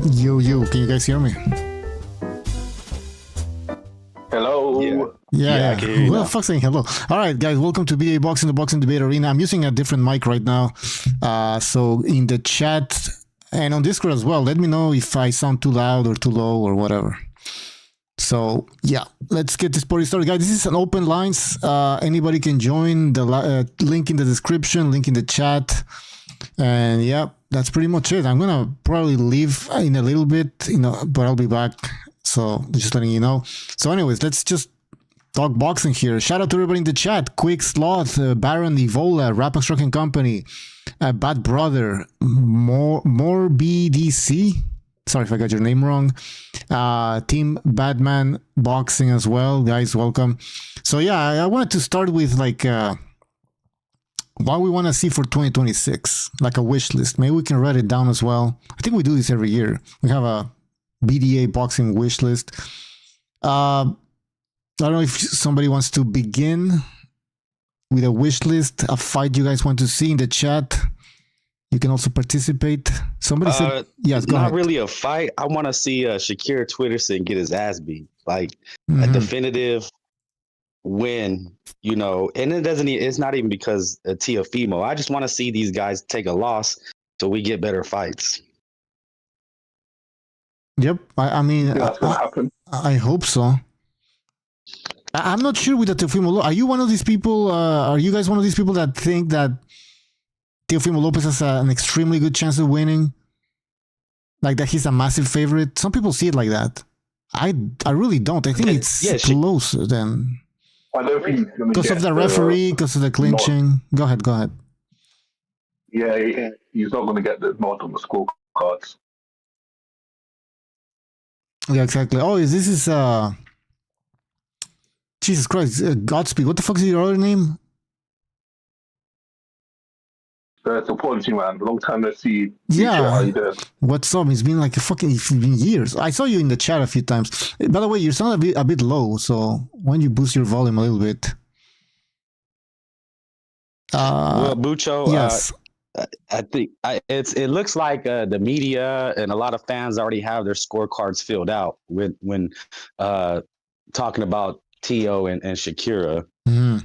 Yo, can you guys hear me? Hello. Yeah. I can hear you Who the now. fuck's saying hello? All right, guys, welcome to BDA Boxing, the Boxing Debate Arena. I'm using a different mic right now. So in the chat and on Discord as well, let me know if I sound too loud or too low or whatever. So yeah, let's get this party started, guys. This is an open lines. Anybody can join. The link in the description, link in the chat, and yeah, that's pretty much it. I'm gonna probably leave in a little bit, but I'll be back. So just letting you know. So anyways, let's just talk boxing here. Shout out to everybody in the chat. Quick Sloth, Baron Evola, Rap and Trucking Company, Bad Brother, more BDC. Sorry if I got your name wrong. Team Badman Boxing as well. Guys, welcome. So yeah, I wanted to start with like what we want to see for 2026, like a wish list. Maybe we can write it down as well. I think we do this every year. We have a BDA boxing wish list. I don't know if somebody wants to begin with a wish list, a fight you guys want to see in the chat. You can also participate. Somebody said, yes, go ahead. Not really a fight. I want to see Shakur Stevenson get his ass beat. Like a Mhm. definitive win, and it's not even because of Teofimo. I just want to see these guys take a loss so we get better fights. Yep. I mean, That's what happened. I hope so. I'm not sure with the Teofimo. Are you one of these people? Are you guys one of these people that think that Teofimo Lopez has an extremely good chance of winning? Like that he's a massive favorite? Some people see it like that. I really don't. I think it's closer than... I don't think he's going to because of the referee, because of the clinching. Go ahead. Yeah, he's not going to get the nod on the scorecards. Yeah, exactly. Oh, this is Jesus Christ, Godspeed. What the fuck is your other name? It's apology, man. Long time no see. Yeah. How you doing? What's up? It's been like it's been years. I saw you in the chat a few times. By the way, you sound a bit low, so why don't you boost your volume a little bit? Well, Bucho, yes. I think it looks like the media and a lot of fans already have their scorecards filled out when talking about Tio and Shakira. Mm-hmm.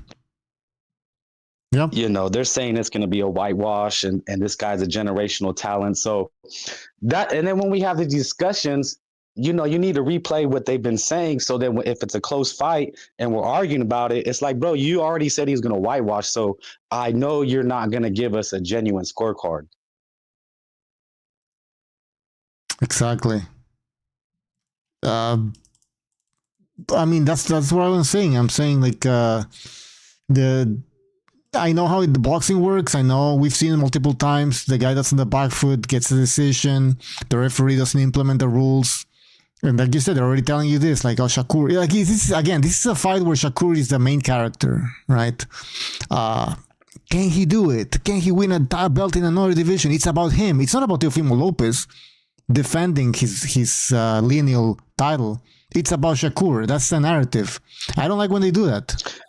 Yep. They're saying it's going to be a whitewash and this guy's a generational talent. So and then when we have the discussions, you need to replay what they've been saying. So that if it's a close fight and we're arguing about it, it's like, bro, you already said he's going to whitewash. So I know you're not going to give us a genuine scorecard. Exactly. I mean, that's what I'm saying. I'm saying like I know how the boxing works. I know we've seen it multiple times. The guy that's on the back foot gets a decision. The referee doesn't implement the rules. And like you said, they're already telling you this, like, oh, Shakur. Like, this is a fight where Shakur is the main character, right? Can he do it? Can he win a belt in another division? It's about him. It's not about Teofimo Lopez defending his lineal title. It's about Shakur. That's the narrative. I don't like when they do that.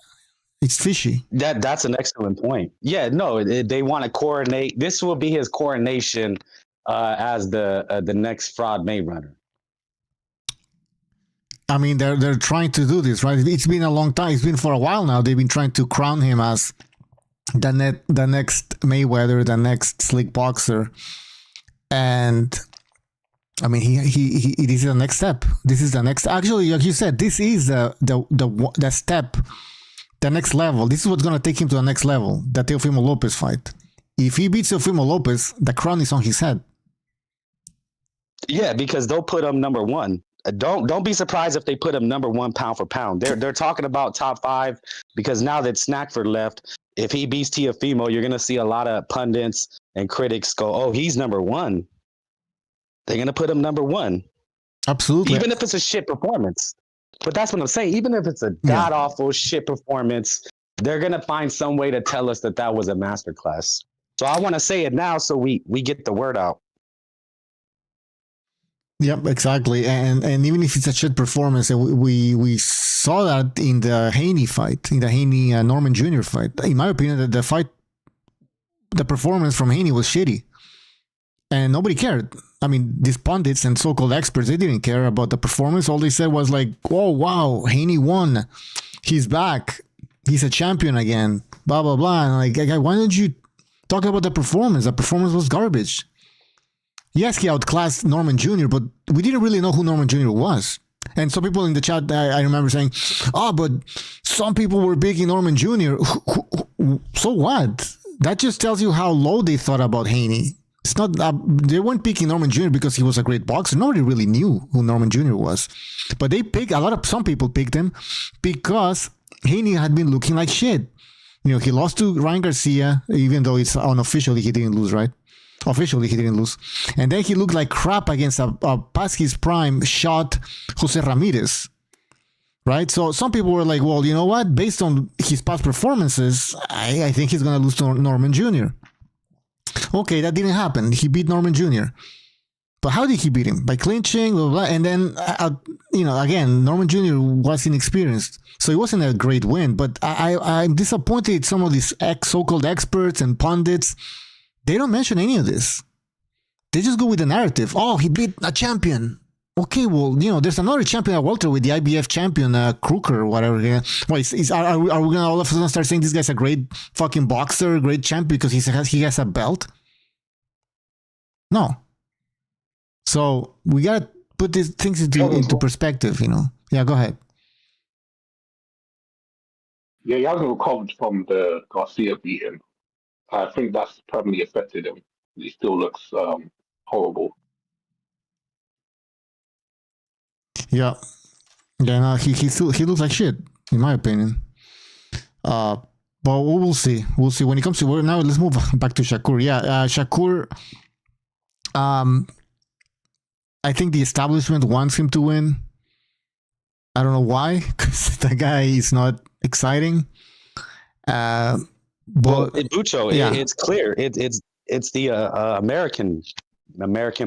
It's fishy. That's an excellent point. Yeah, no, they want to coronate. This will be his coronation as the next fraud May runner. I mean, they're trying to do this, right? It's been a long time. It's been for a while now. They've been trying to crown him as the next Mayweather, the next slick boxer, and I mean, he this is the next step. This is the next. Actually, like you said, this is the step. The next level. This is what's going to take him to the next level. The Teofimo Lopez fight. If he beats Teofimo Lopez, the crown is on his head. Yeah, because they'll put him number one. Don't be surprised if they put him number one pound for pound. They're talking about top 5 because now that Snackford left, if he beats Teofimo, you're going to see a lot of pundits and critics go, "Oh, he's number one." They're going to put him number one. Absolutely. Even if it's a shit performance. But that's what I'm saying. Even if it's a god-awful shit performance, they're going to find some way to tell us that was a masterclass. So I want to say it now so we get the word out. Yep, exactly. And even if it's a shit performance, and we saw that in the Haney fight, in the Haney Norman Jr. fight. In my opinion, the performance from Haney was shitty. And nobody cared. I mean, these pundits and so-called experts, they didn't care about the performance. All they said was like, "Oh wow, Haney won. He's back. He's a champion again." Blah blah blah. And like, why don't you talk about the performance? The performance was garbage. Yes, he outclassed Norman Jr., but we didn't really know who Norman Jr. was. And some people in the chat, I remember saying, "Oh, but some people were picking Norman Jr." So what? That just tells you how low they thought about Haney. It's not they weren't picking Norman Jr. because he was a great boxer. Nobody really knew who Norman Jr. was, but they picked some people picked him because Haney had been looking like shit. You know, he lost to Ryan Garcia, even though it's unofficially he didn't lose, right? Officially he didn't lose, and then he looked like crap against a past his prime shot Jose Ramirez. Right, so some people were like, "Well, you know what? Based on his past performances, I think he's gonna lose to Norman Jr." Okay, that didn't happen. He beat Norman Jr. But how did he beat him? By clinching, blah, blah, blah. And then, again, Norman Jr. was inexperienced. So it wasn't a great win. But I'm disappointed some of these so-called experts and pundits, they don't mention any of this. They just go with the narrative. Oh, he beat a champion. Okay, well, there's another champion at welterweight, the IBF champion, Crooker or whatever. Yeah. Well, are we going to all of a sudden start saying this guy's a great fucking boxer, great champion because he has a belt? No. So we got to put these things into perspective, Yeah, go ahead. Yeah, he hasn't recovered from the Garcia beating. I think that's permanently affected him. He still looks horrible. Yeah, no, he looks like shit, in my opinion. But we'll see. We'll see when it comes to now. Let's move back to Shakur. Yeah, Shakur. I think the establishment wants him to win. I don't know why, because the guy is not exciting. But Bucho, yeah. It's clear. It's the American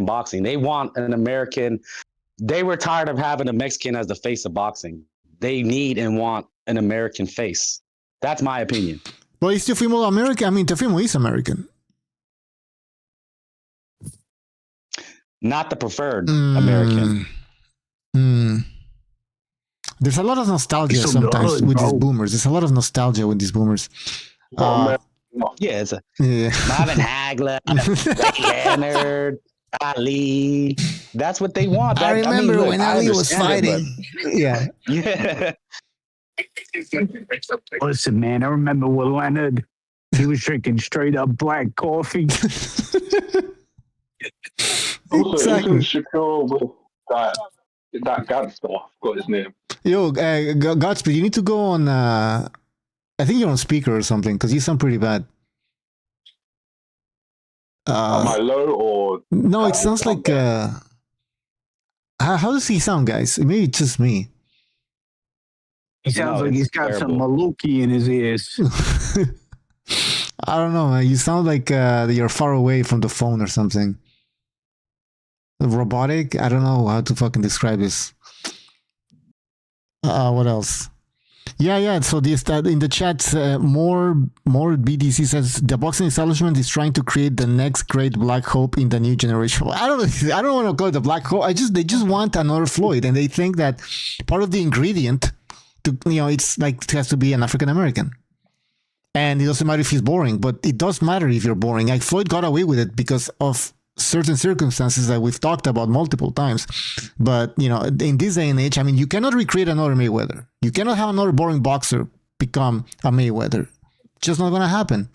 boxing. They want an American. They were tired of having a Mexican as the face of boxing. They need and want an American face. That's my opinion. Well, is Teofimo American? I mean, Teofimo is American. Not the preferred American. There's a lot of nostalgia sometimes with these boomers. There's a lot of nostalgia with these boomers. It's Marvin Hagler, Ray Leonard, Ali. That's what they want. I remember when Ali was fighting. Yeah. Listen, man, I remember with Leonard, he was drinking straight up black coffee. Also, isn't Shakur with that gangster? I forgot his name. Yo, Godspeed, you need to go on. I think you're on speaker or something because you sound pretty bad. Am I low or? No, it sounds like. How does he sound, guys? Maybe it's just me. He sounds like he's got some maluki in his ears. I don't know, man. You sound like you're far away from the phone or something. Robotic? I don't know how to fucking describe this. What else? Yeah. So in the chat, more BDC says the boxing establishment is trying to create the next great black hope in the new generation. Well, I don't want to call it the black hope. They just want another Floyd, and they think that part of the ingredient to it's like it has to be an African American. And it doesn't matter if he's boring, but it does matter if you're boring. Like Floyd got away with it because of certain circumstances that we've talked about multiple times. But, in this day and age, I mean, you cannot recreate another Mayweather. You cannot have another boring boxer become a Mayweather. Just not going to happen.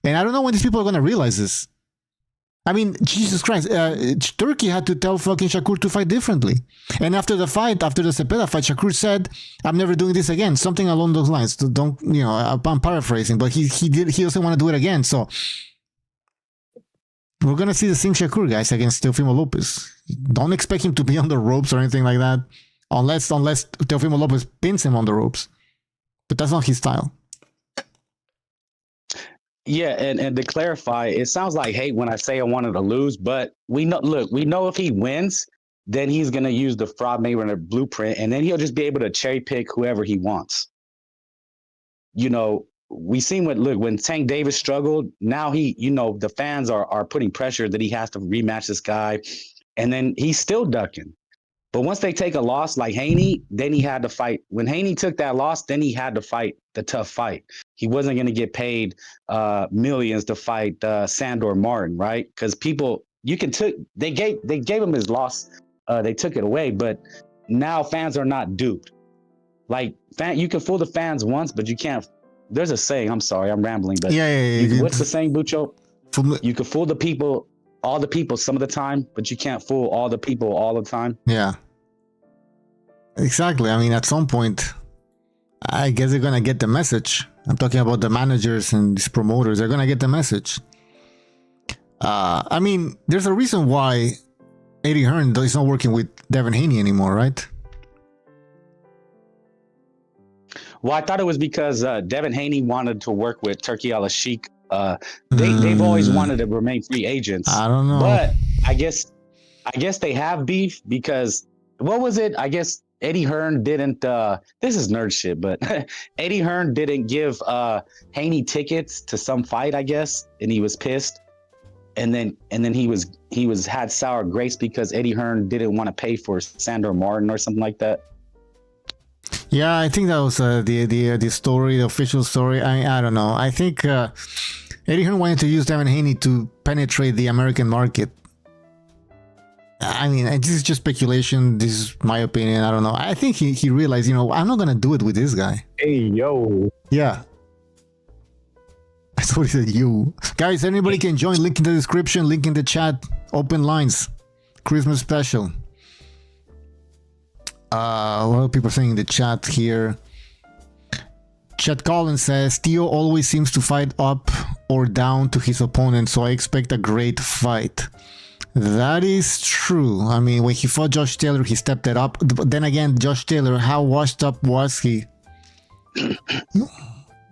And I don't know when these people are going to realize this. I mean, Jesus Christ, Turkey had to tell fucking Shakur to fight differently. And after the Cepeda fight, Shakur said, "I'm never doing this again." Something along those lines. Don't, I'm paraphrasing, but he doesn't want to do it again. So we're going to see the same Shakur, guys, against Teofimo Lopez. Don't expect him to be on the ropes or anything like that, unless Teofimo Lopez pins him on the ropes. But that's not his style. Yeah, and to clarify, it sounds like hate when I say I wanted to lose, but we know if he wins, then he's going to use the Fraud Mayweather blueprint, and then he'll just be able to cherry pick whoever he wants. We seen when Tank Davis struggled, now the fans are putting pressure that he has to rematch this guy. and then he's still ducking. But once they take a loss like Haney, then he had to fight. When Haney took that loss, then he had to fight the tough fight. He wasn't going to get paid millions to fight Sandor Martin, right? Because they gave him his loss, they took it away, but now fans are not duped. Like you can fool the fans once, but you can't. There's a saying. I'm sorry, I'm rambling, but what's the saying, Bucho? You can fool the people, all the people, some of the time, but you can't fool all the people all the time. Yeah. Exactly. I mean, at some point, I guess they're gonna get the message. I'm talking about the managers and these promoters. They're gonna get the message. I mean, there's a reason why Eddie Hearn is not working with Devin Haney anymore, right? Well, I thought it was because Devin Haney wanted to work with Turki Al-Sheikh. They've always wanted to remain free agents. I don't know, but I guess they have beef because what was it? I guess Eddie Hearn didn't. This is nerd shit, but Eddie Hearn didn't give Haney tickets to some fight, I guess, and he was pissed. And then he had sour grapes because Eddie Hearn didn't want to pay for Sandor Martin or something like that. Yeah, I think that was the story, the official story. I don't know. I think Eddie Hearn wanted to use Devin Haney to penetrate the American market. I mean, this is just speculation. This is my opinion. I don't know. I think he realized, I'm not gonna do it with this guy. Hey, yo. Yeah. That's what he said. You guys, anybody can join. Link in the description. Link in the chat. Open lines. Christmas special. What are people saying in the chat here? Chet Collins says Teo always seems to fight up or down to his opponent, so I expect a great fight. That is true. I mean, when he fought Josh Taylor, he stepped it up. But then again, Josh Taylor, how washed up was he?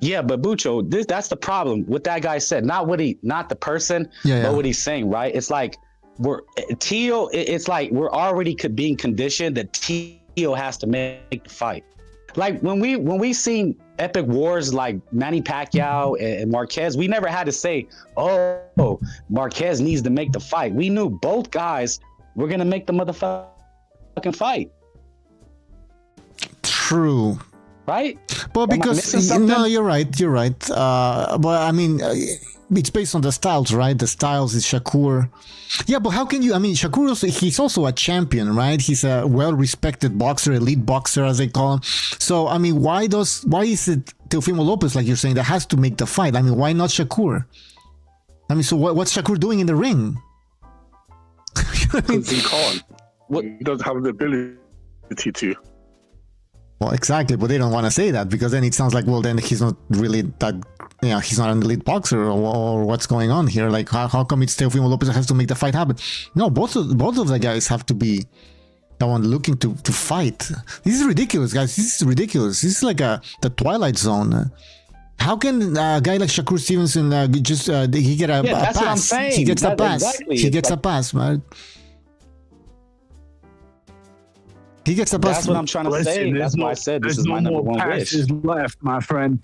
Yeah, but Bucho, that's the problem. What that guy said, not the person, but what he's saying, right? It's like it's like we're already being conditioned that Teo has to make the fight. Like when we seen epic wars like Manny Pacquiao and Marquez, we never had to say, oh, Marquez needs to make the fight. We knew both guys were gonna make the motherfucking fight. True. Right? Well, because no, you're right. But I mean, it's based on the styles, right? The styles is Shakur. Yeah, but how can you? I mean, Shakur he's also a champion, right? He's a well-respected boxer, elite boxer, as they call him. So, I mean, why is it Teofimo Lopez, like you're saying, that has to make the fight? I mean, why not Shakur? I mean, so what's Shakur doing in the ring? Because he can't. He doesn't have the ability to. Well, exactly, but they don't want to say that because then it sounds like, well, then he's not really that, he's not an elite boxer or what's going on here. Like, how come it's Teofimo Lopez that has to make the fight happen? No, both of the guys have to be the one looking to fight. This is ridiculous, guys. This is ridiculous. This is like the Twilight Zone. How can a guy like Shakur Stevenson he get a that's pass? What I'm saying. He gets a pass. Exactly. He gets a pass, man. He gets the bus. That's what I'm trying to say. That's why I said this is my number one wish. There's no more passes left, my friend.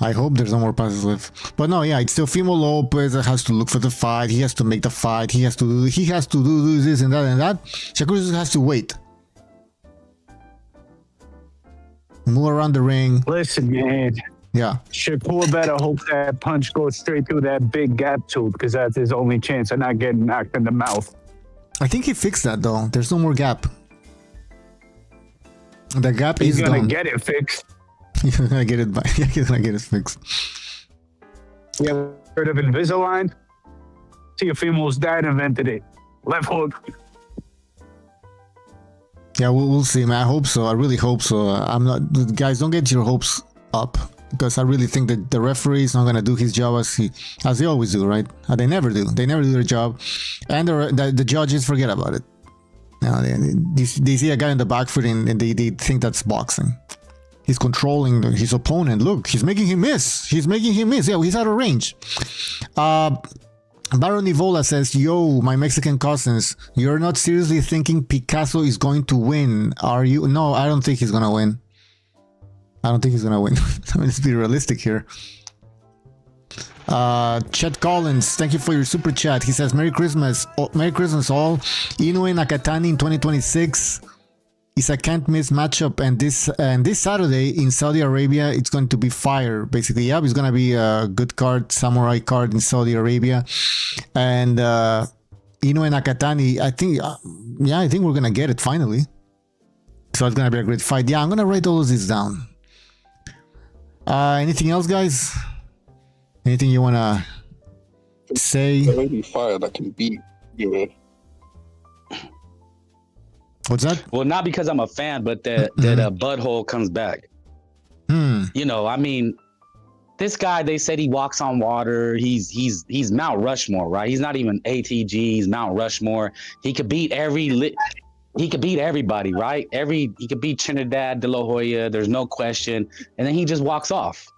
I hope there's no more passes left. But no, yeah, it's Teofimo Lopez that has to look for the fight. He has to make the fight. He has to do this and that. Shakur has to wait. Move around the ring. Listen, man. Yeah. Shakur better hope that punch goes straight through that big gap tooth because that's his only chance of not getting knocked in the mouth. I think he fixed that though. There's no more gap. The gap He's is gonna gone. get it fixed. He's gonna get it back. He's gonna get it fixed. You ever heard of Invisalign? Teofimo's dad invented it. Left hook. Yeah, we'll see, man. I hope so. I really hope so. I'm not, guys. Don't get your hopes up because I really think that the referee is not gonna do his job as they always do, right? They never do. They never do their job, and the judges forget about it. They see a guy in the back foot and they think that's boxing. He's controlling his opponent. Look, he's making him miss. Yeah, he's out of range. Baron Nivola says, yo, my Mexican cousins, you're not seriously thinking Picasso is going to win, are you? No, I don't think he's gonna win. I mean, let's be realistic here. Chet Collins, thank you for your super chat. He says, Merry Christmas. Merry Christmas all. Inoue Nakatani in 2026 is a can't miss matchup, and this Saturday in Saudi Arabia, it's going to be fire. Basically, yeah, it's going to be a good card, samurai card in Saudi Arabia. And Inoue Nakatani, I think we're going to get it finally. So it's going to be a great fight. Yeah, I'm going to write all of this down. Anything else, guys? Anything you want to say? The only fire that can beat you. What's that? Well, not because I'm a fan, but that butthole comes back. You know, I mean, this guy, they said he walks on water. He's Mount Rushmore, right? He's not even ATG. He's Mount Rushmore. He could beat he could beat everybody, right? He could beat Trinidad, De La Hoya. There's no question. And then he just walks off.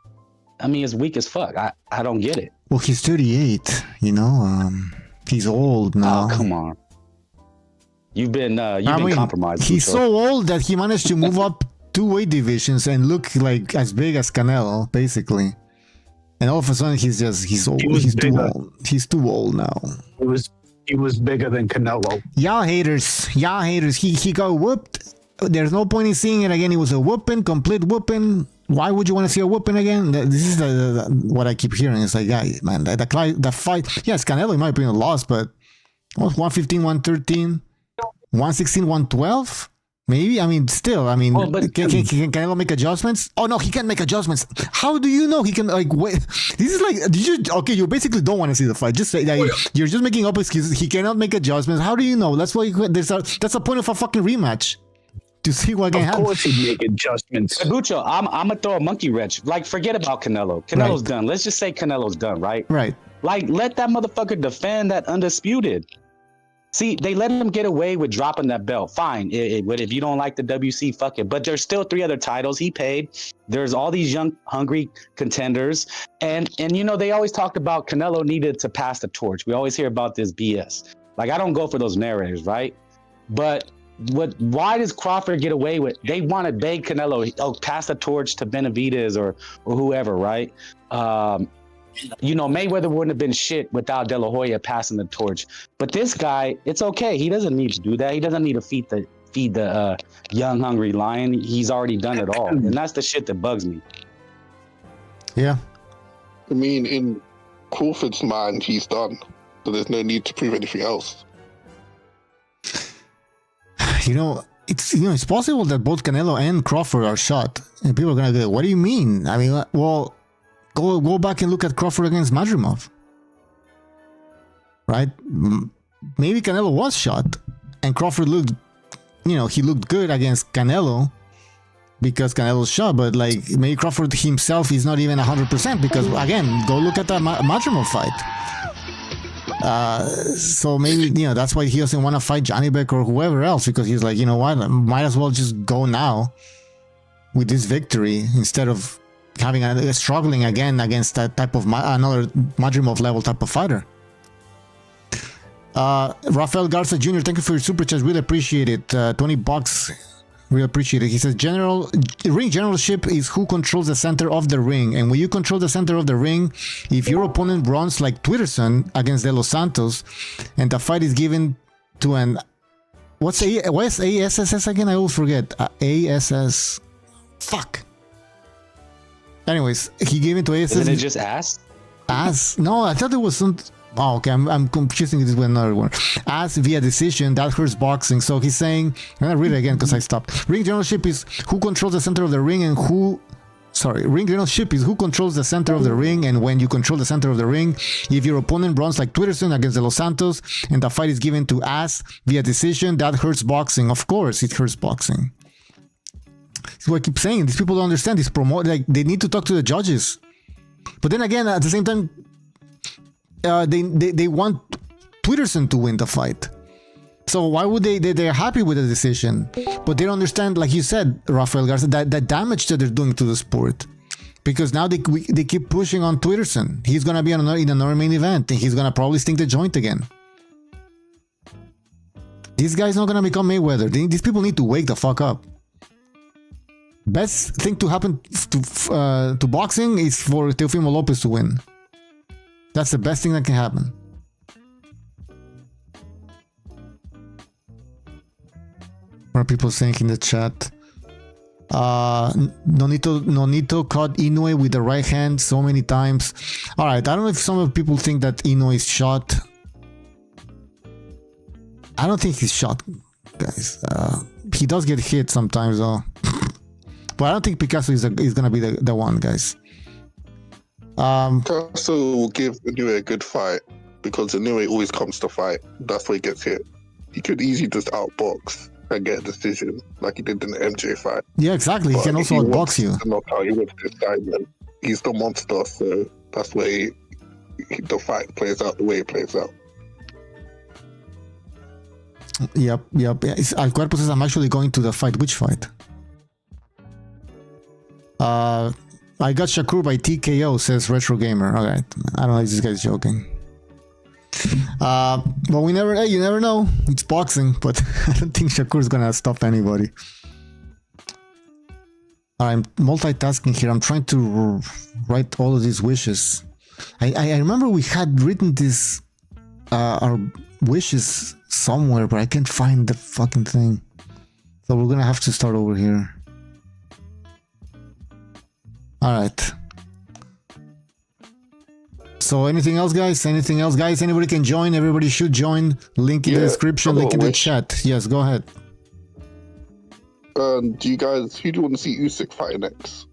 I mean, it's weak as fuck. I don't get it. Well, he's 38. You know, he's old now. Oh, come on. You've been compromised. He's so old that he managed to move up 2 weight divisions and look like as big as Canelo, basically. And all of a sudden, he's old. He's too old. He's too old now. He was bigger than Canelo. Y'all haters. He got whooped. There's no point in seeing it again. It was a whooping, complete whooping. Why would you want to see a whooping again? This is what I keep hearing. It's like, yeah, man, the fight. Yes, Canelo, in my opinion, lost, but 115, 113, 116, 112. Maybe. I mean, still. I mean, can Canelo make adjustments? Oh no, he can't make adjustments. How do you know he can? Like, wait. This is like, you basically don't want to see the fight. Just say you're just making up excuses. He cannot make adjustments. How do you know? That's why that's the point of a fucking rematch. To see what can happen. Of course he'd make adjustments. Bucho, I'm gonna throw a monkey wrench. Like, forget about Canelo. Canelo's done. Let's just say Canelo's done, right? Right. Like, let that motherfucker defend that undisputed. See, they let him get away with dropping that belt. Fine. If you don't like the WC, fuck it. But there's still 3 other titles he paid. There's all these young, hungry contenders. And you know, they always talked about Canelo needed to pass the torch. We always hear about this BS. Like, I don't go for those narrators, right? But why does Crawford get away with? They want to beg Canelo, pass the torch to Benavidez or whoever, right? You know, Mayweather wouldn't have been shit without De La Hoya passing the torch. But this guy, it's okay. He doesn't need to do that. He doesn't need to feed the young hungry lion. He's already done it all, and that's the shit that bugs me. Yeah. I mean, in Crawford's mind, he's done, so there's no need to prove anything else. You know, it's possible that both Canelo and Crawford are shot, and people are gonna go, "What do you mean?" I mean, well, go back and look at Crawford against Madrimov, right? Maybe Canelo was shot, and Crawford looked good against Canelo because Canelo's shot, but like maybe Crawford himself is not even 100% because again, go look at that Madrimov fight. So maybe, that's why he doesn't want to fight Johnny Beck or whoever else, because he's like, you know what, might as well just go now with this victory instead of having struggling again against that type of another Madrimov level type of fighter. Rafael Garza Jr., thank you for your super chat, really appreciate it. $20, really appreciate it. He says, ring generalship is who controls the center of the ring, and when you control the center of the ring, if your opponent runs like Twitterson against De Los Santos, and the fight is given to an what's ASSS again? I will forget. ASS. Fuck. Anyways, he gave it to ASS. Isn't it just ass? Ass? No, I thought it was some. Oh, okay, I'm confusing this with another one. As via decision, that hurts boxing. So he's saying, I'm gonna read it again because I stopped. Ring generalship is who controls the center of the ring, and ring generalship is who controls the center of the ring, and when you control the center of the ring, if your opponent runs like Twitterson against De Los Santos, and the fight is given to As via decision, that hurts boxing. Of course, it hurts boxing. That's what I keep saying. These people don't understand. They need to talk to the judges. But then again, at the same time, they want Twitterson to win the fight. So why would they're happy with the decision, but they don't understand, like you said, Rafael Garza, that damage that they're doing to the sport, because now they keep pushing on Twitterson. He's gonna be in another main event, and he's gonna probably stink the joint again. This guy's not gonna become Mayweather. These people need to wake the fuck up. Best thing to happen to boxing is for Teofimo Lopez to win. That's the best thing that can happen. What are people saying in the chat? Nonito caught Inoue with the right hand so many times. All right, I don't know if some of people think that Inoue is shot. I don't think he's shot, guys. He does get hit sometimes, though. But I don't think Picasso is gonna be the one, guys. Picasso will give Inoue a good fight because Inoue always comes to fight. That's why he gets hit. He could easily just outbox and get a decision like he did in the MJ fight. Yeah, exactly. He can also outbox you. He wants to decide, man. He's the monster, so that's why the fight plays out the way it plays out. Yep. Al Cuerpo says I'm actually going to the fight. Which fight? I got Shakur by TKO, says Retro Gamer. Alright. I don't know if this guy's joking. But you never know. It's boxing, but I don't think Shakur's gonna stop anybody. I'm multitasking here. I'm trying to write all of these wishes. I remember we had written this our wishes somewhere, but I can't find the fucking thing. So we're gonna have to start over here. Alright. So anything else, guys? Anybody can join. Everybody should join. Link in the description, link in the chat. Yes, go ahead. Who do you want to see Usyk fight next?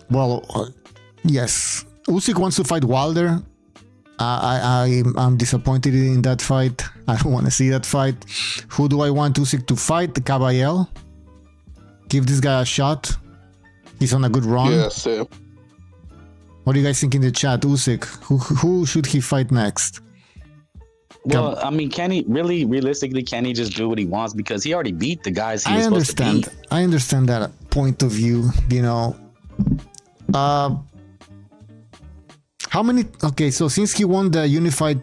Well, yes. Usyk wants to fight Wilder. I'm disappointed in that fight. I don't want to see that fight. Who do I want Usyk to fight? The Caballel. Give this guy a shot. He's on a good run. Yeah, same. What do you guys think in the chat? Usyk, who should he fight next? Well, I mean, realistically, can he just do what he wants? Because he already beat the guys he was supposed to beat. I understand that point of view, you know. How many... Okay, so since he won the unified...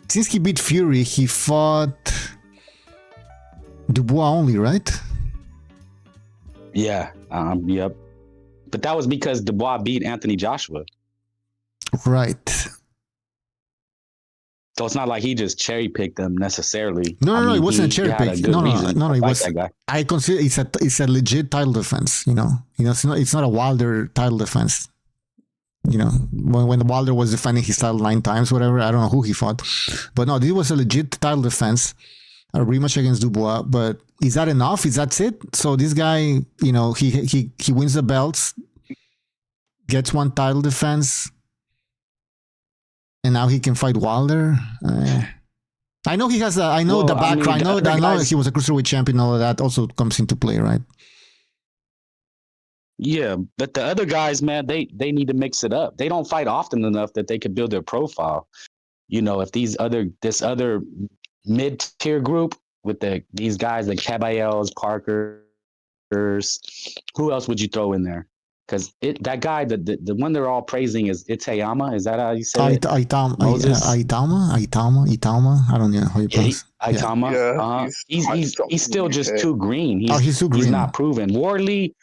Since he beat Fury, he fought Dubois only, right? Yeah, yep. But that was because Dubois beat Anthony Joshua. Right. So it's not like he just cherry picked them necessarily. No, it wasn't a cherry pick. No, it was. I consider it's a legit title defense. You know, it's not a Wilder title defense. You know, when Wilder was defending his title 9 times, whatever. I don't know who he fought, but no, this was a legit title defense, a rematch against Dubois. But is that enough? Is that it? So this guy, you know, he wins the belts, gets one title defense. And now he can fight Wilder. I know he has. The background. I know he was a cruiserweight champion. All of that also comes into play, right? Yeah, but the other guys, man, they need to mix it up. They don't fight often enough that they could build their profile. You know, if this other mid-tier group with these guys like Caballels, Parkers, who else would you throw in there? Because that guy, the one they're all praising is Itayama. Is that how you say it? Itama. I don't know how you pronounce. Itama. Yeah, he's still just too green. He's too green. He's not proven. Wardley,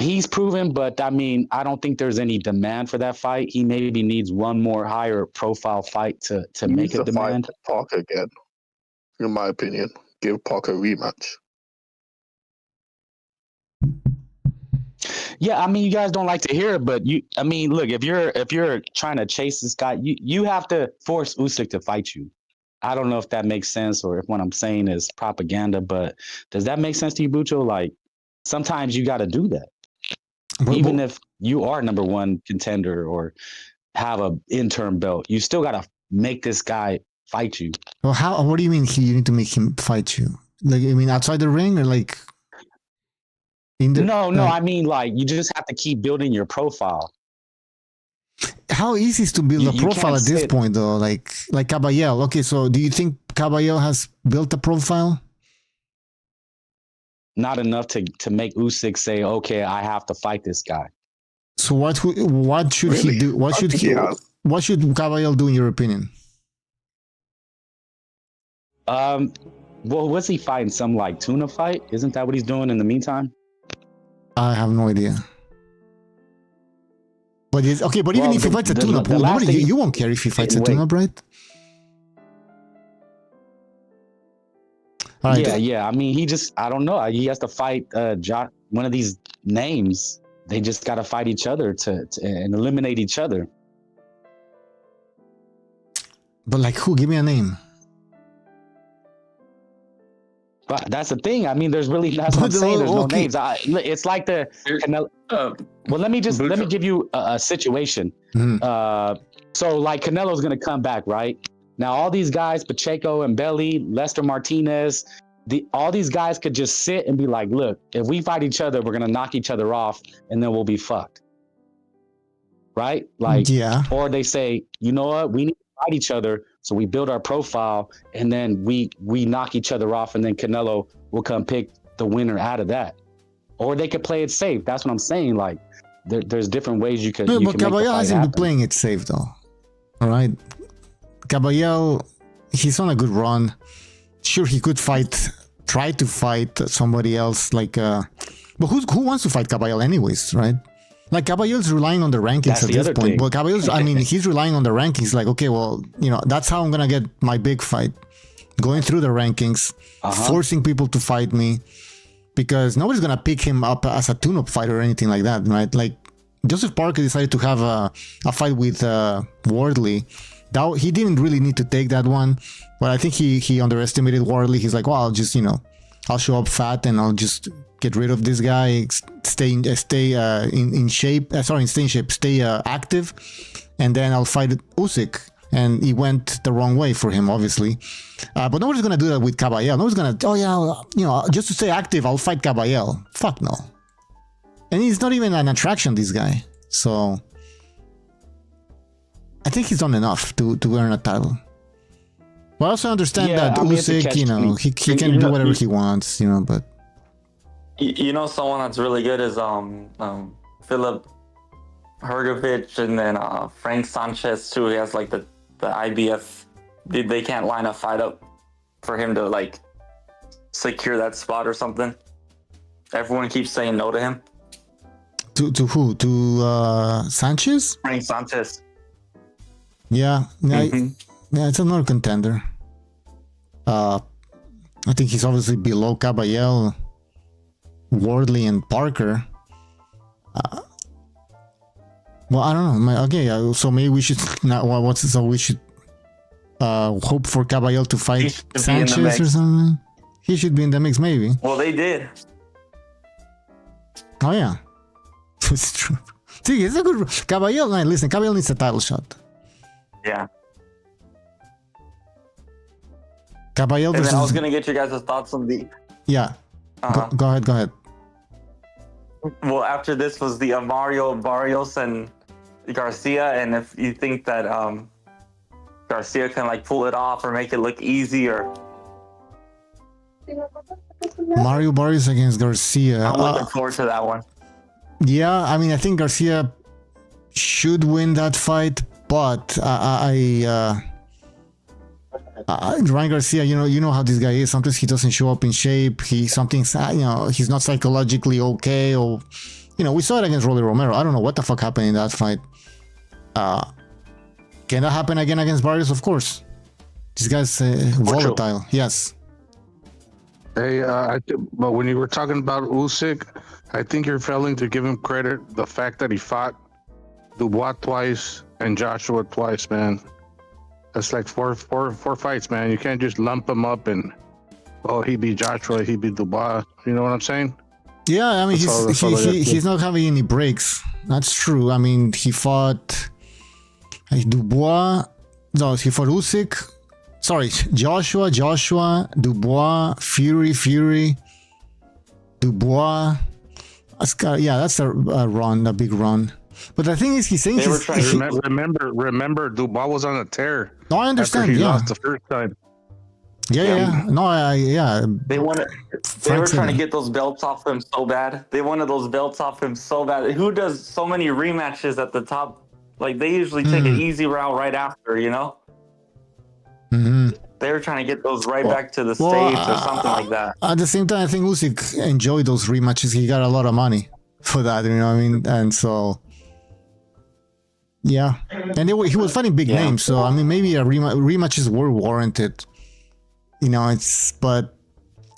he's proven, but I mean, I don't think there's any demand for that fight. He maybe needs one more higher profile fight to make a demand. Parker again, in my opinion. Give Parker a rematch. Yeah, I mean, you guys don't like to hear it, but look, if you're trying to chase this guy, you have to force Usyk to fight you. I don't know if that makes sense or if what I'm saying is propaganda, but does that make sense to you, Bucho? Like, sometimes you got to do that, even if you are number one contender or have a interim belt, you still got to make this guy fight you. Well, what do you mean you need to make him fight you? Like, I mean, outside the ring or like? No, I mean, like, you just have to keep building your profile. How easy is to build a profile at this point, though? Like Caballel. Okay, so do you think Caballel has built a profile? Not enough to make Usyk say, okay, I have to fight this guy. So what should he do? What should Caballel do in your opinion? Well, was he fighting some like tuna fight? Isn't that what he's doing in the meantime? I have no idea. But okay, but even if he fights a tune-up, you won't care if he fights a tune-up, right? All right. Yeah. I mean, I don't know. He has to fight one of these names. They just got to fight each other and eliminate each other. But like who? Give me a name. But that's the thing. I mean, there's really, that's what I'm saying. There's no names. It's like the Canelo. Well, let me give you a situation. So like Canelo's going to come back, right? Now, all these guys, Pacheco and Belly, Lester Martinez, all these guys could just sit and be like, look, if we fight each other, we're going to knock each other off and then we'll be fucked. Right? Like, yeah. Or they say, you know what? We need to fight each other. So we build our profile and then we knock each other off and then Canelo will come pick the winner out of that. Or they could play it safe. That's what I'm saying. Like, there's different ways you could. But Caballero hasn't been playing it safe though. All right. Caballero, he's on a good run. Sure, he could try to fight somebody else. Like, but who wants to fight Caballero anyways, right? Like Caballero's relying on the rankings at this point. But Caballero's, I mean, he's relying on the rankings. Like, okay, well, you know, that's how I'm gonna get my big fight. Going through the rankings, forcing people to fight me, because nobody's gonna pick him up as a tune-up fighter or anything like that, right? Like Joseph Parker decided to have a fight with Wardley. He didn't really need to take that one, but I think he underestimated Wardley. He's like, well, I'll just, I'll show up fat and I'll just get rid of this guy, stay in shape, stay active, and then I'll fight Usyk. And it went the wrong way for him, obviously. But nobody's gonna do that with Caballero. Nobody's gonna, just to stay active, I'll fight Caballero. Fuck no. And he's not even an attraction, this guy. So I think he's done enough to earn a title. But I also understand that Usyk, he can do whatever he wants, but. Someone that's really good is Philip Hergovich, and then Frank Sanchez too. He has like the IBF. They can't line a fight up for him to like secure that spot or something. Everyone keeps saying no to him. To who? To Sanchez? Frank Sanchez. Yeah, it's another contender. I think he's obviously below Caballero, Wardley, and Parker. Well, I don't know. Okay, so maybe we should we should hope for Caballero to fight Sanchez or something. He should be in the mix, maybe. Well, they did. Oh yeah, it's true. See, it's a good Caballero. Listen, Caballero needs a title shot. Yeah. Caballero versus... I was gonna get you guys' thoughts on the. Yeah. Go ahead. Well, after this was the Mario Barrios and Garcia, and if you think that Garcia can like pull it off or make it look easy, or Mario Barrios against Garcia. I'm looking forward to that one. Yeah, I mean, I think Garcia should win that fight, but Ryan Garcia, you know how this guy is. Sometimes he doesn't show up in shape. He's not psychologically okay, or we saw it against Rolly Romero. I don't know what the fuck happened in that fight. Can that happen again against Barrios? Of course. This guy's volatile. Yes. Hey, but when you were talking about Usyk, I think you're failing to give him credit. The fact that he fought Dubois twice and Joshua twice, man. That's like four fights, man. You can't just lump them up and, he beat Joshua, he beat Dubois. You know what I'm saying? Yeah, I mean, he's not having any breaks. That's true. I mean, he fought Dubois. No, he fought Usyk. Sorry, Joshua, Dubois, Fury, Dubois. That's a run, a big run. But the thing is, he's saying remember, Dubois was on a tear. No, I understand. He lost the first time. Yeah. No, They were trying to get those belts off him so bad. They wanted those belts off him so bad. Who does so many rematches at the top? Like, they usually take an easy route right after, Mm-hmm. They were trying to get those right back to the States or something like that. At the same time, I think Usyk enjoyed those rematches. He got a lot of money for that, you know what I mean? And so, Yeah, and he was fighting big names, so I mean, maybe rematches were warranted. You know, but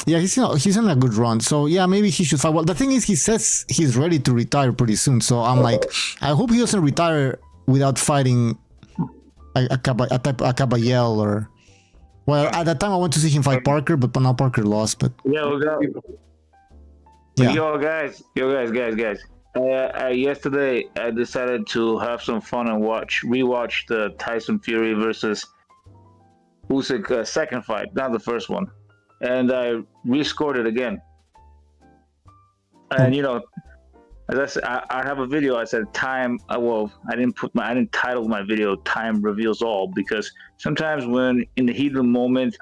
yeah, he's in a good run. So yeah, maybe he should fight. Well, the thing is, he says he's ready to retire pretty soon. So I'm like, I hope he doesn't retire without fighting a Caballel or. Well, at that time I went to see him fight Parker, but now Parker lost. But Yo, guys. Yesterday I decided to have some fun and rewatch the Tyson Fury versus Usyk second fight, not the first one, and I rescored it again. And you know, as I said, I have a video. I said time. I didn't title my video "Time Reveals All" because sometimes when in the heat of the moment,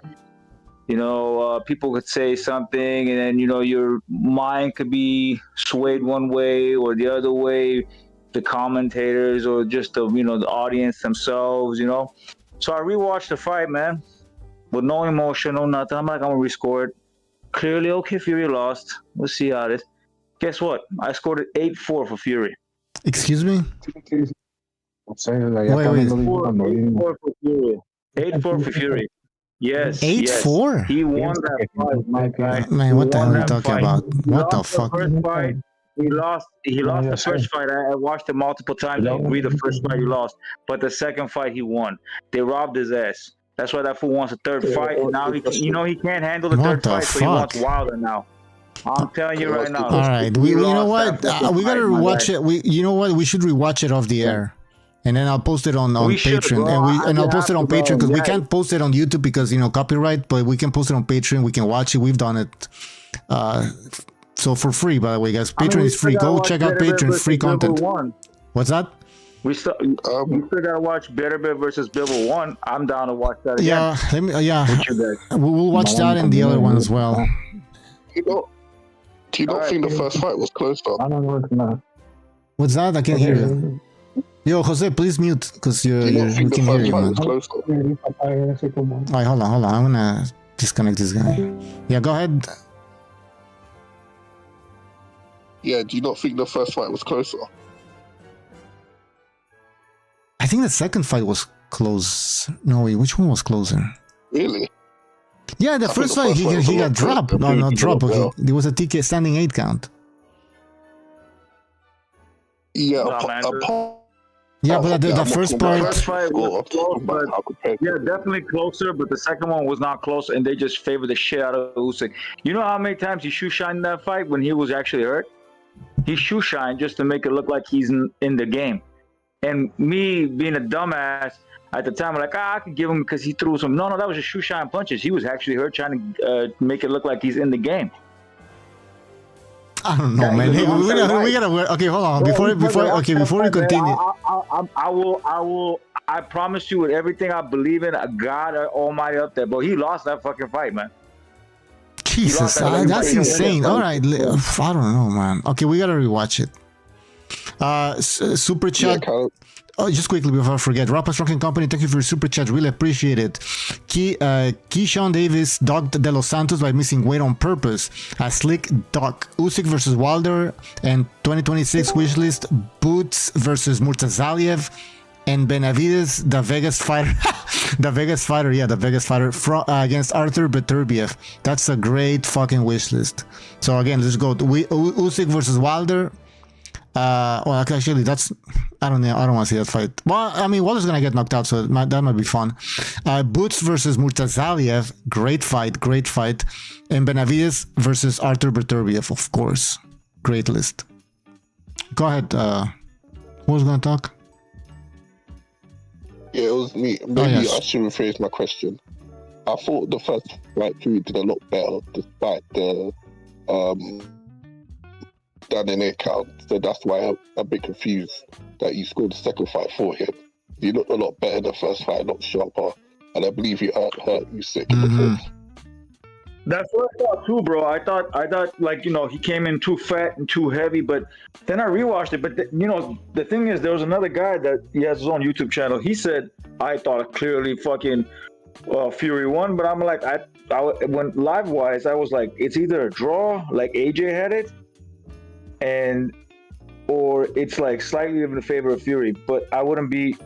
you know, people could say something, and then, you know, your mind could be swayed one way or the other way, the commentators or just the audience themselves, you know. So I rewatched the fight, man, with no emotion, no nothing. I'm like, I'm gonna rescore it. Clearly, okay, Fury lost. We'll see how it is. Guess what? I scored it 8-4 for Fury. excuse me. Wait. 8-4 for Fury. 8-4 for Fury. Yes. 8-4. He won that fight, my guy. Man, what the hell are you talking about? What the fuck? First fight, he lost the first fight. I watched it multiple times. I agree the first fight he lost, but the second fight he won. They robbed his ass. That's why that fool wants a third fight. Now he can't handle the third fight, so he wants Wilder now. I'm telling you right now. All right, you know what? We gotta rewatch it. You know what? We should rewatch it off the air. And then I'll post it on Patreon, and I'll post it on Patreon because we can't post it on YouTube because copyright. But we can post it on Patreon. We can watch it. We've done it, so for free. By the way, guys, Patreon is free. Go check out Patreon. It's free content. What's that? We still gotta watch Betterbit versus Bibble 1. I'm down to watch that again. We'll watch that and the other one as well. Do you not think the first fight was close though? What's that? I can't hear you. Yo, Jose, please mute because you can hear you, man. All right, hold on. I'm gonna disconnect this guy. Yeah, go ahead. Yeah, do you not think the first fight was closer? I think the second fight was close. No, wait, which one was closer? Really? Yeah, the first fight he got dropped. No, not dropped. There was a TK standing 8 count. Yeah, but the first part. First fight was close, but definitely closer. But the second one was not close, and they just favored the shit out of Usyk. You know how many times he shoe shined that fight when he was actually hurt? He shoe shined just to make it look like he's in the game. And me being a dumbass at the time, I'm like, I could give him because he threw some. No, that was just shoe shine punches. He was actually hurt, trying to make it look like he's in the game. I don't know, man. Hey, we gotta. Okay, hold on. Before we continue, I promise you with everything I believe in, God Almighty up there. But he lost that fucking fight, man. Jesus, that's insane. All right, I don't know, man. Okay, we gotta rewatch it. Super chat. Oh, just quickly before I forget, Rapper's Rocking Company, thank you for your super chat. Really appreciate it. Keyshawn Davis dogged De Los Santos by missing weight on purpose. A slick dog. Usyk versus Wilder and 2026 Wishlist. Boots versus Murtazaliev and Benavides, the Vegas fighter. the Vegas fighter against Arthur Beterbiev. That's a great fucking wish list. So again, let's go. Usyk versus Wilder. Well, actually, that's I don't want to see that fight. Well, I mean, Wilder's gonna get knocked out, so that might be fun. Boots versus Murtazaliev, great fight, and Benavides versus Arthur Beterbiev, of course, great list. Go ahead. Who was gonna talk? Yeah, it was me. Maybe I should rephrase my question. I thought the first fight Fury did a lot better, despite the down in count, so that's why I'm a bit confused that he scored the second fight for him. He looked a lot better in the first fight, a lot sharper, and I believe he hurt Usyk in the first. That's what I thought too, bro. I thought like, he came in too fat and too heavy, but then I rewatched it. But the thing is, there was another guy that he has his own YouTube channel. He said, I thought clearly fucking Fury won, but I'm like, I when live wise, I was like, it's either a draw, like AJ had it, and or it's like slightly in the favor of Fury. But I wouldn't be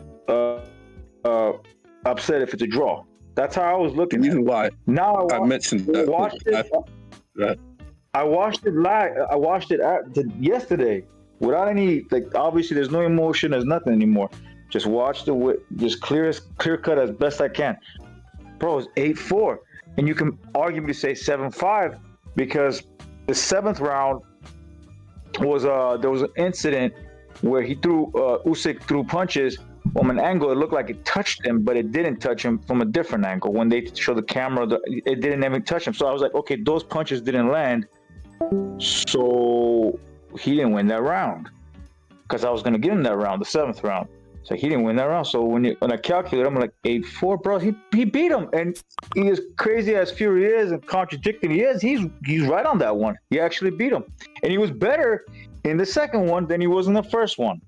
upset if it's a draw. That's how I was The looking at reason it. why Now I mentioned that, watched it. I watched it live. I watched it yesterday without any, like, obviously there's no emotion, there's nothing anymore. Just watched it with just clear cut as best I can. Bro, it's 8-4, and you can arguably say 7-5 because the 7th round was there was an incident where he threw Usyk threw punches from an angle. It looked like it touched him, but it didn't touch him from a different angle. When they show the camera, it didn't even touch him. So I was like, okay, those punches didn't land. So he didn't win that round because I was going to give him that round, the 7th round. So he didn't win that round. So when I calculate, I'm like 8-4, bro. He beat him, and he is crazy as Fury is and contradicting he is. He's right on that one. He actually beat him, and he was better in the second one than he was in the first one.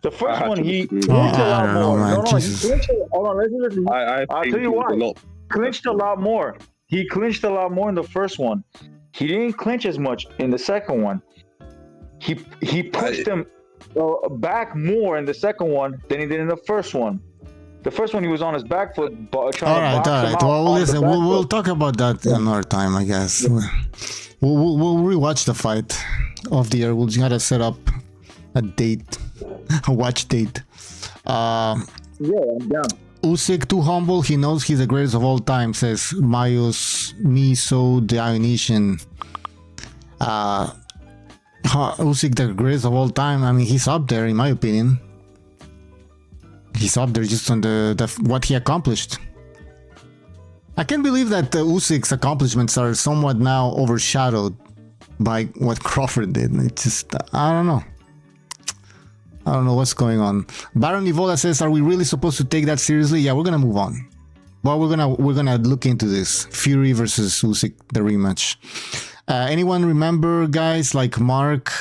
The first one he clinched a lot more. No, he clinched. Hold on, listen. I'll tell you why. Clinched a lot more. He clinched a lot more in the first one. He didn't clinch as much in the second one. He pushed him back more in the second one than he did in the first one. The first one he was on his back foot trying to box him out. Well, listen, we'll talk about that another time, I guess. We'll rewatch the fight of the year. We'll just gotta set up a date, a watch date. Yeah, I'm down. Usyk too humble. He knows he's the greatest of all time, says Mayos Miso Dionysian. Usyk the greatest of all time. I mean, he's up there in my opinion. He's up there just on the what he accomplished. I can't believe that Usyk's accomplishments are somewhat now overshadowed by what Crawford did. It's just, I don't know. I don't know what's going on. Baron Nivola says, "Are we really supposed to take that seriously?" Yeah, we're gonna move on. Well, we're gonna look into this Fury versus Usyk, the rematch. Anyone remember, guys, like Mark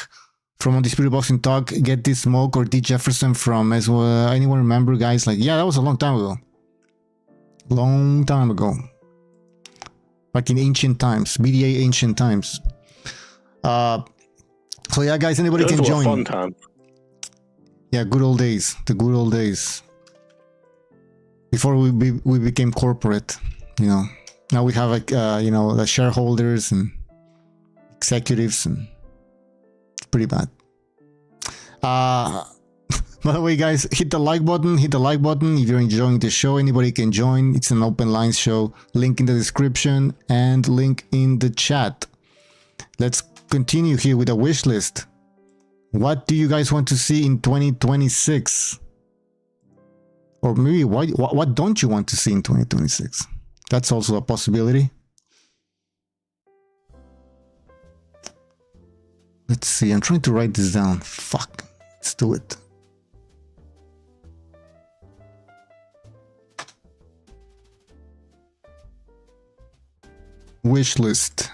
from Undisputed Boxing Talk, Get This Smoke, or D Jefferson from as well? Anyone remember, guys? Like, yeah, that was a long time ago. Long time ago. Like in ancient times, BDA ancient times. So yeah, guys, anybody can join. Fun time. Yeah, good old days. The good old days. Before we became corporate, you know. Now we have like the shareholders and executives, and it's pretty bad. By the way, guys, hit the like button. Hit the like button if you're enjoying the show. Anybody can join. It's an open line show. Link in the description and link in the chat. Let's continue here with a wish list. What do you guys want to see in 2026? Or maybe what don't you want to see in 2026? That's also a possibility. Let's see. I'm trying to write this down. Fuck. Let's do it. Wish list.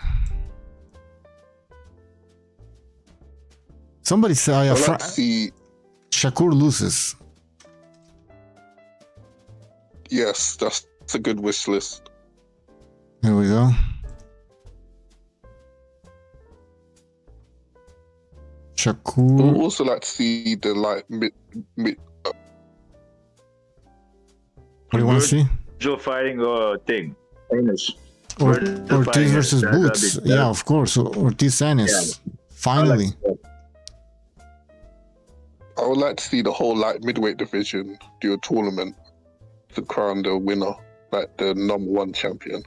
Somebody say Shakur loses. Yes, that's a good wish list. There we go. Shakur. I would also like to see the mid. What do you want to see? Joe fighting thing. Famous. Ortiz versus Boots. Yeah, of course. Ortiz Ennis. Yeah. Finally. I would like to see the whole midweight division do a tournament to crown the winner, like the #1 champion.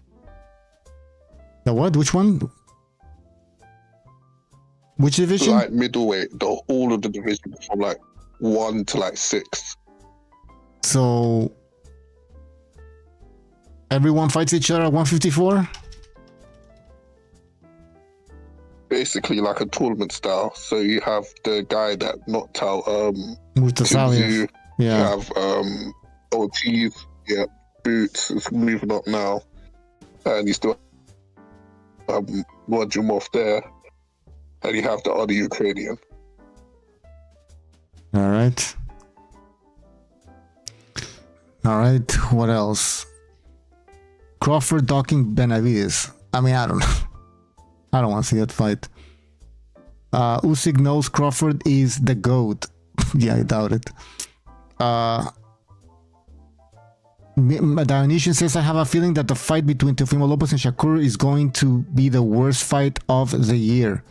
The what? Which one? Which division? Like middleweight, all of the divisions from 1 to 6. So everyone fights each other at 154? Basically like a tournament style. So you have the guy that knocked out Mutasalia. Yeah. You have Ortiz, Boots is moving up now. And you still have Rodjumov there. And you have the other Ukrainian. All right. What else? Crawford docking Benavides. I mean, I don't know. I don't want to see that fight. Usyk knows Crawford is the GOAT. Yeah, I doubt it. Dionysian says, I have a feeling that the fight between Teofimo Lopez and Shakur is going to be the worst fight of the year.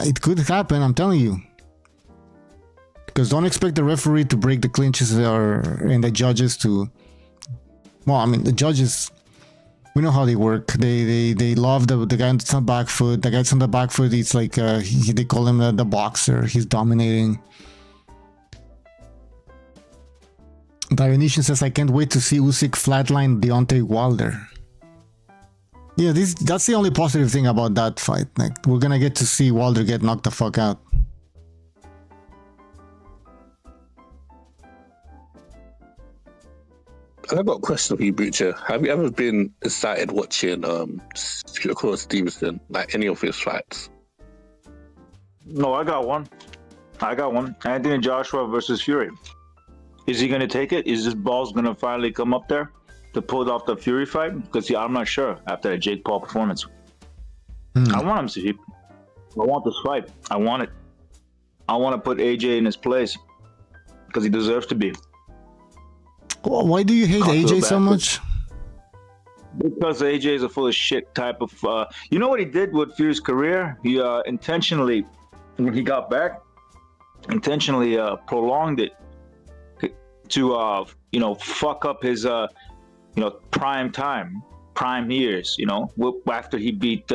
It could happen, I'm telling you. Because don't expect the referee to break the clinches and the judges to... Well, I mean, the judges, we know how they work. They love the guy on the back foot. The guy's on the back foot, it's like, they call him the boxer. He's dominating. Dionysian says, I can't wait to see Usyk flatline Deontay Wilder. Yeah, that's the only positive thing about that fight. Like, we're gonna get to see Wilder get knocked the fuck out. I've got a question for you, Butcher. Have you ever been excited watching Shakur Stevenson, like any of his fights? No, I got one. Anthony Joshua versus Fury. Is he going to take it? Is this ball's going to finally come up there to pull off the Fury fight? Because I'm not sure after that Jake Paul performance. I want him to. I want this fight. I want it. I want to put AJ in his place because he deserves to be. Well, why do you hate AJ so much? Because AJ is a full of shit type of. You know what he did with Fury's career? He intentionally, when he got back, intentionally prolonged it to fuck up his prime years, after he beat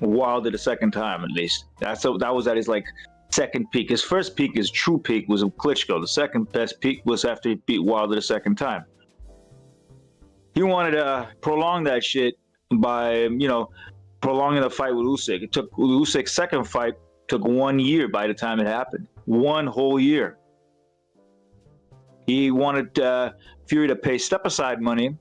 Wilder the second time. At least that was at his like second peak. His first peak, his true peak, was in Klitschko. The second best peak was after he beat Wilder the second time. He wanted to prolong that shit by prolonging the fight with Usyk. It took Usyk's second fight took 1 year by the time it happened. 1 whole year. He wanted Fury to pay step-aside money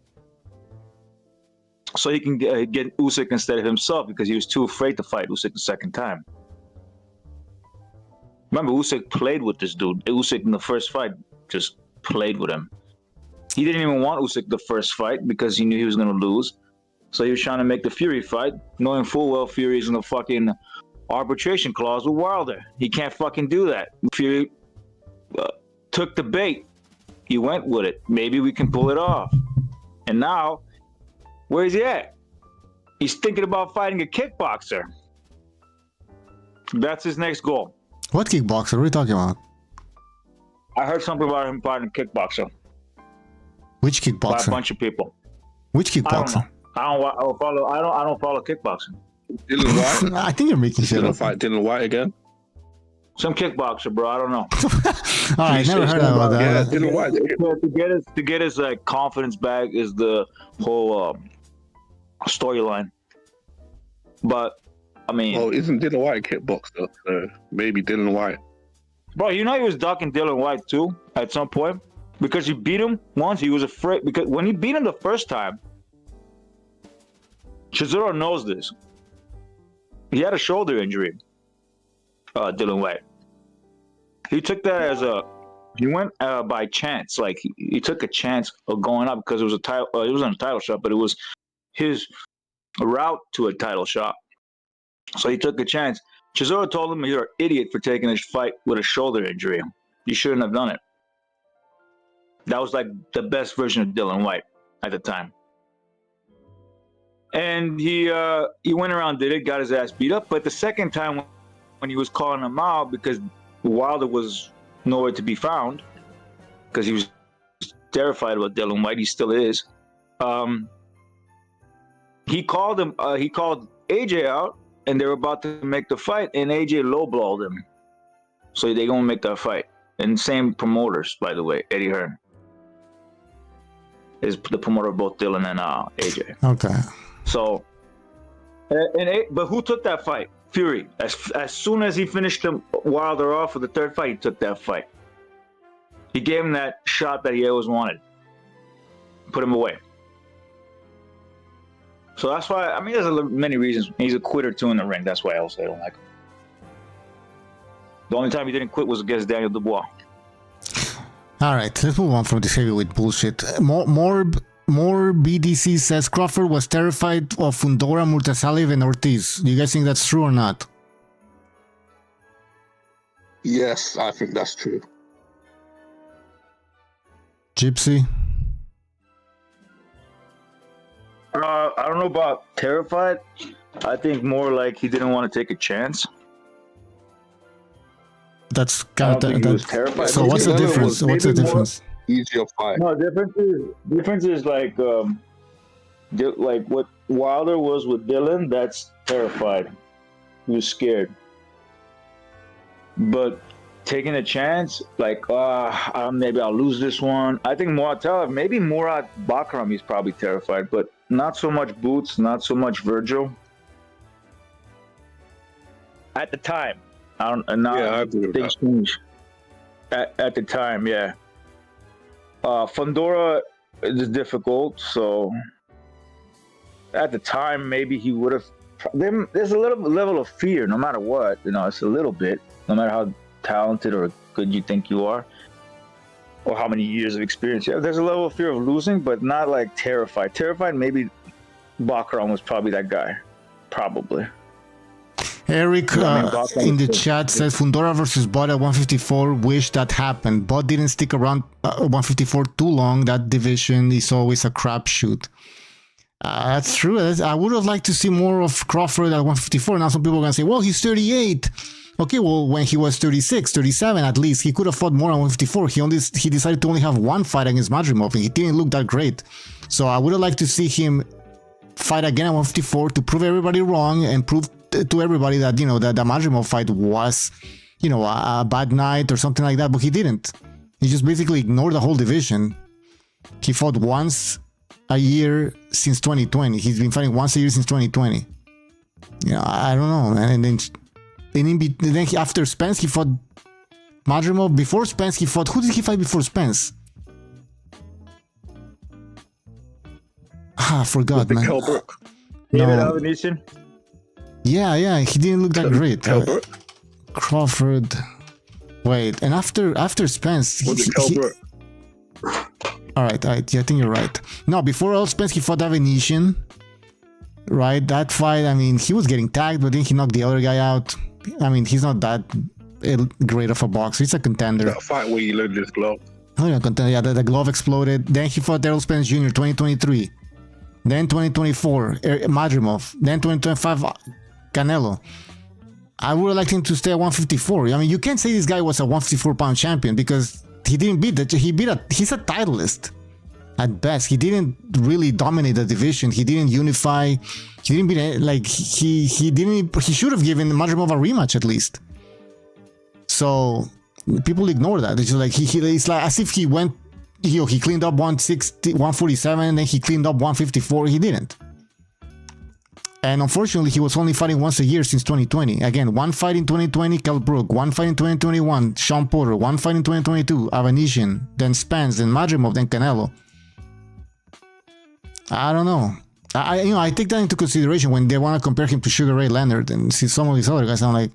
so he can get Usyk instead of himself because he was too afraid to fight Usyk the second time. Remember, Usyk played with this dude. Usyk in the first fight just played with him. He didn't even want Usyk the first fight because he knew he was going to lose. So he was trying to make the Fury fight, knowing full well Fury's in the fucking arbitration clause with Wilder. He can't fucking do that. Fury took the bait. He went with it. Maybe we can pull it off. And now, where is he at? He's thinking about fighting a kickboxer. That's his next goal. What kickboxer? What are you talking about? I heard something about him fighting a kickboxer. Which kickboxer? By a bunch of people. Which kickboxer? I don't follow kickboxing. Dylan White? I think you're making shit up. Fight Dylan White again? Some kickboxer, bro. I don't know. I never heard about that. Yeah, Dylan White. To get his confidence back is the whole storyline. But I mean, isn't Dylan White a kickboxer? Maybe Dylan White. Bro, he was ducking Dylan White too at some point because he beat him once. He was afraid because when he beat him the first time, Chisora knows this. He had a shoulder injury. Dylan White. He took that as he went by chance. Like he took a chance of going up because it was a title. It wasn't a title shot, but it was his route to a title shot. So he took a chance. Chisora told him, "You're an idiot for taking this fight with a shoulder injury. You shouldn't have done it." That was like the best version of Dylan White at the time. And he went around, did it, got his ass beat up. But the second time when he was calling him out because Wilder was nowhere to be found because he was terrified about Dylan White, he still is. He called AJ out, and they were about to make the fight, and AJ lowballed him. So they're gonna make that fight. And same promoters, by the way, Eddie Hearn is the promoter of both Dylan and AJ. Okay. So, but who took that fight? Fury. As soon as he finished Wilder off for the third fight, he took that fight. He gave him that shot that he always wanted. Put him away. So that's why, I mean, there's many reasons. He's a quitter too in the ring. That's why I also don't like him. The only time he didn't quit was against Daniel Dubois. All right, let's move on from this heavyweight bullshit. More BDC says Crawford was terrified of Fundora, Murtazaev, and Ortiz. Do you guys think that's true or not? Yes, I think that's true. Gypsy. I don't know about terrified. I think more like he didn't want to take a chance. That's I kind don't think he was of. terrified. So what's the Maybe difference? What's the maybe more- difference? Easier fight. No, difference is like what Wilder was with Dylan. That's terrified. He was scared. But taking a chance, like maybe I'll lose this one. I think maybe Murat Bakram, he's probably terrified, but not so much Boots, not so much Virgil. At the time, I agree with things that. change. At the time, yeah. Fundora is difficult, so at the time maybe he would have. There's a little level of fear, no matter what. It's a little bit, no matter how talented or good you think you are, or how many years of experience you have. There's a level of fear of losing, but not like terrified. Terrified, maybe Baccarat was probably that guy, probably. Eric in the chat says Fundora versus Bud at 154. Wish that happened. Bud didn't stick around 154 too long. That division is always a crapshoot. That's true. I would have liked to see more of Crawford at 154. Now some people are going to say, well, he's 38. Okay, well, when he was 36, 37 at least, he could have fought more on 154. He decided to only have one fight against Madrimov, and he didn't look that great. So I would have liked to see him fight again at 154 to prove everybody wrong and prove to everybody that, that the Madrimov fight was, a bad night or something like that, but he didn't. He just basically ignored the whole division. He fought once a year since 2020. He's been fighting once a year since 2020. I don't know, man. And then after Spence, he fought Madrimov. Before Spence, he fought... Who did he fight before Spence? I forgot, man. David No. Alvanesian? Yeah, he didn't look that great. Crawford. Wait, and after Spence... All right, yeah, I think you're right. No, before all Spence, he fought Avenesian. Right, that fight, he was getting tagged, but then he knocked the other guy out. He's not that great of a boxer. He's a contender. That fight where he loaded his glove. Oh, yeah, contender. Yeah, the glove exploded. Then he fought Errol Spence Jr. 2023. Then 2024, Madrimov. Then 2025, Canelo. I would have liked him to stay at 154. You can't say this guy was a 154-pound champion because he didn't beat that. He's a titleist at best. He didn't really dominate the division. He didn't unify. He didn't beat he should have given Madrimov a rematch at least. So people ignore that. It's just like it's like as if he went. He cleaned up 160, 147, and then he cleaned up 154. He didn't. And unfortunately, he was only fighting once a year since 2020. Again, one fight in 2020, Kell Brook, one fight in 2021, Sean Porter, one fight in 2022, Avanesian, then Spence, then Madrimov, then Canelo. I don't know. I take that into consideration when they want to compare him to Sugar Ray Leonard and see some of these other guys. I'm like,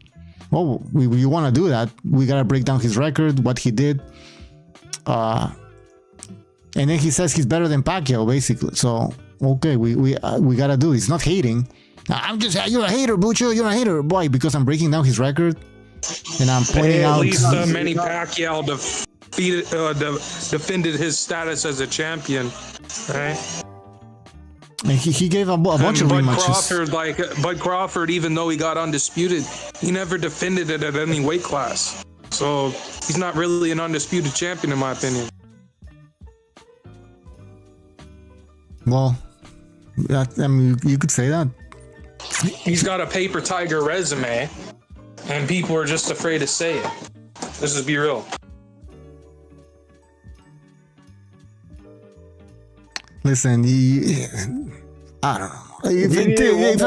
oh, we want to do that. We got to break down his record, what he did. And then he says he's better than Pacquiao, basically. So, okay, we got to do it. It's not hating. You're a hater, Bucho. You're a hater. Boy, because I'm breaking down his record and I'm pointing out... At least Manny Pacquiao defended his status as a champion, right? And he gave a bunch of rematches. Bud Crawford, even though he got undisputed, he never defended it at any weight class. So he's not really an undisputed champion, in my opinion. Well, you could say that. He's got a paper tiger resume, and people are just afraid to say it. Let's just be real. Listen, I don't know. If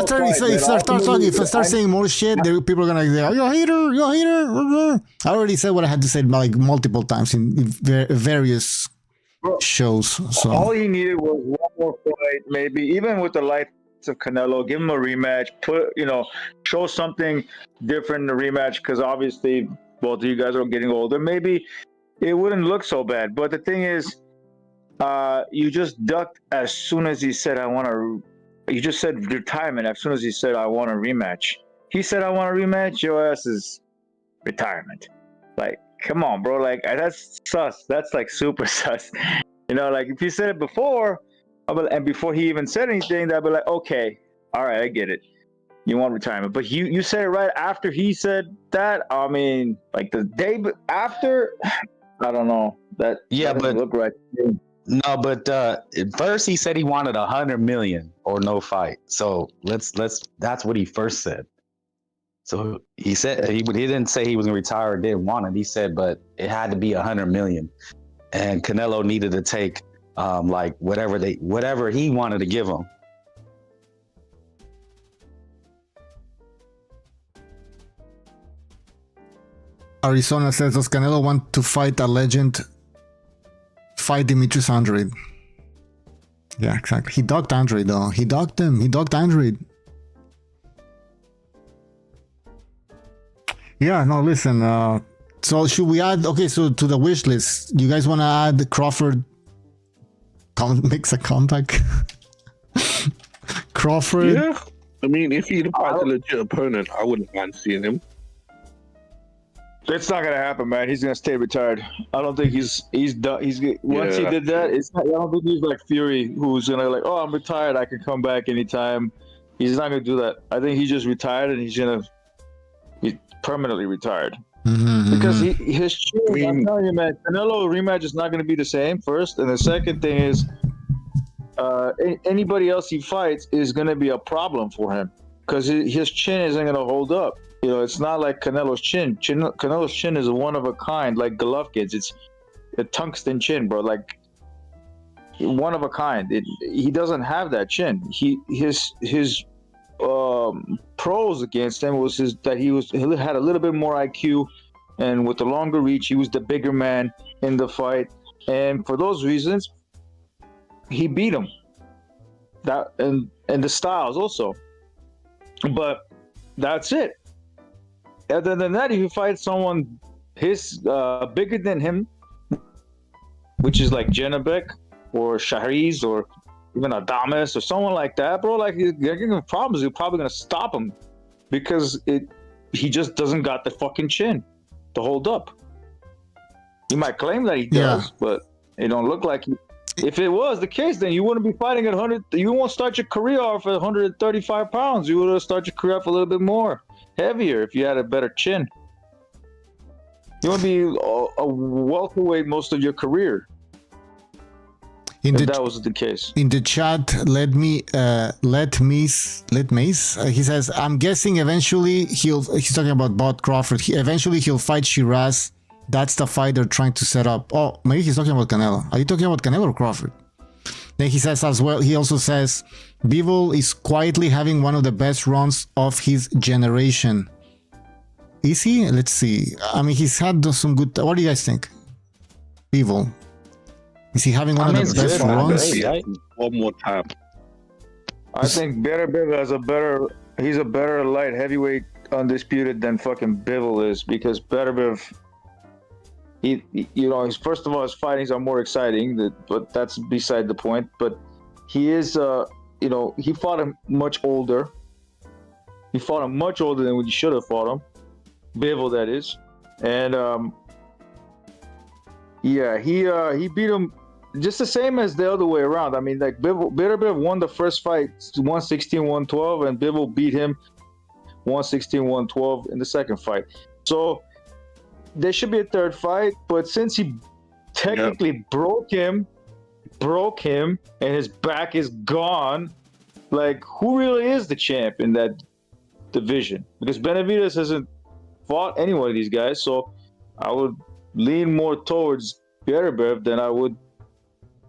I start saying more shit, people are gonna say, "You're a hater, you're a hater." I already said what I had to say like multiple times in various shows. So all he needed was one more fight, maybe even with the lights of Canelo. Give him a rematch. Show something different in the rematch because obviously both of you guys are getting older. Maybe it wouldn't look so bad. But the thing is, you just ducked as soon as he said, you just said retirement as soon as he said, I want a rematch. He said, I want a rematch. Your ass is retirement. Like, come on, bro. Like, that's sus. That's like super sus. You know, like if you said it before, and before he even said anything, I'd be like, okay, all right, I get it. You want retirement, but you said it right after he said that. I mean, like the day after, I don't know. That doesn't look right. No, but at first he said he wanted 100 million or no fight. So let's that's what he first said. So he said he didn't say he was gonna retire or didn't want it. He said, but it had to be 100 million, and Canelo needed to take like whatever he wanted to give him. Arizona says, does Canelo want to fight a legend? Fight Demetrius Andrade. Yeah, exactly. He docked Andrade, though. He docked him. He docked Andrade. Yeah, no, listen. So should we add... Okay, so to the wish list, you guys want to add Crawford makes a comeback? Crawford? Yeah. I mean, if he'd fight a legit opponent, I wouldn't mind seeing him. It's not gonna happen, man. He's gonna stay retired. I don't think he's done. Once he did that, it's not. I don't think he's like Fury, who's gonna like, oh, I'm retired. I can come back anytime. He's not gonna do that. I think he just retired, and he's permanently retired. Because his chin. I'm telling you, man, Canelo rematch is not gonna be the same. First, and the second thing is, anybody else he fights is gonna be a problem for him because his chin isn't gonna hold up. You know, it's not like Canelo's chin. Canelo's chin is a one of a kind, like Golovkin's. It's a tungsten chin, bro. Like one of a kind. He doesn't have that chin. His pros against him was that he had a little bit more IQ, and with the longer reach, he was the bigger man in the fight. And for those reasons, he beat him. That and the styles also. But that's it. Other than that, if you fight someone bigger than him, which is like Janabek or Shahriz or even Adames or someone like that, bro, like they're gonna have problems. You're probably gonna stop him because he just doesn't got the fucking chin to hold up. He might claim that he does, but it don't look like he. If it was the case, then you wouldn't be fighting at 100. You won't start your career off at 135 pounds. You would start your career off a little bit more heavier if you had a better chin. You would be a welterweight most of your career. If that was the case. In the chat, let Mace. He says, I'm guessing eventually he's talking about Bob Crawford. Eventually he'll fight Shiraz. That's the fight they're trying to set up. Oh, maybe he's talking about Canelo. Are you talking about Canelo or Crawford? Then he says as well, he also says, Bivol is quietly having one of the best runs of his generation. Is he? Let's see. I mean, he's had some good... What do you guys think? Bivol. Is he having one of the best runs? One more time. I think Beterbiev he's a better light heavyweight undisputed than fucking Bivol is, because Beterbiev... he's first of all, his fightings are more exciting, but that's beside the point. But he is, he fought him much older. He fought him much older than what he should have fought him. Bivol, that is. And, he beat him just the same as the other way around. I mean, like, Beterbiev won the first fight 116-112, and Bivol beat him 116-112 in the second fight. So, there should be a third fight, but since he technically broke him, and his back is gone, like, who really is the champ in that division? Because Benavidez hasn't fought any one of these guys, so I would lean more towards Beterbiev than I would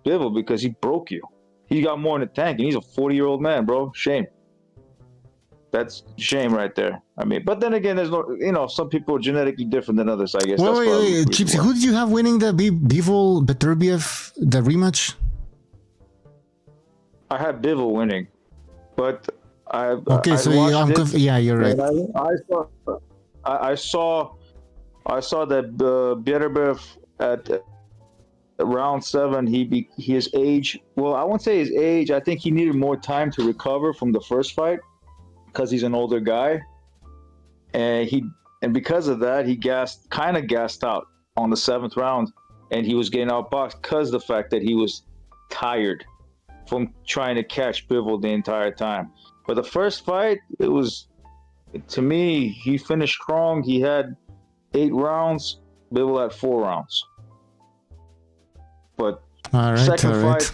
Bivol, because he broke you. He got more in the tank, and he's a 40-year-old man, bro. Shame. That's shame right there. I mean, but then again, there's no, some people are genetically different than others, I guess. Wait, Chipsy, who did you have winning the Bivol Beterbiev, the rematch? I had Bivol winning, but you're right. I saw that Beterbiev at round 7, his age. Well, I won't say his age. I think he needed more time to recover from the first fight, because he's an older guy, and and because of that, he kind of gassed out on the 7th round, and he was getting outboxed because of the fact that he was tired from trying to catch Bivol the entire time. But the first fight, to me, he finished strong. He had 8 rounds. Bivol had 4 rounds. But second fight,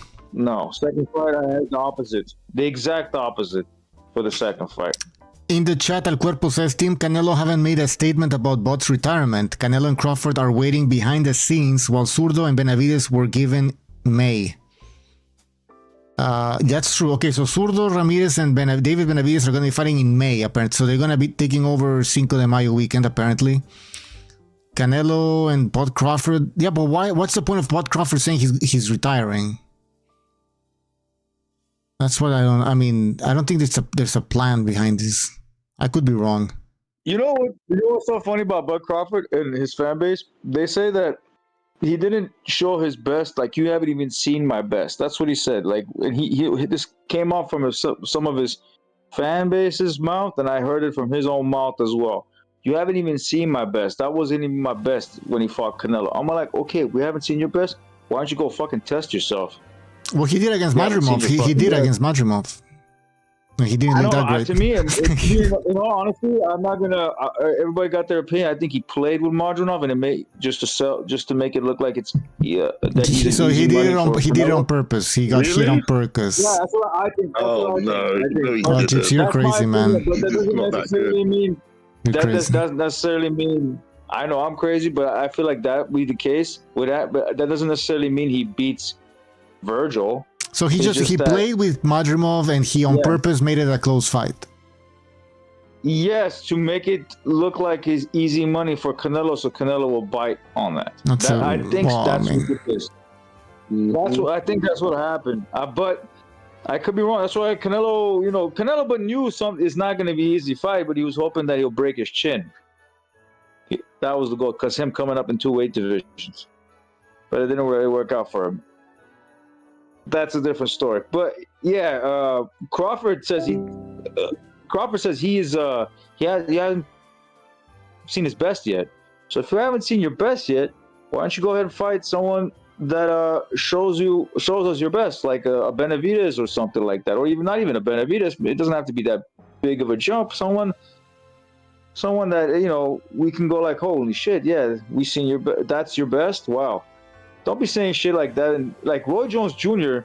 I had the opposite. The exact opposite for the second fight. In the chat, El Cuerpo says, Team Canelo haven't made a statement about Bot's retirement. Canelo and Crawford are waiting behind the scenes while Zurdo and Benavides were given May. That's true. Okay, so Zurdo, Ramirez, and David Benavides are going to be fighting in May, apparently. So they're going to be taking over Cinco de Mayo weekend, apparently. Canelo and Bot Crawford. Yeah, but why? What's the point of Bot Crawford saying he's retiring? That's what I don't. I mean, I don't think there's a plan behind this. I could be wrong. You know what's so funny about Bud Crawford and his fan base? They say that he didn't show his best. Like, you haven't even seen my best. That's what he said. Like, and he this came off from some of his fan base's mouth, and I heard it from his own mouth as well. You haven't even seen my best. That wasn't even my best when he fought Canelo. I'm like, okay, we haven't seen your best. Why don't you go fucking test yourself? Well, he did against Madrimov. He did against Madrimov. He didn't look that great. To me, in all honesty, I'm not gonna. Everybody got their opinion. I think he played with Madrimov, and it made just to make it look like it's So he did it on purpose. He got hit on purpose. Yeah, that's what I think. You're crazy, man. But that doesn't necessarily mean. Doesn't necessarily mean. I know I'm crazy, but I feel like that would be the case with that. But that doesn't necessarily mean he beats Virgil. So he played with Madrimov, and he on purpose made it a close fight. Yes, to make it look like his easy money for Canelo, so Canelo will bite on that. I think that's what it is. I think that's what happened. But I could be wrong. That's why Canelo, but knew it's not going to be an easy fight, but he was hoping that he'll break his chin. That was the goal, because him coming up in 2 weight divisions. But it didn't really work out for him. That's a different story. But yeah, Crawford says he hasn't seen his best yet. So if you haven't seen your best yet, why don't you go ahead and fight someone that shows us your best, like a Benavides or something like that, or even not even a Benavides. It doesn't have to be that big of a jump. Someone that we can go like, holy shit, yeah, we seen that's your best. Wow. Don't be saying shit like that. And like Roy Jones Jr.,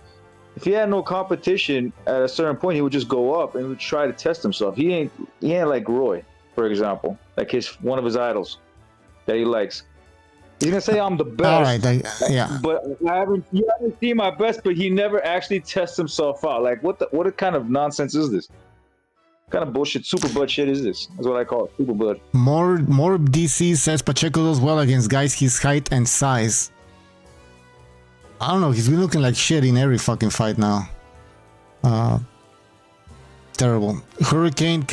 if he had no competition at a certain point, he would just go up and would try to test himself. He ain't like Roy, for example, like one of his idols that he likes. He's gonna say I'm the best. All right, yeah. But you haven't seen my best, but he never actually tests himself out. Like what kind of nonsense is this? What kind of bullshit, super bud shit is this? That's what I call it, super bud. More DC says Pacheco does well against guys his height and size. I don't know, he's been looking like shit in every fucking fight now. Terrible. Hurricane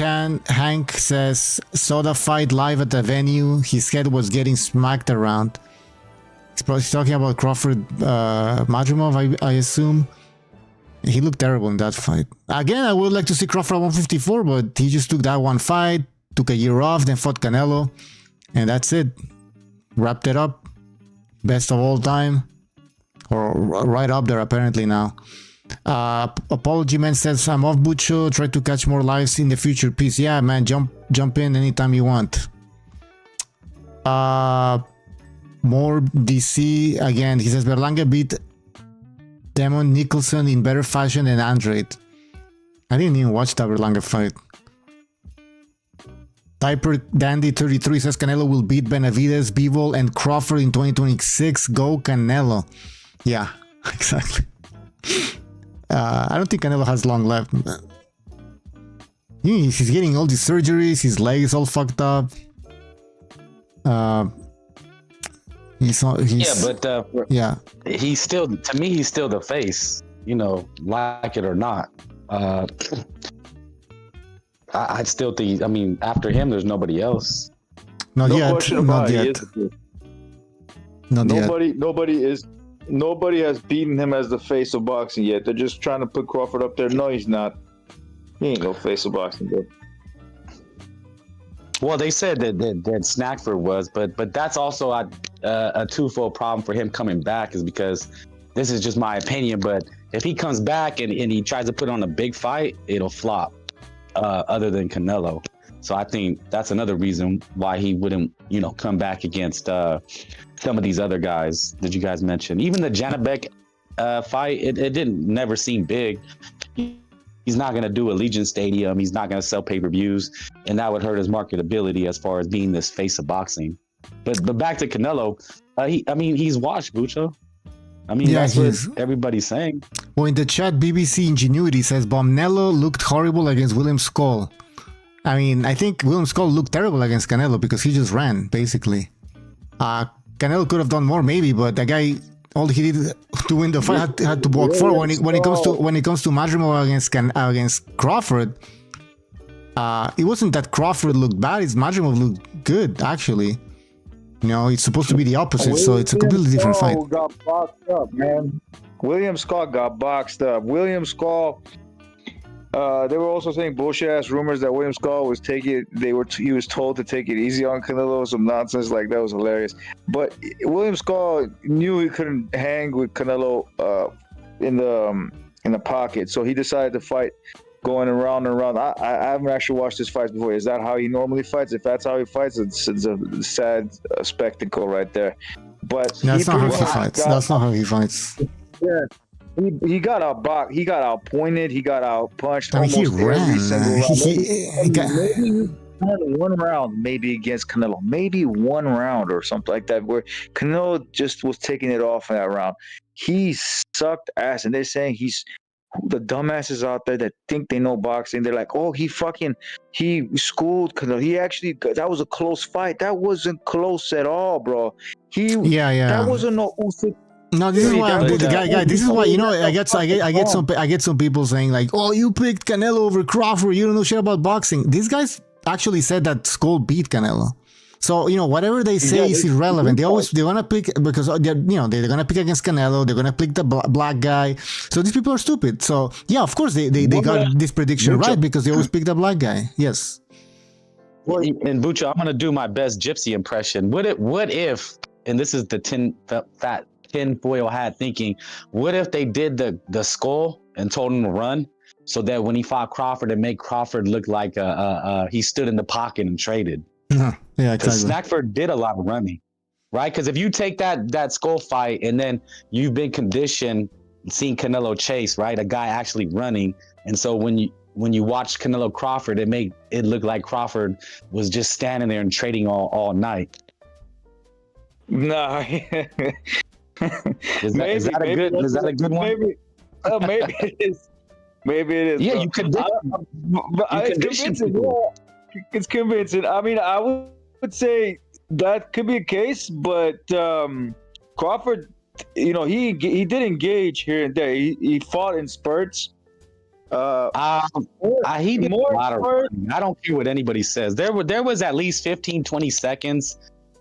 Hank says, saw the fight live at the venue. His head was getting smacked around. He's probably talking about Crawford Madrimov, I assume. He looked terrible in that fight. Again, I would like to see Crawford at 154, but he just took that one fight, took a year off, then fought Canelo, and that's it. Wrapped it up. Best of all time. Or right up there apparently now. Apology Man says, I'm off Bucho, try to catch more lives in the future. Peace. Yeah, man, jump in anytime you want. More DC again. He says Berlanga beat Damon Nicholson in better fashion than Andrade. I didn't even watch that Berlanga fight. Typer Dandy 33 says Canelo will beat Benavides, Bivol, and Crawford in 2026. Go Canelo. Yeah, exactly. I don't think Canelo has long left. He's getting all these surgeries. His leg is all fucked up. He's still, to me, he's still the face. Like it or not. I still think. I mean, after him, there's nobody else. Not yet. Nobody has beaten him as the face of boxing yet. They're just trying to put Crawford up there. No, he's not. He ain't no face of boxing, bro. Well, they said that Snackford was, but that's also a twofold problem for him coming back, is because this is just my opinion. But if he comes back and he tries to put on a big fight, it'll flop. Other than Canelo, so I think that's another reason why he wouldn't, come back against some of these other guys that you guys mentioned. Even the Janabek fight, it didn't never seem big. He's not going to do Allegiant Stadium. He's not going to sell pay-per-views, and that would hurt his marketability as far as being this face of boxing. But back to Canelo, he's washed, Bucho. That's what everybody's saying. Well, in the chat, BBC Ingenuity says Bomnello looked horrible against William Skull. I think William Skull looked terrible against Canelo because he just ran, basically. Canelo could have done more, maybe, but the guy, all he did to win the fight had to walk forward. When it comes to Madrimov against Crawford, it wasn't that Crawford looked bad. It's Madrimov looked good, actually. It's supposed to be the opposite, so it's a completely different fight. Got boxed up, man. William Skull got boxed up. William Skull. They were also saying bullshit ass rumors that William Skull was he was told to take it easy on Canelo, some nonsense like that was hilarious. But William Skull knew he couldn't hang with Canelo in the pocket, so he decided to fight going around and around. I haven't actually watched his fights before. Is that how he normally fights? If that's how he fights, it's a sad spectacle right there. But that's not how he fights. That's not how he fights. Yeah. He got outboxed. He got outpointed. He got outpunched. He ran. Maybe one round, maybe against Canelo. Maybe one round or something like that, where Canelo just was taking it off in that round. He sucked ass, and they're saying the dumbasses out there that think they know boxing. They're like, oh, he schooled Canelo. That was a close fight. That wasn't close at all, bro. That wasn't no Usyk. No, this is why This is why I get some people saying like, "Oh, you picked Canelo over Crawford. You don't know shit about boxing." These guys actually said that Skull beat Canelo. So whatever they say is irrelevant. They're gonna pick because they're gonna pick against Canelo. They're gonna pick the black guy. So these people are stupid. So yeah, of course they got this prediction right because they always pick the black guy. Yes. Well, and Bucho, I'm gonna do my best gypsy impression. What if? And this is the tinfoil hat thinking, what if they did the Skull and told him to run, so that when he fought Crawford, it made Crawford look like he stood in the pocket and traded? Yeah, exactly. Snackford did a lot of running, right? Because if you take that Skull fight and then you've been conditioned seeing Canelo chase, right, a guy actually running, and so when you watch Canelo Crawford, it made it look like Crawford was just standing there and trading all night. No. Is that a good one? Maybe it is. Maybe it is. Yeah, bro. you condition people. It's convincing. I would say that could be a case, but Crawford, he did engage here and there. He fought in spurts. He did a lot of running. I don't care what anybody says. There was at least 15, 20 seconds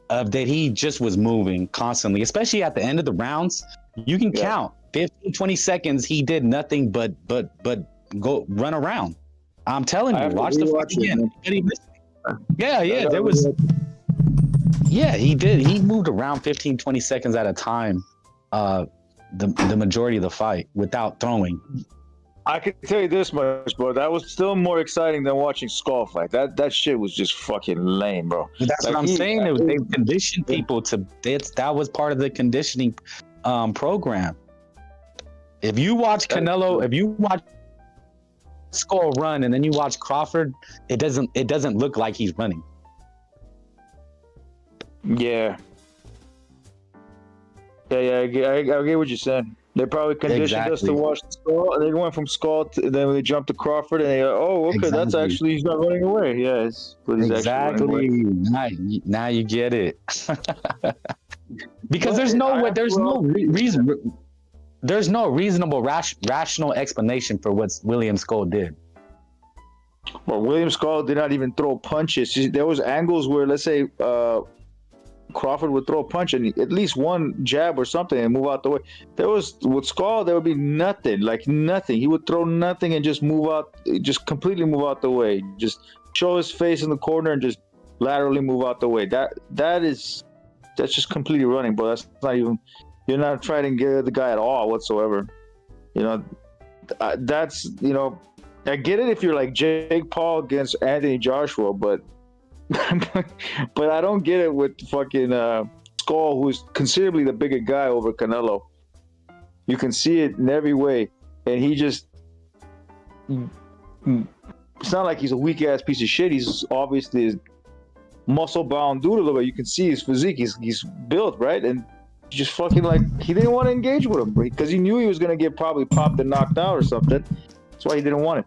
that he just was moving constantly, especially at the end of the rounds. You can count 15, 20 seconds. He did nothing but go run around. I'm telling you, watch the fight again. There was. Yeah, he did. He moved around 15, 20 seconds at a time. The majority of the fight without throwing. I can tell you this much, bro. That was still more exciting than watching Skull fight. That shit was just fucking lame, bro. That's what I'm saying. They conditioned people to. That was part of the conditioning program. If you watch Canelo, if you watch Skull run and then you watch Crawford, it doesn't look like he's running. Yeah. I get what you're saying. They probably conditioned us to watch the Skull, and they went from Skull to then they jumped to Crawford, and they that's actually he's not running away. Yeah, it's exactly. Now you get it. Because there's no reasonable rational explanation for what William Skull did. Well, William Skull did not even throw punches. There was angles where, let's say, Crawford would throw a punch and at least one jab or something and move out the way. With Skull, there would be nothing. He would throw nothing and just completely move out the way. Just show his face in the corner and just laterally move out the way. That's just completely running, bro. That's not even. You're not trying to get the guy at all whatsoever. You know, that's, you know, I get it if you're like Jake Paul against Anthony Joshua, but but I don't get it with fucking Skull, who's considerably the bigger guy over Canelo. You can see it in every way, and he just. It's not like he's a weak ass piece of shit. He's obviously a muscle bound dude a little bit. You can see his physique. He's built, right? And just fucking like he didn't want to engage with him because he knew he was gonna get probably popped and knocked out or something. That's why he didn't want it.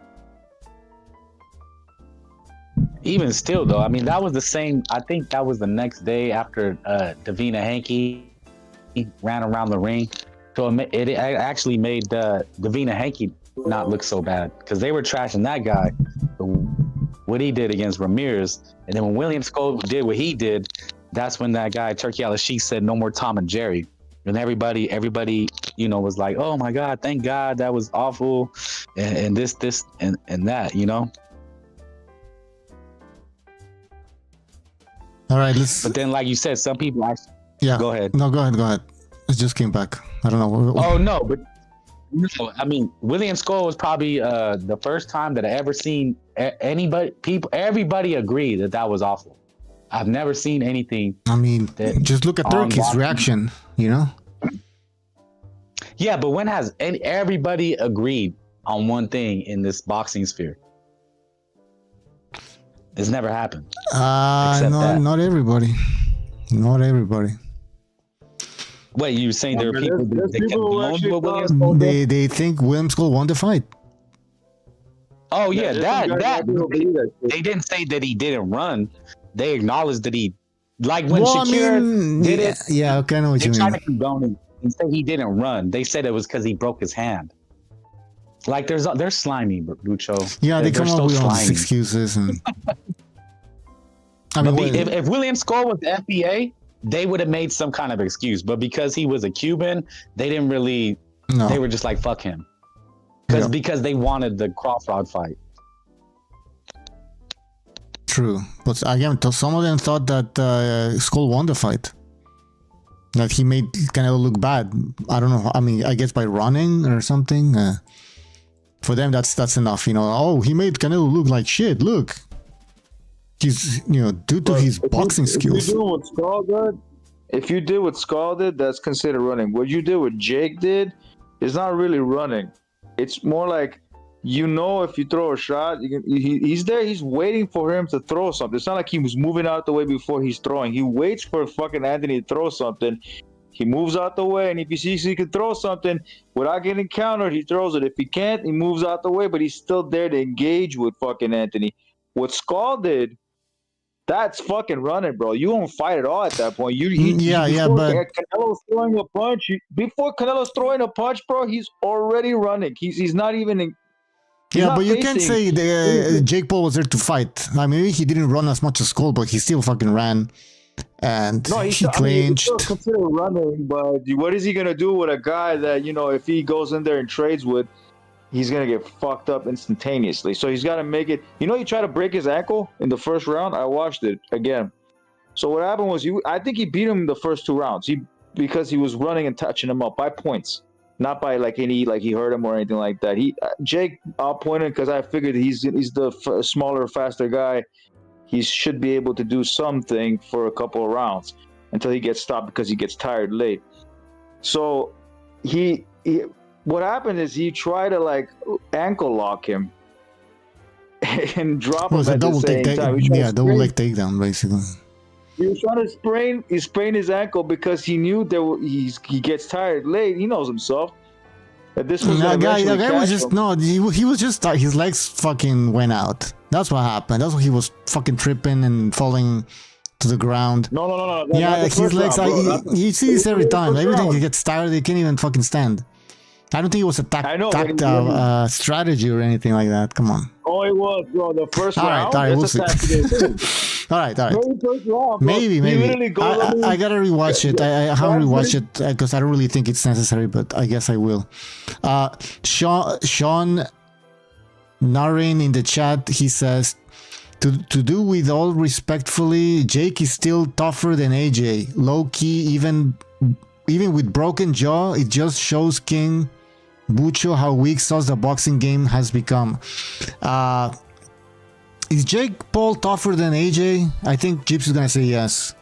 Even still, though, I mean, that was the same. I think that was the next day after Davina Hanke ran around the ring. So it actually made Davina Hanke not look so bad because they were trashing that guy. What he did against Ramirez, and then when William Skull did what he did, that's when that guy Turkey Al-Sheikh said, "No more Tom and Jerry," and everybody, you know, was like, "Oh my God, thank God, that was awful," and this and that, you know. All right, let's. But then, like you said, some people actually. Yeah. Go ahead. No, go ahead. It just came back. I don't know. Oh no, but no, I mean, William Skull was probably the first time that I ever seen everybody agree that was awful. I've never seen anything. I mean, just look at Turkey's reaction. You know. Yeah, but when has everybody agreed on one thing in this boxing sphere? It's never happened. Not everybody. Not everybody. Wait, you were saying there are people that condone what William Skull did? They think William Skull won the fight. Oh yeah, that they didn't say that he didn't run. They acknowledged that he, like when Shakur did it. Yeah, okay, I know what you mean. They tried to condone it and say he didn't run. They said it was because he broke his hand. Like they're slimy, Lucho. Yeah, they come up with all these excuses and. I mean, if William Skull was the FBA, they would have made some kind of excuse. But because he was a Cuban, they didn't really. No. They were just like, fuck him. Because they wanted the Crawford fight. True. But again, some of them thought that Skull won the fight. That he made Canelo look bad. I don't know. I mean, I guess by running or something. For them, that's enough. You know, oh, he made Canelo look like shit. Look. He's, due to his boxing skills. If you did what Skull did, that's considered running. What you did, what Jake did, is not really running. It's more like, if you throw a shot, he's there. He's waiting for him to throw something. It's not like he was moving out the way before he's throwing. He waits for fucking Anthony to throw something. He moves out the way, and if he sees he can throw something without getting countered, he throws it. If he can't, he moves out the way, but he's still there to engage with fucking Anthony. What Skull did, that's fucking running, bro. You don't fight at all at that point. But Canelo's throwing a punch. Before Canelo's throwing a punch, bro, he's already running. He's not even. But you can't say Jake Paul was there to fight. I mean, maybe he didn't run as much as Skull, but he still fucking ran, and he clinched. He's still considered running, but what is he gonna do with a guy that if he goes in there and trades with? He's going to get fucked up instantaneously. So he's got to make it. He tried to break his ankle in the first round. I watched it again. So what happened was I think he beat him the first 2 rounds because he was running and touching him up by points, not by he hurt him or anything like that. Jake outpointed because I figured he's the smaller, faster guy. He should be able to do something for a couple of rounds until he gets stopped because he gets tired late. So what happened is he tried to ankle lock him and drop him at the same time. Double leg takedown basically. He was trying to sprain his ankle because he knew he gets tired late. He knows himself. That this was the guy was just he was just his legs fucking went out. That's what happened. That's why he was fucking tripping and falling to the ground. No. Yeah, his legs. You see this every time. Every time he gets tired, he can't even fucking stand. I don't think it was a strategy or anything like that. Come on. Oh, it was, bro. The first round. All right, we'll see. all right. Maybe. I gotta rewatch it. I haven't rewatched it because I don't really think it's necessary, but I guess I will. Sean Narin in the chat, he says, to do with all respectfully, Jake is still tougher than AJ. Low key, even with broken jaw, it just shows King Bucho how weak sauce the boxing game has become. Is Jake Paul tougher than AJ? I think Gypsy is gonna say yes.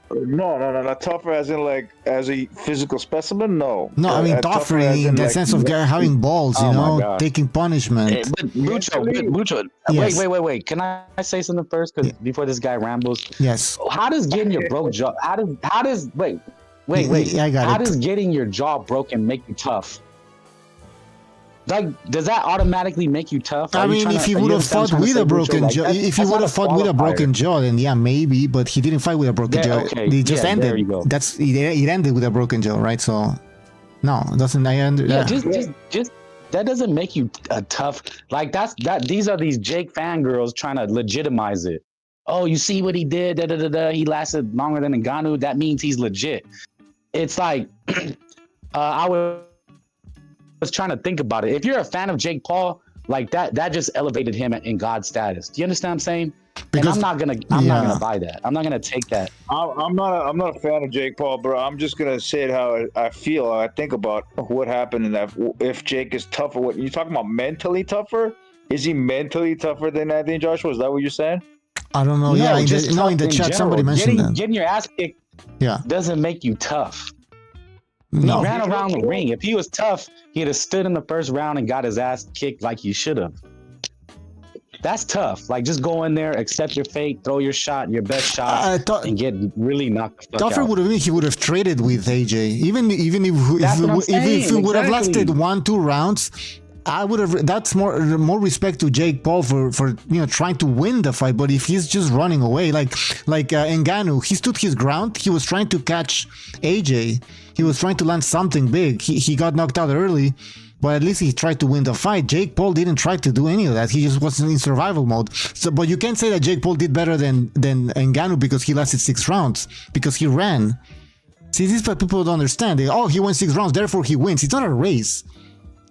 No, not tougher as in like as a physical specimen. No, I mean tougher in the like, sense of having balls, you know, taking punishment. Hey, but Bucho. Yes. Wait. Can I say something first? Because before this guy rambles. Yes. How does getting your broke jaw? How does wait? I got How it. does getting your jaw broken make you tough? Like, does that automatically make you tough? I mean, if he would have fought with a broken jaw, if he would have fought with a broken jaw, then yeah, maybe. But he didn't fight with a broken jaw. Okay. It just ended. There you go. It ended with a broken jaw, right? So, no, it doesn't. Just that doesn't make you a tough. Like these are these Jake fangirls trying to legitimize it. Oh, you see what he did? He lasted longer than Ngannou. That means he's legit. It's like I was trying to think about it. If you're a fan of Jake Paul, like that just elevated him in God status. Do you understand what I'm saying? Because, and I'm not gonna buy that. I'm not gonna take that. I'm not a fan of Jake Paul, bro. I'm just gonna say it how I feel. I think about what happened in that. If Jake is tougher, what you talking about? Mentally tougher? Is he mentally tougher than Anthony Joshua? Is that what you're saying? I don't know. No, in the chat, somebody mentioned that. Getting your ass kicked doesn't make you tough. No. He ran around the ring. If he was tough, he'd have stood in the first round and got his ass kicked like he should have. That's tough. Like, just go in there, accept your fate, throw your shot, your best shot, and get really knocked the fuck tougher out. would have been he would have traded with AJ. Even if it would have lasted 1-2 rounds, I would have. That's more respect to Jake Paul for trying to win the fight. But if he's just running away, like Ngannou, he stood his ground. He was trying to catch AJ. He was trying to land something big. He got knocked out early, but at least he tried to win the fight. Jake Paul didn't try to do any of that. He just was in survival mode. So, but you can't say that Jake Paul did better than Ngannou because he lasted 6 rounds because he ran. See, this is what people don't understand. He won 6 rounds, therefore he wins. It's not a race.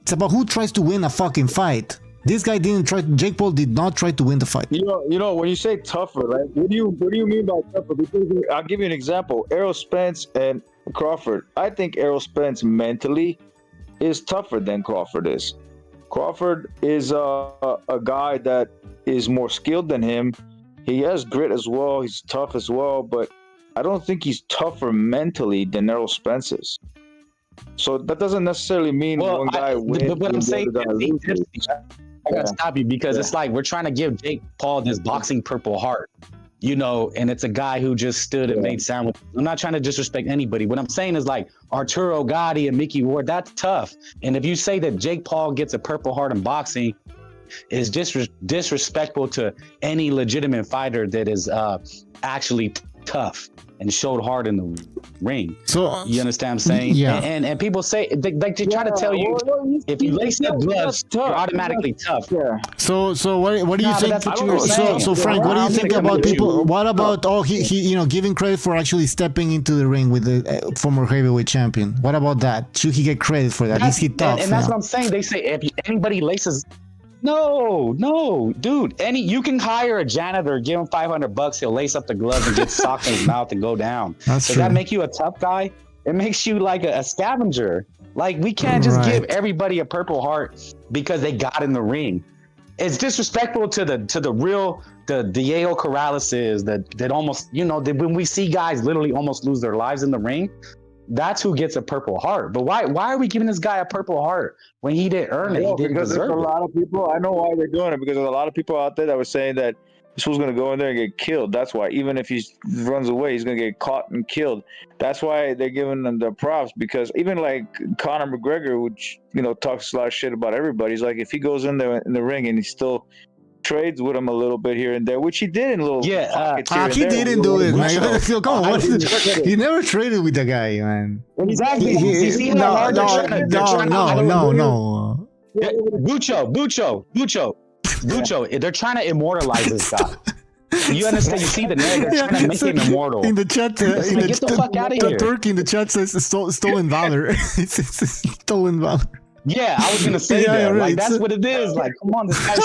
It's about who tries to win a fucking fight. This guy didn't try. Jake Paul did not try to win the fight. You know, when you say tougher, right? What do you mean by tougher? Because I'll give you an example. Errol Spence and Crawford. I think Errol Spence mentally is tougher than Crawford is. Crawford is a guy that is more skilled than him. He has grit as well. He's tough as well, but I don't think he's tougher mentally than Errol Spence is. So that doesn't necessarily mean one guy wins. But what I'm saying, I gotta stop you because it's like we're trying to give Jake Paul this boxing Purple Heart, and it's a guy who just stood and made sandwiches. I'm not trying to disrespect anybody. What I'm saying is like Arturo Gatti and Mickey Ward, that's tough. And if you say that Jake Paul gets a Purple Heart in boxing, is disrespectful to any legitimate fighter that is actually tough and showed hard in the ring. So you understand what I'm saying? Yeah. And people say they try to tell you if you lace up gloves, you're automatically tough. Yeah. So what do you think? So Frank, what do you think about people? What about he giving credit for actually stepping into the ring with the former heavyweight champion? What about that? Should he get credit for that? Is he tough? And that's what I'm saying. They say if anybody laces. No, dude. You can hire a janitor, give him $500, he'll lace up the gloves and get socked in his mouth and go down. Does that make you a tough guy? It makes you like a scavenger. Like we can't just give everybody a Purple Heart because they got in the ring. It's disrespectful to the real Diego Corraleses that almost when we see guys literally almost lose their lives in the ring. That's who gets a Purple Heart. But why are we giving this guy a Purple Heart when he didn't earn it? He didn't because there's a lot of people. I know why they're doing it because there's a lot of people out there that were saying that this fool's going to go in there and get killed. That's why. Even if he runs away, he's going to get caught and killed. That's why they're giving him the props because even like Conor McGregor, which talks a lot of shit about everybody, he's like if he goes in there in the ring and he still trades with him a little bit here and there, which he did in little pockets here and he there. Didn't do it, man. Come on, he never traded with the guy, man. Exactly. No. Bucho. They're trying to immortalize this guy. You understand? You see the name? They're trying to make him immortal. In the chat, get the fuck out of here. The Turkey in the chat says stolen valor. It's stolen valor. Yeah, I was gonna say Yeah, that. right. Like that's what it is. Like, come on, this guy's.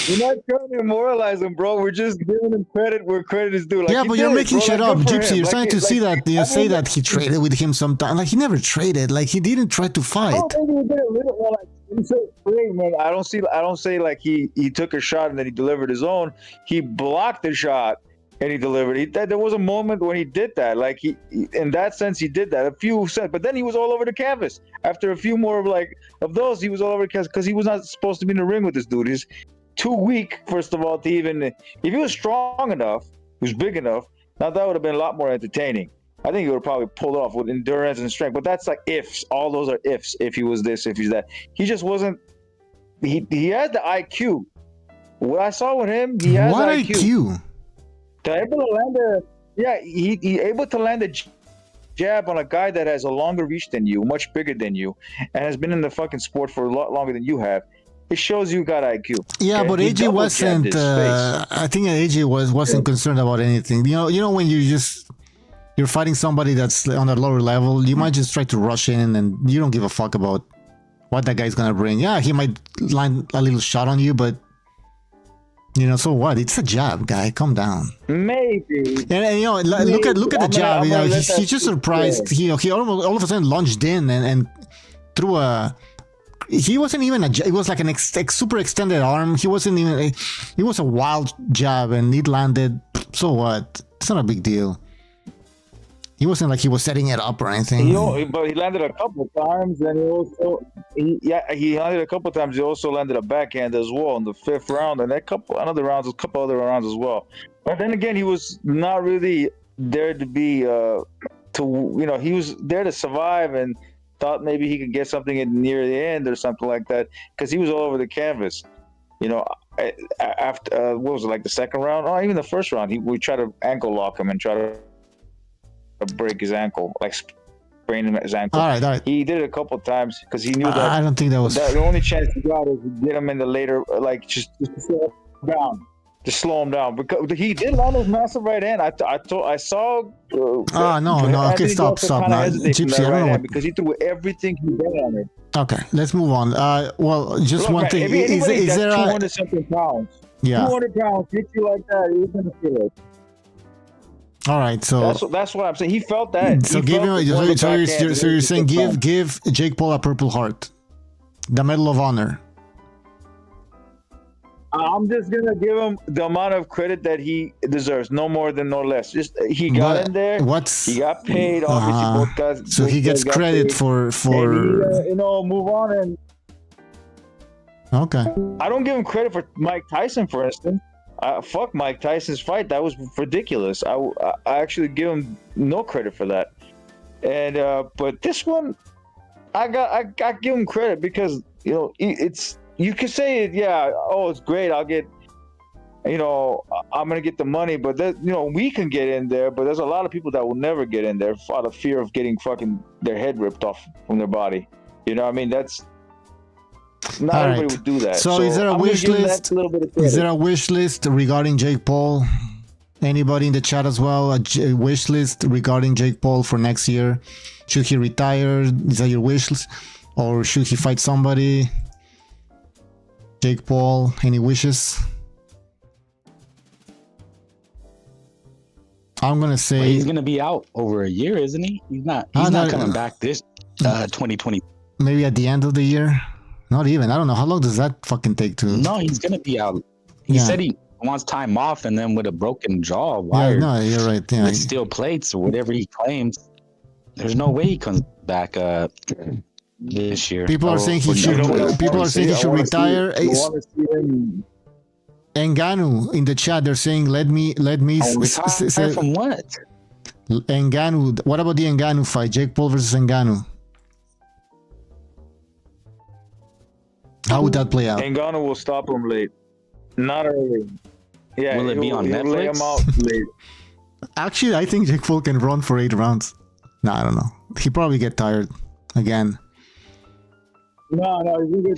We're not trying to immoralize him, bro. We're just giving him credit where credit is due. Like, Yeah, he but did you're it, making bro. shit Like, up, good for Gypsy. him. You're Like, starting to see that. You I say mean, that he traded with him sometime. Like he never traded. Like he didn't try to I fight. don't think he did a little. Well, like, you say trade, man. I don't say like he took a shot and then he delivered his own. He blocked the shot and he delivered. There was a moment when he did that. Like he in that sense, he did that a few cents. But then he was all over the canvas. After a few more of those, he was all over the canvas because he was not supposed to be in the ring with this dude. He's too weak, first of all, to even. If he was strong enough, he was big enough. Now that would have been a lot more entertaining. I think he would have probably pulled off with endurance and strength. But that's like ifs. All those are ifs. If he was this, if he's that. He just wasn't. He had the IQ. What I saw with him, he has What IQ. IQ? To able to land he able to land a jab on a guy that has a longer reach than you, much bigger than you, and has been in the fucking sport for a lot longer than you have. It shows you got IQ. Yeah, okay? but He AJ double wasn't. jabbed his face. I think AJ wasn't concerned about anything. You know when you're fighting somebody that's on a lower level, you might just try to rush in, and you don't give a fuck about what that guy's gonna bring. Yeah, he might line a little shot on you, but so what? It's a jab, guy. Calm down. Maybe. And look at the jab. He just surprised. Yeah. He almost all of a sudden lunged in and threw a. He wasn't even a. It was like an super extended arm. He wasn't even. It was a wild jab, and it landed. So what? It's not a big deal. He wasn't like he was setting it up or anything. But he landed a couple of times, and he landed a couple of times. He also landed a backhand as well in the fifth round, and a couple other rounds as well. But then again, he was not really there to be he was there to survive and thought maybe he could get something near the end or something like that because he was all over the canvas. After what was it, like the second round? Oh, even the first round, we tried to ankle lock him and try to break his ankle, like sprain his ankle. All right. He did it a couple of times because he knew that. I don't think that was the only chance he got is to get him in the later, like just to slow him down. To slow him down because he did land his massive right hand. I saw. No. Okay, stop now, Gypsy. I don't know because he threw everything he did on it. Okay, let's move on. Just one thing. Is there 200 something pounds? Yeah. 200 pounds hit you like that, you're gonna feel it. All right, so that's what I'm saying. He felt that. So give him. So you're saying give Jake Paul a Purple Heart, the Medal of Honor. I'm just gonna give him the amount of credit that he deserves, no more than no less. Just he got in there. He got paid. Obviously, both guys. So he gets credit for. And move on and. Okay. I don't give him credit for Mike Tyson, for instance. Fuck Mike Tyson's fight. That was ridiculous. I actually give him no credit for that. And but this one, I give him credit because it's. You could say it, yeah. Oh, it's great. I'll get, I'm gonna get the money, but we can get in there. But there's a lot of people that will never get in there out of fear of getting fucking their head ripped off from their body. You know what I mean? That's not everybody would do that. So is there a wish list? Is there a wish list regarding Jake Paul? Anybody in the chat as well? A wish list regarding Jake Paul for next year? Should he retire? Is that your wish list, or should he fight somebody? Jake Paul, any wishes? I'm gonna say he's gonna be out over a year, isn't he? He's not coming back this 2020. Maybe at the end of the year. Not even. I don't know. How long does that fucking take to? No, he's gonna be out. He said he wants time off, and then with a broken jaw, wired, you're right. Yeah, with steel plates or whatever he claims, there's no way he comes back this year. People are saying he should. People are saying he should retire. Ngannou in the chat, they're saying let me. Retire from what? Ngannou. What about the Ngannou fight? Jake Paul versus Ngannou. How would that play out? Ngannou will stop him late, not early. Yeah, will it be on Netflix? Lay him out late. Actually, I think Jake Paul can run for 8 rounds. No, I don't know. He probably get tired again. No,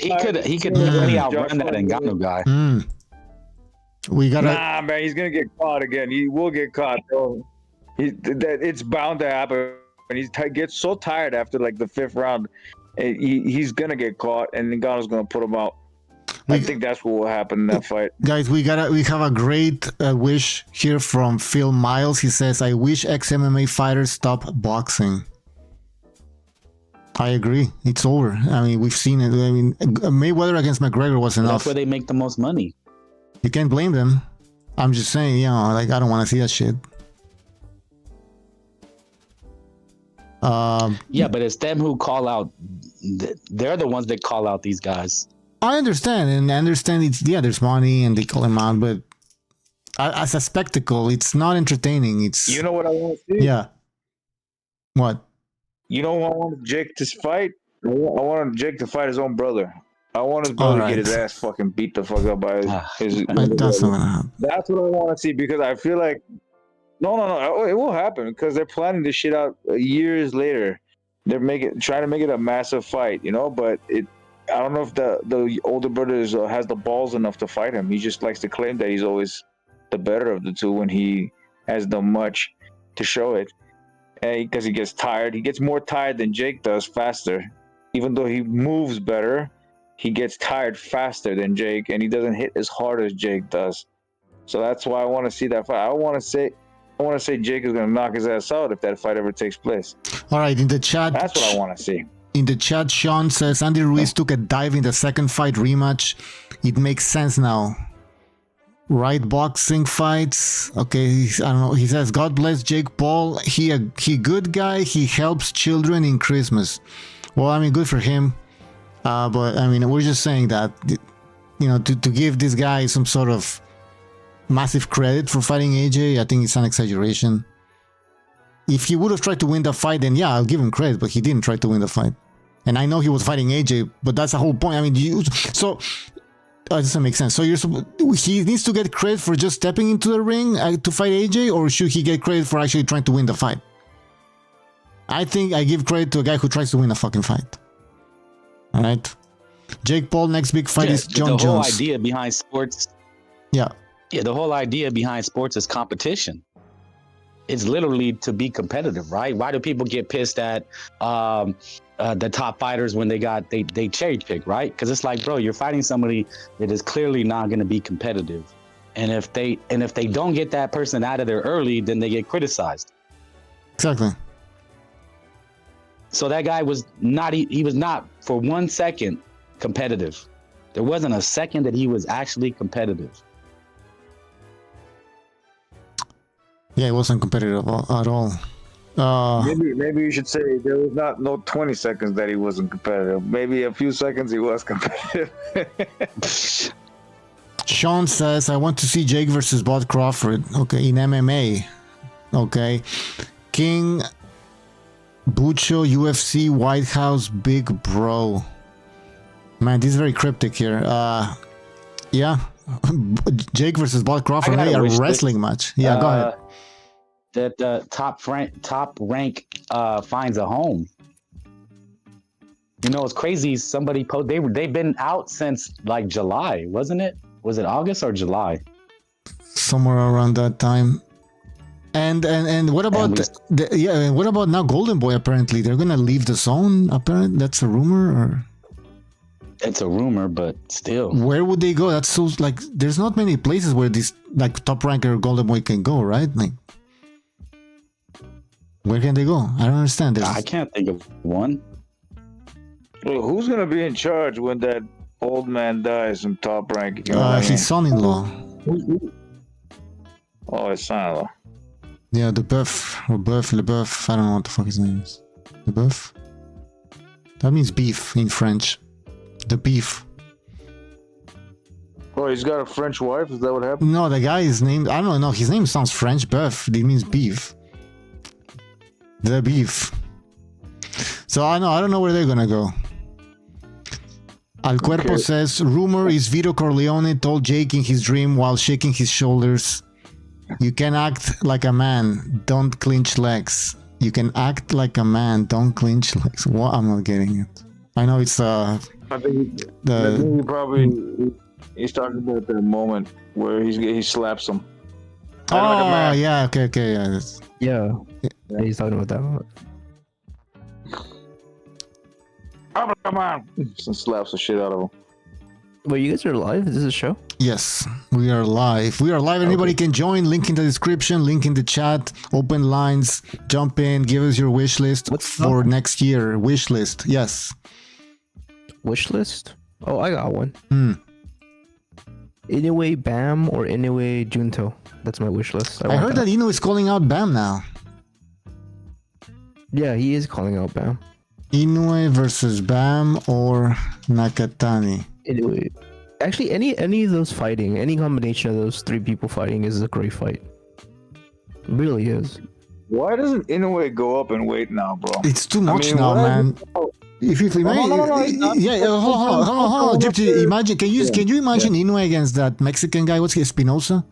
he could really outrun that Ngannou guy. We gotta. Nah, man, he's gonna get caught again. He will get caught, bro. It's bound to happen. And he gets so tired after like the 5th round. He's gonna get caught, and Ngannou's gonna put him out. I think that's what will happen in that fight. Guys, we have a great wish here from Phil Miles. He says, "I wish ex-MMA fighters stop boxing." I agree. It's over. I mean, we've seen it. I mean, Mayweather against McGregor was enough. That's where they make the most money. You can't blame them. I'm just saying, you know, like I don't want to see that shit. Yeah, but it's them who call out. They're the ones that call out these guys. I understand, and I understand it's there's money and they call him out, but as a spectacle, it's not entertaining. It's You know what I want to see? yeah. What? You know who I want Jake to fight? I want Jake to fight his own brother. I want his brother to get his ass fucking beat the fuck up by his That's not gonna happen. That's what I want to see because I feel like no, it will happen because they're planning this shit out years later. They're trying to make it a massive fight, you know. But I don't know if the older brother has the balls enough to fight him. He just likes to claim that he's always the better of the two when he has the much to show it. Because he gets tired. He gets more tired than Jake does faster. Even though he moves better, he gets tired faster than Jake, and he doesn't hit as hard as Jake does. So that's why I want to see that fight. I want to say Jake is going to knock his ass out if that fight ever takes place. All right, in the chat. That's what I want to see. In the chat, Sean says Andy Ruiz took a dive in the second fight rematch. It makes sense now. Right, boxing fights. Okay, I don't know. He says, "God bless Jake Paul. He good guy. He helps children in Christmas." Well, I mean, good for him. But I mean, we're just saying that, you know, to give this guy some sort of massive credit for fighting AJ, I think it's an exaggeration. If he would have tried to win the fight, then yeah, I'll give him credit. But he didn't try to win the fight, and I know he was fighting AJ. But that's the whole point. I mean, that doesn't make sense. So he needs to get credit for just stepping into the ring to fight AJ, or should he get credit for actually trying to win the fight? I think I give credit to a guy who tries to win a fucking fight. All right. Jake Paul next big fight is John Jones. The whole idea behind sports. Yeah. Yeah, the whole idea behind sports is competition. It's literally to be competitive, right? Why do people get pissed at the top fighters when they cherry pick, right? Because it's like, bro, you're fighting somebody that is clearly not going to be competitive, and if they don't get that person out of there early, then they get criticized. Exactly. So that guy was not. He was not for 1 second competitive. There wasn't a second that he was actually competitive. Yeah, it wasn't competitive at all. Maybe you should say there was no 20 seconds that he wasn't competitive. Maybe a few seconds he was competitive. Sean says, I want to see Jake versus Bud Crawford. Okay, in MMA. Okay. King Bucho, UFC, White House, Big Bro. Man, this is very cryptic here. Yeah. Jake versus Bud Crawford, maybe a wrestling match. Yeah, go ahead. That top rank finds a home. You know, it's crazy. Somebody they've been out since like July, wasn't it? Was it August or July? Somewhere around that time. And what about what about now Golden Boy? Apparently they're gonna leave the zone. Apparently that's a rumor, or it's a rumor, but still, where would they go? That's so like there's not many places where this like top ranker Golden Boy can go, right? Like, where can they go? I don't understand. I can't think of one. Well, who's gonna be in charge when that old man dies in top rank? You know his son-in-law. Oh, his son-in-law. Yeah, LeBeuf. I don't know what the fuck his name is. LeBeuf? That means beef in French. The beef. Oh, he's got a French wife? Is that what happened? No, the guy is named... I don't know. His name sounds French. Beef. It means beef. The beef. So I don't know where they're gonna go. Al Cuerpo says, rumor is Vito Corleone told Jake in his dream while shaking his shoulders, you can act like a man, don't clinch legs. You can act like a man, don't clinch legs. What? I'm not getting it. I know it's I think he probably he's talking about the moment where he slaps him. Oh, like yeah, okay, yeah. Yeah, he's talking about that moment. Come on. And slaps the shit out of him. Wait, you guys are live? Is this a show? Yes, we are live. We are live. Anybody can join. Link in the description, link in the chat, open lines, jump in, give us your wish list for next year. Wish list, yes. Wish list? Oh, I got one. Hmm. Inoue Bam or Inoue Junto. That's my wish list. I heard that Inoue is calling out Bam now. Yeah, he is calling out Bam. Inoue versus Bam or Nakatani. Inoue. Actually, any of those fighting, any combination of those three people fighting is a great fight. It really is. Why doesn't Inoue go up and wait now, bro? It's too much now, man. If you imagine, hold on, Gypsy, imagine. Can you imagine Inoue against that Mexican guy? What's his Espinosa?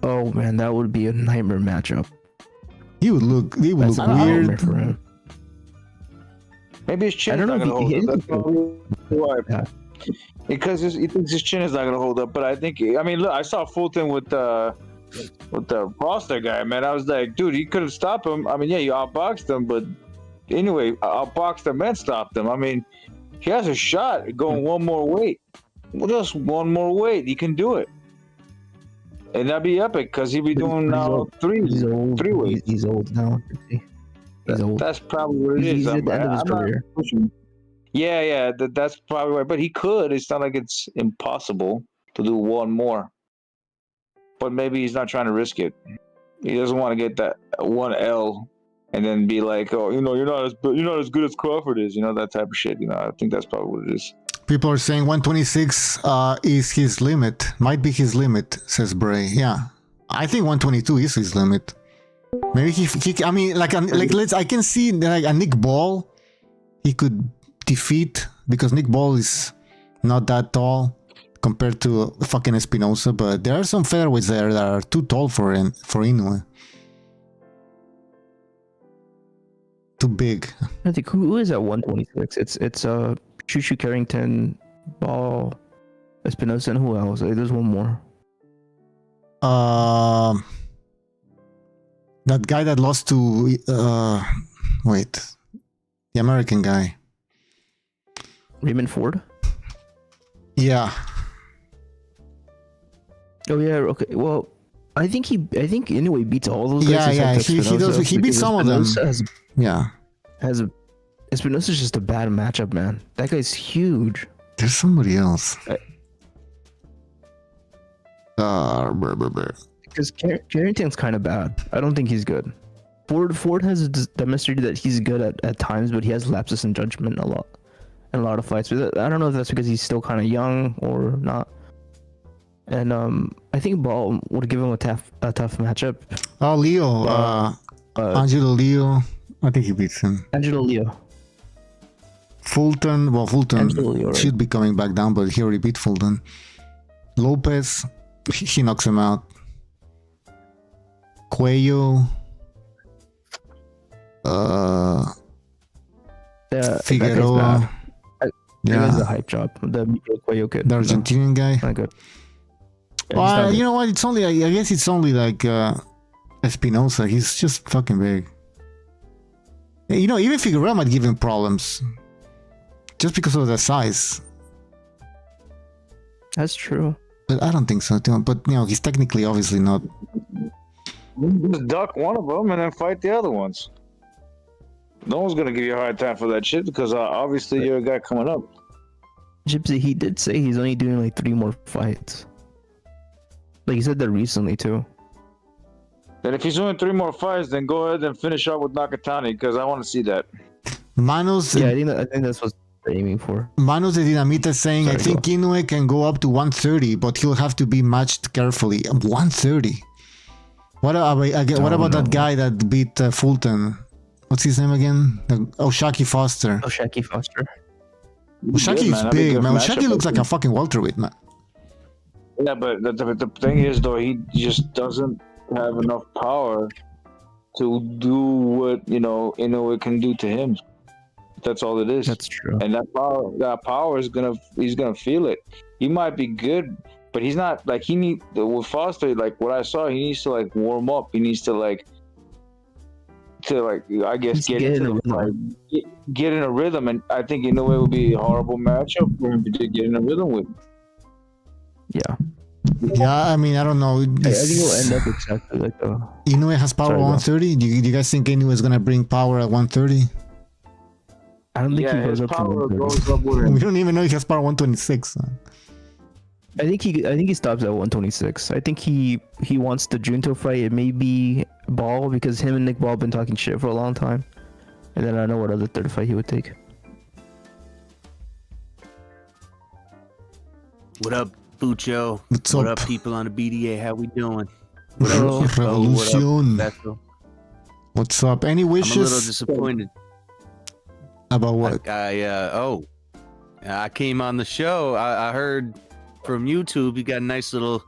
Oh man, that would be a nightmare matchup. He would look weird. For him. Maybe his chin is not gonna hold up. That's probably why. Yeah. Because he thinks his chin is not gonna hold up. But I think, I mean, look, I saw Fulton with the Foster guy, man. I was like, dude, he could have stopped him. I mean, yeah, you outboxed him, but anyway, outboxed him and stopped him. I mean, he has a shot going one more weight. Just one more weight, he can do it. And that'd be epic because he'd be doing now three weights. He's old now. He's old. That's probably what it is. He's at the end of his career. Yeah, that's probably right. But he could. It's not like it's impossible to do one more. But maybe he's not trying to risk it. He doesn't want to get that one L and then be like, oh, you're not as good as Crawford is. That type of shit. I think that's probably what it is. People are saying 126 is his limit. Might be his limit, says Bray. Yeah, I think 122 is his limit. Maybe he I mean, I can see like a Nick Ball he could defeat, because Nick Ball is not that tall compared to fucking Espinosa, but there are some featherweights there that are too tall for Inoue. Too big. I think who is at 126? It's Choo Carrington, Ball, Espinosa, and who else? There's one more. That guy that lost to the American guy. Raymond Ford? Yeah. Oh yeah, okay. Well, I think Inoue beats all those guys. Yeah, he does. He beats some of them. Espinosa's just a bad matchup, man. That guy's huge. There's somebody else. Because Carrington's kind of bad. I don't think he's good. Ford has demonstrated that he's good at times, but he has lapses in judgment a lot of fights. But I don't know if that's because he's still kind of young or not. And I think Ball would give him a tough matchup. Oh, Leo, Angelo Leo. I think he beats him. Angelo Leo. Fulton should be coming back down, but he already beat Fulton. Lopez, he knocks him out. Cuello, Figueroa. Yeah, that's a hype job. The Cuello kid, the Argentinian guy. Not good. Well, you know what? It's only. I guess it's only like Espinosa. He's just fucking big. Even Figueroa might give him problems, just because of the size. That's true. But I don't think so. But he's technically obviously not. Just duck one of them and then fight the other ones. No one's gonna give you a hard time for that shit because obviously you're a guy coming up. Gypsy, he did say he's only doing like 3 more fights. Like he said that recently too. And if he's doing 3 more fights, then go ahead and finish up with Nakatani because I want to see that. Manos. Yeah, I think that's what they're aiming for. Manos de Dinamita saying, I think Inoue can go up to 130, but he'll have to be matched carefully. 130. What about that guy that beat Fulton? What's his name again? Shaki Foster. Shaki Foster. Shaki is big, man. Shaki looks like a fucking welterweight, man. Yeah, but the thing is, though, he just doesn't have enough power to do what Inoue can do to him. That's all it is. That's true. And that power is he's gonna feel it. He might be good, but he's not like with Foster. Like what I saw, he needs to like warm up. He needs to like to like I guess He's getting into a the rhythm. fight, get in a rhythm, and I think Inoue would be a horrible matchup for him to get in a rhythm with. Yeah. Yeah, I mean, I don't know. I think it'll end up exactly like Inoue has power Sorry, at bro. 130. Do you guys think Inoue is gonna bring power at 130? I don't think Yeah, he goes his up to power 130. goes up with him. We don't even know he has power 126. I think he stops at 126. I think he wants the Junto fight. It may be Ball because him and Nick Ball have been talking shit for a long time. And then I don't know what other third fight he would take. What up, Bucho? What's What up? up, people on the BDA? How we doing? What Hello, up, Chippo? What Revolution. up, Vessel? What's up? Any I'm a little wishes disappointed. about what? I came on the show. I heard from YouTube you got a nice little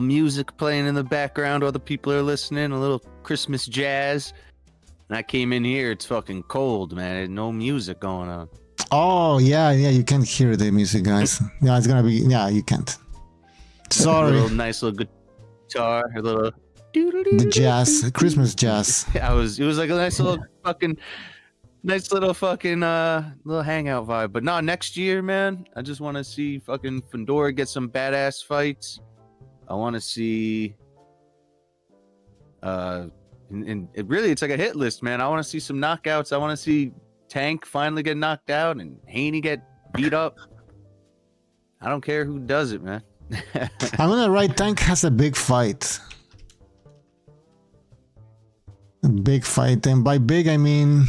music playing in the background while the people are listening, a little Christmas jazz. And I came in here, it's fucking cold, man. There's no music going on. Oh yeah, you can't hear the music, guys. Yeah, it's gonna be. Yeah, you can't. Sorry. A nice little guitar, a little The jazz, Christmas jazz. it was like a nice little fucking little hangout vibe. But no, next year, man, I just want to see fucking Fedora get some badass fights. I want to see and it really, it's like a hit list, man. I want to see some knockouts. I want to see Tank finally get knocked out and Haney get beat up. I don't care who does it, man. I'm gonna write Tank has a big fight. A big fight, and by big I mean,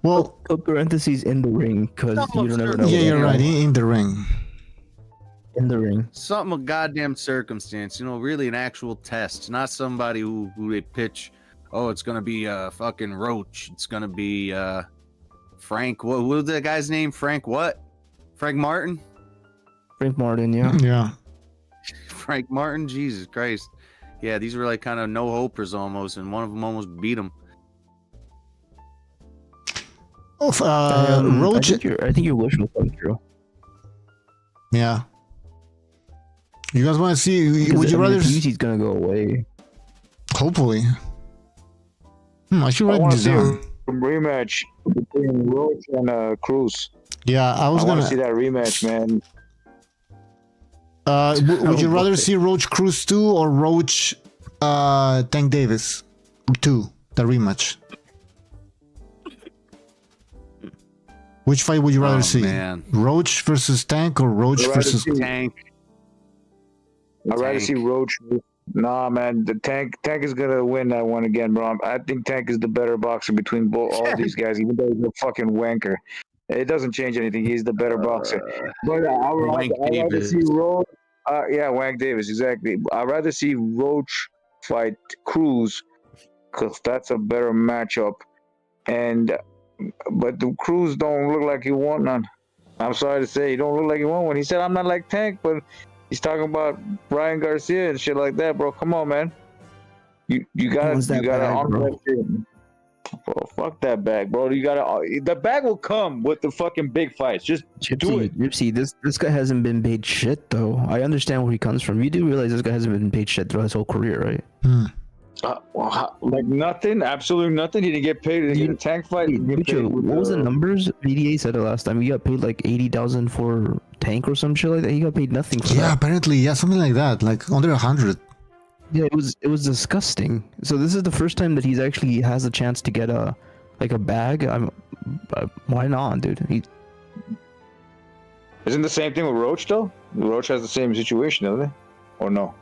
well, Put parentheses in the ring because you don't ever know. yeah, what you're will right. happen In the ring. In the ring. Something of goddamn circumstance, really an actual test, not somebody who they pitch. Oh, it's gonna be fucking Roach. It's gonna be Frank. What was that guy's name? Frank what? Frank Martin? Frank Martin, yeah. Yeah. Frank Martin? Jesus Christ. Yeah, these were like kind of no-hopers almost, and one of them almost beat him. Roach. I think your wish will come true. Yeah. You guys want to see? Would you rather? He's gonna go away. Hopefully. I should I write want to this see down. a rematch between Roach and Cruz. Yeah, I was I want gonna. to see that rematch, man. Would you rather see Roach Cruz 2 or Roach Tank Davis 2, the rematch? Which fight would you rather see? Man. Roach versus Tank or Roach I'd rather versus see- Tank. I'd rather see Roach. Nah, man, the Tank is gonna win that one again, bro. I think Tank is the better boxer between all these guys, even though he's a fucking wanker. It doesn't change anything. He's the better boxer. But I'd rather see Roach. Yeah, Wank Davis, exactly. I'd rather see Roach fight Cruz because that's a better matchup. But the Cruz don't look like he won none. I'm sorry to say, he don't look like he won one. He said, I'm not like Tank, but he's talking about Ryan Garcia and shit like that, bro. Come on, man. You gotta honor that shit. Bro, fuck that bag, bro. The bag will come with the fucking big fights. Just do it. Gypsy, this guy hasn't been paid shit though. I understand where he comes from. You do realize this guy hasn't been paid shit throughout his whole career, right? Like nothing, absolutely nothing. He didn't get paid. He didn't get a Tank fight. He didn't get paid with, what was the numbers? BDA said it last time. He got paid like 80,000 for Tank or some shit like that. He got paid nothing for Yeah, that. apparently, yeah, something like that, like under 100. Yeah, it was disgusting. So this is the first time that he's actually has a chance to get a bag. Why not, dude? Isn't the same thing with Roach though? Roach has the same situation, doesn't he? Or no?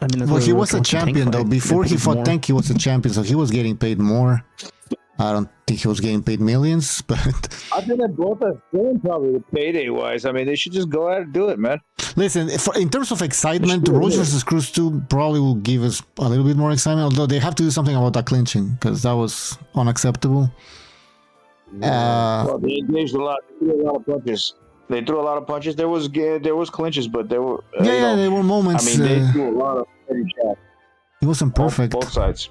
I mean, that's Well, why he Roach was a wants the Tank champion though. fight. Before They he paid fought more. Tank, he was a champion, so he was getting paid more. I don't think he was getting paid millions, but I think that both are same probably payday wise. I mean, they should just go out and do it, man. listen, in terms of excitement, Roach versus Cruz 2 probably will give us a little bit more excitement, although they have to do something about that clinching, because that was unacceptable. Well, they engaged a lot. They threw a lot of punches. There was clinches, but there were there were moments. I mean, they threw a lot of heavy shots. It wasn't perfect. Both sides.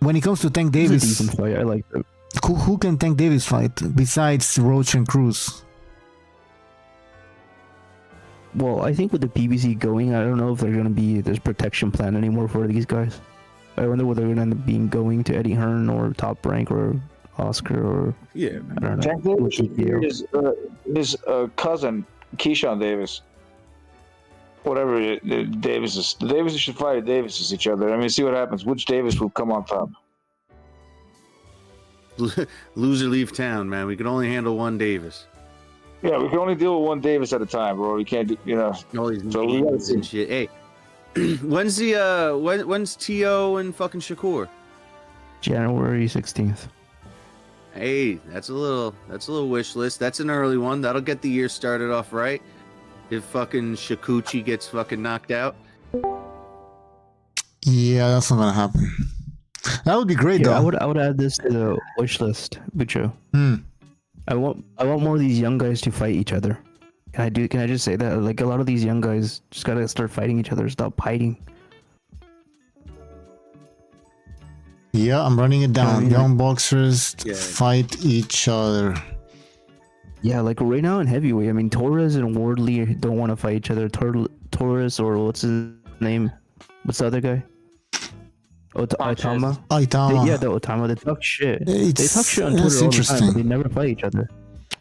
When it comes to Tank It was a Davis, decent fight. I like it. who can Tank Davis fight besides Roach and Cruz? Well, I think with the PBC going, I don't know if there's protection plan anymore for these guys. I wonder whether they're gonna end up being going to Eddie Hearn or Top Rank or Oscar or Yeah, I don't know. Tank Davis What should TKO. be his cousin, Keyshawn Davis. Whatever the Davises. The Davises should fight Davises each other. I mean, see what happens. Which Davis will come on top? loser leave town, man. We can only handle one Davis. Yeah, we can only deal with one Davis at a time, bro. We can't do, All these So we gotta meetings and shit. Hey, when's Tio and fucking Shakur? January 16th. Hey, that's a little wish list. That's an early one. That'll get the year started off right. If fucking Shakuchi gets fucking knocked out. Yeah, that's not gonna happen. That would be great, Yeah, though. I would add this to the wish list, Bucho. Hmm. I want more of these young guys to fight each other. Can I just say that? Like a lot of these young guys just gotta start fighting each other. Stop hiding. Yeah, I'm running it down. Yeah. Young boxers Yeah. fight each other. Yeah, like right now in heavyweight, I mean Torres and Wardley don't want to fight each other. Torres or what's his name? What's the other guy? Otama. Aitama. Yeah, the Otama. They talk shit. They It's- talk shit on that's Twitter all the time, interesting. but they never fight each other.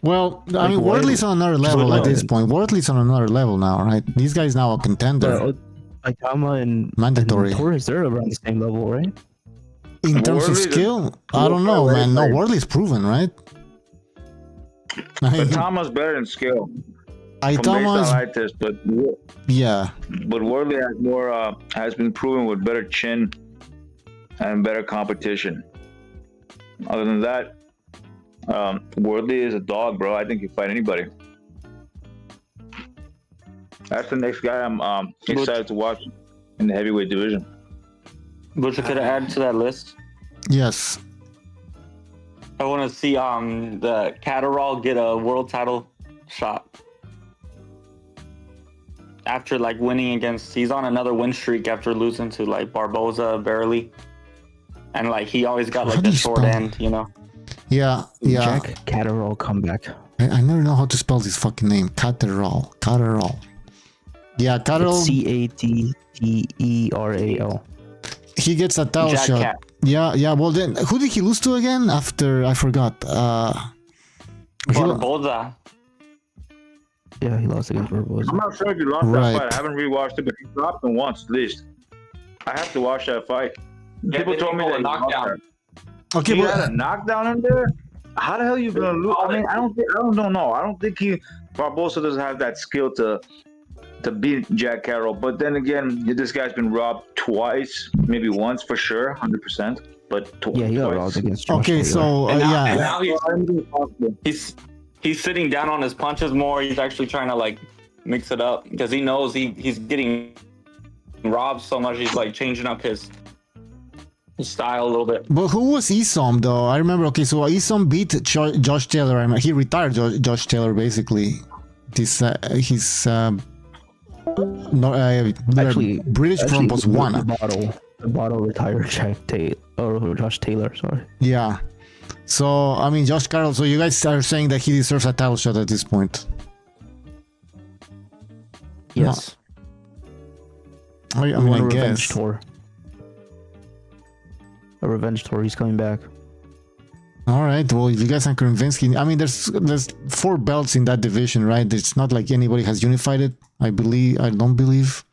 Well, I Like mean, Wardley's on another level at this Wardley. point. Wardley's on another level now, right? These guys now a contender. But Otama and Mandatory. Torres, they're around the same level, right? In terms of Wardley's a- skill, I don't know, man. No, Wardley's proven, right? I But mean, Tama's better in skill. From Aitama baseline is, like this, but yeah. Wardley has more has been proven with better chin and better competition. Other than that, Wardley is a dog, bro. I think he fight anybody. That's the next guy I'm excited to watch in the heavyweight division. Butcher, could I add to that list? Yes. I want to see the Catterall get a world title shot after like winning against. He's on another win streak after losing to like Barboza barely, and like he always got How like do the you short spell end, you know. Yeah, yeah. Jack Catterall comeback. I never know how to spell this fucking name. Catterall. Catterall. Yeah, Catterall. Catterall. He gets a title Jack shot. Cat. Yeah. Well, then who did he lose to again? After I forgot. Barboza. Yeah, he lost against Barboza. I'm not sure if he lost Right. that fight. I haven't rewatched it, but he dropped him once at least. I have to watch that fight. Yeah, People they told me go that a knockdown. Okay, he but had a knockdown in there. How the hell you gonna lose? I mean, I don't know. I don't think Barbosa doesn't have that skill to beat Jack Carroll. But then again, this guy's been robbed twice, maybe once for sure, 100%. But Yeah, he got twice. robbed against Josh okay, Taylor. so And now, and yeah. now he's sitting down on his punches more. He's actually trying to like mix it up because he knows he's getting robbed so much. He's like changing up his style a little bit. But who was Isom though? I remember. Okay, so Isom beat Josh Taylor. I mean, he retired Josh Taylor basically. This British front was one. The bottle retired Jack Taylor or Josh Taylor. Sorry. Yeah. So I mean, Josh Carroll. So you guys are saying that he deserves a title shot at this point? Yes. I We mean, want I a revenge guess. tour. A revenge tour. He's coming back. All right. Well, if you guys are convinced, I mean, there's 4 belts in that division, right? It's not like anybody has unified it. I don't believe.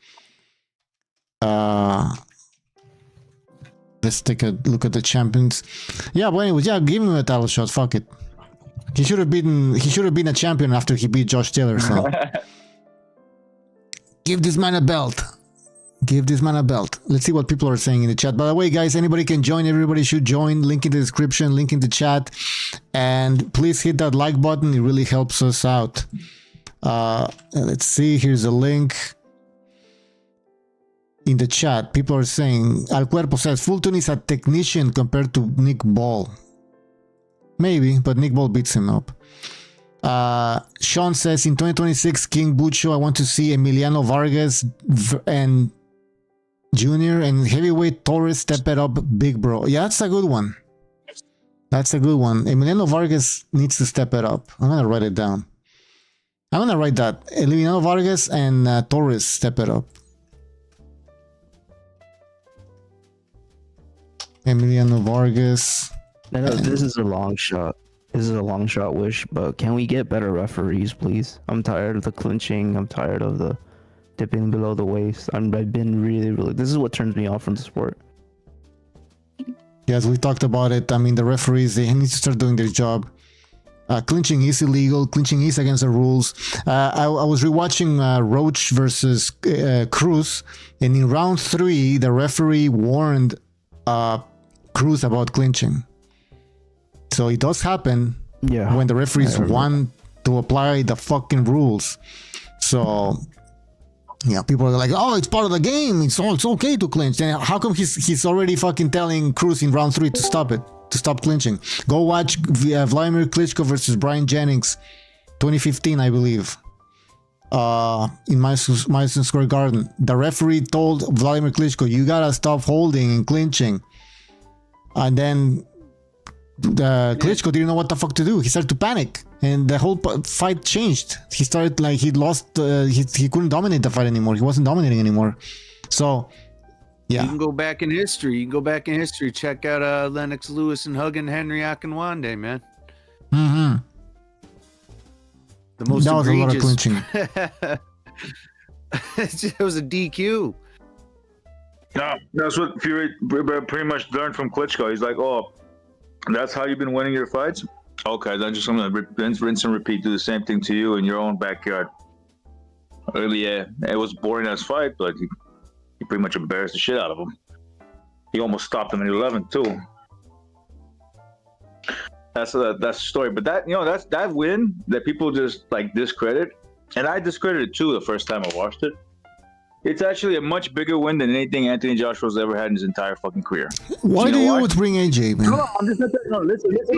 Let's take a look at the champions. Yeah, but anyways, yeah, give him a title shot. Fuck it. He should have been a champion after he beat Josh Taylor. So give this man a belt. Give this man a belt. Let's see what people are saying in the chat. By the way, guys, anybody can join. Everybody should join. Link in the description, link in the chat. And please hit that like button. It really helps us out. Let's see. Here's a link. In the chat, people are saying, Al Cuerpo says, Fulton is a technician compared to Nick Ball. Maybe, but Nick Ball beats him up. Sean says, in 2026, King Bucho, I want to see Emiliano Vargas and Junior and heavyweight Torres step it up, big bro. Yeah, that's a good one. That's a good one. Emiliano Vargas needs to step it up. I'm gonna write it down. I'm gonna write that. Emiliano Vargas and Torres step it up. Emiliano Vargas. I know this is a long shot. This is a long shot wish, but can we get better referees, please? I'm tired of the clinching. I'm tired of the dipping below the waist. I've been really. This is what turns me off from the sport. Yes, we talked about it. I mean, the referees, they need to start doing their job. Clinching is illegal. Clinching is against the rules. I was rewatching Roach versus Cruz, and in round 3, the referee warned Cruz about clinching. So it does happen when the referees want to apply the fucking rules. So yeah, people are like, "Oh, it's part of the game. It's okay to clinch." Then how come he's already fucking telling Cruz in round 3 to stop it, to stop clinching? Go watch Vladimir Klitschko versus Brian Jennings, 2015, I believe, in Madison Square Garden. The referee told Vladimir Klitschko, "You gotta stop holding and clinching," and then Klitschko didn't know what the fuck to do. He started to panic, and the whole fight changed. He started he lost. He couldn't dominate the fight anymore. He wasn't dominating anymore. So, yeah. You can go back in history. Check out Lennox Lewis and Huggin Henry Akinwande, man. Mm-hmm. The most that was egregious. A lot of clinching. It was a DQ. No, that's what Fury pretty much learned from Klitschko. He's like, "Oh, that's how you've been winning your fights? Okay, then just gonna rinse and repeat, do the same thing to you in your own backyard." Really, it was a boring ass fight, but he pretty much embarrassed the shit out of him. He almost stopped him in 11 too. That's the story. But that's that win that people just like discredit, and I discredited it too the first time I watched it. It's actually a much bigger win than anything Anthony Joshua's ever had in his entire fucking career. Why do you always bring AJ, man? No, I'm just listen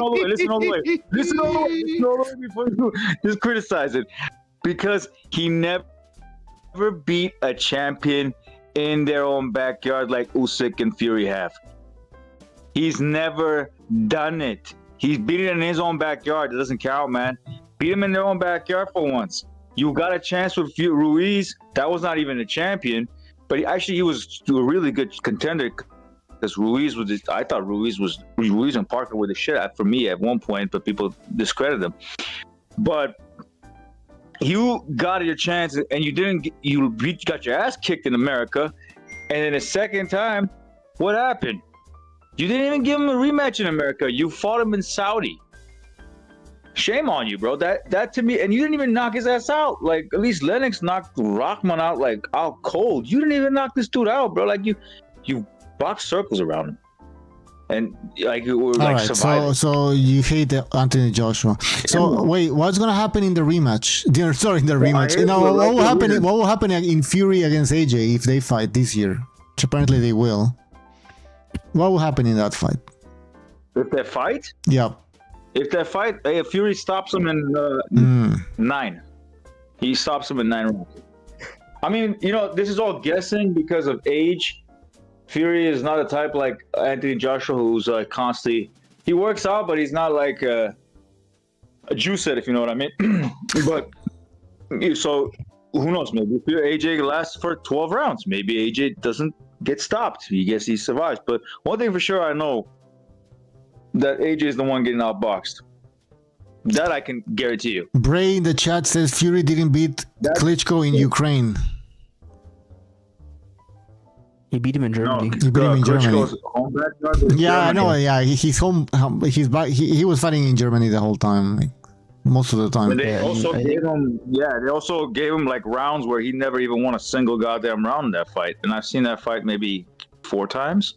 all the way. Listen all the way before you just criticize it. Because he never beat a champion in their own backyard like Usyk and Fury have. He's never done it. He's beat it in his own backyard. It doesn't count, man. Beat him in their own backyard for once. You got a chance with Ruiz. That was not even a champion, but he was a really good contender because I thought Ruiz and Parker were the shit for me at one point, but people discredited them. But you got your chance and you didn't. You got your ass kicked in America, and then the second time, what happened? You didn't even give him a rematch in America. You fought him in Saudi. Shame on you, bro. That to me, and you didn't even knock his ass out. Like at least Lennox knocked Rockman out out cold. You didn't even knock this dude out, bro. Like you boxed circles around him, and like you were like surviving. So you hate Anthony Joshua. So wait, what's gonna happen in the rematch? Sorry, in the rematch. What will happen in Fury against AJ if they fight this year? Which apparently they will. What will happen in that fight? If they fight? Yeah. If that fight, if Fury stops him in 9, he stops him in 9 rounds. I mean, this is all guessing because of age. Fury is not a type like Anthony Joshua who's constantly. He works out, but he's not like a juice set, if you know what I mean. But so who knows? Maybe AJ lasts for 12 rounds. Maybe AJ doesn't get stopped. He survives. But one thing for sure, I know. That AJ is the one getting outboxed. That I can guarantee you. Bray in the chat says Fury didn't beat Klitschko in Ukraine. He beat him in Germany. He beat him in Germany. Yeah, I know. Yeah, he's home. He's back. He was fighting in Germany the whole time, like, most of the time. And they also gave him like rounds where he never even won a single goddamn round in that fight. And I've seen that fight maybe 4 times.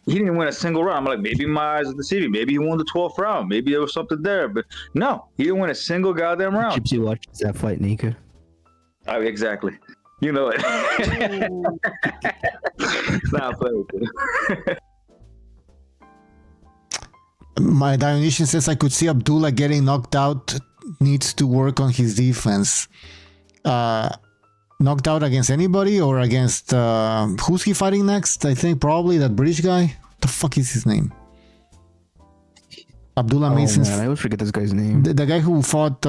He didn't win a single round. I'm like, maybe my eyes are deceiving. Maybe he won the 12th round. Maybe there was something there. But no, he didn't win a single goddamn round. Gypsy watches that fight, Nika. Exactly. You know it. Nah, My Dionysian says I could see Abdullah getting knocked out. Needs to work on his defense. Knocked out against anybody or against who's he fighting next? I think probably that British guy. What the fuck is his name? Abdullah Mason. Man, I always forget this guy's name. The guy who fought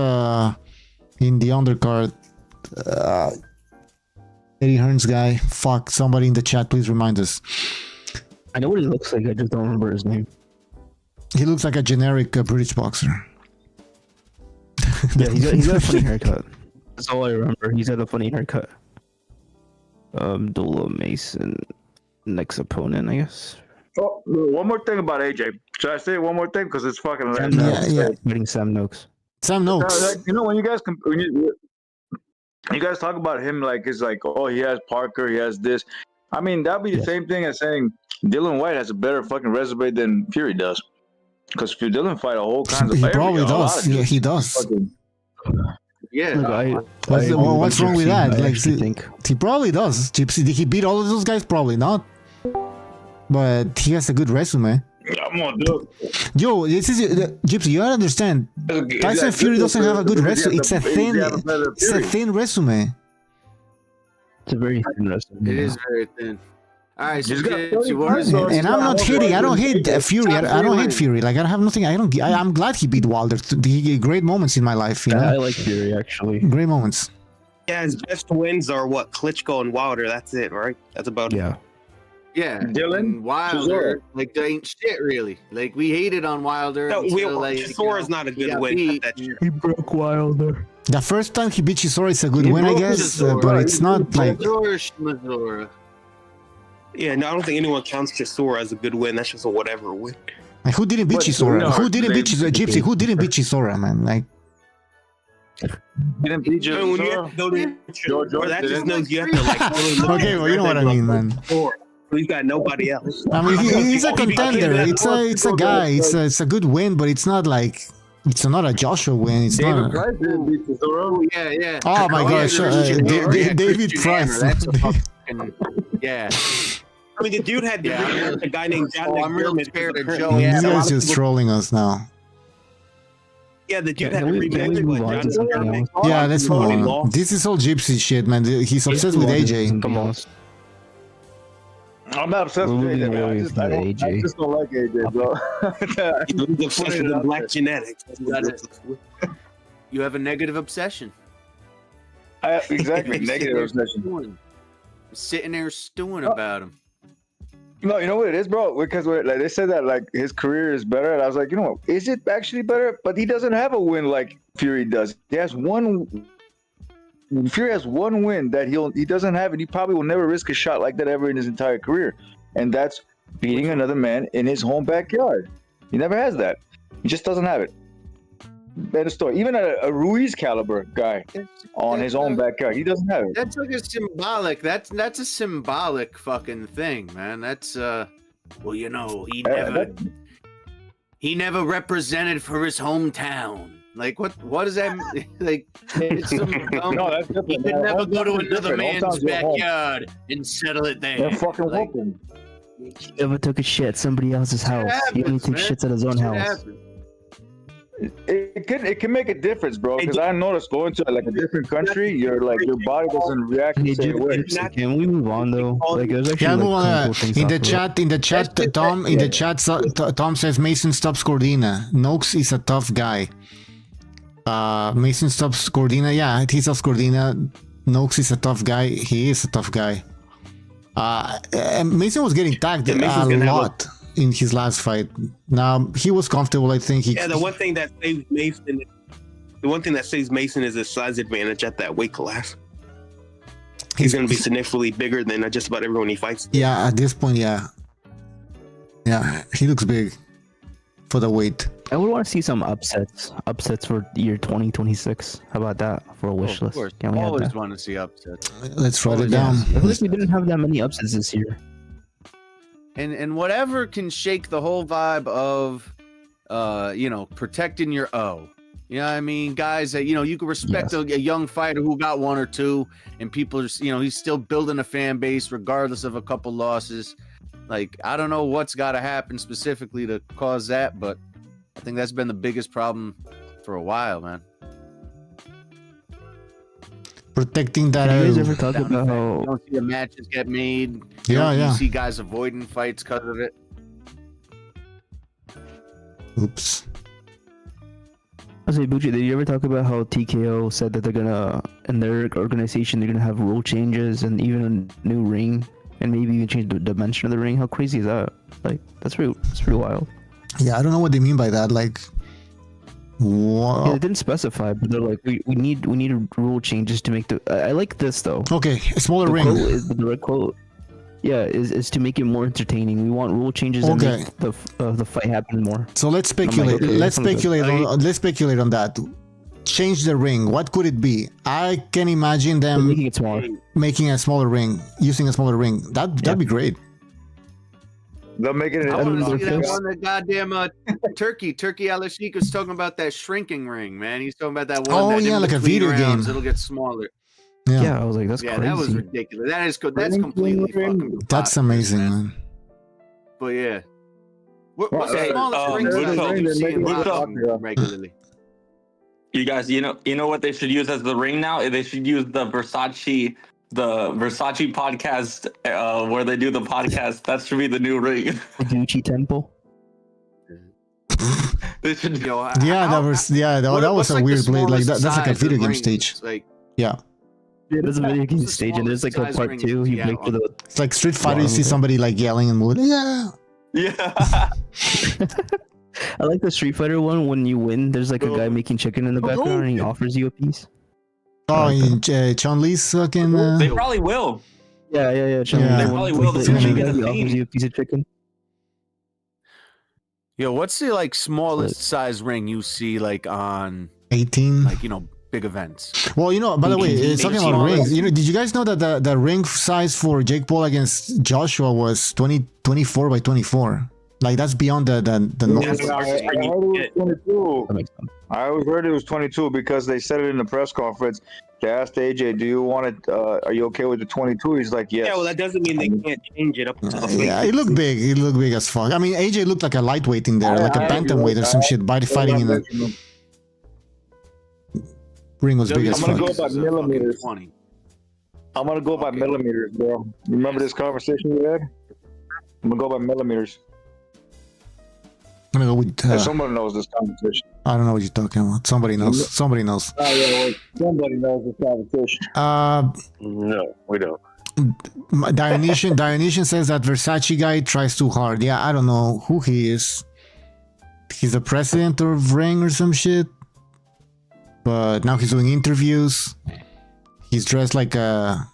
in the undercard. Eddie Hearn's guy. Fuck, somebody in the chat, please remind us. I know what he looks like. I just don't remember his name. He looks like a generic British boxer. Yeah, he's got a funny haircut. That's all I remember. He's got a funny haircut. Dula Mason, next opponent, I guess. Oh, one more thing about AJ. Should I say one more thing? Because it's fucking Sam random. Noakes. yeah. Fighting Sam Noakes. Sam Noakes. Like, you know, when you guys you guys talk about him like it's like, oh, he has Parker, he has this. I mean, that'd be the same thing as saying Dylan White has a better fucking resume than Fury does. Because if Dylan fight a whole kinds of He players, probably a lot does. of Yeah, dudes he does. fucking- Yeah. Look, What's wrong with that? I Like, actually think he probably does. Gypsy, did he beat all of those guys? Probably not. But he has a good resume. Come on, dude. Yo, this is Gypsy. You gotta understand. Tyson Fury doesn't have a good resume. It's a thin resume. it's a very thin resume. It is very thin. All right, so He's got Gypsy, what is And I'm not hating. I don't hate Fury. I don't hate Fury. Like I have nothing. I'm glad he beat Wilder. He gave great moments in my life. You I know, like Fury actually. great moments. Yeah, his best wins are what? Klitschko and Wilder. That's it, right? That's about it. Yeah. Yeah, Dylan, and Wilder, like they ain't shit really. Like we hated on Wilder. No, until, like, Chisora's not a good got win. beat. That year. He broke Wilder. The first time he beat Chisora, it's a good He win, I broke guess. Chisora. But it's not like. Chisora. Yeah, no, I don't think anyone counts Chisora as a good win. That's just a whatever win. Like, who didn't beat But, Chisora? no, Who didn't beat they- Chisora? Gypsy, who didn't beat Chisora, man? Like, Didn't beat I mean, when you have to go to Chisora, that just knows you have to like. Really look okay, at well, you know what I mean, man. Chisora. He's got nobody else. I mean, he's a contender. It's a guy. It's a good win, but it's not like it's not a Joshua win. It's David not. Price didn't beat Chisora. Oh yeah, yeah. Oh my gosh, David Price. That's a fucking, yeah. I mean, the dude had a guy named John Oh, I'm really McDermott. scared of as a Joe. current- This Yeah, guy's just trolling us now. Yeah, the dude Can had a we rematch move with on to John something McDermott. else? Yeah, let's move Tony on. lost. This is all Gypsy shit, man. He's obsessed with AJ. Come on. I'm not obsessed with AJ, man. I just, I just don't like AJ, bro. He's obsessed with the black genetics. That's what he's obsessed with. You have a negative obsession. Exactly, negative obsession. Stewing. Sitting there stewing about him. No, you know what it is, bro? Because like they said that like his career is better, and I was like, you know what? Is it actually better? But he doesn't have a win like Fury does. He has one. Fury has one win that he doesn't have, and he probably will never risk a shot like that ever in his entire career, and that's beating another man in his home backyard. He never has that. He just doesn't have it. Better story. Even a Ruiz caliber guy on his own backyard, he doesn't have it. That's like a symbolic. That's a symbolic fucking thing, man. That's well, you know, he never represented for his hometown. Like what does that mean? Like? It's some dumb, No, that's different. he could man. never Hometown's go to another different. man's Hometown's your home. backyard and settle it there. They're fucking Like, welcome. He never took a shit at somebody else's house. He only takes shits at his own house. It can make a difference, bro. Because I noticed going to like a different country, your body doesn't react the same way. Can we move on though? Like, there's actually Yeah, move like, on. cool things In the after chat, Tom. In the chat, Tom says Mason stops Cordina. Noakes is a tough guy. Mason stops Cordina. Yeah, he stops Cordina. Noakes is a tough guy. He is a tough guy. Mason was getting tagged a lot in his last fight. Now he was comfortable. I think. Yeah, the one thing that saves Mason is his size advantage at that weight class. He's going to be significantly bigger than just about everyone he fights. Yeah, at this point, yeah, he looks big for the weight. I would want to see some upsets for the year 2026. How about that for a wish list? Can we have always that? want to see upsets. Let's write it down. I feel like we didn't have that many upsets this year. And whatever can shake the whole vibe of, you know, protecting your O. You know what I mean? Guys that, you know, you can respect a young fighter who got one or two, and people are, you know, he's still building a fan base regardless of a couple losses. Like, I don't know what's got to happen specifically to cause that, but I think that's been the biggest problem for a while, man. Protecting that. Have you guys ever talked about how? You don't see the matches get made. Yeah. You see guys avoiding fights because of it. Oops. I say, Bucci, did you ever talk about how TKO said that they're gonna, in their organization, they're gonna have rule changes and even a new ring and maybe even change the dimension of the ring. How crazy is that? Like that's pretty wild. Yeah, I don't know what they mean by that. Like, Yeah, what? they didn't specify, but they're like, we need rule changes to make the. I like this though. Okay, a smaller The ring. quote is the right quote. Yeah, is to make it more entertaining. We want rule changes and Okay. make the fight happen more. So let's speculate. okay, let's sounds good. speculate. Let's speculate on that. Change the ring. What could it be? I can imagine They're them making it smaller. making a smaller ring, using a smaller ring. That'd be great. They'll make it. I want to see that First- one, that goddamn Turkey Al-Ashik was talking about that shrinking ring, man. He's talking about that one. Oh, that yeah, in like a between video game. It'll get smaller. Yeah, Yeah, I was like, that's Yeah, crazy. that was ridiculous. That's completely fucking. that's preposterous, amazing, man. man. But yeah, what's the Hey, smallest ring Woodchuck, size you see in Woodchuck. boxing regularly? You guys, you know what they should use as the ring now? They should use the Versace podcast where they do the podcast. That should be the new ring. The Gucci temple. They should. Yo, Yeah, that was that was what's a like the weird blade. Like smallest that's like a size of video game ring? stage. It's like Yeah, Yeah, there's a video what's game the stage, and there's like a smallest part size two. ring You you break see for the. it's like Street Fighter. You see Wow. somebody like yelling and moving. Yeah. Yeah. I like the Street Fighter one. When you win, there's like a guy making chicken in the background, and he offers you a piece. Oh, in Chun Li's fucking. They probably will. Yeah. Yeah. They probably will. The They're gonna Gucci make it He a offers theme. you a piece of chicken. Yo, what's the like smallest size ring you see like on 18. like big events? Well, by the way, 18. talking about rings, did you guys know that the ring size for Jake Paul against Joshua was 24 by 24? Like that's beyond the Yes, I heard it was 22. That makes sense. I always heard it was 22 because they said it in the press conference. They asked AJ, "Do you want it? Are you okay with the 22?" He's like, "Yes." Yeah, well, that doesn't mean they can't change it up to the Yeah, it looked big. It looked big as fuck. I mean, AJ looked like a lightweight in there, like a bantamweight or some shit. Body fighting in the ring was big as I'm gonna fuck. go by millimeters. 20. I'm gonna go by millimeters, bro. You remember this conversation we had? I'm gonna go by millimeters. I'm gonna go with. And someone knows this conversation. I don't know what you're talking about. Somebody knows. Somebody knows. Oh yeah, well, somebody knows this conversation. No, we don't. Dionysian says that Versace guy tries too hard. Yeah, I don't know who he is. He's the president of Ring or some shit. But now he's doing interviews. He's dressed like a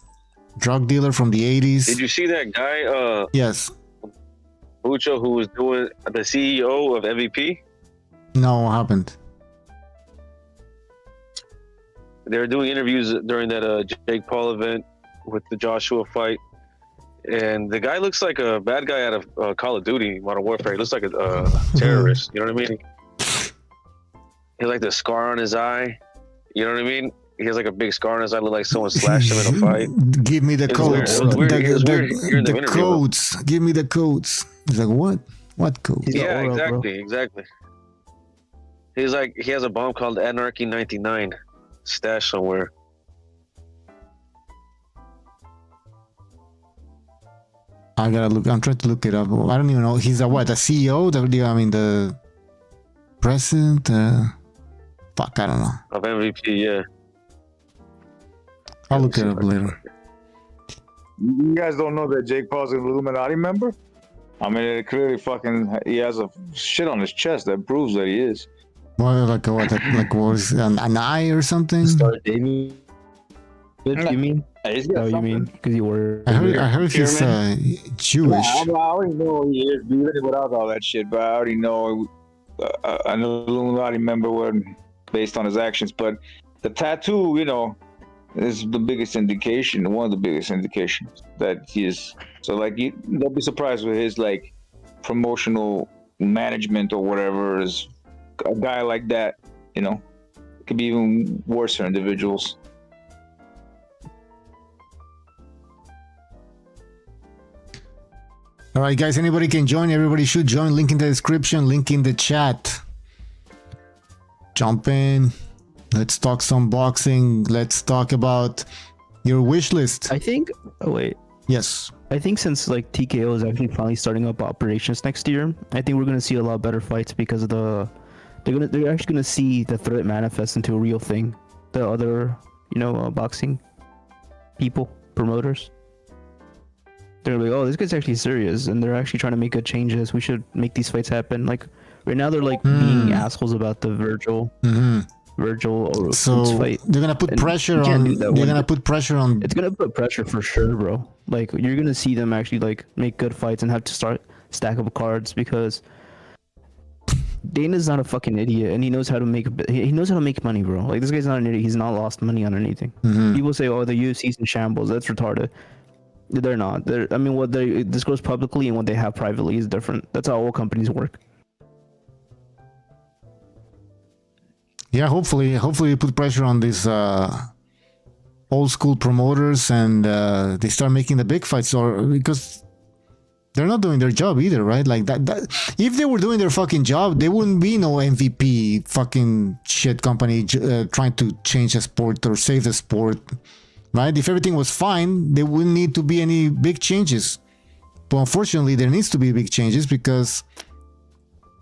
drug dealer from the 80s. Did you see that guy, Yes. Bucho, who was doing the CEO of MVP? No, what happened? They were doing interviews during that Jake Paul event with the Joshua fight, and the guy looks like a bad guy out of Call of Duty Modern Warfare. He looks like a terrorist. You know what I mean? He has like the scar on his eye. You know what I mean? He has like a big scar on his eye. Look like someone slashed him in a fight. Give me the It was weird. codes. It was weird. It was weird hearing them The interview him. codes. Give me the codes. He's like, what? What code? He's got Yeah, aura, bro. exactly. He's like, he has a bomb called Anarchy 99 stashed somewhere. I gotta look. I'm trying to look it up. I don't even know. He's a what? The CEO? The president? Fuck, I don't know. Of MVP, yeah. I'll look it up later. You guys don't know that Jake Paul's an Illuminati member? I mean, it clearly he has a shit on his chest that proves that he is. What, like what? Like was an eye or something? Damien. You mean? He's Oh, you mean because you were? I heard he's Jewish. I already know he is, even without all that shit. But I already know an Illuminati member based on his actions. But the tattoo, is the biggest indication, one of the biggest indications that he is. So, like, don't be surprised with his like promotional management or whatever. Is a guy like that, it could be even worse for individuals. All right, guys. Anybody can join. Everybody should join. Link in the description. Link in the chat. Jump in. Let's talk some boxing. Let's talk about your wish list. I think. Oh wait. Yes. I think since like TKO is actually finally starting up operations next year, I think we're gonna see a lot better fights because of they're actually gonna see the threat manifest into a real thing. The other, boxing people, promoters. They're like, oh, this guy's actually serious, and they're actually trying to make good changes. We should make these fights happen. Like right now, they're like being assholes about the Virgil or So Woods fight. they're gonna put And pressure you can't on. do that They're when- gonna put pressure on. It's gonna put pressure for sure, bro. Like you're gonna see them actually like make good fights and have to start stack up cards because Dana's not a fucking idiot and he knows how to make money, bro. Like this guy's not an idiot. He's not lost money on anything. People say, "Oh, the UFC's in shambles." That's retarded. They're not. I mean, what they disclose publicly and what they have privately is different. That's how all companies work. Yeah, hopefully you put pressure on these old school promoters and they start making the big fights, or because they're not doing their job either, right? Like that if they were doing their fucking job, there wouldn't be no MVP fucking shit company trying to change the sport or save the sport, right? If everything was fine, there wouldn't need to be any big changes. But unfortunately, there needs to be big changes because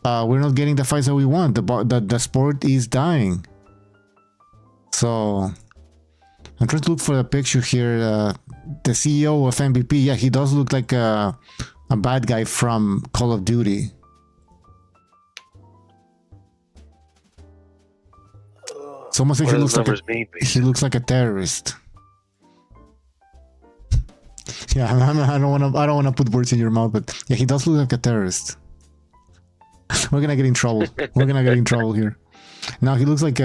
we're not getting the fights that we want. The sport is dying. So I'm trying to look for a picture here. The CEO of MVP, yeah, he does look like a bad guy from Call of Duty. It's almost like he looks like a terrorist. Yeah, I don't want to put words in your mouth, but yeah, he does look like a terrorist. We're gonna get in trouble. We're gonna get in trouble here. Now he looks like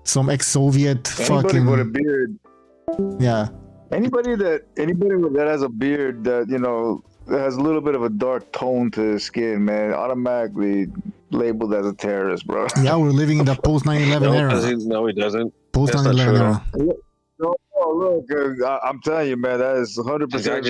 some ex-Soviet fucking. Anybody with a beard. Yeah. Anybody that has a beard that that has a little bit of a dark tone to his skin, man, automatically labeled as a terrorist, bro. Yeah, we're living in the post 9/11 era. No, he doesn't. Post 9/11 era. No, look, I'm telling you, man, that is 100%. The guy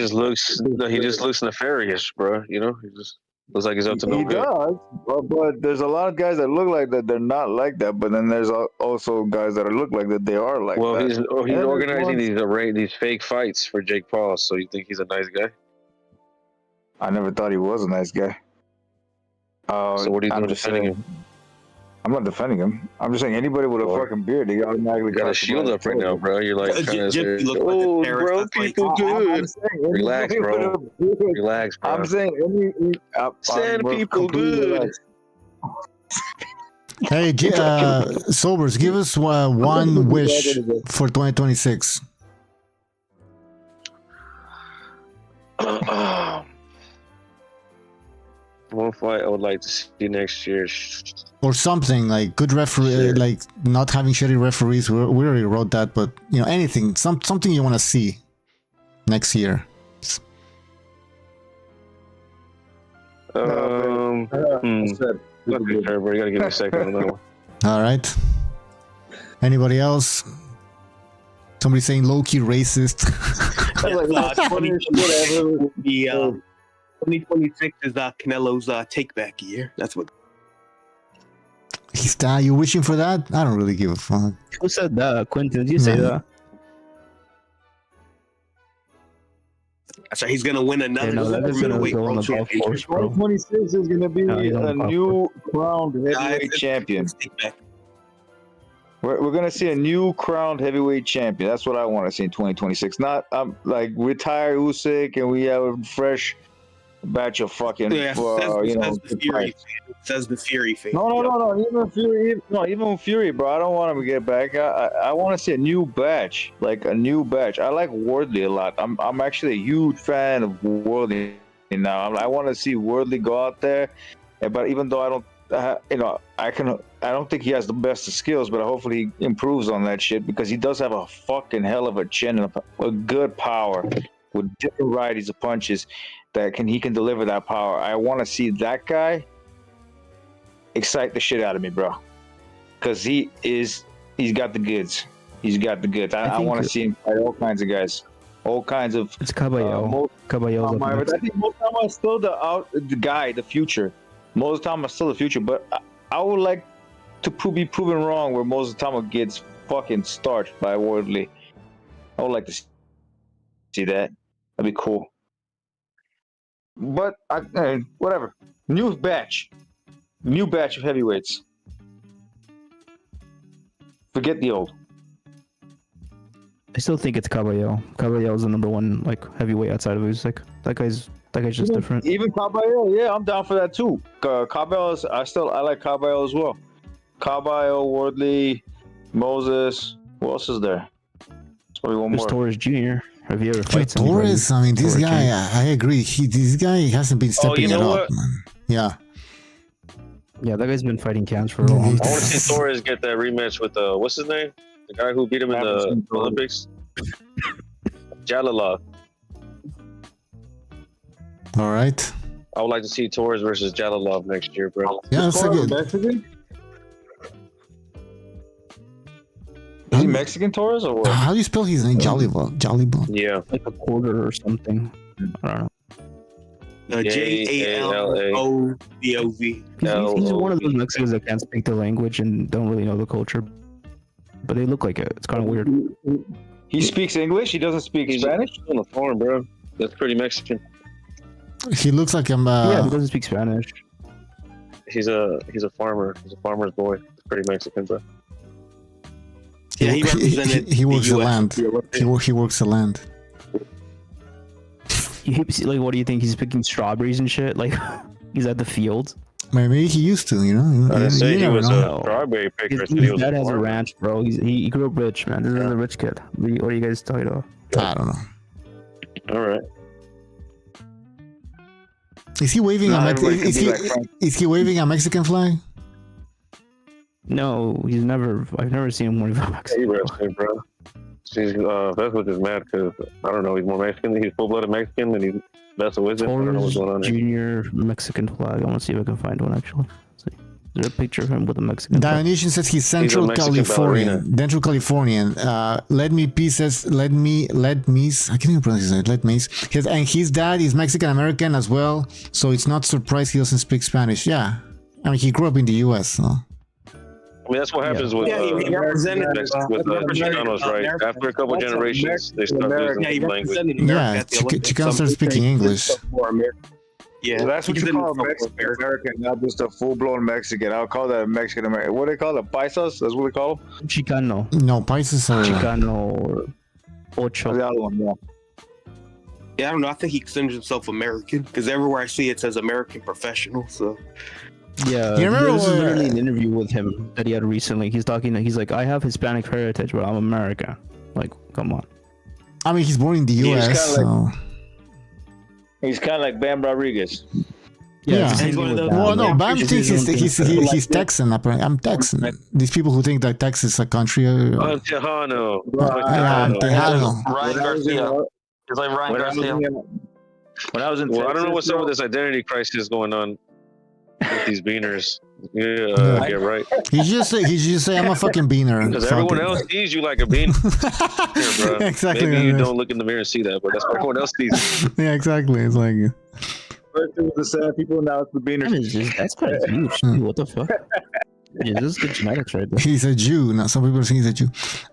just looks nefarious, bro. He just looks like he's up to no good. He does, but there's a lot of guys that look like that. They're not like that. But then there's also guys that look like that. They are like well, that. he's organizing these fake fights for Jake Paul. So you think he's a nice guy? I never thought he was a nice guy. So what are you doing defending him? I'm not defending him. I'm just saying anybody with a fucking beard, they automatically got a shield up right now, bro. You're like trying to say, "Oh, bro, people good." Relax, bro. Relax, bro. I'm saying send people good. Hey, Sobers, give us one wish for 2026. One fight I would like to see next year. Or something like good referee, like not having shitty referees. We already wrote that, but anything, something you want to see next year. Okay, bro, you gotta give me a second on that one. All right. Anybody else? Somebody saying low-key racist. 2026 is Canelo's take-back year. That's what. You wishing for that? I don't really give a fuck. Who said that? Quentin, did you say that? So he's gonna win another middleweight world championship. 2026 is gonna be a new crowned heavyweight champion. We're gonna see a new crowned heavyweight champion. That's what I want to see in 2026. Not like retire Usyk and we have a fresh batch of fucking says the Fury fan. No, even Fury, bro. I don't want him to get back. I want to see a new batch, like a new batch. I like Wardley a lot. I'm actually a huge fan of Wardley now. I want to see Wardley go out there, but even though I don't, I don't think he has the best of skills, but hopefully he improves on that shit because he does have a fucking hell of a chin and a good power with different varieties of punches he can deliver that power. I want to see that guy excite the shit out of me, bro, because he's got the goods. He's got the goods. I want to see him fight all kinds of guys, all kinds of. It's Caballero. But I think most of the time I'm still the future. Most of the time I'm still the future, but I would like to be proven wrong where most of the time it gets fucking starched by Wardley. I would like to see that. That'd be cool. But whatever. New batch of heavyweights. Forget the old. I still think it's Caballero. Caballero is the number one like heavyweight outside of Usyk. That guy's just different. Even Caballero, yeah, I'm down for that too. Caballero, I like Caballero as well. Caballero, Wardley, Moses. Who else is there? There's probably one There's more. Torres Jr. Have you ever fight Torres? I mean, this Torres guy. Jr. I agree. This guy hasn't been stepping it up, man. Yeah. Yeah, that guy's been fighting cans for a long time. I want to see Torres get that rematch with what's his name? The guy who beat him in the Olympics. Jalalov. All right. I would like to see Torres versus Jalalov next year, bro. Yeah, that's a good. Mexican? Is he Mexican Torres or what? How do you spell his name? Jollibon. Yeah. Like a quarter or something. I don't know. Jalobov. He's one of those Mexicans that can't speak the language and don't really know the culture, but they look like it. It's kind of weird. He speaks English. He doesn't speak Spanish. He's on the farm, bro. That's pretty Mexican. He looks like him. Yeah, he doesn't speak Spanish. He's a farmer. He's a farmer's boy. He's pretty Mexican, bro. Yeah, he represented. He works the US. land. He works the land. Like, what do you think? He's picking strawberries and shit. Like, he's at the field. Maybe he used to. You know. I didn't say he never was know. a strawberry picker. His dad has a ranch, bro. He grew up rich, man. This is a rich kid. What are you guys talking about? I don't know. All right. Is he waving is he waving a Mexican flag? No, I've never seen him wave a Mexican. He wrestling, bro. She's Veslick is mad because I don't know. He's more Mexican. He's full-blooded Mexican, and he's messing with it. I don't know what's going on there. Junior Mexican flag. I want to see if I can find one actually. Let's see. Is there a picture of him with a Mexican flag? Dionysian says he's Central Californian. Central Californian. Let me. I can't even pronounce his name. Let me. And his dad is Mexican American as well, so it's not surprised he doesn't speak Spanish. Yeah, I mean he grew up in the U.S. So. I mean, that's what happens with he represented Chicanos, right? After a couple generations, they start losing the language. Yeah, Chicanos start speaking English. Yeah, So that's what you call a Mexican American, not just a full-blown Mexican. I'll call that a Mexican American. What do they call it? Paisas? That's what they call them? Chicano. No, Paisas are. Chicano or Ocho. The other one, yeah. Yeah, I don't know. I think he considers himself American because everywhere I see it says American professional. So Yeah, You remember this is what- literally an interview with him that he had recently. He's like, I have Hispanic heritage, but I'm American. Like, come on. I mean, he's born in the He's U.S. kinda So. He's kind of like Bam Rodriguez. Yeah. it's the same thing with Well, Bam. no, Bam It's thinks his own he's thing. Texan. Apparently, I'm Texan. These people who think that Texas is a country. Tejano. Tejano. Ryan Garcia. It's like Ryan Garcia. When I was in Well, Texas, I don't know what's up bro, with this identity crisis going on with these beaners. Yeah. Yeah, right. He just say I'm a fucking beaner. Because Fuck everyone it. else sees you like a bean. Here, bro. Exactly. Maybe you don't look in the mirror and see that, but that's what everyone else sees. Yeah, exactly. It's like first it was the sad people, now it's the beaners. That's kind of huge. Dude, what the fuck? Yeah, this is good genetics right there. he's a Jew. Now some people think he's a Jew.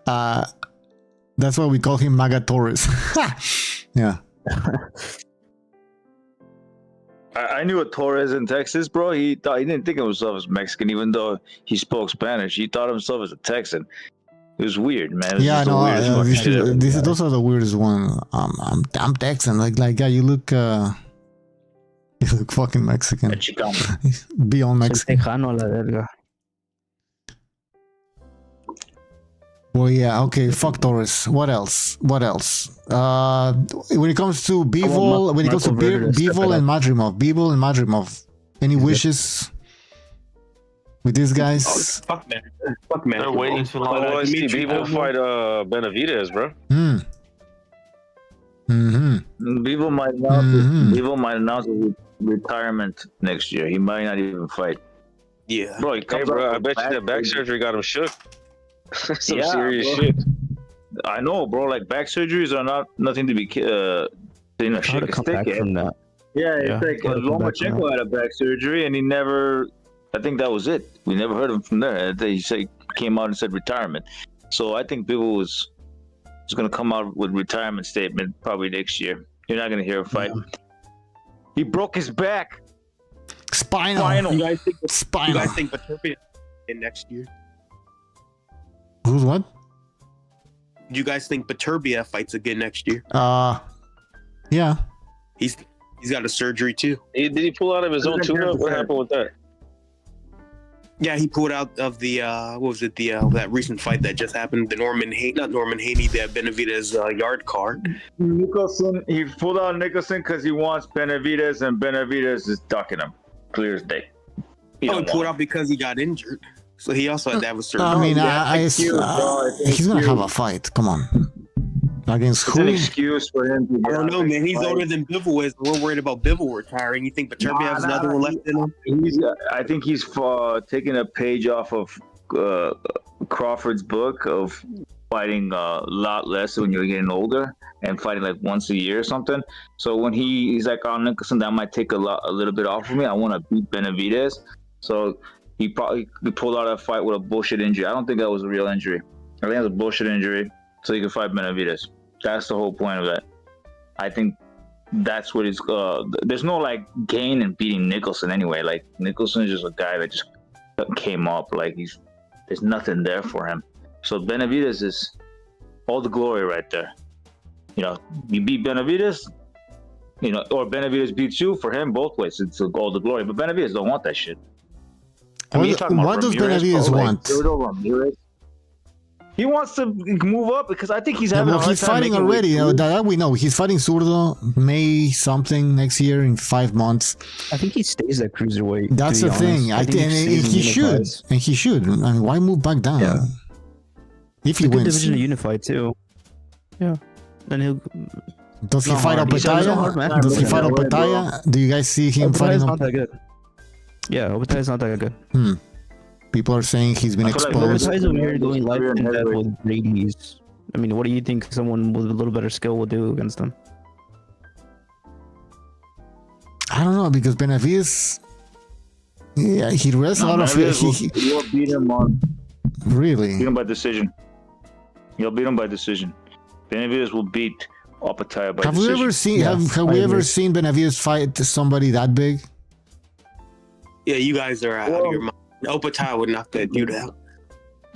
That's why we call him Maga Torres. Yeah. I knew a Torres in Texas, bro. He didn't think of himself as Mexican, even though he spoke Spanish. He thought of himself as a Texan. It was weird, man. It was Yeah, just the no, weirdest fucking shit ever. those are the weirdest one. I'm Texan. Like yeah, you look fucking Mexican. Chicano. Beyond Mexican. Tejano a la verga. Well, yeah, okay. Fuck Torres. What else? When it comes to Bivol, when it comes to Marco Verdes, Bivol and Madrimov, any wishes with these guys? fuck man. Fuck man. They're waiting too Oh, long. I see people fight Benavidez, bro. Vivo might announce his retirement next year. He might not even fight. Yeah. Bro, Hey, bro, I bet you that back surgery got him shook. Some Yeah, serious bro. shit. I know, bro. Like back surgeries are nothing to be How to shake a come stick back at. from that? Yeah, Yeah, it's like how to come back from Lomachenko had a back surgery, and he never. I think that was it. We never heard of him from there. He said came out and said retirement. So I think people was going to come out with retirement statement probably next year. You're not going to hear a fight. He broke his back. Spinal. You guys think Spinal. Viterbi in next year? Who's what? Do you guys think Beterbiev fights again next year? Yeah. He's got a surgery too. Did he pull out of his own tune-up? What happened with that? Yeah, he pulled out of the what was it? The that recent fight that just happened. The not Norman Haney, the Benavidez yard card. Nicholson, he pulled out Nicholson because he wants Benavidez, and Benavidez is ducking him. Clear as day. He pulled out because he got injured. So he also had to have a surgery. I mean, he's gonna have a fight. Come on. Against It's who? an excuse for him to I don't know, man. He's older than Bivol is. We're worried about Bivol retiring. You think Beterbiev has another one left in him? I think he's taking a page off of Crawford's book of fighting a lot less when you're getting older and fighting like once a year or something. So when he's like, "Oh, Nicholson, that might take a little bit off of me. I want to beat Benavidez." So he probably pulled out a fight with a bullshit injury. I don't think that was a real injury. I think it was a bullshit injury so he could fight Benavidez. That's the whole point of that. I think that's what it's. There's no like gain in beating Nicholson anyway. Like Nicholson is just a guy that just came up. Like there's nothing there for him. So Benavidez is all the glory right there. You know, you beat Benavidez, or Benavidez beats you. For him, both ways, it's all the glory. But Benavidez don't want that shit. I mean, What does Benavidez want? He wants to move up because I think he's having a hard he's time fighting making already. weight. That we know. He's fighting Zurdo May something next year in 5 months. I think he stays at cruiserweight. That's the thing. I think he should. And he should. I mean, why move back down? Yeah. If he wins. Division to unify too. Yeah. Then he'll. Does he fight Opetaya? Does he fight Opetaya? Do you guys see him fighting? Opetaya's not that good. Yeah, Opetaya's not that good. People are saying he's been exposed. Opetaya's over here going life and death with Brady's. I mean, what do you think someone with a little better skill will do against them? I don't know, because Benavidez, yeah, he rests a lot of. You'll beat him on. Really? Beat him by decision. You'll beat him by decision. Benavidez will beat Opetaya by have decision. We ever seen? Have we ever seen Benavidez fight somebody that big? Yeah, you guys are out of your mind. Opetaya would knock that dude out.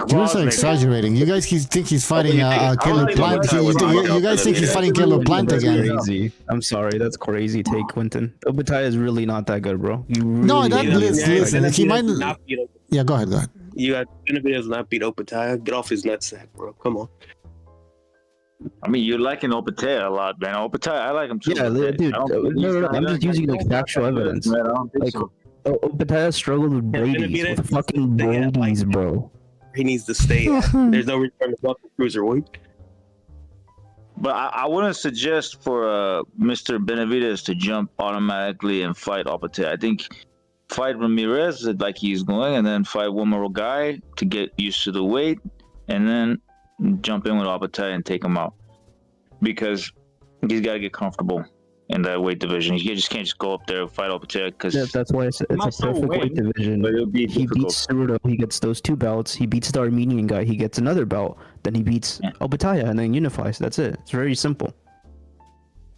You're so exaggerating. You guys think he's fighting Caleb Plant. You guys think he's fighting Caleb Plant again? Crazy. I'm sorry, that's crazy take, Quentin. Opetaya is really not that good, bro. Listen. He might. Yeah, go ahead. You got Benavidez not beat Opetaya. Get off his nutsack, bro. Come on. I mean, you're liking Opetaya a lot, man. Opetaya, I like him too. Yeah, dude. No. I'm just using like factual evidence. Like, Opetaya struggled with Brady's, with fucking Brady's, bro. He needs to stay. There's no return to welcome cruiserweight. But I wouldn't suggest for Mr. Benavidez to jump automatically and fight Opetaya. I think fight Ramirez like he's going, and then fight one more guy to get used to the weight, and then jump in with Opetaya and take him out. Because he's got to get comfortable in that weight division. You just can't just go up there and fight Opetaya because that's why it's a perfect weight division. But it'll be he beats Ceruto, he gets those 2 belts. He beats the Armenian guy, he gets another belt. Then he beats Opetaya and then unifies. That's it. It's very simple.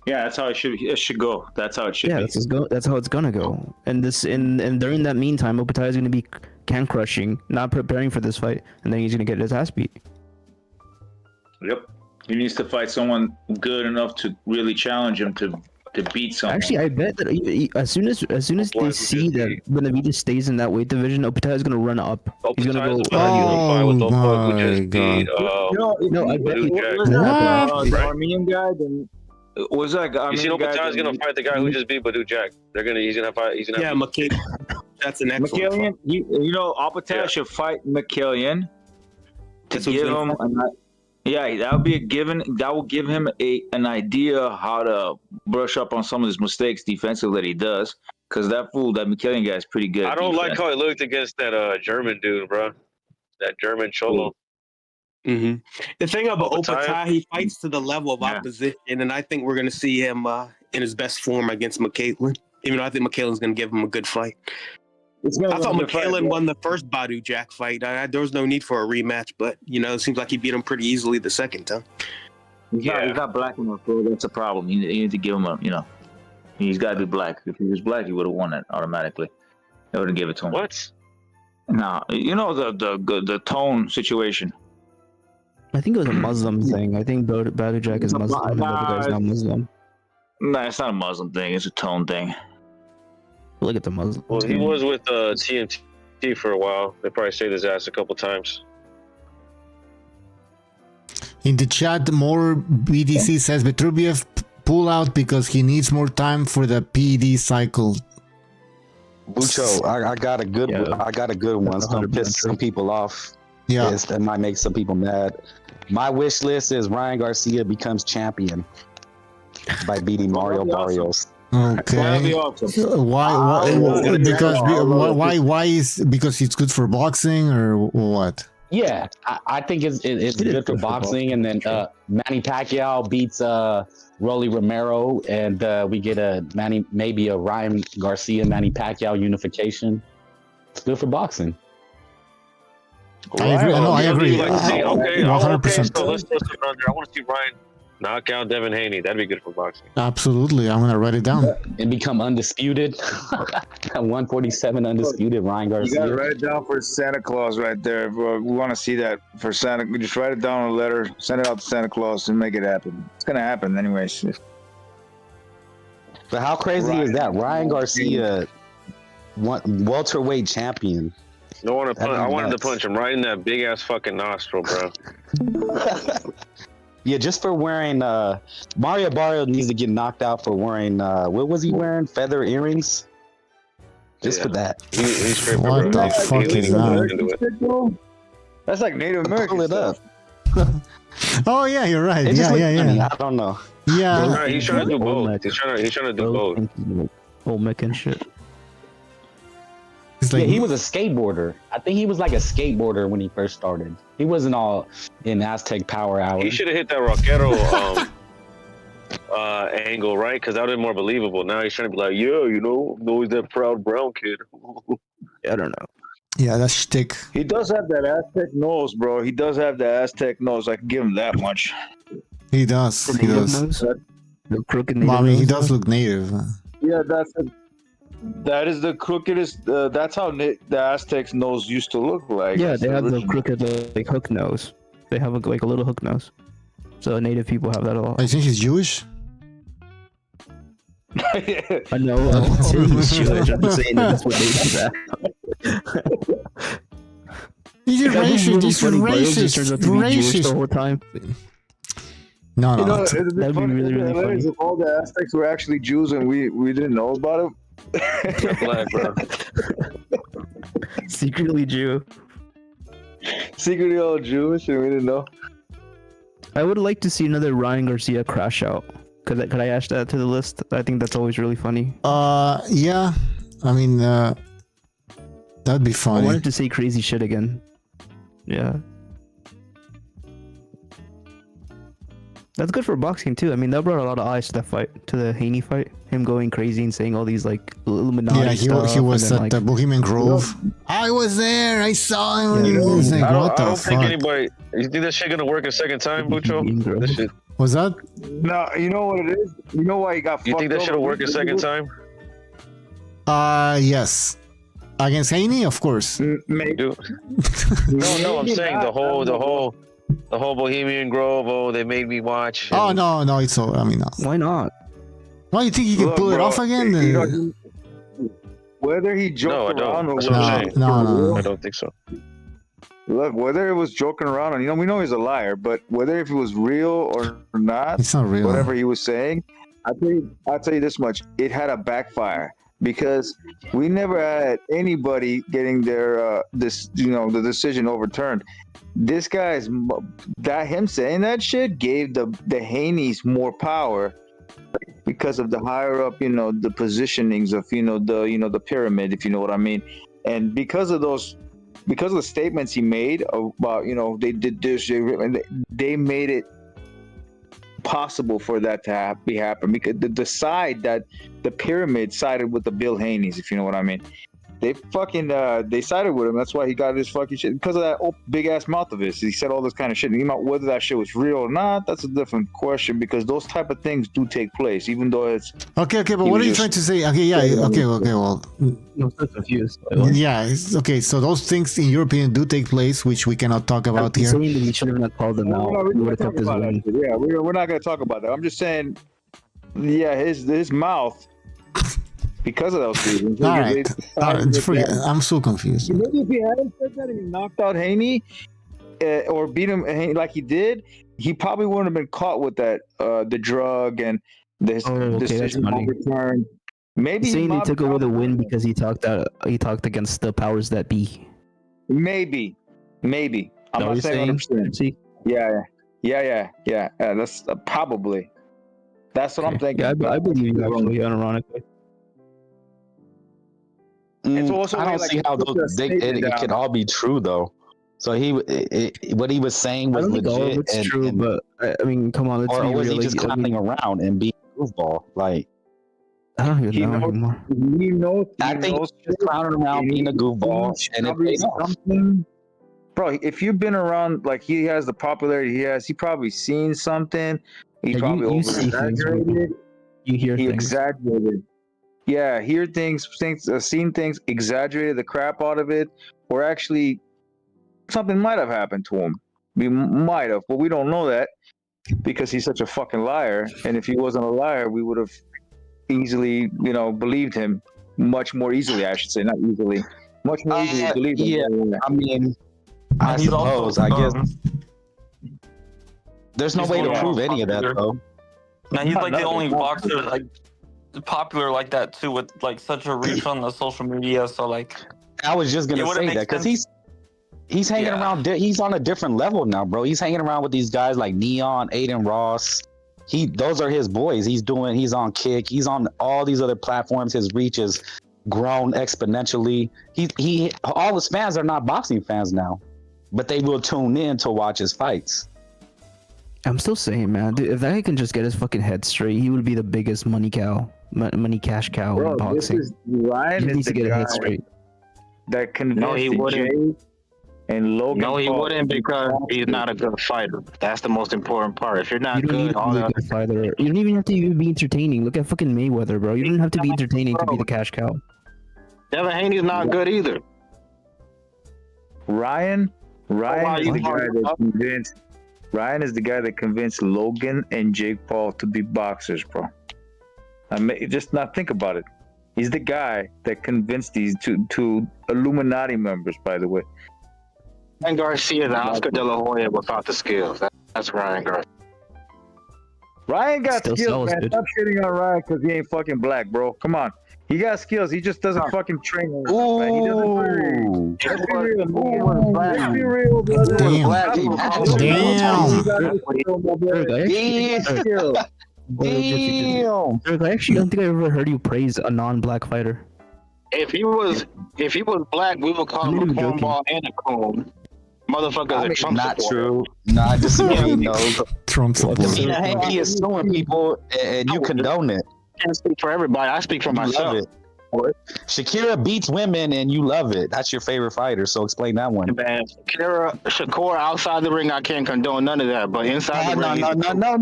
Yeah, that's how it should go. That's how it should be. That's how it's gonna go. And during that meantime, Opetaya is gonna be can crushing, not preparing for this fight, and then he's gonna get his ass beat. Yep. He needs to fight someone good enough to really challenge him to beat someone. Actually, I bet that as soon as they see that Benavidez stays in that weight division, Opetaya is gonna run up. He's gonna go. Oh my god! No, I bet the Armenian guy. Then was that guy? You see, Opetaya's gonna fight the guy who just beat Badu Jack. He's gonna fight. Yeah, McKillian. That's an excellent. McKillian. Opetaya should fight McKillian to give him. Yeah, that would be a given. That will give him an idea how to brush up on some of his mistakes defensively that he does. Because that McKillian guy is pretty good. I don't like how he looked against that German dude, bro. That German cholo. Mm-hmm. The thing about Opetaya, he fights to the level of opposition, and I think we're going to see him in his best form against McKillian. Even though I think McKillian's going to give him a good fight. I thought McKillian won the first Badu Jack fight. There was no need for a rematch, but it seems like he beat him pretty easily the second time. He's not black enough, bro. That's a problem. You need to give him he's got to be black. If he was black, he would have won it automatically. They wouldn't give it to him. What? No, the tone situation. I think it was a Muslim thing. I think Badujak is Muslim, and the other guy's not Muslim. Nah, it's not a Muslim thing. It's a tone thing. Look at the Muslim. Well, he was with TMT for a while. They probably saved his ass a couple times. In the chat, more BDC says Beterbiev pull out because he needs more time for the PED cycle. Bucho, I got a good one. It's gonna piss some people off. Yeah, that might make some people mad. My wish list is Ryan Garcia becomes champion by beating Mario Barrios. Okay. That'd be awesome. So why is because it's good for boxing or what? Yeah, I think it's good for boxing, and then Manny Pacquiao beats Rolly Romero, and we get maybe a Ryan Garcia Manny Pacquiao unification. It's good for boxing. I agree. No, I agree. Okay, 100%. so let's throw something on there. I want to see Ryan knock out Devin Haney. That'd be good for boxing. Absolutely, I'm gonna write it down. And become undisputed. 147 undisputed Ryan You Garcia. gotta write it down for Santa Claus right there, bro. We want to see that for Santa. Just write it down on a letter, send it out to Santa Claus, and make it happen. It's gonna happen anyways. But how crazy is that? Ryan Garcia, welterweight champion. I wanted to punch him right in that big ass fucking nostril, bro. Yeah, just for wearing Mario Barrio needs to get knocked out for wearing what was he wearing? Feather earrings? Just for that. He's straight What the fuck is that? That's like Native American Pull it up. Oh yeah, you're right. It just Yeah, looked yeah, funny. yeah. I don't know. Yeah. He's trying to do both. He's trying to do both. Olmec and shit. It's like, Yeah, he was a skateboarder. I think he was like a skateboarder when he first started. He wasn't all in Aztec Power Hour. He should have hit that Rockero angle, right? Because that would have been more believable. Now he's trying to be like, yeah, I'm always that proud brown kid. I don't know. yeah, that's shtick. He does have that Aztec nose, bro. He does have the Aztec nose. I can give him that much. He does. He does. The crooked Well, I mean, he nose. does look native. Yeah, that is the crookedest. That's how the Aztecs' nose used to look like. Yeah, That's they have the original. crooked like hook nose. They have a little hook nose. So native people have that a lot. I think he's Jewish. I know. I'm not saying he's Jewish. I'm just saying that's what they do. He's a racist. He's Racist. Turns racist. out to be Jewish the Racist. whole time. No, You no. know, no. it'd be That'd be funny, really, really hilarious funny. if all the Aztecs were actually Jews and we didn't know about it. Black, bro. Secretly Jew. Secretly all Jewish and we didn't know. I would like to see another Ryan Garcia crash out. Could I add that to the list? I think that's always really funny. Yeah. I mean, that'd be I funny. wanted to say crazy shit again. Yeah. That's good for boxing too. I mean, that brought a lot of eyes to that fight, to the Haney fight. Him going crazy and saying all these like Illuminati Yeah, stuff. he was and at then, the Bohemian Grove. I was there. I saw him. He was like, I what the don't think fuck? anybody. You think that shit gonna work a second time, Bucho? Bohemian Grove. This shit. Was that? No, you know what it is? You know why he got You fucked think that shit'll over? work a second time? Yes. Against Haney, of course. Maybe. Dude. No, I'm saying the whole Bohemian Grove. Oh, they made me watch. Oh no, it's over. I mean, no. Why not? Why you think he can Look, pull it bro, off again? you know, whether he No, I joked around don't. or That's what I'm saying. No. I don't think so. Look, whether it was joking around, and we know he's a liar, but whether if it was real or not, It's not real. whatever he was saying, I'll tell you this much: it had a backfire because we never had anybody getting their the decision overturned. This guy's him saying that shit gave the Haneys more power because of the higher up, the positionings of the pyramid, if you know what I mean, and because of the statements he made about they did this, they made it possible for that to happen because the side that the pyramid sided with the Bill Haneys, if you know what I mean. they fucking they sided with him. That's why he got his fucking shit because of that big ass mouth of his. He said all this kind of shit. And whether that shit was real or not, that's a different question because those type of things do take place, even though it's okay. But what are you trying to say? Okay, yeah, okay. Well, I'm so confused. yeah, okay. So those things, in your opinion, do take place, which we cannot talk about here. Saying that he should have not called them out. Yeah, we're not gonna talk about that. I'm just saying, yeah, his mouth. Because of those reasons. All right. I'm so confused. Maybe if he hadn't said that and he knocked out Haney or beat him like he did, he probably wouldn't have been caught with that the drug and this decision overturned. Maybe saying they took away the win because he talked against the powers that be. Maybe. I'm not saying 100%. Yeah. That's probably. That's what I'm thinking. Yeah, I believe you actually, unironically. I don't see how it could all be true though. So what he was saying was legit. All of it's true, but I mean, come on, let's or be was real. he just clowning around and being a goofball? Like I don't even know anymore. I think he's just clowning around being a goofball, and it pays off. Bro, if you've been around, like he has the popularity he has, he probably seen something. He probably over-exaggerated. You hear he things. Exaggerated. Yeah, hear things, seen things, exaggerated the crap out of it, or actually something might have happened to him. We might have, but we don't know that because he's such a fucking liar. And if he wasn't a liar, we would have easily, believed him much more easily. I should say, not easily, much more easily believed him. Yeah, I mean, I suppose. I guess there's no way to prove any of that, though. Now he's like the only boxer like popular like that too, with like such a reach on the social media. So like, I was just gonna say that because he's hanging around. He's on a different level now, bro. He's hanging around with these guys like Neon, Aiden Ross. Those are his boys. He's on Kick. He's on all these other platforms. His reach has grown exponentially. All his fans are not boxing fans now, but they will tune in to watch his fights. I'm still saying, man, dude, if that guy can just get his fucking head straight, he would be the biggest money cash cow in boxing. Ryan he needs to get his head straight. That convinced Jay and Logan. No, he wouldn't because he's not a good fighter. That's the most important part. If you're not good, good fighter. You don't even have to even be entertaining. Look at fucking Mayweather, bro. You don't have to be entertaining to be the cash cow. Devin Haney's not good either. Ryan is the guy that convinced. Ryan is the guy that convinced Logan and Jake Paul to be boxers, bro. Just not think about it. He's the guy that convinced these two Illuminati members, by the way. And Garcia and Oscar De La Hoya without the skills. That's Ryan Garcia. Ryan got skills, man. Stop shitting on Ryan because he ain't fucking black, bro. Come on. He got skills. He just doesn't fucking train. Man. He doesn't. Let's be real, man. Let's be real, brother. Damn. I actually don't think I ever heard you praise a non-black fighter. If he was black, we would call him a cornball and a cone. Motherfucker is a Trump not supporter. True. No, I disagree. No. Trump supporter. He is suing people, and you condone it. I can't speak for everybody. I speak for myself. Love it. Shakira beats women, and you love it. That's your favorite fighter. So explain that one. Man, Shakur outside the ring, I can't condone none of that. But inside the ring, no.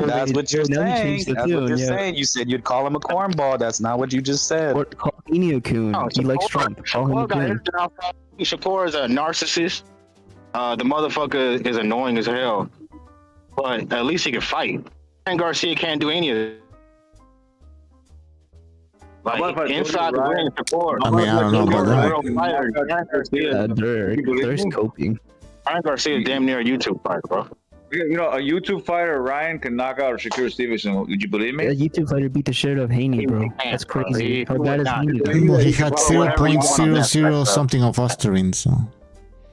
That's what you're saying. That's what you're saying. You said you'd call him a cornball. That's not what you just said. Call Inoue. He likes Trump. Shakur is a narcissist. The motherfucker is annoying as hell, but at least he can fight. And Garcia can't do any of it. Like inside the ring, Shakur. I mean, I don't know about that. There's coping. Ryan Garcia is damn near a YouTube fighter, bro. A YouTube fighter, Ryan can knock out Shakur Stevenson. Would you believe me? A YouTube fighter beat the shit out of Haney, bro. That's crazy. How bad is Haney? He had 0.00 something of Osterin, so.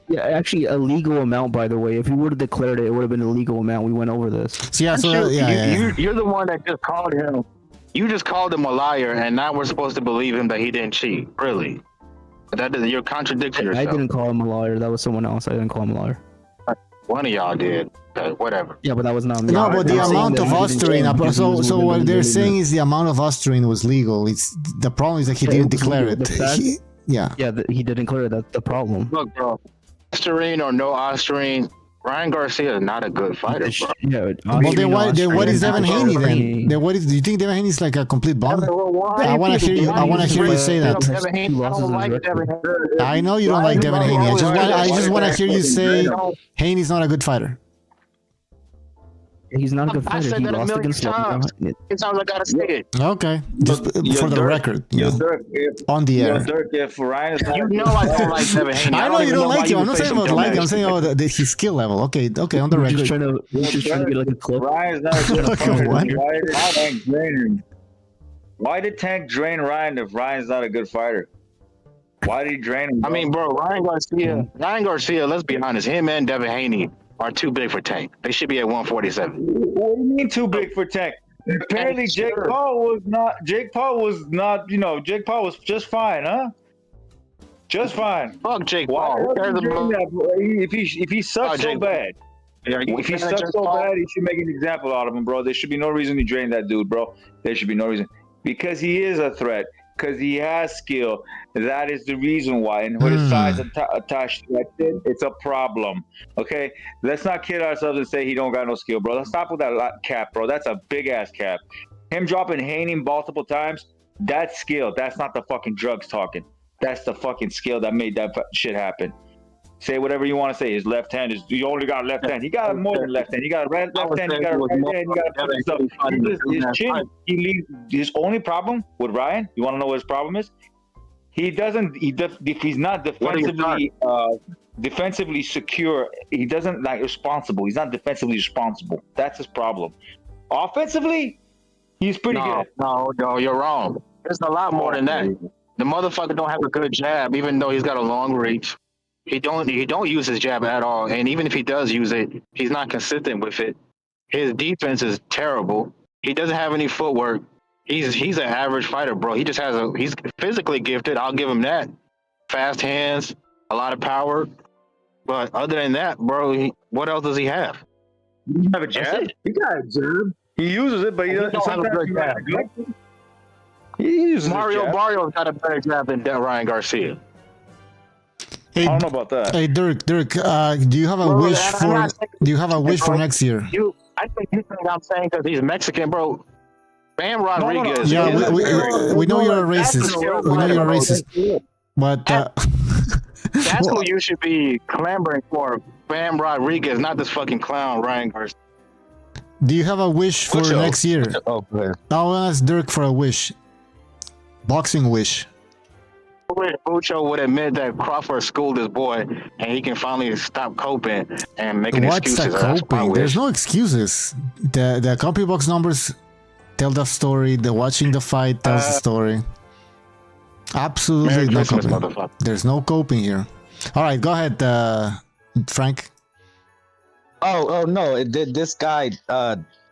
Yeah, actually, a legal amount, by the way. If he would have declared it, it would have been a legal amount. We went over this. So you're the one that just called him. You just called him a liar, and now we're supposed to believe him that he didn't cheat. Really? You're contradicting yourself. I didn't call him a liar. That was someone else. I didn't call him a liar. One of y'all did. Whatever. Yeah, but that was not me. No, but the amount of Osterin. So what they're saying is the amount of Osterin was legal. The problem is that he didn't declare it. Yeah. Yeah, he didn't clear it. That's the problem. Look, bro. Ostarine or no Ostarine, Ryan Garcia is not a good fighter, bro. Yeah, Well, then what is Devin Haney then? Haney. Then what is? Do you think Devin Haney is like a complete bum? I want to hear you. I want to hear you say that. Devin Haney, I don't like Devin Haney. I know you don't like Devin Haney. I just want to hear you say Haney's not a good fighter. He's not a good I fighter. said He that a lost million against times. It's times I gotta say it. Okay, just for the record, Dirk, on the air. Dirk, if Ryan is not You know I don't like Devin Haney. I know you don't like him. I'm not saying about like him. I'm saying about his skill level. Okay, on the record. Just trying to get like a clip. Ryan's not a good fighter. What? Why did Tank drain him? Why did Tank drain Ryan if Ryan's not a good fighter? Why did he drain him? I mean, bro, Ryan Garcia, let's be honest, him and Devin Haney are too big for Tank. They should be at 147. What do you mean too big for Tank? Apparently Jake Paul was not, Jake Paul was just fine, huh? Just fine. Fuck Jake Why Paul. would he do that, bro? If he sucks so bad, if he sucks so bad, he should make an example out of him, bro. There should be no reason to drain that dude, bro. There should be no reason. Because he is a threat. Because he has skill. That is the reason why. And with his size attached to that, it's a problem. Okay? Let's not kid ourselves and say he don't got no skill, bro. Let's stop with that cap, bro. That's a big-ass cap. Him dropping Haney multiple times, that's skill. That's not the fucking drugs talking. That's the fucking skill that made that shit happen. Say whatever you want to say. His left hand is, you only got left hand. He got more than left hand. He got a left hand, he got a right hand, he got a stuff. His chin, his only problem with Ryan, you want to know what his problem is? If he's not defensively secure, he doesn't like responsible. He's not defensively responsible. That's his problem. Offensively, he's pretty good. No, you're wrong. There's a lot more than that. The motherfucker don't have a good jab, even though he's got a long reach. He don't use his jab at all, and even if he does use it, he's not consistent with it. His defense is terrible. He doesn't have any footwork. He's an average fighter, bro. He's physically gifted. I'll give him that. Fast hands, a lot of power, but other than that, bro, what else does he have? He doesn't have a jab. He got a jab. He uses it, but he doesn't have a good jab. He uses Mario Barrios got a better jab than Ryan Garcia. Hey, I don't know about that. Hey, Dirk, do you have a wish for? Do you have a wish for next year? I think you think I'm saying because he's Mexican, bro. Bam Rodriguez. Yeah, we know you're a racist. We know you're a racist. But that's who you should be clamoring for. Bam Rodriguez, not this fucking clown Ryan Garcia. Do you have a wish for next year? Oh, go ahead. I'll ask Dirk for a wish. Boxing wish. Bucho would admit that Crawford schooled his boy, and he can finally stop coping and making excuses. What's the coping? There's no excuses. The CompuBox numbers tell the story. The watching the fight tells the story. Absolutely no coping. There's no coping here. All right, go ahead, Frank. Oh no! This guy,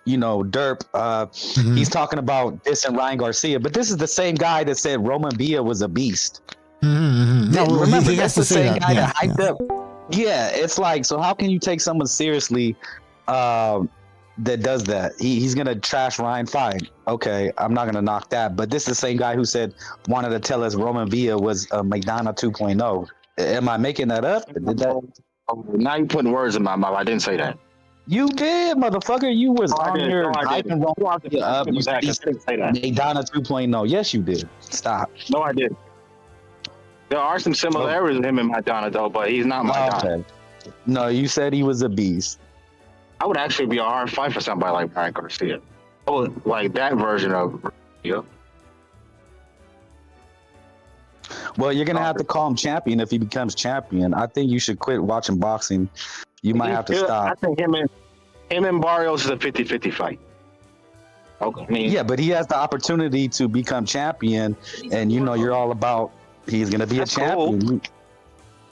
Derp, he's talking about this and Ryan Garcia, but this is the same guy that said Roman Villa was a beast. No, remember, he that's has to the say same that. guy that hyped up. Yeah, it's like, so how can you take someone seriously that does that? He's gonna trash Ryan. Fine, okay, I'm not gonna knock that. But this is the same guy who wanted to tell us Roman Villa was a McDonough 2.0. Am I making that up? Now you're putting words in my mouth. I didn't say that. You did, motherfucker. You was on here hyping Roman up. You said McDonough 2.0. Yes, you did. Stop. No, I did. There are some similarities with him and Madonna, though, but he's not Madonna. Okay. No, you said he was a beast. I would actually be a hard fight for somebody like Ryan Garcia. I would like that version of you. Well, you're gonna have to call him champion if he becomes champion. I think you should quit watching boxing. You might have to stop. I think him and Barrios is a 50-50 fight. Okay. Yeah, but he has the opportunity to become champion, and you're all about he's gonna be a champion. Cool.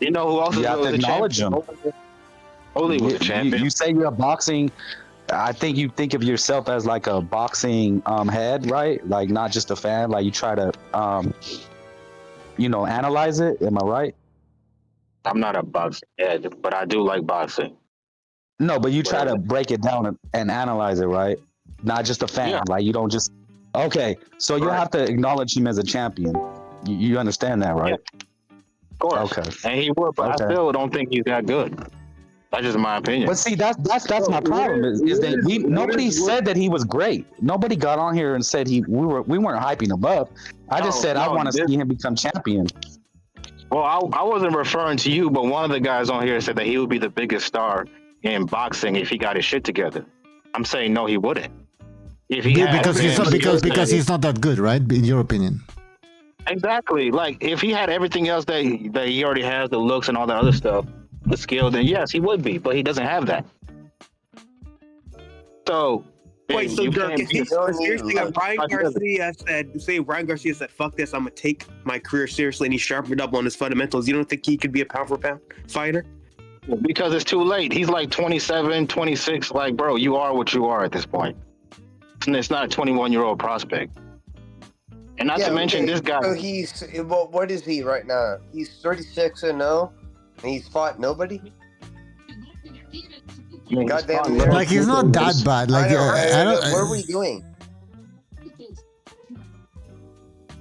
You know who else you have to acknowledge him. Holy was a champion. You say you're a boxing. I think you think of yourself as like a boxing head, right? Like not just a fan. Like you try to analyze it. Am I right? I'm not a boxing head, but I do like boxing. No, but you try to break it down and analyze it, right? Not just a fan. Yeah. Like you don't just. Okay, so you have to acknowledge him as a champion. You understand that, right? course. Okay. And he would, but Okay. I still don't think he's that good. That's just my opinion. But see, that's my problem is that nobody said that he was great. Nobody got on here and said we weren't hyping him up. I just said I want to see him become champion. Well, I wasn't referring to you, but one of the guys on here said that he would be the biggest star in boxing if he got his shit together. I'm saying no, he wouldn't. If he had because he's not that good, right? In your opinion. Exactly. Like if he had everything else that he already has, the looks and all that other stuff, the skill, then yes, he would be. But he doesn't have that. So wait, so Dirk, seriously, Ryan Garcia said, "Fuck this, I'm gonna take my career seriously," and he sharpened up on his fundamentals. You don't think he could be a pound for pound fighter? Because it's too late. He's like 27, 26. Like, bro, you are what you are at this point. And it's not a 21-year-old prospect. And not to mention this guy. So what is he right now? He's 36-0, and he's fought nobody. Goddamn, like he's not that bad. Like I don't. What are we doing?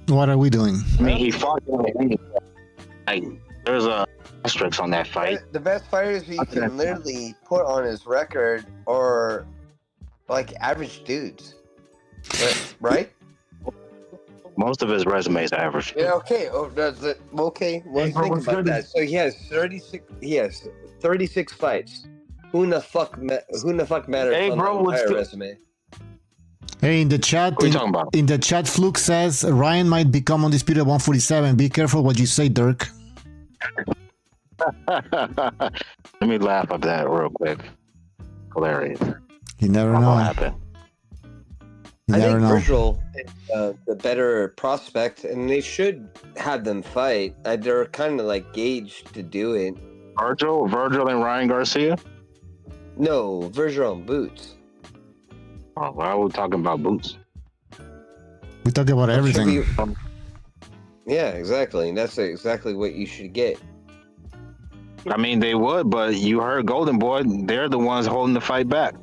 What are we doing? I mean, he fought. Like, there's a asterisk on that fight. The best fighters you can literally put on his record are like average dudes, right? Most of his resume is average. Yeah. Okay. Okay. Well, think about that. So he has 36. He has 36 fights. Who in the fuck matters on the entire resume? Hey, in the chat, in the chat, Fluke says Ryan might become undisputed 147. Be careful what you say, Dirk. Let me laugh at that real quick. Hilarious. You never know. Happen. You I never think know. Virgil is the better prospect, and they should have them fight. They're kind of like gauged to do it. Virgil and Ryan Garcia? No, Virgil and Boots. Oh, why are we talking about Boots? We talk about everything. Yeah, exactly. And that's exactly what you should get. I mean, they would, but you heard Golden Boy. They're the ones holding the fight back.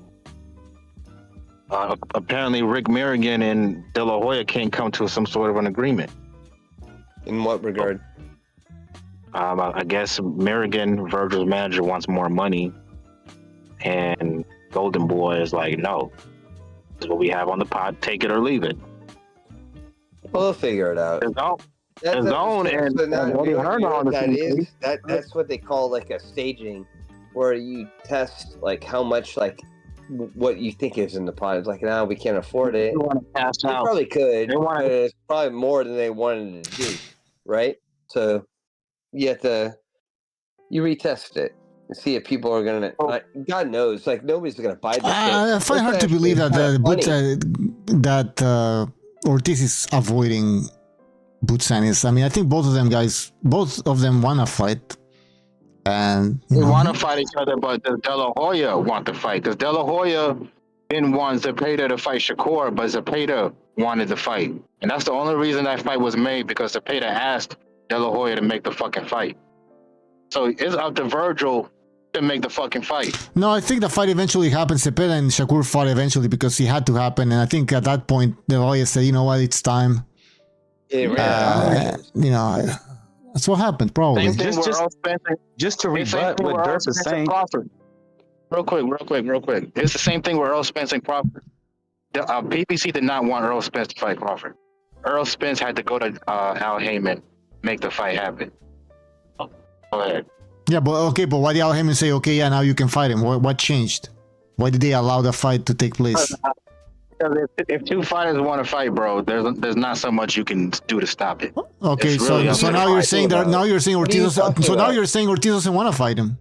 Apparently, Rick Merrigan and De La Hoya can't come to some sort of an agreement. In what regard? I guess Merrigan, Virgil's manager, wants more money. And Golden Boy is like, no, this is what we have on the pot. Take it or leave it. We'll figure it out. That's what they call like a staging, where you test like how much like what you think is in the pot. It's like, now we can't afford it. They probably could, but it's probably more than they wanted to do, right? So you have to retest it. See if people are gonna. God knows, like nobody's gonna buy this. I find hard to believe that Ortiz is avoiding Boutsanis. I mean, I think both of them want to fight, and they want to fight each other. But does De La Hoya want to fight? Because De La Hoya didn't want Zepeda to fight Shakur, but Zepeda wanted to fight, and that's the only reason that fight was made, because Zepeda asked De La Hoya to make the fucking fight. So it's up to Virgil to make the fucking fight. No, I think the fight eventually happened. Cepeda and Shakur fought eventually because it had to happen, and I think at that point De La Hoya said, "You know what? It's time." That's what happened. Probably. Just to rebut what Dirk is saying. Real quick. It's the same thing with Earl Spence and Crawford. The PBC did not want Earl Spence to fight Crawford. Earl Spence had to go to Al Heyman, make the fight happen. Go ahead. Yeah, but why did Al Heyman say, okay, yeah, now you can fight him? What changed? Why did they allow the fight to take place? Because if two fighters want to fight, bro, there's not so much you can do to stop it. Okay, so now you're saying Ortiz. So now you're saying Ortiz doesn't want to fight him,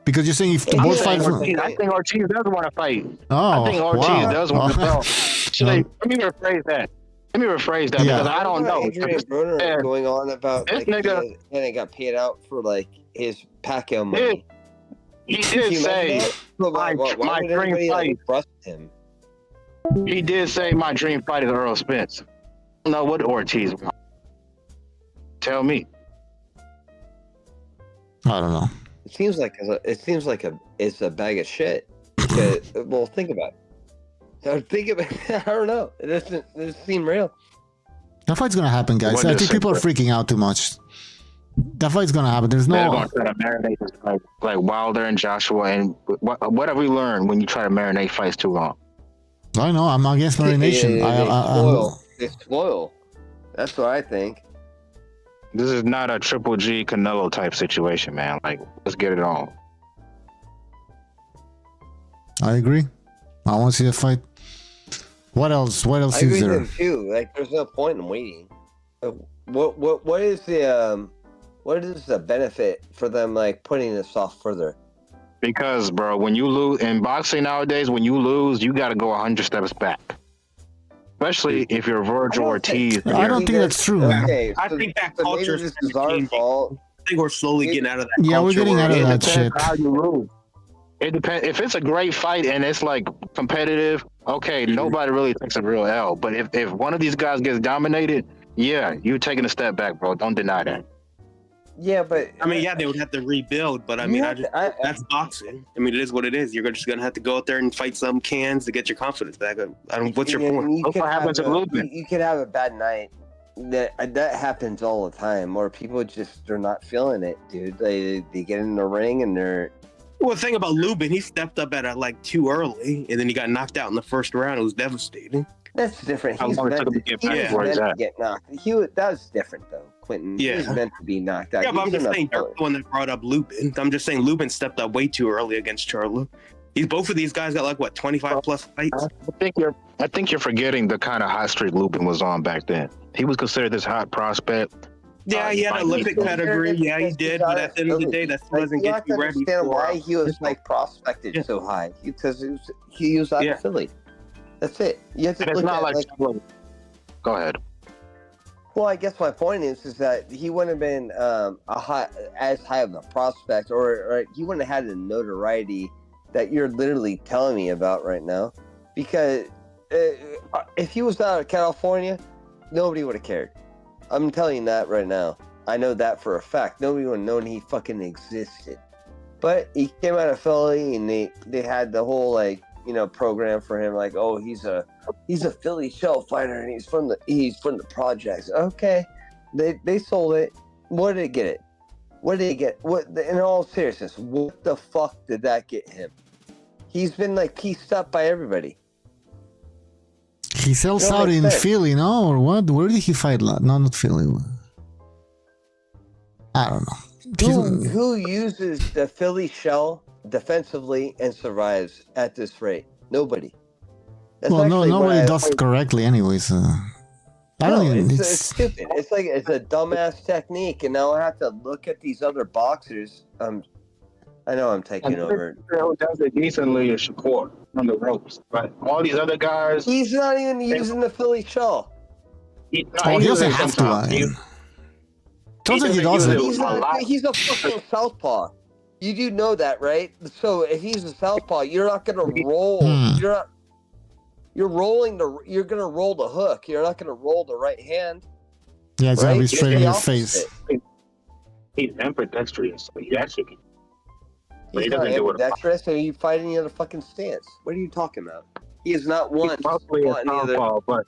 because you're saying if both fighters. I think Ortiz does want to fight. Oh, I think Ortiz does want to fight. Let me rephrase that. Because I don't know. Adrian Broner going on about this nigga, and it got paid out for like his Pacquiao money. He did say my dream fight. Trust him. He did say my dream fight is Earl Spence. I don't know what Ortiz wants. Tell me. I don't know. It seems like it's a bag of shit. Well, think about it. I don't know. It doesn't seem real. That fight's gonna happen, guys. I think people are freaking out too much. That fight's gonna happen. There's They're no. going to try to marinate this fight, like Wilder and Joshua. And what have we learned when you try to marinate fights too long? I know. I'm against marination. They spoil. That's what I think. This is not a Triple G Canelo type situation, man. Like, let's get it on. I agree. I want to see the fight. What else? What else I is agree there? with them too. Like, there's no point in waiting. What is the benefit for them like putting this off further? Because, bro, when you lose in boxing nowadays, when you lose, you got to go 100 steps back. Especially if you're Virgil Ortiz. I don't think that's true, man. Okay, I think that culture maybe this is our fault. I think we're slowly getting out of that. Yeah, we're culture getting where out of It that depends shit. how you lose. It depends. If it's a great fight and it's like competitive, okay, nobody really takes a real L. But if one of these guys gets dominated, yeah, you're taking a step back, bro. Don't deny that. Yeah, but I mean, yeah, they would have to rebuild, but I mean, that's boxing. I mean, it is what it is. You're just gonna have to go out there and fight some cans to get your confidence back. What's your point? You could have a bad night. That happens all the time, or people just are not feeling it, dude. They get in the ring and they're. Well, the thing about Lubin, he stepped up at like too early, and then he got knocked out in the first round. It was devastating. That's different. How He's long it meant took him to, to get back he was where he's meant to at. get knocked. That was different though, Quentin. He was Yeah. meant to be knocked out. Yeah, but I'm He just was saying, enough you're the one that brought up Lubin. I'm just saying Lubin stepped up way too early against Charlo. Both of these guys got like what 25 plus fights. I think you're forgetting the kind of hot streak Lubin was on back then. He was considered this hot prospect. Yeah, he had Olympic pedigree. Yeah, he did. But at the end of the day, that still doesn't You get have to you ready understand for. why he was like prospected so high because he was out of Philly. That's it. You have to And it's look not at like. Go ahead. Well, I guess my point is that he wouldn't have been as high of a prospect, or he wouldn't have had the notoriety that you're literally telling me about right now. Because if he was out of California, nobody would have cared. I'm telling you that right now. I know that for a fact. Nobody would have known he fucking existed. But he came out of Philly, and they had the whole program for him, like, oh, he's a Philly shell fighter, and he's from the projects. Okay, they sold it. What did it get it? What did he get? What, in all seriousness, what the fuck did that get him? He's been like pieced up by everybody. He sells out in Philly, no? Or what? Where did he fight? No, not Philly. I don't know. Who uses the Philly shell defensively and survives at this rate? Nobody. That's Well, no, actually nobody what does correctly, anyways. I don't even. it's stupid. It's like it's a dumbass technique, and now I have to look at these other boxers. I know I'm taking over. Who does it decently is Shakur on the ropes, but all these other guys. He's not even using the Philly shell. He doesn't have to. He doesn't. He's a fucking southpaw. You do know that, right? So if he's a southpaw, you're not gonna roll. You're gonna roll the hook. You're not gonna roll the right hand. Yeah, it's gonna be straight in your face. He's ambidextrous, so he actually can. But He's he not doesn't do it. ambidextrous, and you fight any other fucking stance. What are you talking about? He is not one. He's mostly a southpaw, but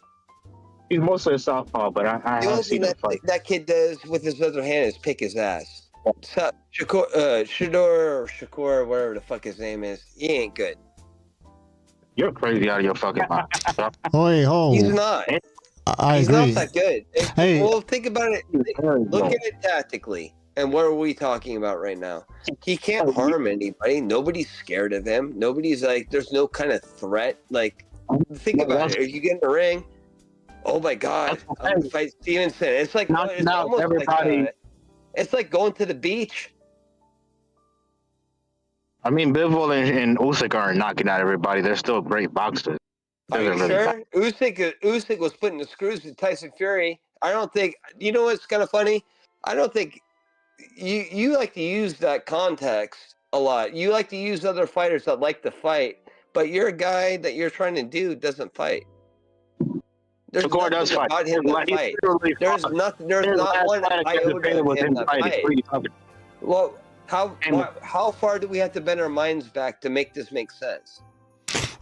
he's mostly a southpaw. But I The have only seen thing him fight. that kid does with his other hand is pick his ass. So, Shakur, whatever the fuck his name is, he ain't good. You're crazy out of your fucking mind. He's not. I He's agree. not that good. Hey. Well, think about it. Look at it tactically. And what are we talking about right now? He can't harm anybody. Nobody's scared of him. Nobody's like, there's no kind of threat. Like, think about it. If you get in the ring, oh my God, I'm gonna fight Stevenson. It's like, it's almost everybody. It's like going to the beach. I mean, Bivol and Usyk aren't knocking out everybody. They're still great boxers. Are you sure? Usyk was putting the screws with Tyson Fury. I don't think. You know what's kind of funny? I don't think you like to use that context a lot. You like to use other fighters that like to fight, but you're a guy that you're trying to do doesn't fight. There's Shakur does nothing fight. about him that fight. There's nothing. There's not one iota of him that fight. Well, how far do we have to bend our minds back to make this make sense?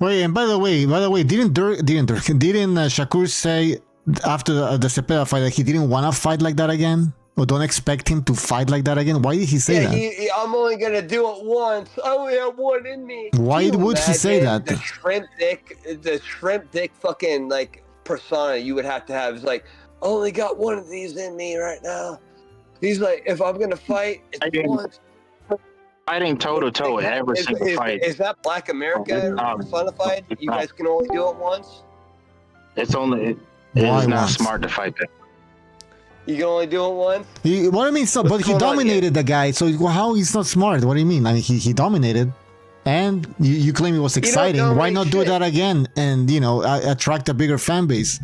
Wait, and by the way, didn't Shakur say after the Cepeda fight that he didn't want to fight like that again? or don't expect him to fight like that again? Why did he say that? I'm only gonna do it once. I only have one in me. Why would he say that? The shrimp dick fucking like persona you would have to have is like, I only got one of these in me right now. He's like, if I'm gonna fight, it's once. Fighting toe to toe every single fight. Is that Black America personified? You guys can only do it once. It is not smart to fight that. You can only do it once. What do you mean? So, but he dominated the guy. So how he's not smart? What do you mean? I mean, he dominated, and you claim it was exciting. Why not do that again and attract a bigger fan base?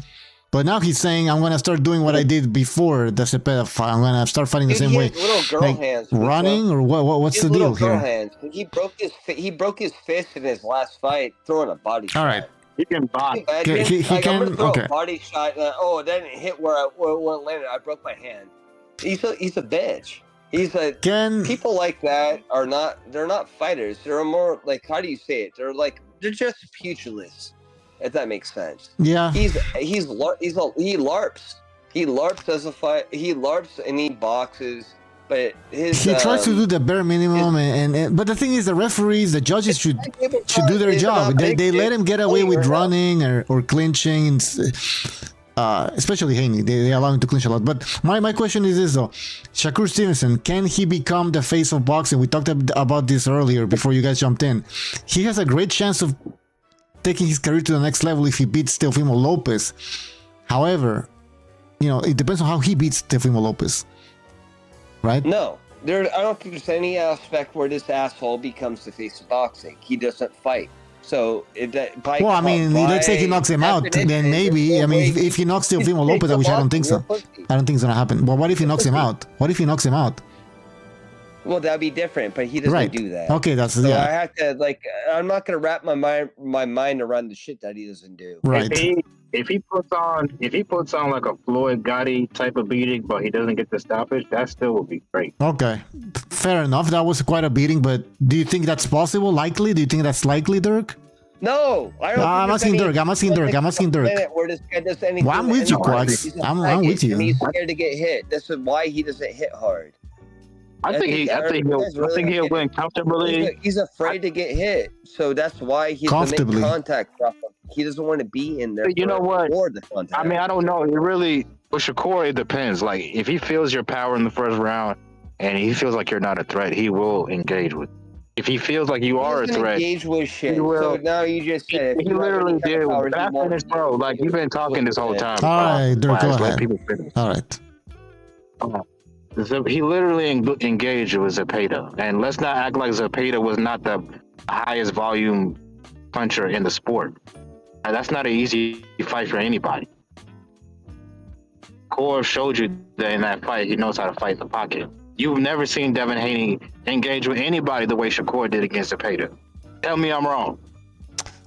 But now he's saying, I'm gonna start doing what I did before the Cepeda fight. I'm gonna start fighting the same way. Little girl hands. Running or what? What's the deal here? Hands. He broke his fist in his last fight, throwing a body shot. All right. He can box. He can. I'm gonna throw a body shot. That didn't hit where it landed. I broke my hand. He's a bitch. People like that are not. They're not fighters. They're more like, how do you say it? They're just pugilists. If that makes sense. Yeah. He LARPs. He LARPs as a fight. He LARPs and he boxes. But he tries to do the bare minimum, but the thing is, the referees, the judges should do their job. They let him get away with running or clinching, especially Haney. They allow him to clinch a lot. But my question is this though: Shakur Stevenson, can he become the face of boxing? We talked about this earlier before you guys jumped in. He has a great chance of taking his career to the next level if he beats Teofimo Lopez. However, it depends on how he beats Teofimo Lopez. Right? No, I don't think there's any aspect where this asshole becomes the face of boxing. He doesn't fight. So, let's say he knocks him out, then maybe. I mean, if he knocks Teofimo Lopez, which I don't think so. I don't think it's gonna happen. But what if he knocks him out? Well, that'd be different, but he doesn't do that. Okay, I have to I'm not gonna wrap my mind around the shit that he doesn't do. Right. If he puts on like a Floyd Gotti type of beating, but he doesn't get the stoppage, that still would be great. Okay, fair enough. That was quite a beating, but do you think that's possible? Likely? Do you think that's likely, Dirk? No, I don't. I'm asking Dirk. Where this guy does anything. Well, I'm with you, Quags. I'm with you. He's scared to get hit. This is why he doesn't hit hard. I think he'll win comfortably. He's afraid to get hit, so that's why he's gonna make contact. He doesn't want to be in there. You know what? I mean, I don't know. It really, with Shakur, it depends. Like, if he feels your power in the first round, and he feels like you're not a threat, he will engage with. If he feels like you are a threat, engage with shit. So now you just said he literally did. Bro, like you've been talking this whole time. All right, Dirk, go ahead. All right. He literally engaged with Zepeda, and let's not act like Zepeda was not the highest volume puncher in the sport. That's not an easy fight for anybody. Core showed you that in that fight, he knows how to fight in the pocket. You've never seen Devin Haney engage with anybody the way Shakur did against Zepeda. Tell me I'm wrong.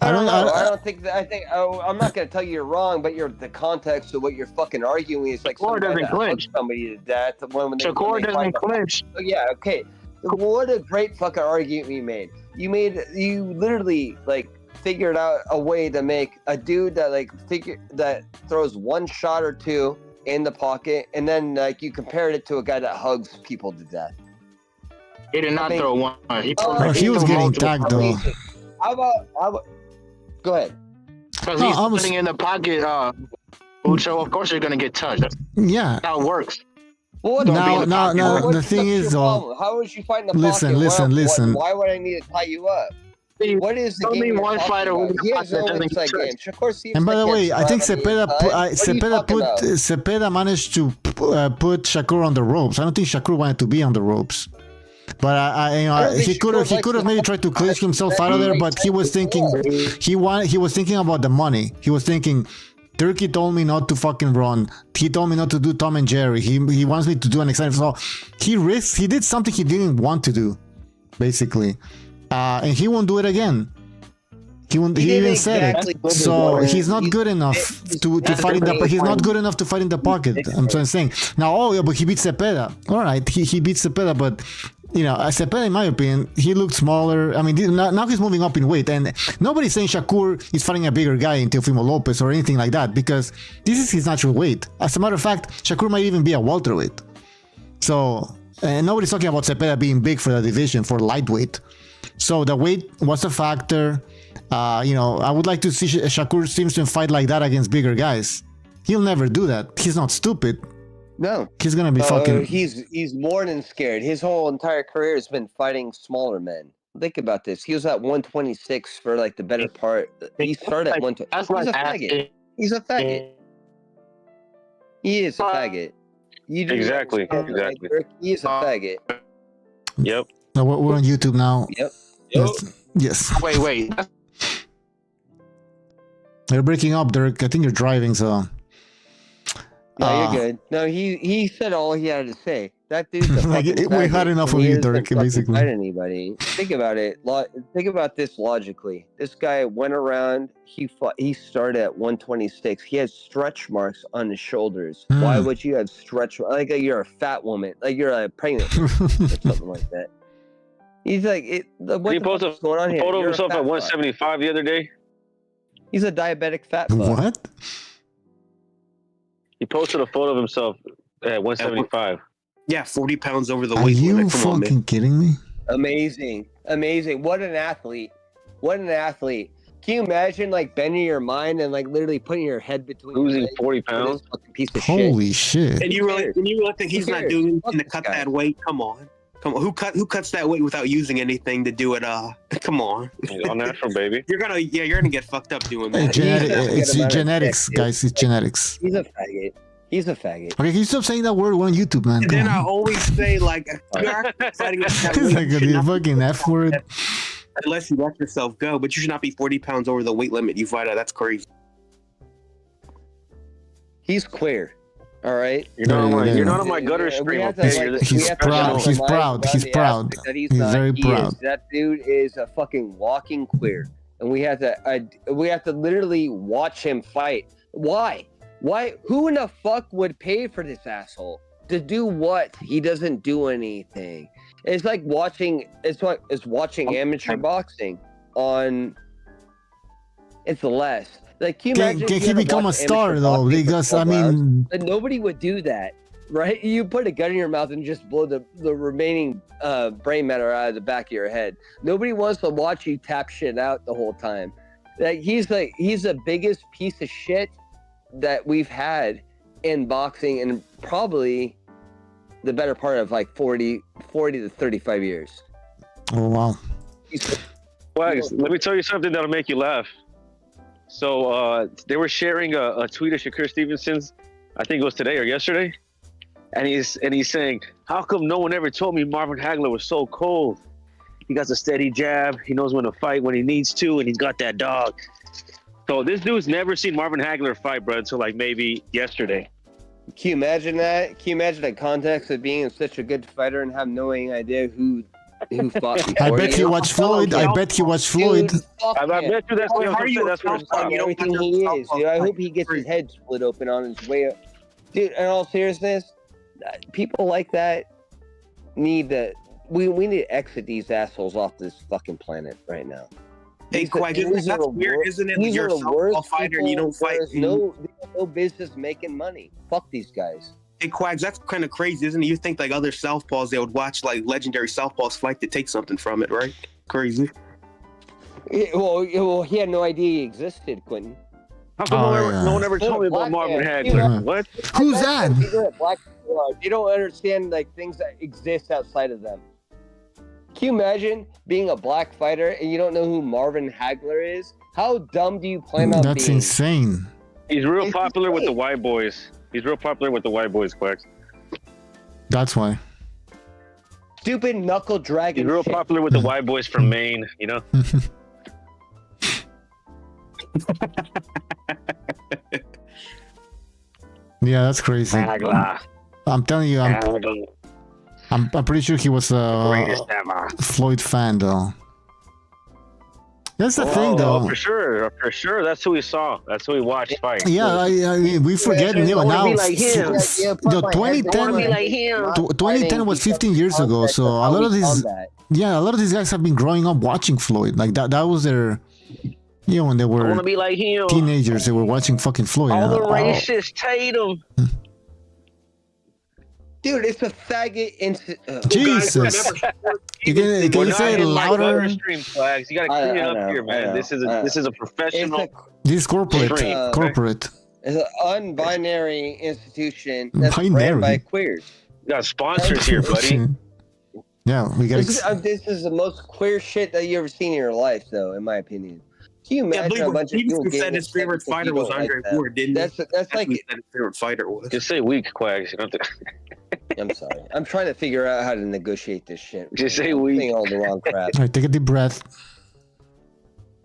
I don't think that. I think I'm not going to tell you you're wrong, but the context of what you're fucking arguing is like Shakur doesn't clinch. Somebody to death. Shakur doesn't clinch. Yeah, okay. What a great fucking argument you made. You literally figured out a way to make a dude that throws one shot or two in the pocket, and then you compared it to a guy that hugs people to death. He did not throw one. He was getting tagged though. How about? Go ahead. Because he's sitting in the pocket, Ucho, of course you're going to get touched. That's how it works. Well, now, the thing is, though. How would you fight in the pocket? Listen. Why would I need to tie you up? What is the game? One fighter who has no inside game. And by the way, I think Cepeda managed to put Shakur on the ropes. I don't think Shakur wanted to be on the ropes. But he could have maybe tried to clinch himself out of there. But he was thinking about the money. He was thinking, Turkey told me not to fucking run. He told me not to do Tom and Jerry. He wants me to do an exciting. So he did something he didn't want to do, basically, and he won't do it again. He even said it. So he's not good enough to fight in the. He's not good enough to fight in the pocket. I'm saying now. But he beats Cepeda. All right, he beats Cepeda, but. Cepeda, in my opinion, he looked smaller. I mean, now he's moving up in weight, and nobody's saying Shakur is fighting a bigger guy in Teofimo Lopez or anything like that, because this is his natural weight. As a matter of fact, Shakur might even be a welterweight. So, and nobody's talking about Cepeda being big for the division for lightweight. So the weight was a factor. I would like to see Shakur Stevenson fight like that against bigger guys. He'll never do that. He's not stupid. No, he's gonna be fucking. He's more than scared. His whole entire career has been fighting smaller men. Think about this. He was at 126 for like the better part. He started at 120. He's a faggot. He's a faggot. He is a faggot. Exactly. Exactly. He is a faggot. Yep. No, we're on YouTube now. Yep. Yes. Wait. They're breaking up, Dirk. I think you're driving, so. No, you're good. No, he said all he had to say. That dude's a like fucking we had enough of you, Dirk. Basically. Fight anybody. Think about it. Think about this logically. This guy went around. He started at 126. He had stretch marks on his shoulders. Why would you have stretch? Like you're a fat woman. Like you're pregnant or something like that. He's like, what he posted going on here? A photo of You're himself at 175 the other day. He's a diabetic fat fuck. What? He posted a photo of himself at 175. Yeah, 40 pounds over the Are weight you limit. Come on, man. fucking kidding me? Amazing. What an athlete. Can you imagine like bending your mind and like literally putting your head between losing your legs 40 pounds? Fucking piece of Holy shit. And you really think he's not doing anything to cut that weight? Come on. Who cuts that weight without using anything to do it? Come on. All natural, baby. You're gonna get fucked up doing that. It's genetics, guys. It's genetics. He's a faggot. Okay, can you stop saying that word on YouTube, man? And then I always say like, you're fighting at that weight, like the fucking F word. Unless you let yourself go, but you should not be 40 pounds over the weight limit you fight at. That's crazy. He's queer. All right. You're not on my gutter stream. He's proud. He's proud. He's proud. He's very proud. That dude is a fucking walking queer, and we have to literally watch him fight. Why? Who in the fuck would pay for this asshole to do what? He doesn't do anything. It's like watching. It's watching amateur boxing on. It's less. Like, can he become a star though? Because I mean, nobody would do that, right? You put a gun in your mouth and just blow the remaining brain matter out of the back of your head. Nobody wants to watch you tap shit out the whole time. Like he's the biggest piece of shit that we've had in boxing in probably the better part of like 40 to 35 years. Oh wow. Wags, let me tell you something that'll make you laugh. So they were sharing a tweet of Shakur Stevenson's, I think it was today or yesterday, and he's saying, how come no one ever told me Marvin Hagler was so cold? He got a steady jab, he knows when to fight when he needs to, and he's got that dog. So this dude's never seen Marvin Hagler fight, bro, until like maybe yesterday. Can you imagine that? Can you imagine the context of being such a good fighter and have no idea who fought before I bet he watched Floyd. I bet he watched Floyd. I bet you that's what everything he is. Dude, I hope he gets his head split open on his way up. Dude, in all seriousness, people like that need to. We need to exit these assholes off this fucking planet right now. Hey, Quag, that's weird, isn't it? You're a softball fighter and you don't fight. No business making money. Fuck these guys. Hey, Quags, that's kind of crazy, isn't it? You think like other southpaws, they would watch like legendary southpaws fight to take something from it, right? Crazy. Well, he had no idea he existed, Quentin. How come no one ever told me about Marvin Hagler? What? Who's that? You don't understand like things that exist outside of them. Can you imagine being a black fighter and you don't know who Marvin Hagler is? How dumb do you plan on being? That's insane. He's real popular with the white boys. Quack. That's why. Stupid knuckle dragon. He's real popular with the white boys from Maine, you know? Yeah, that's crazy. I'm telling you, I'm pretty sure he was a Floyd fan though. That's the thing, though. For sure. That's who we saw. That's who we watched fight. Yeah, I mean, we forget now. 2010 was 15 years ago, so a lot of these guys have been growing up watching Floyd. Like that was their, when they were teenagers, they were watching fucking Floyd. All the racist Tatum. Dude, it's a faggot. Jesus. Can you say it louder? Stream flags. You gotta clean it up here, man. This is a professional. This is corporate. stream, Corporate. It's an unbinary institution that's ran by queers. You got sponsors here, buddy. Yeah, we got. This is the most queer shit that you ever seen in your life, though, in my opinion. Can you imagine a bunch of people said his favorite fighter was Andre Ward, didn't he? That's like his favorite fighter was. Just say weak, Quags. You don't have to. I'm sorry. I'm trying to figure out how to negotiate this shit. Just say I'm weak. saying all the wrong crap. All right, take a deep breath.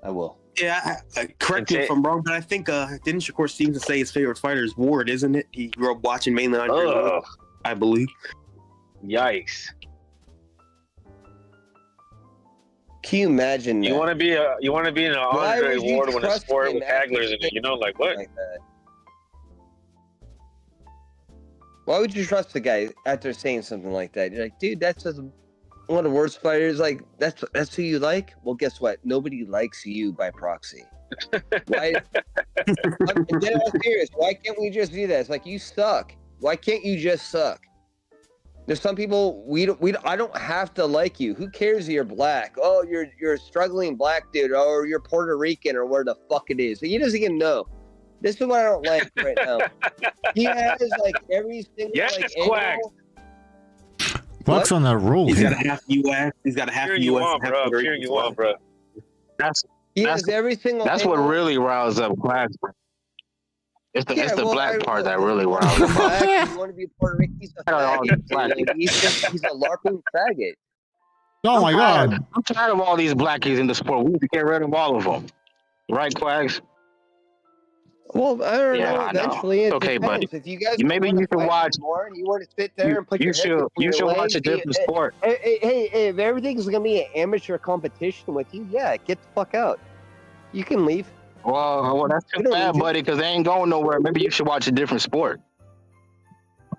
I will. Yeah, correct me if I'm wrong, but I think didn't Shakur Stevenson say his favorite fighter is Ward, isn't it? He grew up watching mainly Andre Ward, I believe. Yikes! Can you imagine? You want to be in an Andre Ward when a sport with hagglers in it? You know, like what? Like that? Why would you trust the guy after saying something like that? You're like, dude, that's just one of the worst fighters. Like, that's who you like? Well, guess what? Nobody likes you by proxy. Why? I'm dead serious. Why can't we just do that? It's like, you suck. Why can't you just suck? There's some people I don't have to like you. Who cares if you're black? Oh, you're a struggling black dude, or you're Puerto Rican, or where the fuck it is. He doesn't even know. This is what I don't like right now. He has like every single Quack. What's on a roll? He's got a half U.S. He's got a half U.S. Cheering you on, bro. He has every single. That's what really riles up Quags. It's the black part that really riles him up. You want to be Puerto Rican? He's a faggot. He's a LARPing faggot. Oh my God! I'm tired of all these blackies in the sport. We need to get rid of all of them, right, Quags? Well, I don't know. I know. Eventually, it Okay, depends. buddy. If you guys Maybe you can watch more, and you want to sit there and put your head between you your should legs, watch a different sport. Hey, if everything's gonna be an amateur competition with you, yeah, get the fuck out. You can leave. Well, that's too bad, buddy, because they ain't going nowhere. Maybe you should watch a different sport.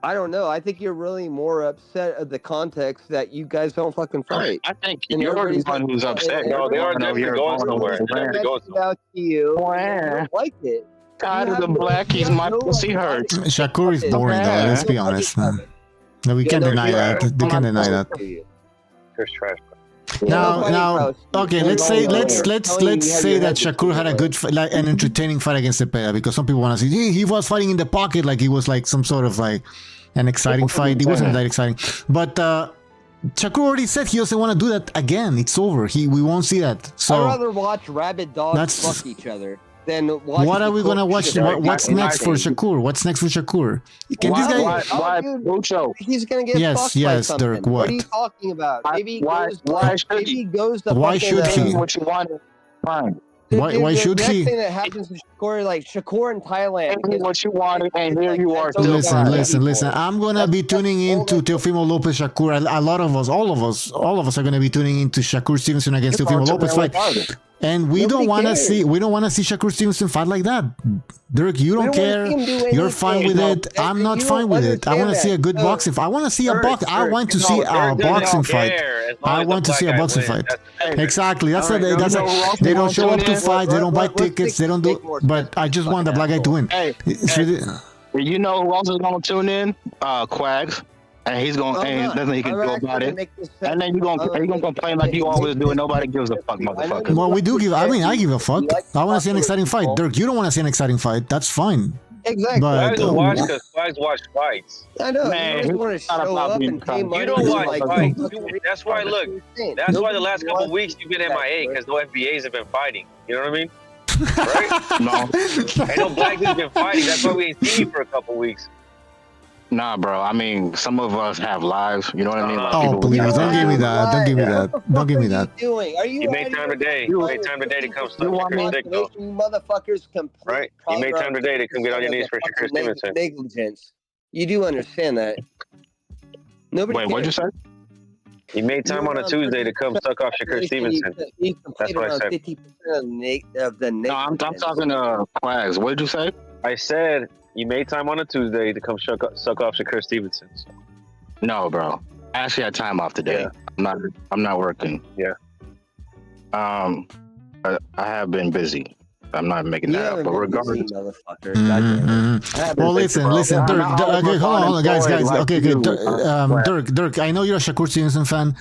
I don't know. I think you're really more upset at the context that you guys don't fucking fight. I think And you're the everybody's one who's upset. No, they are definitely going somewhere. They're definitely going somewhere. Out to you. You don't like it. Tired of the blackies, my pussy hurts. Shakur is boring, though. Let's be honest, man. No, we can't deny that. They can't deny that. There's trash. Now, okay. Let's say that Shakur had a good, an entertaining fight against Cepeda, because some people want to say he was fighting in the pocket like he was like some sort of like an exciting fight. It wasn't that exciting, but Shakur already said he doesn't want to do that again. It's over. We won't see that. So I'd rather watch rabid dogs fuck each other than watch. What are we gonna watch? What's next for Shakur? What's next for Shakur? Can this guy? He's gonna get fucked by something. Dirk. What are you talking about? Maybe he goes to Why should he? What you want? Fine. Why should he? The next thing that happens to Shakur, like Shakur in Thailand. What you wanted, and here you are. Listen. I'm gonna be tuning into Teofimo Lopez Shakur. A lot of us, all of us are gonna be tuning into Shakur Stevenson against Teofimo Lopez fight. And we don't want to see Shakur Stevenson fight like that. Dirk, you don't care. You're fine with it. I'm not fine with it. I want to see a good boxing fight. I want to see a box. I want to see a boxing fight. I want to see a boxing fight. Exactly. That's what they don't show up to fight. They don't buy tickets. They don't do. But I just want the black guy to win. You know who else is going to tune in? Quags. And he's going, and nothing he can do about it. And then you're gonna complain like you always do, and nobody gives a fuck, motherfucker. Well, we do give. I mean, I give a fuck. I want to see an exciting fight. Dirk, you don't want to see an exciting fight. That's fine. Exactly. But Quags watch fights. I know. Man, you want to show up and pay money. You don't watch fights. That's why. Look, that's why the last couple of weeks you've been MIA, because no FBAs have been fighting. You know what I mean? Right? No. Ain't no black dudes been fighting. That's why we ain't seen you for a couple of weeks. Nah, bro. I mean, some of us have lives. You know what I mean? Oh, please, don't give me that. Don't give me that. Don't give me that. You made time today. You made time today to come stuff Shakur's dick, though. You motherfuckers right? You made time today to come get on your knees for Shakur Stevenson. Negligence. You do understand that. Nobody. Wait, what'd you say? You made time on a Tuesday to come suck off Shakur Stevenson. That's what I said. 50% of the No, I'm talking to Quags. What did you say? I said you made time on a Tuesday to come suck off Shakur Stevenson. No, bro. I actually had time off today. Yeah. I'm not working. Yeah. I have been busy. I'm not making that up. But regardless, Well, listen, Dirk. Okay, hold on, guys. Okay, Dirk. I know you're a Shakur Stevenson fan.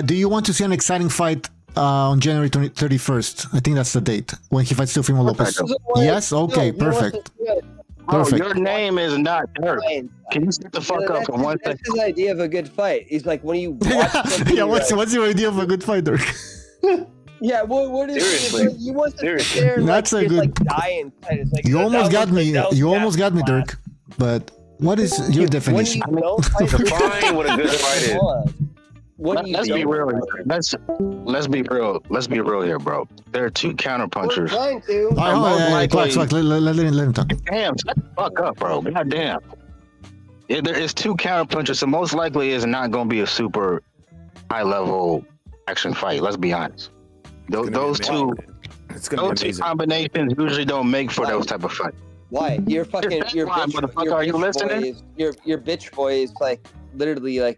Do you want to see an exciting fight on January 31st? I think that's the date when he fights Teofimo Lopez. Yes. Okay. Perfect. Perfect. Your name is not Dirk. Can you sit the fuck up for 1 second? That's his idea of a good fight. He's like, when you watch something, yeah. What's your idea of a good fight, Dirk? Yeah, what is Seriously. you want to sit there and That's like, a good. like die inside. It's like, You almost got me. You almost got me, Dirk. But what is your definition? Define what a good fight is. Let's be real. Let's be real. Let's be real here, bro. There are two counter punchers. Trying to. Let him talk. Damn, shut the fuck up, bro. God damn. Yeah, there is two counter punchers, so most likely is not going to be a super high level action fight. Let's be honest. Those two combinations usually don't make for those type of fights. Why? Your bitch, are you listening? Your bitch boy is like literally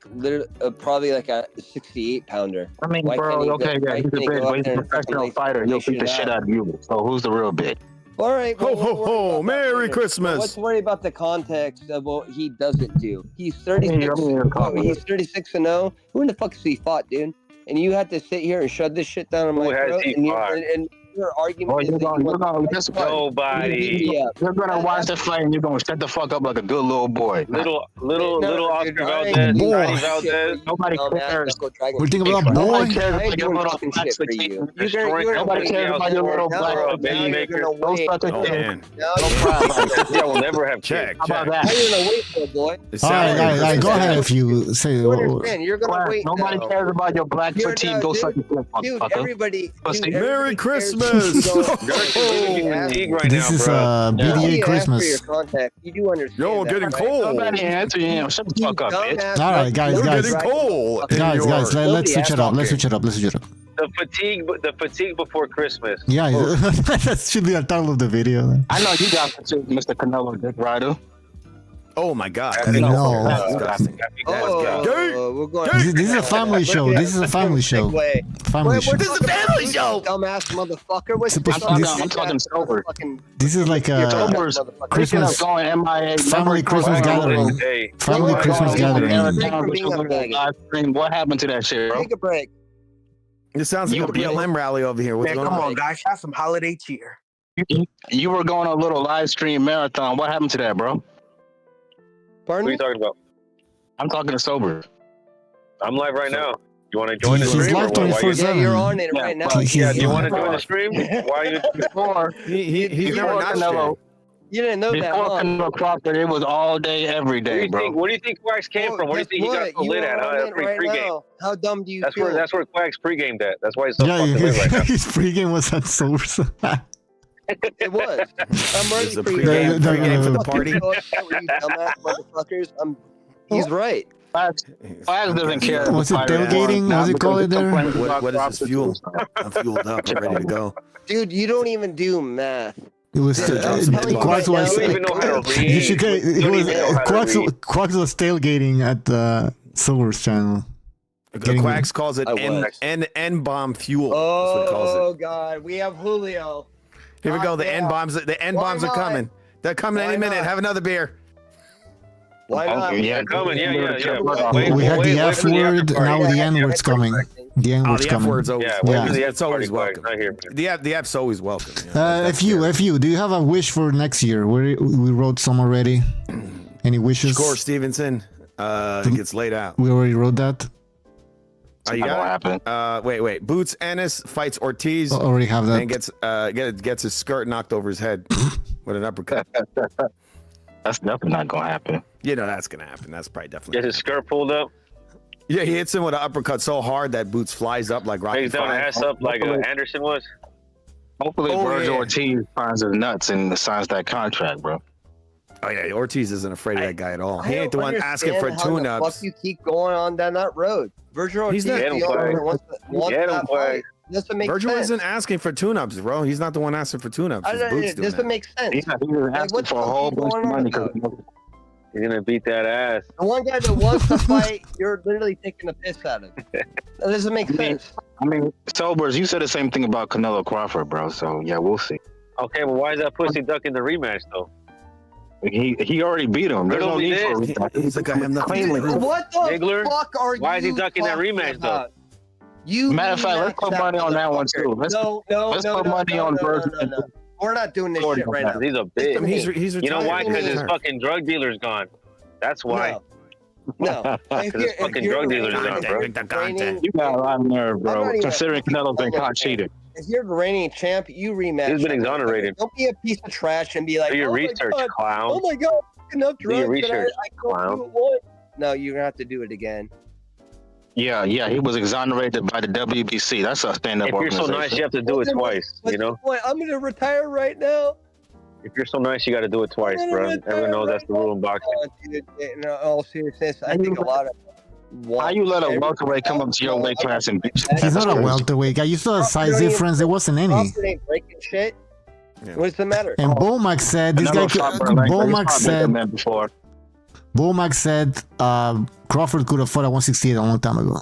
probably like a 68 pounder. I mean, bro, okay, yeah, he's a bitch, but he's a professional fighter. He'll beat the shit out of you. So who's the real bitch? All right. Ho ho ho! Merry Christmas. Let's worry about the context of what he doesn't do. He's 36. He's 36-0. Who in the fuck has he fought, dude? And you have to sit here and shove this shit down on my throat. And your argument is nobody. You're gonna watch the fight and you're gonna shut the fuck up like a good little boy. Little Oscar Valdez, Tiny Valdez. Nobody cares. We're thinking about boy. Nobody cares about your little black fatigue. Nobody cares about your little black fatigue. Don't suck a dick. No problem. Yeah, we'll never have check. How about that? How you gonna wait for, boy? All right, go ahead if you say. You're gonna wait. Nobody cares about your black fatigue. Go suck a dick, motherfucker. Everybody. Merry Christmas. This is BDA Christmas. You do understand. Yo, getting cold. Nobody answer him. Shut the fuck up, bitch. All right, guys. Getting cold. Guys, let's switch it up. The fatigue before Christmas. Yeah, that should be the title of the video. I know you got fatigue, Mr. Canelo Dick Rider. Oh my God! No. We're going. This is a family show. This is a family show. Family show. This is a family show. Dumbass motherfucker. I'm talking sober. This is like a Christmas family Christmas gathering. Family Christmas gathering. What happened to that shit, bro? Take a break. This sounds like a BLM rally over here. What's going Come on? on, guys. Have some holiday cheer. You were going on a little live stream marathon. What happened to that, bro? What are you talking about? I'm talking to sober. I'm live right now. You want to join the He's stream? live 24/7. Yeah, you're on it right now. Yeah, do you want to join the stream? Why are you before? He's never not Canelo. You didn't know that, Before Canelo Crawford, it was all day, every day, bro. Where do you think Quack's came from? Where do you think he got so lit at? That's where he pregame. How dumb do you feel? That's where Quack's pregamed at. That's why he's so fucking lit right now. His pregame was at Source. It was. I'm ready for pregame for the party. You dumbass motherfuckers. He's right. Quack doesn't care. Was it tailgating? How's it called there? What is this fuel? I'm fueled up. I'm ready to go. Dude, you don't even do math. It was Quacks was. You should get. It was Quacks was tailgating at the Source channel. Quacks calls it N-bomb fuel. That's what he calls it. God, we have Julio. Here we go. The N-bombs. The N-bombs are coming. They're coming any minute. Have another beer. Why not? Yeah, coming. Yeah. We had the F word. Now the N word's coming. The N word's coming. F word's always. Yeah. It's always welcome. The F's always welcome. If you, do you have a wish for next year? We wrote some already. Any wishes? Shakur Stevenson gets laid out. We already wrote that. You got it? Wait. Boots Ennis fights Ortiz. Already have that. And gets his skirt knocked over his head with an uppercut. That's definitely not gonna happen. You know that's gonna happen. That's probably definitely. Get his skirt pulled up. Yeah, he hits him with an uppercut so hard that Boots flies up like Rocky. He's down ass up like Anderson was. Hopefully, Virgil Ortiz finds his nuts and signs that contract, bro. Oh yeah, Ortiz isn't afraid of that guy at all. He ain't the one asking for tune-ups. Fuck, you keep going on down that road. Virgil Ortiz is the only one who wants that fight. Doesn't make Virgil sense. isn't asking for tune-ups, bro. He's not the one asking for tune-ups. It doesn't make sense. He's asking for a whole bunch of money. He's gonna beat that ass. The one guy that wants to fight, you're literally taking the piss out of him. That doesn't make sense. I mean, Sobers, you said the same thing about Canelo Crawford, bro. So yeah, we'll see. Okay, well, why is that pussy ducking the rematch though? He already beat him. There's no need for a rematch. He's like, I have nothing to Cleanly. prove. What the Ziggler? fuck are Why is he you ducking that talking rematch about? though? You Matter of fact, let's rematch put that money on that one too. motherfucker. Let's put money on Bergman. No. We're not doing this shit right now. He's a bitch. I mean, he's You know why? retired. Because his Retired. fucking drug dealer's gone. That's why. No. Because his fucking drug dealer's gone, bro. You got a lot of nerve, bro. Considering Canelo's been caught cheating. If you're the reigning champ, you rematch. He's been that exonerated. motherfucker. Don't be a piece of trash and be like, Do your oh research, my God, clown. oh my God, enough Do your drugs that research, I can't clown. do it once. No, you're gonna have to do it again. Yeah, he was exonerated by the WBC. That's a stand-up If you're so organization. nice, you have to do it twice. You know. Wait, I'm gonna retire right now. If you're so nice, you got to do it twice, bro. Everyone knows that's the rule in boxing. Dude, in all seriousness, I think a lot of. How you let a welterweight come up to your weight class and beat you? He's not a welterweight guy. You saw a size difference. There wasn't any. Crawford ain't breaking shit. What's the matter? And Bomac said this guy. Bomac said Crawford could have fought at 168 a long time ago.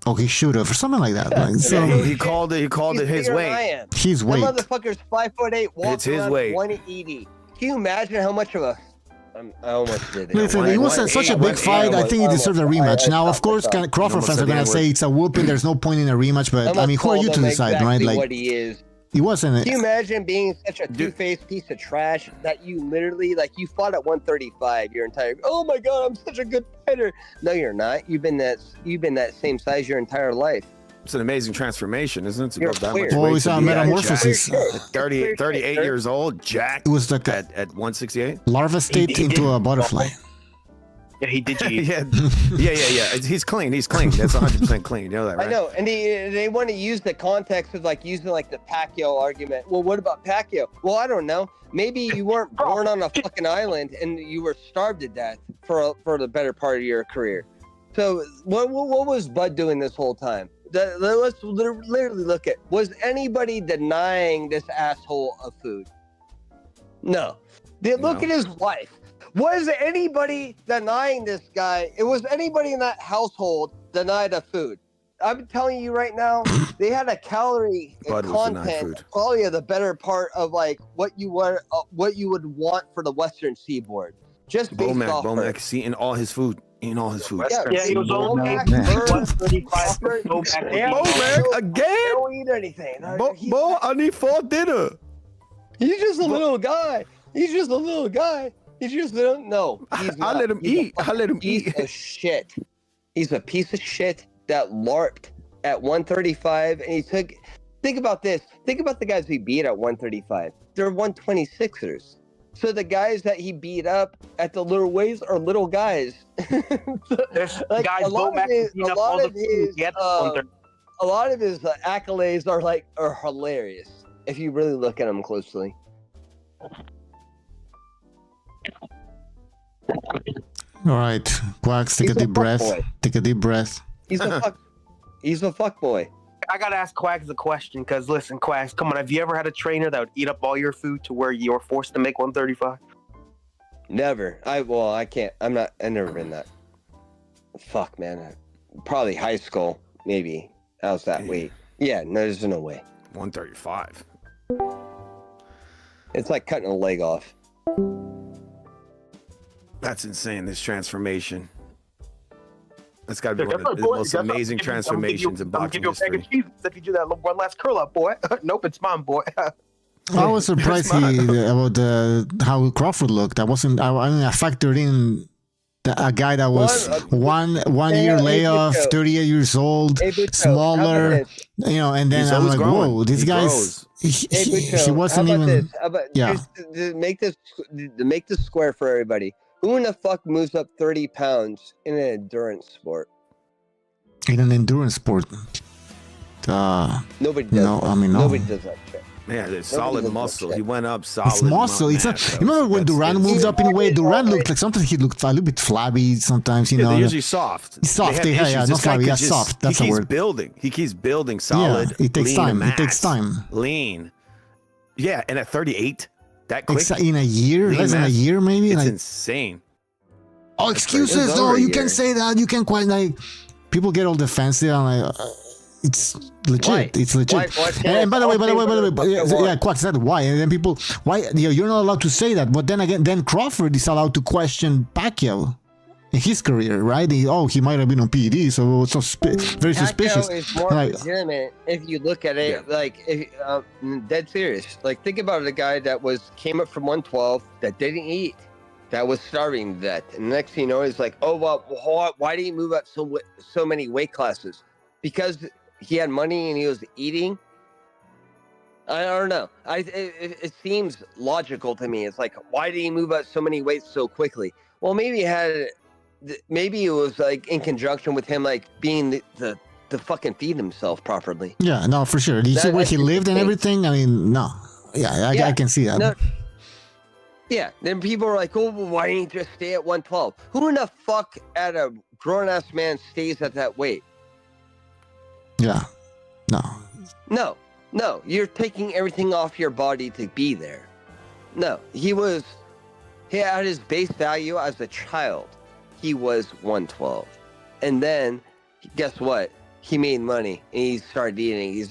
Oh, he should have, or something like that. Like, so, he called it. He called it his weight. His weight. That motherfucker's 5'8", walking It's his around weight. 180. Can you imagine how much of a? I almost did it. Listen, it wasn't such a big fight. I think he deserved a rematch. Now, of course, Crawford fans are gonna say it's a whooping. There's no point in a rematch. But I mean, who are you to decide, right? Like, what he is. He wasn't. Can you imagine being such a two-faced piece of trash that you literally, like, you fought at 135 your entire? Oh my God, I'm such a good fighter. No, you're not. You've been that same size your entire life. It's an amazing transformation, isn't it? To You're go that weird. much Well, weight. we saw metamorphosis. 38 years old, Jack. It was like at 168. Larva state into a butterfly. Yeah, he did cheat. yeah. He's clean. He's clean. That's 100% clean. You know that, right? I know, and they want to use the context of like using like the Pacquiao argument. Well, what about Pacquiao? Well, I don't know. Maybe you weren't born on a fucking island and you were starved to death for the better part of your career. So what was Bud doing this whole time? Let's literally look at, was anybody denying this asshole of food? No. Look at his wife. Was anybody denying this guy? It was anybody in that household denied the food. I'm telling you right now, they had a calorie content probably of the better part of like what you would want for the Western Seaboard. Just based off Bomac eating all his food. Eating all his food. Yeah, he was all Bomac again. Don't eat anything. I need for dinner. He's just a little guy. He's just a little guy. He just don't know. I let him eat. I let him eat. Piece of shit. He's a piece of shit that LARPed at 135, and he took. Think about this. Think about the guys he beat at 135. They're 126ers. So the guys that he beat up at the little weights are little guys. Like guys, a lot of his accolades are hilarious if you really look at them closely. All right, Quacks, take a deep breath. Take a deep breath. He's a fuck boy. I gotta ask Quacks a question, because listen, Quacks, come on, have you ever had a trainer that would eat up all your food to where you're forced to make 135? Never. I can't. I've never been that. Fuck, man. Probably high school, maybe. How's that weight? Yeah, no, there's no way. 135. It's like cutting a leg off. That's insane, this transformation. That's got to be one of the most amazing transformations in boxing history. If you do that one last curl up, boy. Nope, it's mine, boy. I was surprised about how Crawford looked. I factored in a guy that was one year layoff, 38 years old, smaller, and then I'm like, whoa, this guy's he wasn't even. To make this square for everybody. Who in the fuck moves up 30 pounds in an endurance sport? In an endurance sport, nobody does. No, I mean, no. Nobody does that shit. Yeah, there's solid muscle. He went up solid. It's muscle. You remember when Duran moved up in weight? Duran looked like sometimes he looked a little bit flabby. Sometimes they're usually soft. Soft. Not flabby. Yeah, soft. That's the word. He keeps building solid. Yeah, it takes time. It takes time. Lean. Yeah, and at 38. That quick? In a year? Less than a year, maybe? It's insane. Oh, excuses. No, you can't say that. You can't quite, people get all defensive. I'm like, it's legit. Why? It's legit. Why and by the way, why? yeah, Quack said why, and then people, why? You're not allowed to say that. But then again, then Crawford is allowed to question Pacquiao in his career, right? He might have been on PED, so it's very suspicious. Pacquiao is more legitimate if you look at it. Dead serious. Like, think about a guy that came up from 112 that didn't eat, that was starving to death, and the next thing you know, he's like, oh well, why did he move up so many weight classes? Because he had money and he was eating. I don't know. It seems logical to me. It's like, why did he move up so many weights so quickly? Well, maybe it was like in conjunction with him like being the fucking feed himself properly. Yeah, no, for sure. You see where he lived and everything? I mean, no. Yeah, I can see that. No. Yeah, then people are like, oh, well, why didn't you just stay at 112? Who in the fuck at a grown-ass man stays at that weight? Yeah, No, you're taking everything off your body to be there. No, he had his base value as a child. He was 112. And then, guess what? He made money and he started eating.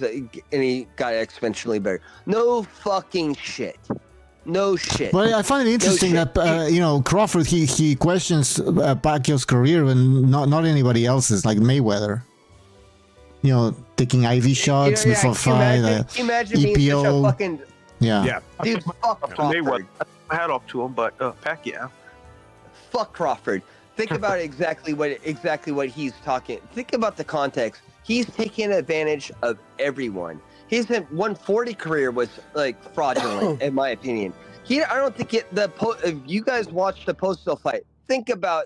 And he got exponentially better. No fucking shit. No shit. Well, I find it interesting that Crawford he questions Pacquiao's career and not anybody else's, like Mayweather. Taking IV shots before fight. Imagine EPO. being such a fucking yeah. Dude, fuck Crawford. Mayweather. I hat off to him, but Pacquiao. Fuck Crawford. Think about exactly what he's talking. Think about the context. He's taking advantage of everyone. His 140 career was like fraudulent, in my opinion. I don't think if you guys watched the Postal fight, think about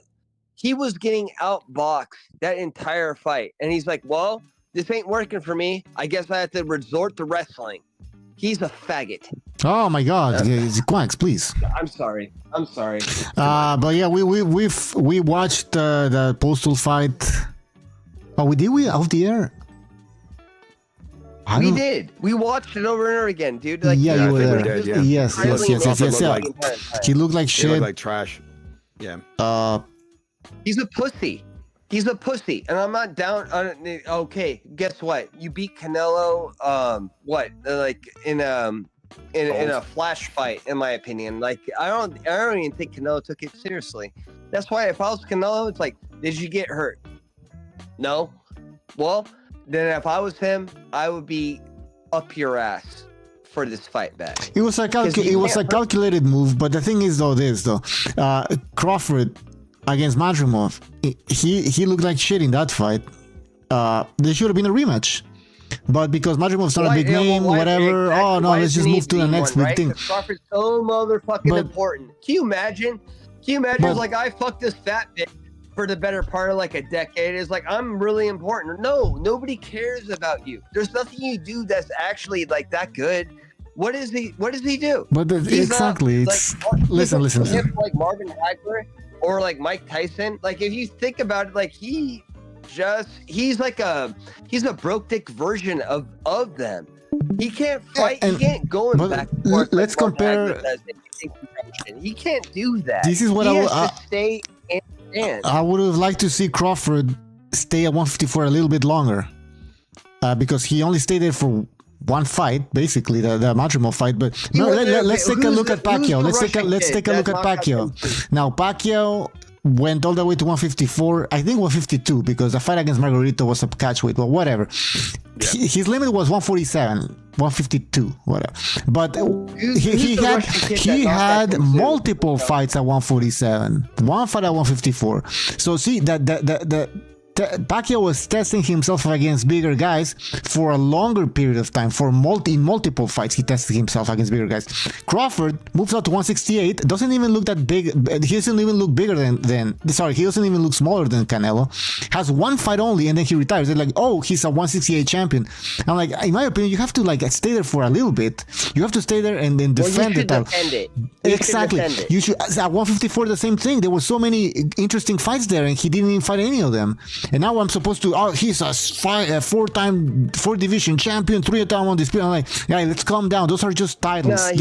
he was getting outboxed that entire fight, and he's like, "Well, this ain't working for me. I guess I have to resort to wrestling." He's a faggot. Oh my God, Quacks, please. I'm sorry. But yeah, we watched the Postal fight. Oh, did we off the air? We did. We watched it over and over again, dude. Like, yeah, you were there. Yes. He looked like shit. He looked like trash. Yeah. He's a pussy. And I'm not down on it. Okay, guess what? You beat Canelo. In a flash fight, in my opinion. Like, I don't even think Canelo took it seriously. That's why if I was Canelo, it's like, did you get hurt? No. Well, then if I was him, I would be up your ass for this fight back. It was a calculated move, but the thing is Crawford against Madrimov, he looked like shit in that fight. There should have been a rematch, but because Madrimov's not a big name, whatever. Exactly. Let's just move to the next big thing. Crawford's so motherfucking important. Can you imagine? It's like, I fucked this fat bitch for the better part of like a decade. It's like, I'm really important. No, nobody cares about you. There's nothing you do that's actually like that good. What does he do? But exactly, listen. Like Marvin Hagler or like Mike Tyson. Like, if you think about it, like he's a broke dick version of them. He can't fight. He can't go back and forth. Let's compare. He can't do that. This is what he has to stay and stand. I would have liked to see Crawford stay at 154 a little bit longer, because he only stayed there for one fight, basically the Madrimov fight. But let's take a look at Pacquiao. Let's take a look at Pacquiao. Now Pacquiao went all the way to 154, I think 152, because the fight against Margarito was a catch weight, but whatever. Yeah. His limit was 147, 152, whatever. But he had multiple fights at 147, one fight at 154. So see that Pacquiao was testing himself against bigger guys for a longer period of time. In multiple fights, he tested himself against bigger guys. Crawford moves out to 168. Doesn't even look that big. He doesn't even look bigger he doesn't even look smaller than Canelo. Has one fight only, and then he retires. They're like, oh, he's a 168 champion. I'm like, in my opinion, you have to like stay there for a little bit. You have to stay there and then defend the title. Exactly. You should. At 154, the same thing. There were so many interesting fights there, and he didn't even fight any of them. And now I'm supposed to, he's a four division champion, 3-time on dispute. I'm like, yeah, let's calm down. Those are just titles.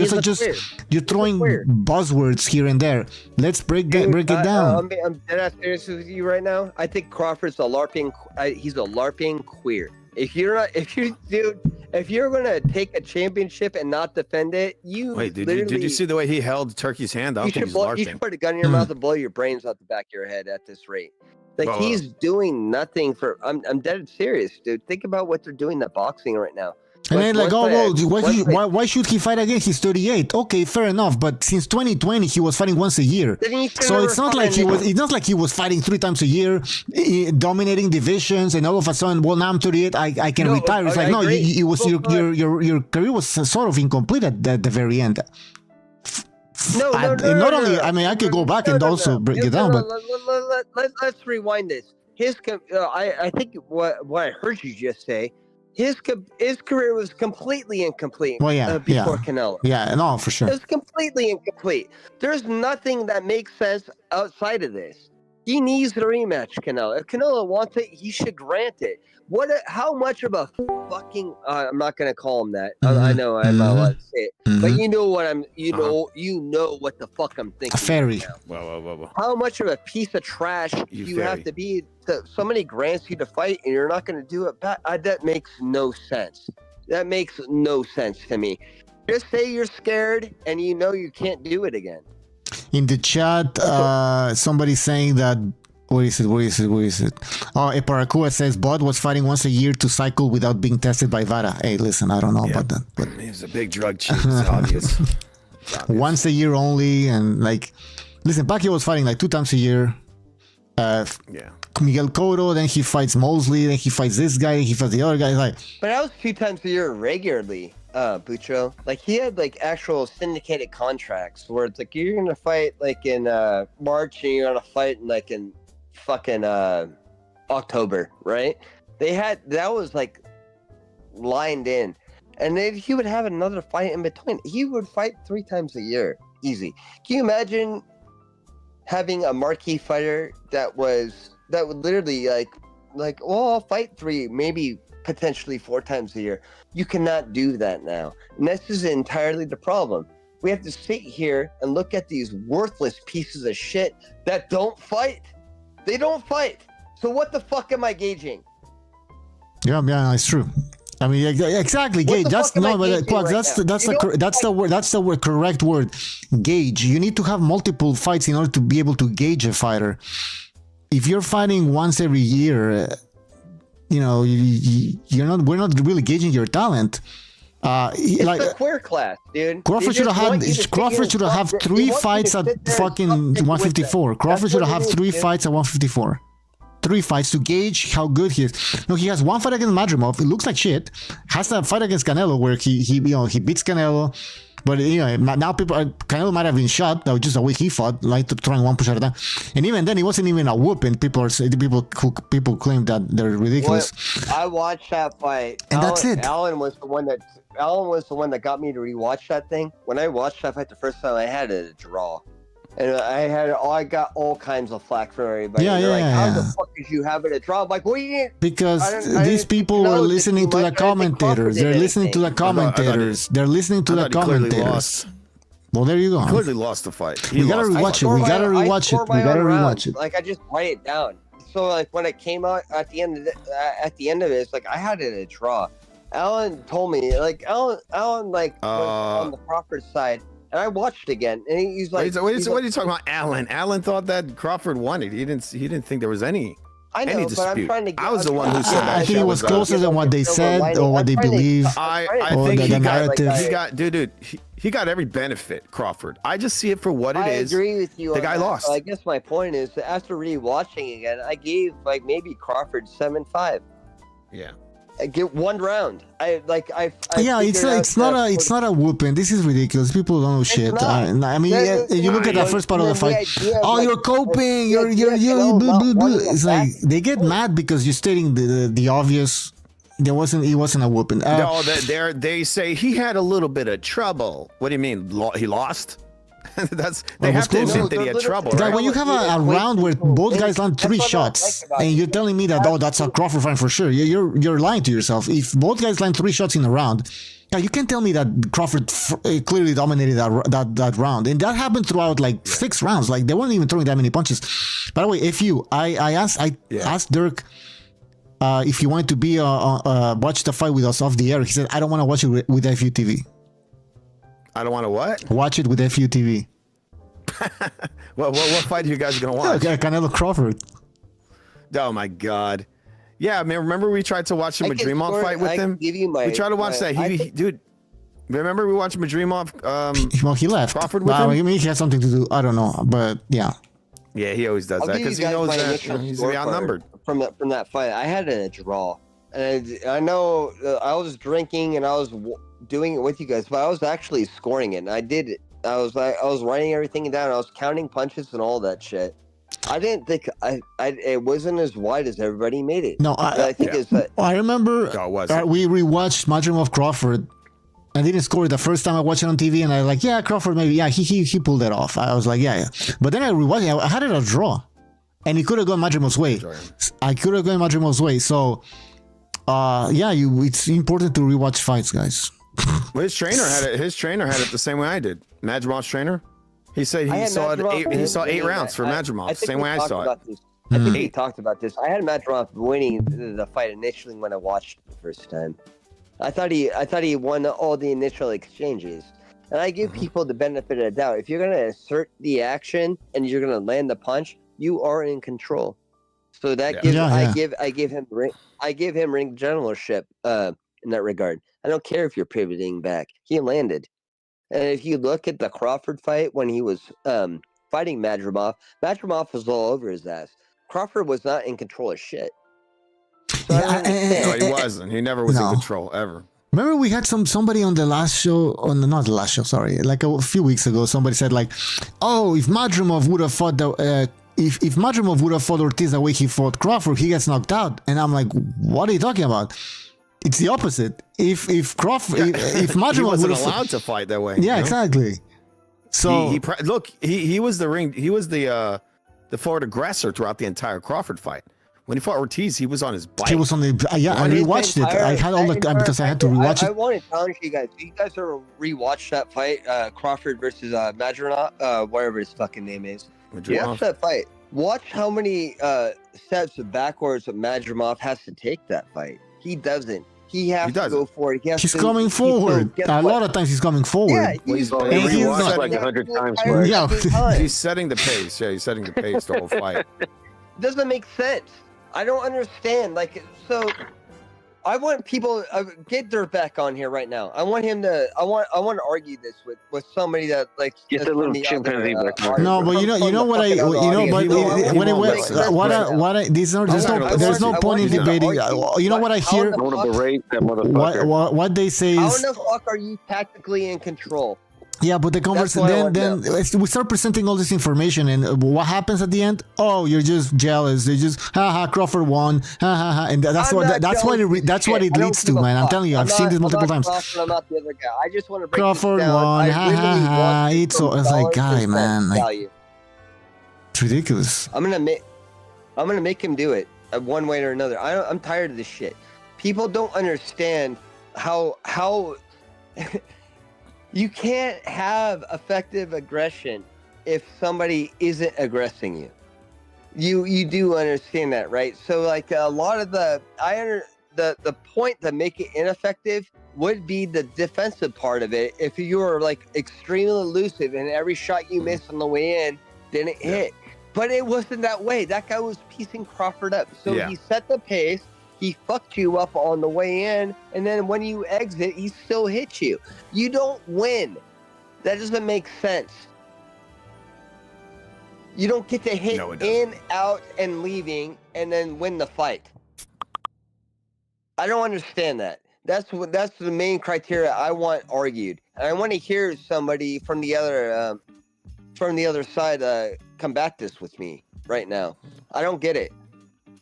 You're throwing buzzwords here and there. Let's break it down. I'm dead ass serious with you right now. I think Crawford's a LARPing. He's a LARPing queer. If you're gonna take a championship and not defend it, you Wait, did you see the way he held Turkey's hand? I don't think he's LARPing. You should put a gun in your mouth and blow your brains out the back of your head at this rate. Like he's doing nothing for. I'm dead serious, dude. Think about what they're doing in boxing right now. And then why should he fight again? He's 38. Okay, fair enough. But since 2020, he was fighting once a year. So it's not like he was fighting 3 times a year, dominating divisions, and all of a sudden, well, now I'm 38. I can retire. It's like no, it was your career was sort of incomplete at the very end. Not only, I mean, I could go back and also break it down, but let's rewind this. I think what I heard you just say. His career was completely incomplete before Canelo. Yeah, no, for sure. It was completely incomplete. There's nothing that makes sense outside of this. He needs the rematch, Canelo. If Canelo wants it, he should grant it. How much of a fucking I'm not gonna call him that. I know I'm not allowed to say it, but you know what you know what the fuck I'm thinking. A fairy. Whoa. How much of a piece of trash you have to be to somebody grants you to fight and you're not gonna do it back? That makes no sense. That makes no sense to me. Just say you're scared and you know you can't do it again. In the chat, somebody's saying that. Where is it? Oh, Eparakua says Bud was fighting once a year to cycle without being tested by VADA. Hey, listen, I don't know about that. But he's a big drug cheat. It's obvious. Once a year only, and like, listen, Pacquiao was fighting like 2 times a year. Miguel Cotto, then he fights Mosley, then he fights this guy, he fights the other guy. Like, but that was 2 times a year regularly, Bucho. Like he had like actual syndicated contracts where it's like you're gonna fight like in March and you're gonna fight like in fucking October, right? That was like lined in, and then he would have another fight in between. He would fight 3 times a year, easy. Can you imagine having a marquee fighter that would literally like well, I'll fight 3, maybe potentially 4 times a year? You cannot do that now, and this is entirely the problem. We have to sit here and look at these worthless pieces of shit that don't fight. They don't fight. So what the fuck am I gauging? Yeah, it's true. I mean, exactly. Gauge. That's the correct word. Gauge. You need to have multiple fights in order to be able to gauge a fighter. If you're fighting once every year, we're not really gauging your talent. It's like a queer class, dude. Crawford should have 3 fights at fucking 154. Crawford should have 3 fights at 154. 3 fights to gauge how good he is. No, he has 1 fight against Madrimov. It looks like shit. Has a fight against Canelo where he beats Canelo. But now Canelo might have been shot. That was just the way he fought, like throwing 1 push at a time. And even then, it wasn't even a whooping. People claim that they're ridiculous. I watched that fight, and that's it. Alan was the one that got me to rewatch that thing. When I watched that fight the first time, I had it a draw, and I got all kinds of flack from everybody. How the fuck did you have it a draw? I'm like, well, you didn't. Because these people were listening to the commentators. They're listening to the commentators. They're listening to the commentators. Well, there you go. He clearly lost the fight. We gotta rewatch it. Like I just write it down. So like when it came out at the end of it, it's like I had it a draw. Alan told me Alan was on the Crawford side, and I watched it again, and he's like, what are you talking about, Alan? Alan thought that Crawford won it. He didn't think there was any. I know, but I'm trying to. I was the one who said that. I think it was closer than what they said or what they believe. I think the narrative. He got every benefit, Crawford. I just see it for what it is. I agree with you. The guy lost. I guess my point is that after rewatching again, I gave maybe Crawford 7-5. Yeah. I get 1 round. It's not a whooping. This is ridiculous. People don't know shit. I mean, you look at the first part of the fight. You're coping. You're. It's like they get mad because you're stating the obvious. It wasn't a whooping. No, they say he had a little bit of trouble. What do you mean? He lost? They have to admit that he had trouble. Right? When you have a round where both guys land 3 shots, and you're telling me that that's a Crawford fight for sure, you're lying to yourself. If both guys land 3 shots in a round, you can't tell me that Crawford clearly dominated that round, and that happened throughout 6 rounds. Like they weren't even throwing that many punches. By the way, I asked Dirk, if he wanted to be watch the fight with us off the air. He said, I don't want to watch it with FUTV. I don't want to what? Watch it with FUTV. What fight are you guys gonna watch? Canelo Crawford. Oh my god. Yeah, man. Remember we tried to watch the Madrimov fight with him? We tried to watch that. Dude. Remember we watched Madrimov? Well, he left. Crawford with him? I mean, he has something to do. I don't know, but yeah. Yeah, he always does that because he knows that he's outnumbered. From that fight, I had a draw, and I know I was drinking and I was doing it with you guys, but I was actually scoring it. And I did it. I was writing everything down. I was counting punches and all that shit. I didn't think it wasn't as wide as everybody made it. No, I think it's that. I remember we rewatched Madrimov Crawford. I didn't score it the first time I watched it on TV, and I was like, yeah, Crawford, maybe, yeah, he pulled it off. I was like, yeah. But then I rewatched it. I had it a draw, and it could have gone Madrimov's way. I could have gone Madrimov's way. So, it's important to rewatch fights, guys. Well, his trainer had it the same way I did. Madrimov's trainer. He said he saw it. He saw 8 rounds for Madrimov, the same way I saw it. I think we talked about this. I had Madrimov winning the fight initially when I watched it the first time. I thought he won all the initial exchanges, and I give people the benefit of the doubt. If you're gonna assert the action and you're gonna land the punch, you are in control. So that gives I give him ring generalship in that regard. I don't care if you're pivoting back. He landed, and if you look at the Crawford fight when he was fighting Madrimov was all over his ass. Crawford was not in control of shit. So no, he wasn't. He never was in control ever. Remember, we had somebody on the last show, not the last show, sorry, like a few weeks ago. Somebody said like, "Oh, if Madrimov would have fought if Madrimov would have fought Ortiz the way he fought Crawford, he gets knocked out." And I'm like, "What are you talking about?" It's the opposite. If Madrimov he wasn't would have allowed to fight that way. Yeah, exactly. So he was the forward aggressor throughout the entire Crawford fight. When he fought Ortiz, he was on his bike. He was on the I rewatched it. I had all the because I had to rewatch it. I want to challenge you guys. Do you guys ever rewatch that fight, Crawford versus Madrimov, whatever his fucking name is? Watch that fight. Watch how many steps backwards Madrimov has to take that fight. He doesn't. He has to go forward. He's coming forward. A lot of times he's coming forward. Yeah, he's watched like 100 times. Right? He's setting the pace. Yeah, he's setting the pace the whole fight. Doesn't make sense. I don't understand. Like, so I want people get Dirt back on here right now. I want him to. I want to argue this with somebody that like get the little chimpanzee back. No, but you know what there's no point in debating. You know what I hear? I want to berate that motherfucker. What they say is, how the fuck are you tactically in control? Yeah, but the conversation then we start presenting all this information, and what happens at the end? Oh, you're just jealous. You're just Crawford won, and that's what it leads to, man. I'm telling you, I've seen this multiple times. I'm not the other guy. I just want to break Crawford won, It's like, guy, man, like, it's ridiculous. I'm gonna make him do it one way or another. I'm tired of this shit. People don't understand how. You can't have effective aggression if somebody isn't aggressing you. You do understand that, right? So like a lot of the point to make it ineffective would be the defensive part of it. If you were like extremely elusive and every shot you missed on the way in didn't hit. But it wasn't that way. That guy was piecing Crawford up. So he set the pace. He fucked you up on the way in, and then when you exit, he still hits you. You don't win. That doesn't make sense. You don't get to hit in, out, and leaving, and then win the fight. I don't understand that. That's the main criteria I want argued, and I want to hear somebody from the other side combat this with me right now. I don't get it.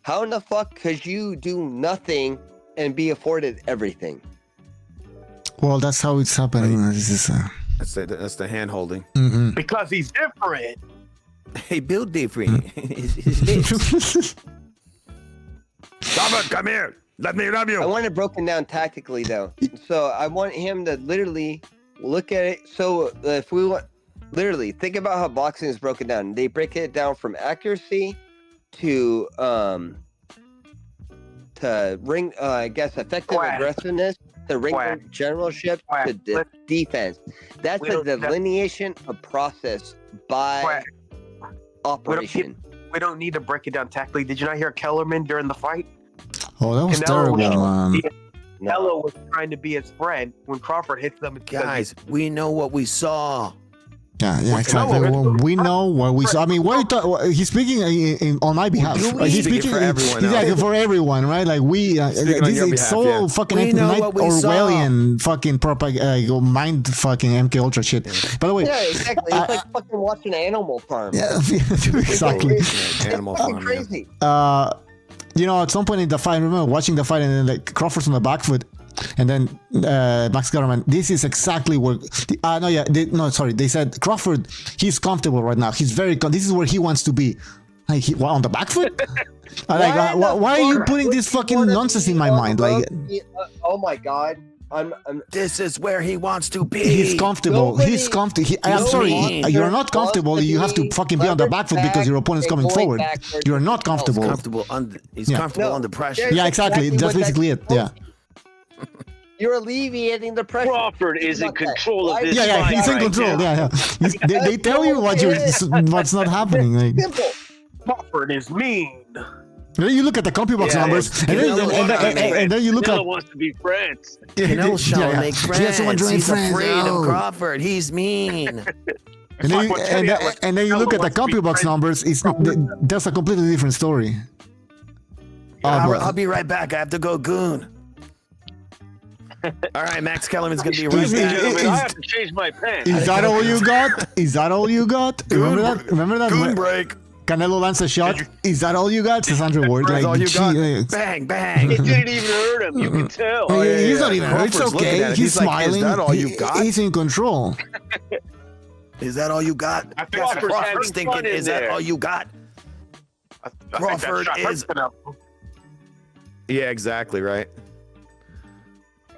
How in the fuck could you do nothing and be afforded everything? Well, that's how it's happening. That's the hand holding. Mm-hmm. Because he's different. He built different. Robert, come here. Let me rub you. I want it broken down tactically, though. So I want him to literally look at it. So if we want, literally think about how boxing is broken down. They break it down from accuracy to ring, I guess, effective aggressiveness to ring generalship to defense. That's a delineation of process by operation. We don't need to break it down tactically. Did you not hear Kellerman during the fight? Oh, that was terrible, man. Canelo was trying to be his friend when Crawford hits them. Guys, we know what we saw. Yeah, exactly. Well, we know what we saw. I mean, what he's speaking on my behalf. He's speaking for everyone. For everyone, right? Like this is so fucking Orwellian fucking mind fucking MK Ultra shit. By the way, yeah, exactly. It's like fucking watching Animal Farm. Yeah, exactly. Animal Farm. Crazy. At some point in the fight, I remember watching the fight, and then like Crawford's on the back foot. And then Max Kellerman, this is exactly where they said Crawford, he's comfortable right now, he's very this is where he wants to be. Like, on the back foot. Why are you putting this fucking nonsense in my mind? Like, oh my god, this is where he wants to be. He's comfortable. I'm sorry, you're not comfortable. You have to fucking be on the back foot because your opponent's coming forward. You're not comfortable. He's comfortable under pressure. Yeah, exactly. That's basically it. Yeah. You're alleviating the pressure. Crawford is in control of this. Yeah, he's in control. Yeah. They tell you what's not happening. Like, Crawford is mean. Then you look at the CompuBox numbers, and then you look at. Canelo wants to be friends. Canelo shall make friends. He's afraid of Crawford. He's mean. And then you look at the CompuBox numbers. That's a completely different story. I'll be right back. I have to go goon. All right, Max Kellerman's gonna be right back. I have to change my pants. Is that all you got? Is that all you got? Remember that? Goon break. Canelo lands a shot. Is that all you got? It's 100 words. That's all you got. Bang, bang. It didn't even hurt him. You can tell. He's not even hurt. It's okay. He's smiling. Is that all you got? He's in control. Is that all you got? Crawford's thinking, is that all you got? Crawford is. Yeah, exactly right.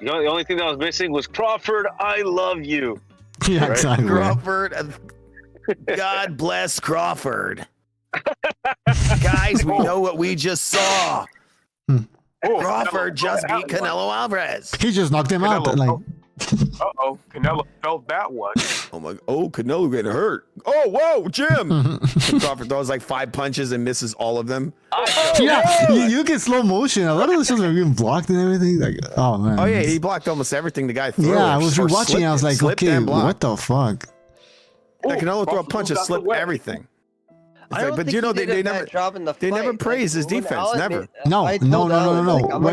The only thing that was missing was Crawford, I love you. Yeah, right? Exactly. Crawford, God bless Crawford. Guys, we know what we just saw. Crawford just beat Canelo Alvarez. He just knocked him out. Canelo felt that one. Canelo getting hurt. Oh, whoa, Jim. Crawford throws like 5 punches and misses all of them. You look at slow motion. A lot of the shots are being blocked and everything. Like, oh man. Oh yeah, he blocked almost everything the guy threw. Yeah, I was rewatching and I was like, okay, what the fuck? Canelo threw a punch and slipped everything. But they never praise his defense. Never. No.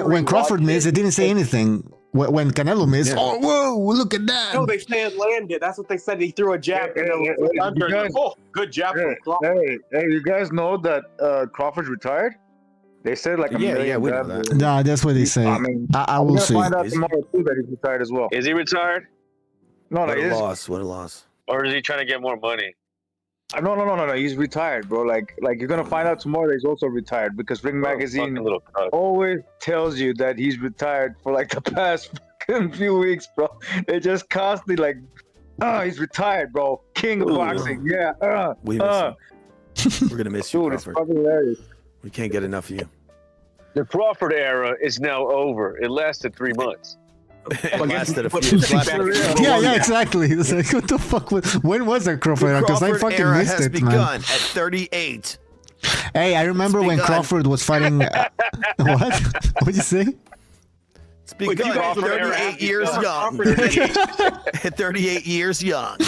When Crawford missed, it didn't say anything. When Canelo missed, whoa, look at that. No, they said landed. That's what they said. He threw a jab. Good jab. Hey, you guys know that Crawford's retired? They said like a million. We know that. Nah, that's what they say. I mean, I will see. Find out tomorrow too that he's retired as well. Is he retired? No, what a loss. What a loss. Or is he trying to get more money? No. He's retired, bro. Like you're gonna find out tomorrow that he's also retired because Ring Magazine always tells you that he's retired for like the past fucking few weeks, bro. They just constantly like, he's retired, bro. King of boxing, yeah. We miss him. We're gonna miss you, Dude, Crawford. it's fucking hilarious. We can't get enough of you. The Crawford era is now over. It lasted 3 months. It lasted a few. Yeah, exactly. It's like, what the fuck? When was that Crawford era? Because I fucking era missed has it, begun man. at 38. Hey, I remember when Crawford was fighting. What? What'd you say? It's begun at 38 years young. At 38 years young.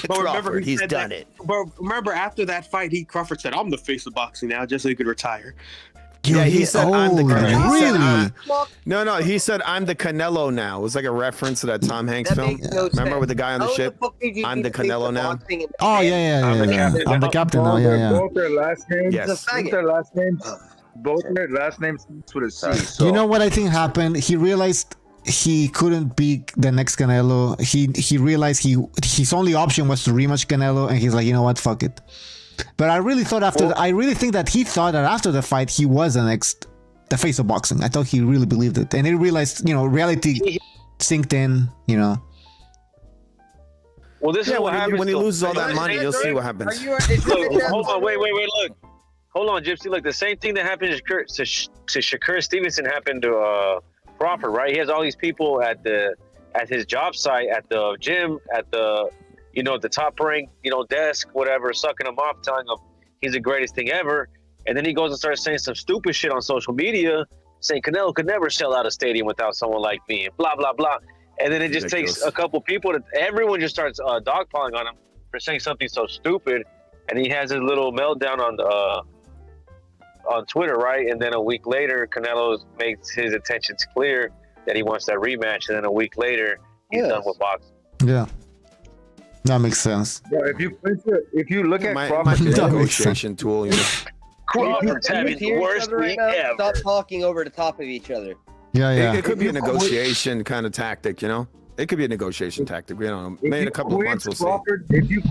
Crawford, he's done it. But remember, after that fight, Crawford said, "I'm the face of boxing now," just so he could retire. Yeah, he said, I'm the Canelo. Really? No, he said, I'm the Canelo now. It was like a reference to that Tom Hanks film. Remember with the guy on the ship? I'm the Canelo now. Oh, yeah. I'm the captain now, yeah. Both their last names. Yes. Both their last names with a C. So. You know what I think happened? He realized he couldn't be the next Canelo. He realized his only option was to rematch Canelo, and he's like, you know what, fuck it. But I really think that he thought that after the fight he was the face of boxing. I thought he really believed it, and he realized, reality sinked in. Well, this is what happens when he loses all that money. You'll see what happens. Look, hold on, wait. Look, hold on, Gypsy. Look, the same thing that happened to Shakur Stevenson happened to Crawford, right? He has all these people at his job site, at the gym, at the the top rank, desk, whatever, sucking him off, telling him he's the greatest thing ever. And then he goes and starts saying some stupid shit on social media, saying Canelo could never sell out a stadium without someone like me, and blah, blah, blah. And then it just takes a couple people everyone just starts dogpiling on him for saying something so stupid. And he has his little meltdown on Twitter, right? And then a week later, Canelo makes his intentions clear that he wants that rematch. And then a week later, he's done with boxing. Yeah. That makes sense. Yeah, if you look at Crawford's negotiation tool, Crawford's having the worst week ever. Stop talking over the top of each other. Yeah. It could be a negotiation kind of tactic, It could be a negotiation tactic. We don't know. Maybe in a couple of months we'll Crawford, see. If you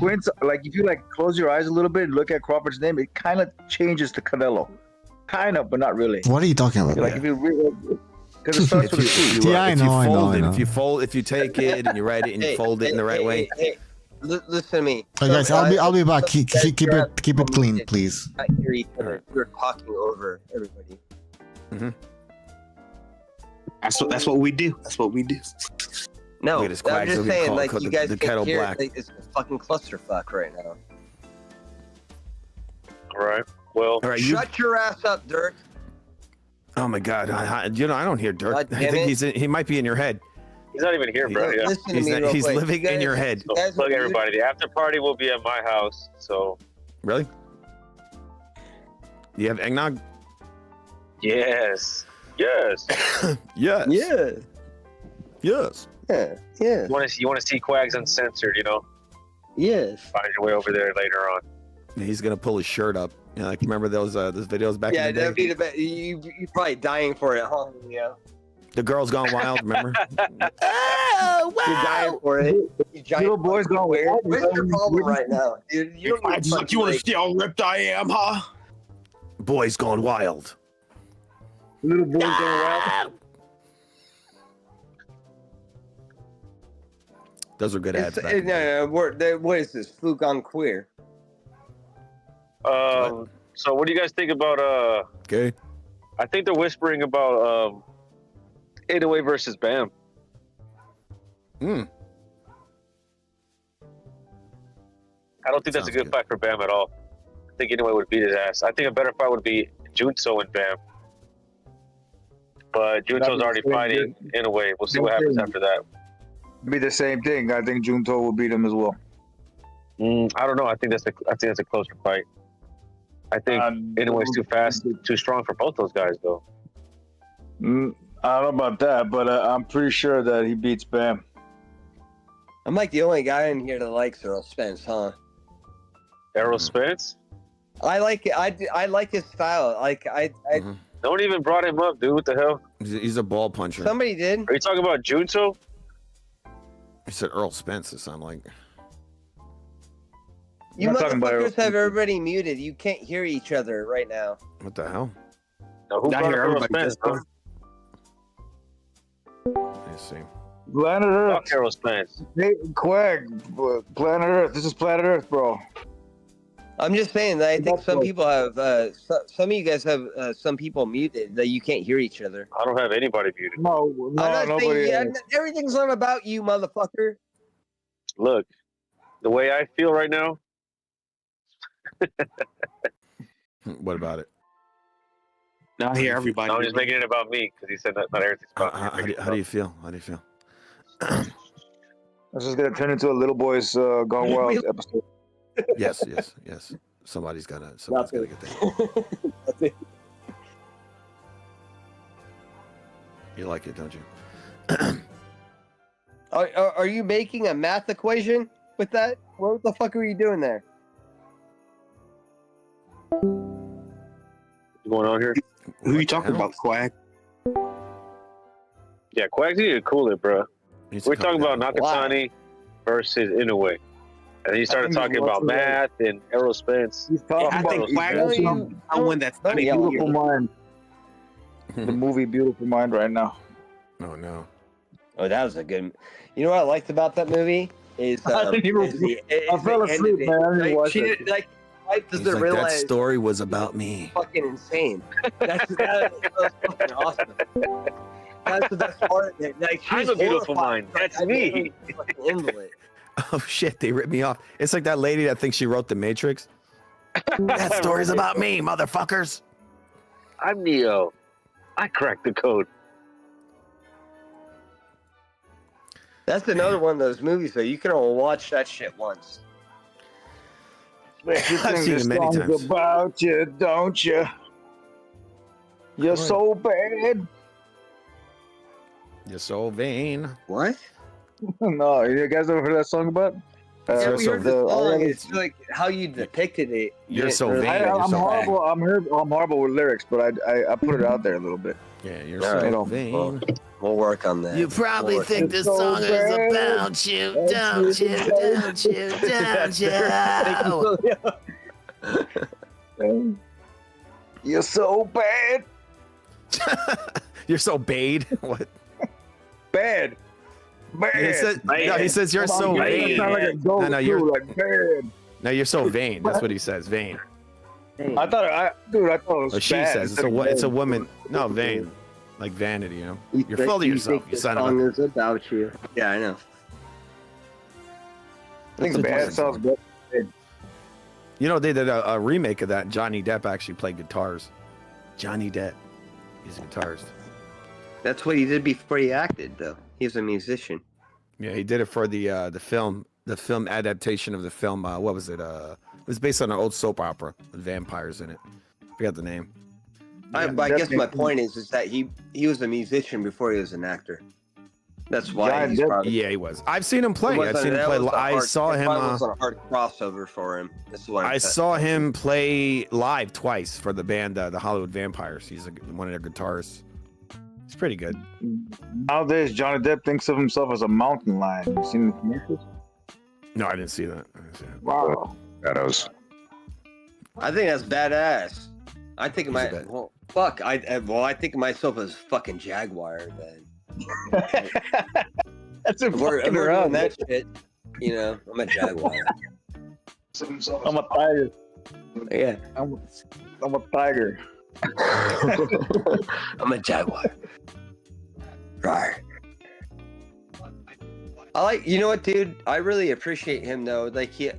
close your eyes a little bit and look at Crawford's name, it kind of changes to Canelo. Kind of, but not really. What are you talking about? Like if you really, because it starts with a C. Yeah, I know. If you take it and you write it and you fold it in the right way. Listen to me. Hey guys, I'll be back. Keep it clean, please. Not hear each other. You're talking over everybody. Mm-hmm. That's what we do. That's what we do. No, I'm just saying, like, you guys can't hear it. It's a fucking clusterfuck right now. All right. Well, shut your ass up, Dirk. Oh my God, I don't hear Dirk. I think he might be in your head. He's not even here, bro. Yeah. Listen to me real he's quick. living in your head. So, look, everybody, the after party will be at my house. So. Really? You have eggnog? Yes. Yes. Yes. Yeah. Yes. Yeah. Yeah. You want to see Quags uncensored, Yes. Find your way over there later on. He's gonna pull his shirt up. Like remember those videos back in the day? Yeah, you're probably dying for it, huh? Yeah. The Girls Gone Wild, remember? Oh, wow. You're dying for it. Little boys gone weird. What's your problem right now, dude? You want to see how ripped I am, huh? Boys Gone Wild. Little boys gone wild. Those are good ads. What is this? Fluke on queer. So what do you guys think about Okay. I think they're whispering about Inoue versus Bam. I don't think that's a good fight for Bam at all. I think Inoue would beat his ass. I think a better fight would be Junto and Bam. But Junto's already fighting Inoue. We'll see what happens after that. Be the same thing. I think Junto will beat him as well. I don't know. I think that's a closer fight. I think Inoue's too fast, too strong for both those guys, though. I don't know about that, but I'm pretty sure that he beats Bam. I'm like the only guy in here that likes Errol Spence, huh? Errol Spence? I like it. I like his style. No one even brought him up, dude. What the hell? He's a ball puncher. Somebody did. Are you talking about Junto? You said Earl Spence. It sounded like. You motherfuckers have everybody muted. You can't hear each other right now. What the hell? No, who brought up Errol Spence, bro? Let's see. Planet Earth. Fuck Errol Spence. Hey, Quag. Planet Earth. This is Planet Earth, bro. I'm just saying that I think some people have, some of you guys have some people muted that you can't hear each other. I don't have anybody muted. No, nobody. Everything's not about you, motherfucker. Look, the way I feel right now. What about it? Now I hear everybody. I'm just making it about me because he said not everything's about me. How do you feel? How do you feel? This is gonna turn into a Little Boys Gone Wild episode. Yes. Somebody's gotta get that. You like it, don't you? Are you making a math equation with that? What the fuck are you doing there? What's going on here? Who are you talking about, Quag? Yeah, Quag's need to cool it, bro. We're talking about Nakatani versus Inoue. And then you started talking about math and Errol Spence. He's talking about someone that's not Beautiful Mind. The movie Beautiful Mind right now. Oh no. Oh, that was a good. You know what I liked about that movie is I fell asleep, man. I didn't watch it. wife He's doesn't like, realize that story was about me. fucking insane. That was fucking awesome. That's the best part of it. Like, she's I'm a beautiful horrified. mind. That's Like, me. I never fucking handle it. Oh shit, they ripped me off. It's like that lady that thinks she wrote The Matrix. That story's about me, motherfuckers. I'm Neo. I cracked the code. That's another one of those movies though. You can only watch that shit once. I've seen it many times. About you, don't you? You're so bad. You're so vain. What? No, you guys ever heard that song about? Yeah, we heard the song. It's like how you depicted it. You're so vain. I'm horrible. I'm horrible with lyrics, but I put it out there a little bit. Yeah, you're so vain. We'll work on that. You probably think this so song is bad. about you, don't you, don't you, don't you? You're so bad. You're so bade. What? Bad. Bad. He says, no, he says you're so vain. No, you're like bad. No, you're so vain. That's what he says. Vain. I thought it was Or she bad. says it's a woman. No, vain. Like vanity, you know. You're full of yourself. You son of a. Is about you. Yeah, I know. I think bad sounds good. You know, they did a remake of that. Johnny Depp actually played guitars. Johnny Depp. He's a guitarist. That's what he did before he acted, though. He's a musician. Yeah, he did it for the film adaptation of the film. What was it? It was based on an old soap opera with vampires in it. Forgot the name. I guess my point is that he was a musician before he was an actor. That's why he's probably... Yeah, he was. I've seen him play. I saw him. It was a hard crossover for him. That's what I saw him play live twice for the band, the Hollywood Vampires. He's one of their guitarists. It's pretty good. Nowadays, Johnny Depp thinks of himself as a mountain lion. You seen the commercials? No, I didn't see that. Wow. Shadows. I think that's badass. I think I think of myself as fucking Jaguar then. That's a we're doing that shit. You know, I'm a Jaguar. I'm a tiger. Yeah. I'm a tiger. I'm a Jaguar. Right. You know what, dude? I really appreciate him though. Like he's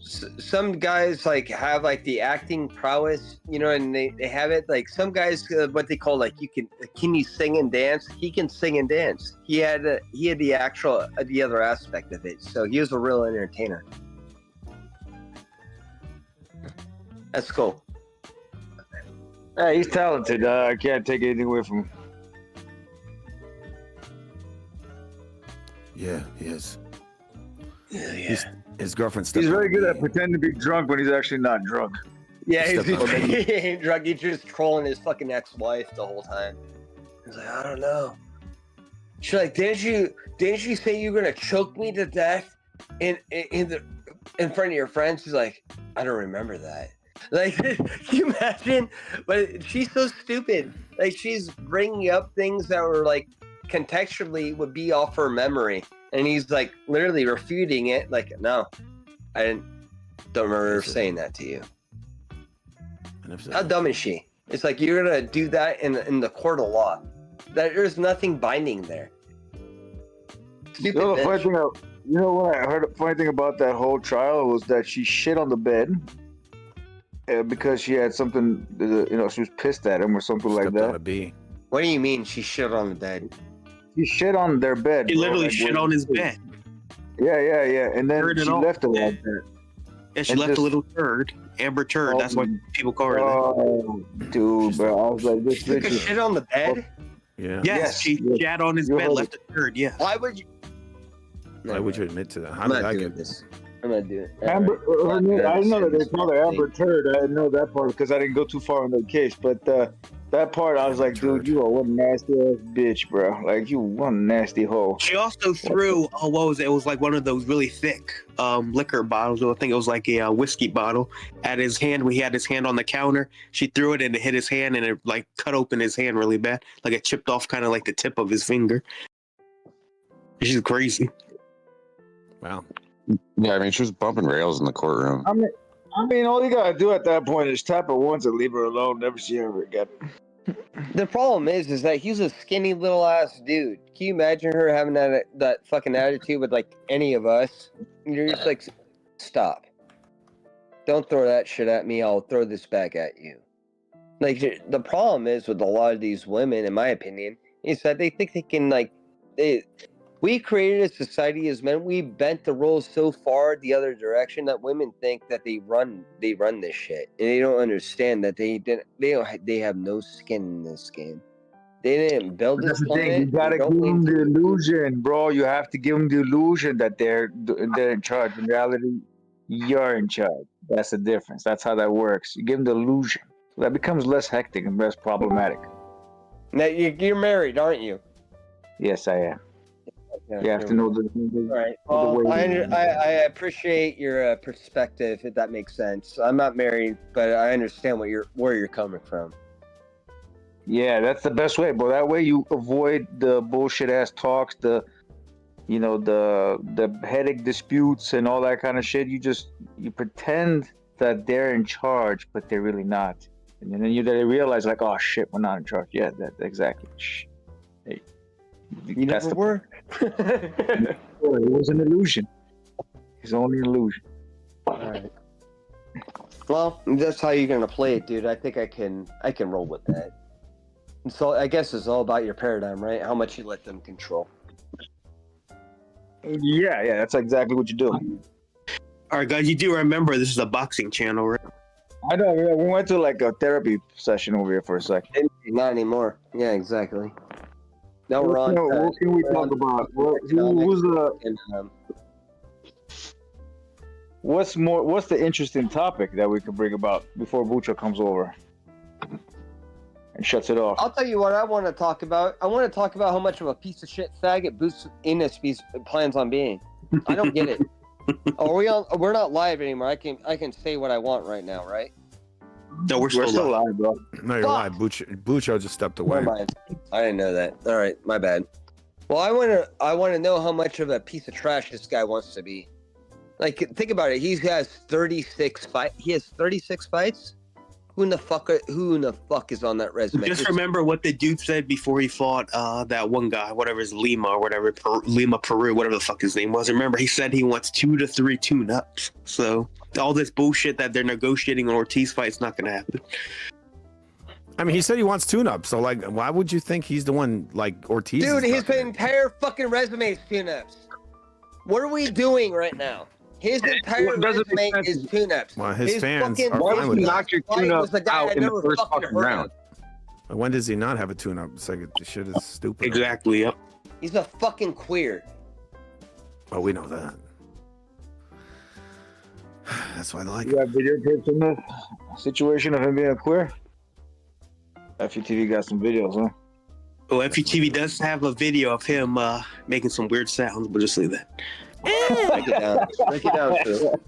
some guys like have like the acting prowess, you know, and they have it. Like some guys, what they call like can you sing and dance? He can sing and dance. He had the other aspect of it. So he was a real entertainer. That's cool. Yeah, he's talented. I can't take anything away from him. Yeah, he is. Yeah. His girlfriend's. He's very good at pretending to be drunk when he's actually not drunk. Yeah, he ain't drunk. He's just trolling his fucking ex-wife the whole time. He's like, I don't know. She's like, didn't you say you were gonna choke me to death in front of your friends? He's like, I don't remember that. Like, can you imagine? But she's so stupid. Like, she's bringing up things that were like contextually would be off her memory, and he's like literally refuting it. Like, no, don't remember saying that to you. How dumb is she? It's like you're gonna do that in the court of law. That there's nothing binding there. Stupid bitch. What I heard? The funny thing about that whole trial was that she shit on the bed. Because she had something, she was pissed at him or something like that. What do you mean she shit on the bed? She shit on their bed. He literally shit on his bed. Yeah. And then she left it like that. Yeah, she left a little turd. Amber turd. That's what people call her. Oh, dude, bro. I was like, this bitch is... shit on the bed? Yeah. Yes, she shat on his bed, left a turd, yeah. Why would you... Why would you admit to that? How I'm did not I doing get this. I'm not doing it. Amber, I didn't know that they called her Amber Turd. I didn't know that part because I didn't go too far in the case. But that part, I was like, dude, you are one nasty ass bitch, bro. Like, you one nasty hoe. She also threw, what was it? It was like one of those really thick liquor bottles. I think it was like a whiskey bottle at his hand. He had his hand on the counter. She threw it and it hit his hand and it like cut open his hand really bad. Like it chipped off kind of like the tip of his finger. She's crazy. Wow. Yeah, I mean, she was bumping rails in the courtroom. I mean, all you gotta do at that point is tap her once and leave her alone. Never see her ever again. The problem is that he's a skinny little ass dude. Can you imagine her having that fucking attitude with like any of us? You're just like, stop. Don't throw that shit at me. I'll throw this back at you. Like, the problem is with a lot of these women, in my opinion, is that they think they can, like, we created a society as men. We bent the rules so far the other direction that women think that they run this shit, and they don't understand that they have no skin in this game. They didn't build this planet. You gotta give them the illusion, bro. You have to give them the illusion that they're in charge. In reality, you're in charge. That's the difference. That's how that works. You give them the illusion. So that becomes less hectic and less problematic. Now, you're married, aren't you? Yes, I am. You have to know the right. Well, I appreciate your perspective, if that makes sense. I'm not married, but I understand where you're coming from. Yeah, that's the best way, bro. That way you avoid the bullshit ass talks, the headache disputes and all that kind of shit. You pretend that they're in charge, but they're really not. And then you realize, like, oh shit, we're not in charge. Yeah, exactly. Hey, you never were. It was an illusion. It's only an illusion. All right. Well, that's how you're gonna play it, dude. I think I can roll with that. And so I guess it's all about your paradigm, right? How much you let them control. Yeah, that's exactly what you do. All right, guys, you do remember this is a boxing channel, right? I know. We went to like a therapy session over here for a second. Not anymore. Yeah, exactly. Now we're on. What can we talk about? Who's the? What's the interesting topic that we could bring about before Bucho comes over and shuts it off? I'll tell you what I want to talk about. I want to talk about how much of a piece of shit faggot Boots Innes plans on being. I don't get it. Are we on? We're not live anymore. I can say what I want right now, right? No, we're still live, bro. No, you're live. Bucho just stepped away. I didn't know that. All right, my bad. Well, I want to know how much of a piece of trash this guy wants to be. Like, think about it. He has 36 fights. He has 36 fights. Who in the fuck is on that resume? Just remember what the dude said before he fought that one guy, whatever his Lima or whatever, Lima Peru, whatever the fuck his name was. Remember, he said he wants 2 to 3 tune-ups. So all this bullshit that they're negotiating on Ortiz fight is not going to happen. I mean, he said he wants tune-ups. So, like, why would you think he's the one, like, Ortiz? Dude, his entire fucking resume is tune-ups. What are we doing right now? His entire resume is tune-ups. Well, his fans are fine with knock your tune-up out in the first fucking round. When does he not have a tune-up? It's like, the shit is stupid. Exactly, yep. He's a fucking queer. Oh, we know that. That's why I like it. You have video clips in the situation of him being a queer? FUTV got some videos, huh? Oh, FUTV does have a video of him making some weird sounds. We'll just leave that. Break it down, Phil.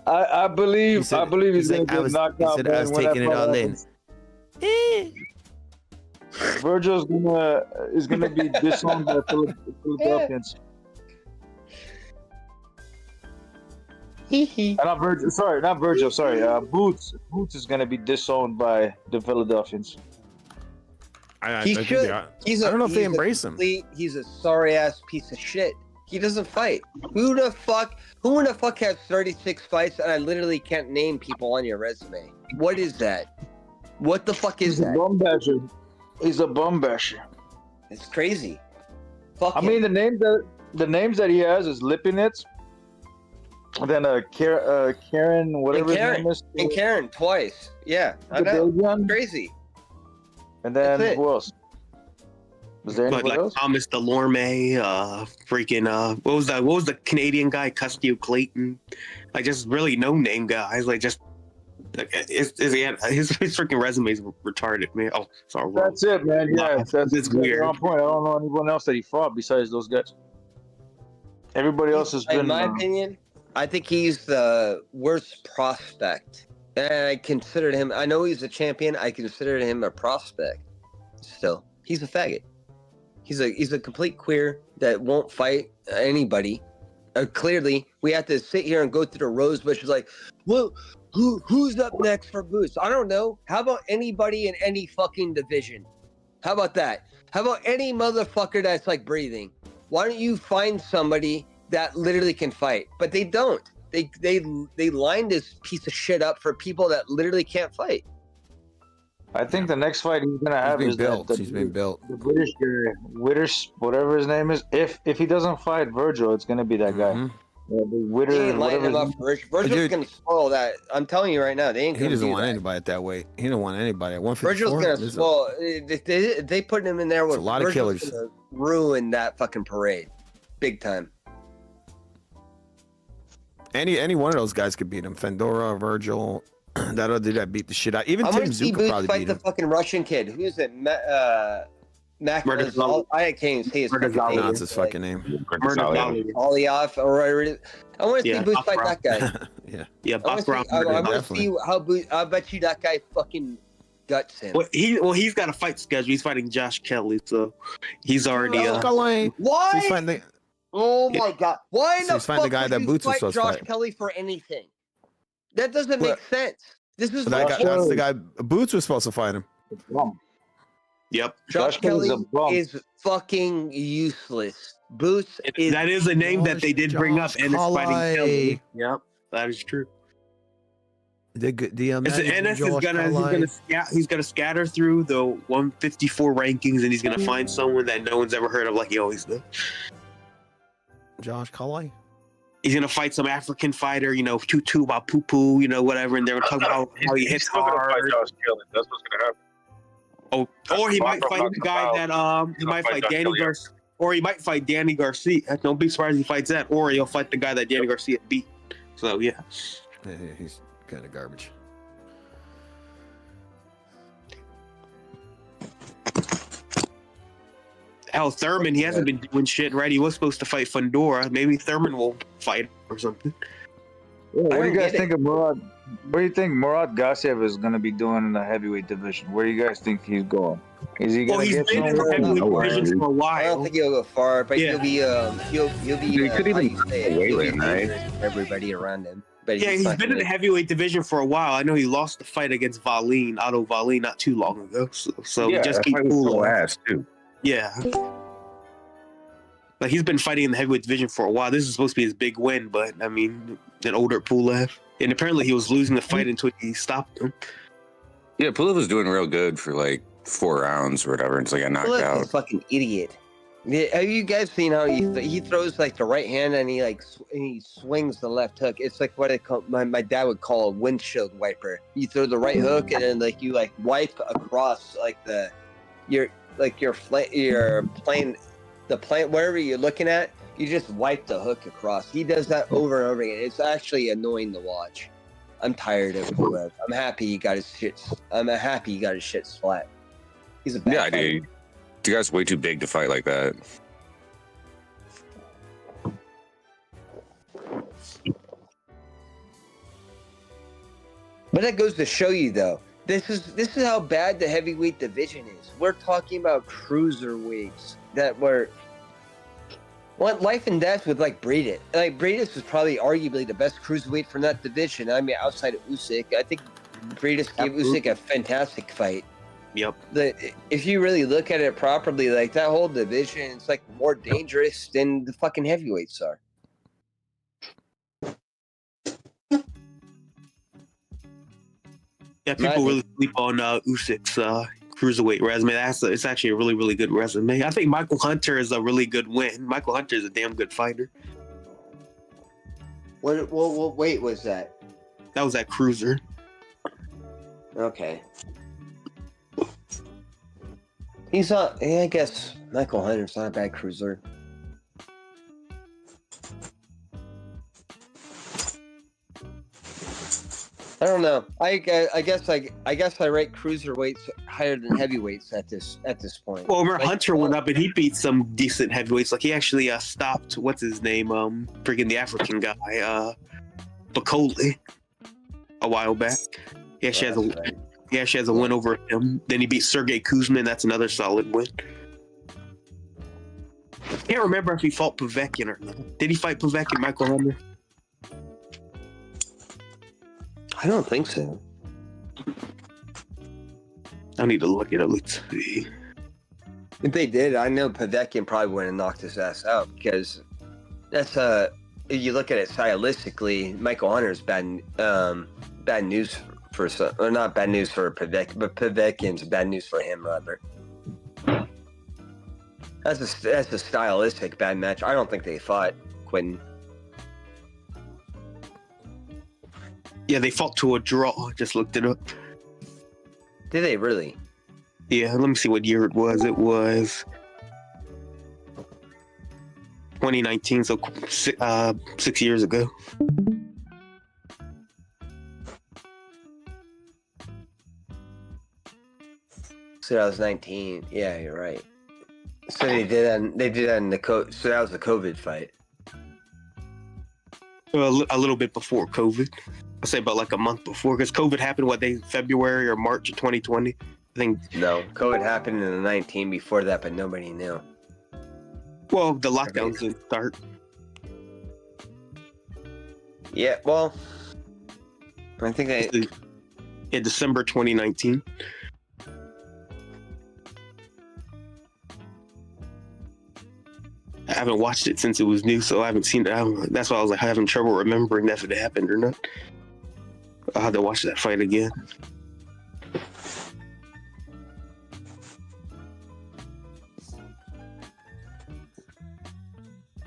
I believe he's gonna get knocked out. He said I was taking it all in. Virgil's gonna be disowned by Philadelphians. Not Virgil. Sorry, Boots is gonna be disowned by the Philadelphians. He should. I don't know if they embrace him. He's a sorry ass piece of shit. He doesn't fight. Who the fuck has 36 fights and I literally can't name people on your resume? What is that? What the fuck is that? He's a bum basher. It's crazy. Fuck him. mean, the names that he has is Lipinets, and then Karen, whatever his name is. And Karen twice. Yeah, I know. Crazy. And then who else? Was there anyone else? Thomas Delorme, what was the Canadian guy, Custio Clayton? Like, just really no name guys. Like, just his freaking resume is retarded, man. Oh, sorry. That's it, man. Yeah, that's weird. On point. I don't know anyone else that he fought besides those guys. Everybody else has been. In my opinion, I think he's the worst prospect. And I considered him, I know he's a champion, I considered him a prospect. Still, he's a faggot. He's a complete queer that won't fight anybody. Clearly, we have to sit here and go through the rose bushes like, well, who's up next for Boots? I don't know. How about anybody in any fucking division? How about that? How about any motherfucker that's like breathing? Why don't you find somebody that literally can fight? But they don't. They line this piece of shit up for people that literally can't fight. I think the next fight he's gonna have is He's been built. The British guy, Witters, whatever his name is. If he doesn't fight Virgil, it's gonna be that guy. The Witter, They ain't lining him up for Virgil's Dude. gonna spoil that. I'm telling you right now, they ain't He gonna doesn't do want that. anybody at that weight. He don't want anybody at 154. Virgil's gonna There's spoil. If they put him in there with a lot of Virgil's killers. gonna ruin that fucking parade, big time. Any one of those guys could beat him. Fedora, Virgil, that other dude that beat the shit out. Even I Tim want to see Zoo could Boots probably fight beat the him. fucking Russian kid. Who is it? Mac. Murtazalia. I can't even say his fucking name. No, it's his fucking name. Aliyov or whatever. I want to see Boots fight that guy. Yeah. I want to see how Boots. I bet you that guy fucking guts him. He's got a fight schedule. He's fighting Josh Kelly, so he's already. Why? Oh my god! Why in So the he's fighting the fuck guy would that you Boots was fight supposed to Josh fight. Kelly for anything? That doesn't make sense. This is That's Russia. the guy. Boots was supposed to fight him. Yep. Josh Kelly is fucking useless. Boots is. That is a name that they did bring up, and it's fighting Kelly. Yep, that is true. Ennis he's gonna scatter through the 154 rankings, and he's gonna find someone that no one's ever heard of, like he always does. Josh Kelly. He's gonna fight some African fighter, Tutu Bapupu, whatever, and they're gonna talk about how he hits hard. Josh Kelly. That's what's gonna happen. Oh, or he might fight the guy that he might fight Danny Garcia, or he might fight Danny Garcia. Don't be surprised if he fights that, or he'll fight the guy that Danny Garcia beat. So yeah, he's kind of garbage. Hell, Thurman, he hasn't been doing shit right. He was supposed to fight Fundora. Maybe Thurman will fight or something. What do you guys think of Murad? What do you think Murad Gassiev is going to be doing in the heavyweight division? Where do you guys think he's going? Is he going to get been in the heavyweight division for a while. I don't think he'll go far, but he'll be He could even Waylon, right? Everybody around him. But Yeah, he's been in the heavyweight division for a while. I know he lost the fight against Otto Wallin, not too long ago. So Yeah, he just that keep fight was cool. so ass too. Yeah. Like he's been fighting in the heavyweight division for a while. This is supposed to be his big win, but I mean, an older Pulev. And apparently he was losing the fight until he stopped him. Yeah, Pulev was doing real good for like 4 rounds or whatever until he got knocked Look, out. he's a fucking idiot. Have you guys seen how he throws like the right hand and he swings the left hook? It's like what my dad would call a windshield wiper. You throw the right hook and then you wipe across your plane, wherever you're looking at. You just wipe the hook across. He does that over and over again. It's actually annoying to watch. I'm tired of Pulev. I'm happy he got his shit. I'm happy he got his shit splat. He's a bad Yeah, fighter. dude. You guys way too big to fight like that. But that goes to show you, though, this is how bad the heavyweight division is. We're talking about cruiserweights that were life and death with Breedis. Breedis was probably arguably the best cruiserweight from that division. I mean, outside of Usyk, I think Breedis gave Usyk a fantastic fight. Yep. If you really look at it properly, that whole division, it's more dangerous than the fucking heavyweights are. Yeah, people really sleep on Usyk's cruiserweight resume. It's actually a really, really good resume. I think Michael Hunter is a really good win. Michael Hunter is a damn good fighter. What weight was that? That was at cruiser. Okay. He's not. I guess Michael Hunter's not a bad cruiser. I don't know. I guess I rate cruiserweights higher than heavyweights at this point. Well, remember Hunter went up and he beat some decent heavyweights. He actually stopped what's his name, freaking the African guy, Bacoli, a while back. He actually has a win over him. Then he beat Sergey Kuzmin. That's another solid win. Can't remember if he fought Povetkin or not. Did he fight Povetkin, Michael Hunter? I don't think so. I need to look it up. Let's see. If they did, I know Povetkin probably wouldn't have knocked his ass out because that's if you look at it stylistically, Michael Hunter's bad news for some, or not bad news for Povetkin, but Povetkin's bad news for him rather. That's a stylistic bad match. I don't think they fought Quentin. Yeah, they fought to a draw. I just looked it up. Did they really? Yeah, let me see what year it was. It was 2019, so 6 years ago. So that was 19. Yeah, you're right. So they did that in the so that was the COVID fight. A little bit before COVID. I'd say about like a month before, because COVID happened, February or March of 2020? I think. No, COVID happened in the 19 before that, but nobody knew. Well, the lockdowns didn't start. Yeah, well, I think in December 2019. I haven't watched it since it was new, so I haven't seen it. That's why I was like having trouble remembering if it happened or not. I'll have to watch that fight again.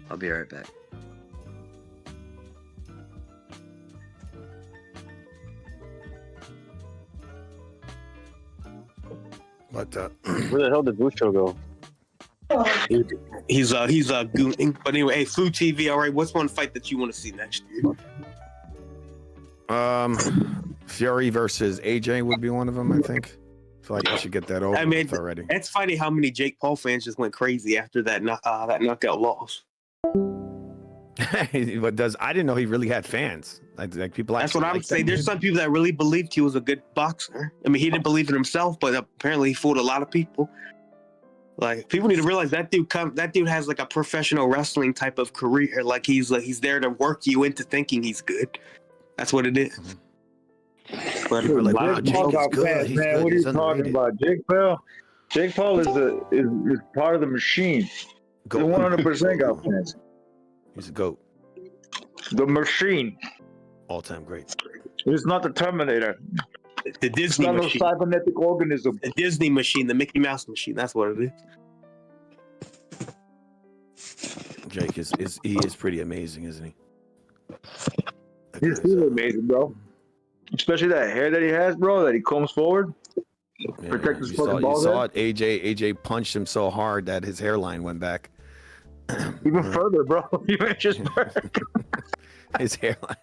I'll be right back. What where the hell did Bucho go? He's gooning. But anyway, hey, Flu TV. All right, what's one fight that you want to see next year? Fury versus AJ would be one of them. I think. I feel like I should get that over already. It's funny how many Jake Paul fans just went crazy after that knockout loss. What does? I didn't know he really had fans. Like people. That's what I would say. There's some people that really believed he was a good boxer. I mean, he didn't believe in himself, but apparently he fooled a lot of people. Like, people need to realize that dude has like a professional wrestling type of career. Like he's there to work you into thinking he's good. That's what it is. But Jake Paul got fans, man. What are you talking about? Jake Paul is part of the machine. He 100% got fans. He's a GOAT. The machine. All-time great. It's not the Terminator. The Disney machine. It's not a cybernetic organism. The Disney machine, the Mickey Mouse machine. That's what it is. Jake is pretty amazing, isn't he? He's really amazing, bro. Especially that hair that he has, bro, that he combs forward. Yeah, Protect his you fucking balls. saw it. AJ punched him so hard that his hairline went back. Even further, bro. You ain't just his hairline.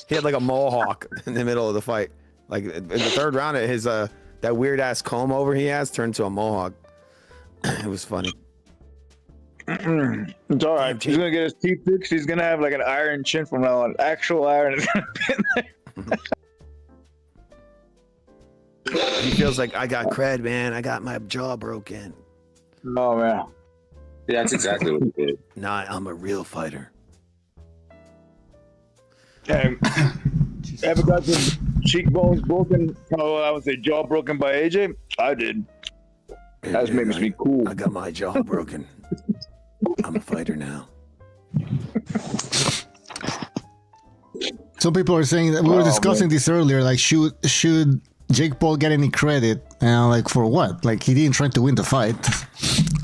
He had like a mohawk in the middle of the fight. Like in the third round, his that weird ass comb over he has turned to a mohawk. It was funny. It's all right. He's gonna get his teeth fixed. He's gonna have like an iron chin from now on. Actual iron is gonna be in there. He feels like, I got cred, man. I got my jaw broken. Oh man. Yeah, that's exactly what he did. Nah, I'm a real fighter. Ever got some cheekbones broken? Oh, I would say jaw broken by AJ. I did. That makes me cool. I got my jaw broken. I'm a fighter now. Some people are saying that we were discussing this earlier. Like, should Jake Paul get any credit? And like, for what? Like, he didn't try to win the fight.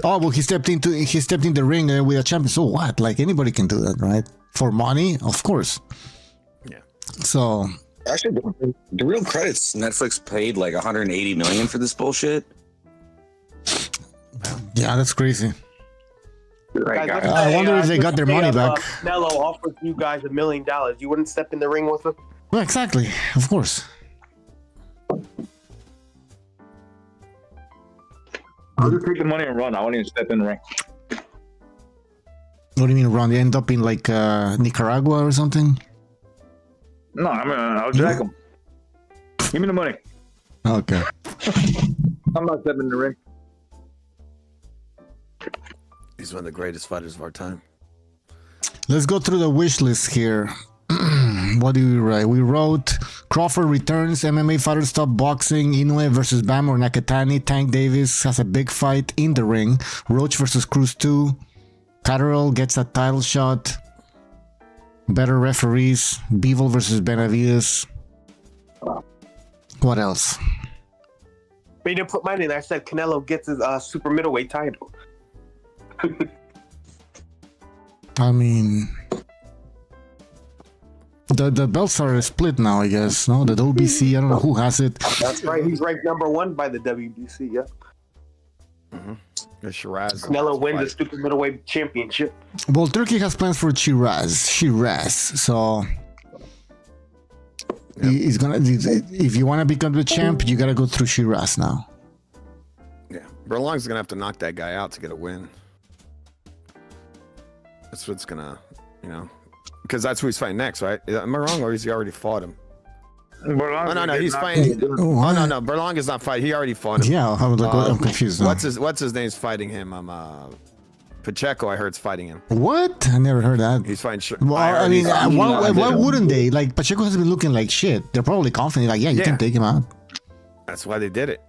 Oh, well, he stepped in the ring with a champion. So what? Like, anybody can do that, right? For money, of course. Yeah. So actually, the real credits, Netflix paid like $180 million for this bullshit. Yeah, that's crazy. Guys, I wonder if they got their money back. Canelo offered you guys $1 million. You wouldn't step in the ring with him? Well, exactly. Of course. I'll just take the money and run. I won't even step in the ring. What do you mean run? They end up in like Nicaragua or something? No, I'll drag him. Give me the money. Okay. I'm not stepping in the ring. He's one of the greatest fighters of our time. Let's go through the wish list here. What do we write? We wrote Crawford returns, MMA fighters stop boxing, Inoue versus Bam or Nakatani, Tank Davis has a big fight in the ring, Roach versus Cruz 2, Catterall gets a title shot, better referees, Bivol versus Benavides. What else? But you didn't put mine in. I said Canelo gets his super middleweight title. I mean, the belts are split now, I guess. No, the WBC, I don't know who has it. That's right. He's ranked #1 by the WBC. Yeah. Shiraz. Canelo wins the super middleweight championship. Well, Turkey has plans for Shiraz. So he's gonna. If you want to become the champ, you gotta go through Shiraz now. Yeah, Berlong's gonna have to knock that guy out to get a win. That's what's gonna, because that's who he's fighting next, right? Am I wrong, or has he already fought him? No, he's fighting. No, Berlong is not fighting. He already fought him. Yeah, I'm confused. What's his name's fighting him? Pacheco, I heard's fighting him. What? I never heard that. He's fighting. Well, I mean, why wouldn't they? Like, Pacheco has been looking like shit. They're probably confident. Like, you can take him out. That's why they did it,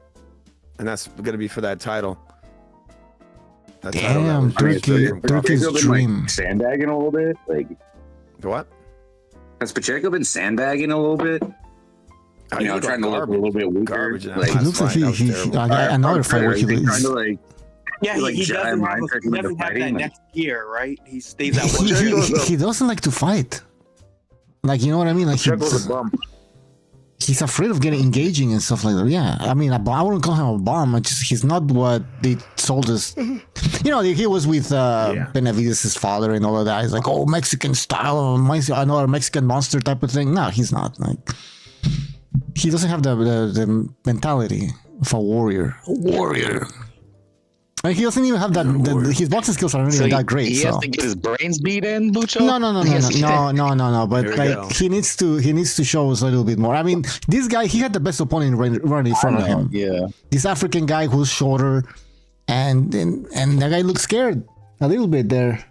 and that's gonna be for that title. Damn, Turkey's dream. Sandbagging a little bit, like what? Has Pacheco been sandbagging a little bit? Trying to look a little bit weaker. Like, he looks like he another fight where he trying to like. Yeah, he doesn't have that next year, right? He stays at one. He doesn't like to fight. Like, you know what I mean? Like, he's afraid of getting engaging and stuff like that. Yeah, I mean, I wouldn't call him a bum. He's not what they told us. He was with Benavides' father and all of that. He's like, oh, Mexican style, another Mexican monster type of thing. No, he's not. Like, he doesn't have the mentality of a warrior. Like, he doesn't even have that. His boxing skills aren't even that great. He has to get his brains beat in, Lucho. No. But like, he needs to show us a little bit more. I mean, this guy, he had the best opponent right in front of him. Yeah. This African guy who's shorter, and that guy looked scared a little bit there.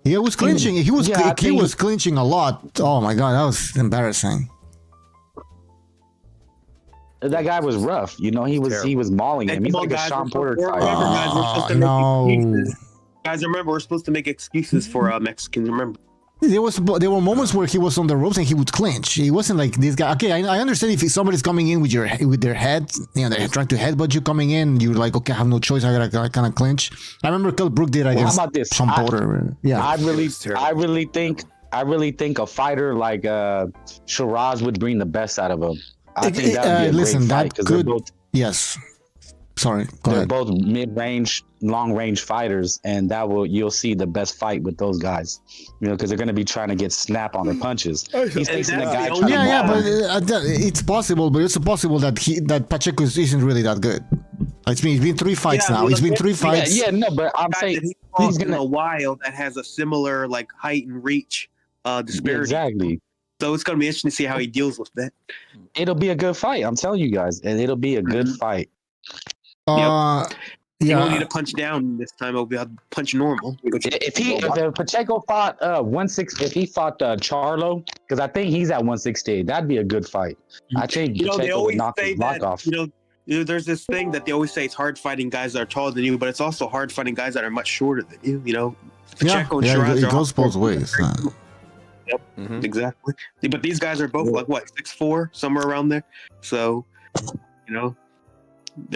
He was clinching. He was clinching a lot. Oh my god, that was embarrassing. That guy was rough. He was mauling him. He's like a Sean Porter type. Guys, remember, we're supposed to make excuses for Mexicans. Remember, there were moments where he was on the ropes and he would clinch. He wasn't like this guy. Okay, I understand if somebody's coming in with their head, they're trying to headbutt you coming in. You're like, okay, I have no choice. I gotta kind of clinch. I remember Kell Brook did against Sean Porter. Yeah, I really think a fighter like Shiraz would bring the best out of him. I think that would be a great fight because they're both. Yes. Sorry. They're both mid-range, long-range fighters, and you'll see the best fight with those guys. Because they're going to be trying to get snap on their punches. He's facing a guy. But it's possible. But it's possible that Pacheco isn't really that good. It's been 3 fights now. It's been 3 fights. But I'm saying he's in a while that has a similar like height and reach disparity. Exactly. So it's going to be interesting to see how he deals with that. It'll be a good fight. I'm telling you guys, and it'll be a good fight. He won't need to punch down this time. It'll be a punch normal. If Pacheco fought 160, if he fought Charlo, because I think he's at 168, that'd be a good fight. I think Pacheco would knock his block off. There's this thing that they always say it's hard fighting guys that are taller than you, but it's also hard fighting guys that are much shorter than you. Pacheco and Shiraz it goes both ways. Yep, exactly. But these guys are both like 6'4", somewhere around there. So, they're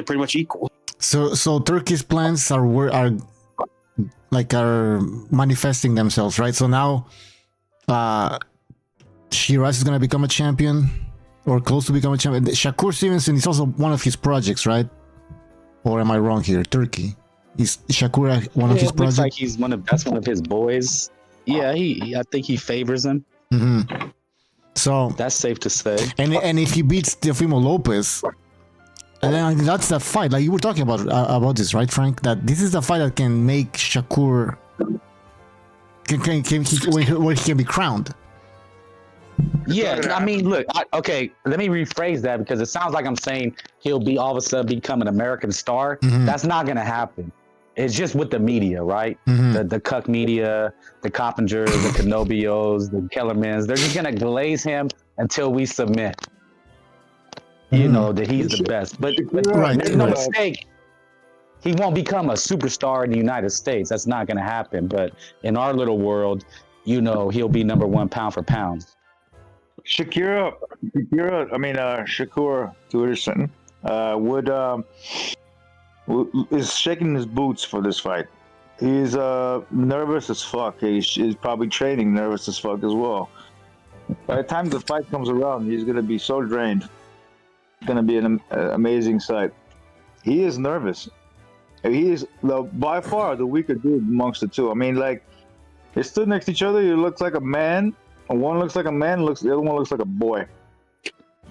pretty much equal. So Turkey's plans are manifesting themselves, right? So now, Shiraz is gonna become a champion, or close to become a champion. Shakur Stevenson is also one of his projects, right? Or am I wrong here? Turkey is Shakur one of his projects? Looks like that's one of his boys. Yeah, I think he favors him. Mm-hmm. So that's safe to say. And if he beats Teofimo Lopez, and then that's the fight. Like you were talking about this, right, Frank? That this is the fight that can make Shakur where he can be crowned. Yeah, I mean, look. Okay, let me rephrase that because it sounds like I'm saying he'll be all of a sudden become an American star. Mm-hmm. That's not gonna happen. It's just with the media, right? The cuck media, the Coppingers, the Canobios, the Kellermans. They're just gonna glaze him until we submit. You know that he's the best, but make no mistake, he won't become a superstar in the United States. That's not gonna happen. But in our little world, you know, he'll be number one pound for pound. Shakur Stevenson is shaking his boots for this fight. He's nervous as fuck. He's probably training nervous as fuck as well. By the time the fight comes around, he's gonna be so drained. It's gonna be an amazing sight. He is nervous. He is by far the weaker dude amongst the two. I mean, like, they stood next to each other. He looks like a man. One looks like a man. The other one looks like a boy.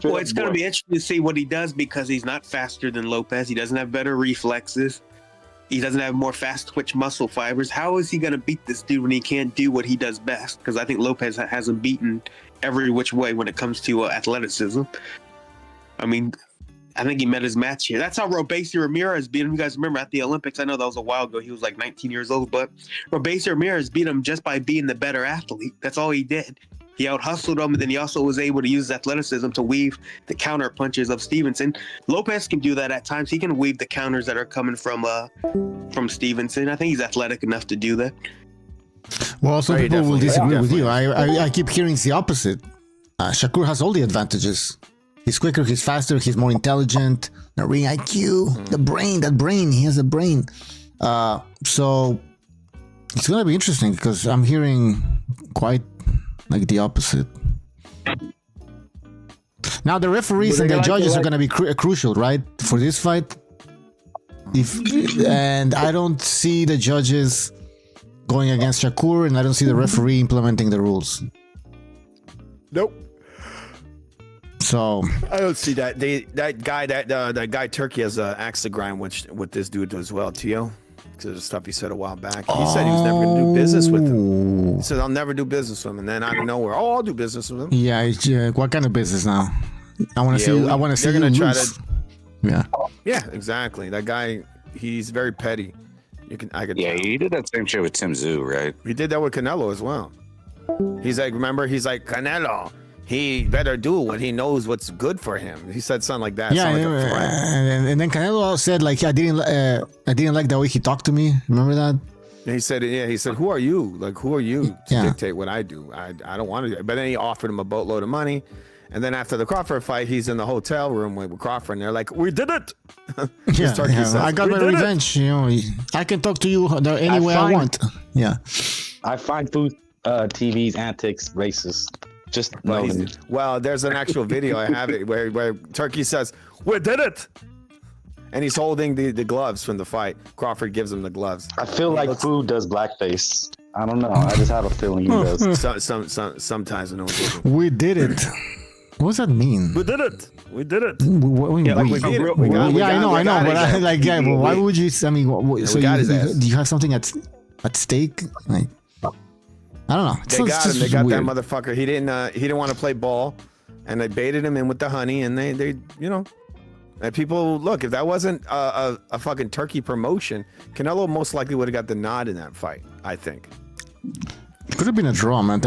Well, it's going to be interesting to see what he does because he's not faster than Lopez. He doesn't have better reflexes. He doesn't have more fast twitch muscle fibers. How is he going to beat this dude when he can't do what he does best? Because I think Lopez has him beaten every which way when it comes to athleticism. I mean, I think he met his match here. That's how Robeisy Ramirez beat him. You guys remember at the Olympics? I know that was a while ago. He was like 19 years old, but Robeisy Ramirez beat him just by being the better athlete. That's all he did. He out-hustled him, and then he also was able to use his athleticism to weave the counter punches of Stevenson. Lopez can do that at times. He can weave the counters that are coming from Stevenson. I think he's athletic enough to do that. Well, some people will disagree with you. I keep hearing the opposite. Shakur has all the advantages. He's quicker, he's faster, he's more intelligent. The ring IQ, the brain, he has a brain. So it's going to be interesting because I'm hearing quite like the opposite. Now the referees and the judges are going to be crucial, right, for this fight. And I don't see the judges going against Shakur, and I don't see the referee implementing the rules. Nope. So I don't see that. That guy Turkey has an axe to grind with this dude as well, Tio. Because of the stuff he said a while back. He said he was never going to do business with him. He said, I'll never do business with him. And then out of nowhere, I'll do business with him. Yeah, what kind of business now? I want to see. I want to see. They're going to try to. Yeah. Yeah, exactly. That guy, he's very petty. I could. Yeah, he did that same shit with Tim Tszyu, right? He did that with Canelo as well. He's like, remember, he's like, Canelo, he better do what he knows what's good for him. He said something like that. Yeah, and then Canelo said like, I didn't like the way he talked to me. Remember that? And he said, who are you? Like, who are you to dictate what I do? I don't want to do it. But then he offered him a boatload of money. And then after the Crawford fight, he's in the hotel room with Crawford, and they're like, "We did it." Says, I got my revenge. You know, I can talk to you any way I want. Yeah. I find Food TV's antics racist. Just well, there's an actual video. I have it where Turkey says, "We did it," and he's holding the gloves from the fight. Crawford gives him the gloves. I feel like Food does blackface. I don't know. I just have a feeling he does. Sometimes I know. We did it. What does that mean? We did it. We did it. I know. But why would you? I mean, so do you have something at stake? Like, I don't know. They got him. They got weird. That motherfucker. He didn't want to play ball, and they baited him in with the honey, and they and people look. If that wasn't a fucking Turkey promotion, Canelo most likely would have got the nod in that fight. I think. Could have been a draw, man.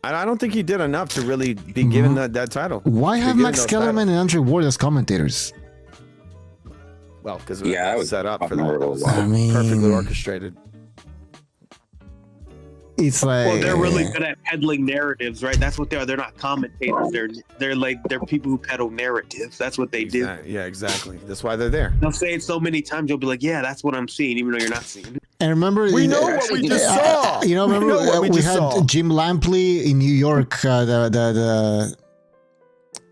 I don't think he did enough to really be given that title. Why have Max Kellerman and Andre Ward as commentators? Well, because it was set up for that. It was perfectly orchestrated. It's like, well, they're really good at peddling narratives, right? That's what they are. They're not commentators. They're people who peddle narratives. That's what they do. Yeah, exactly. That's why they're there. They'll say it so many times, you'll be like, "Yeah, that's what I'm seeing," even though you're not seeing it. And remember, we know what we just saw. Remember we had Jim Lampley in New York.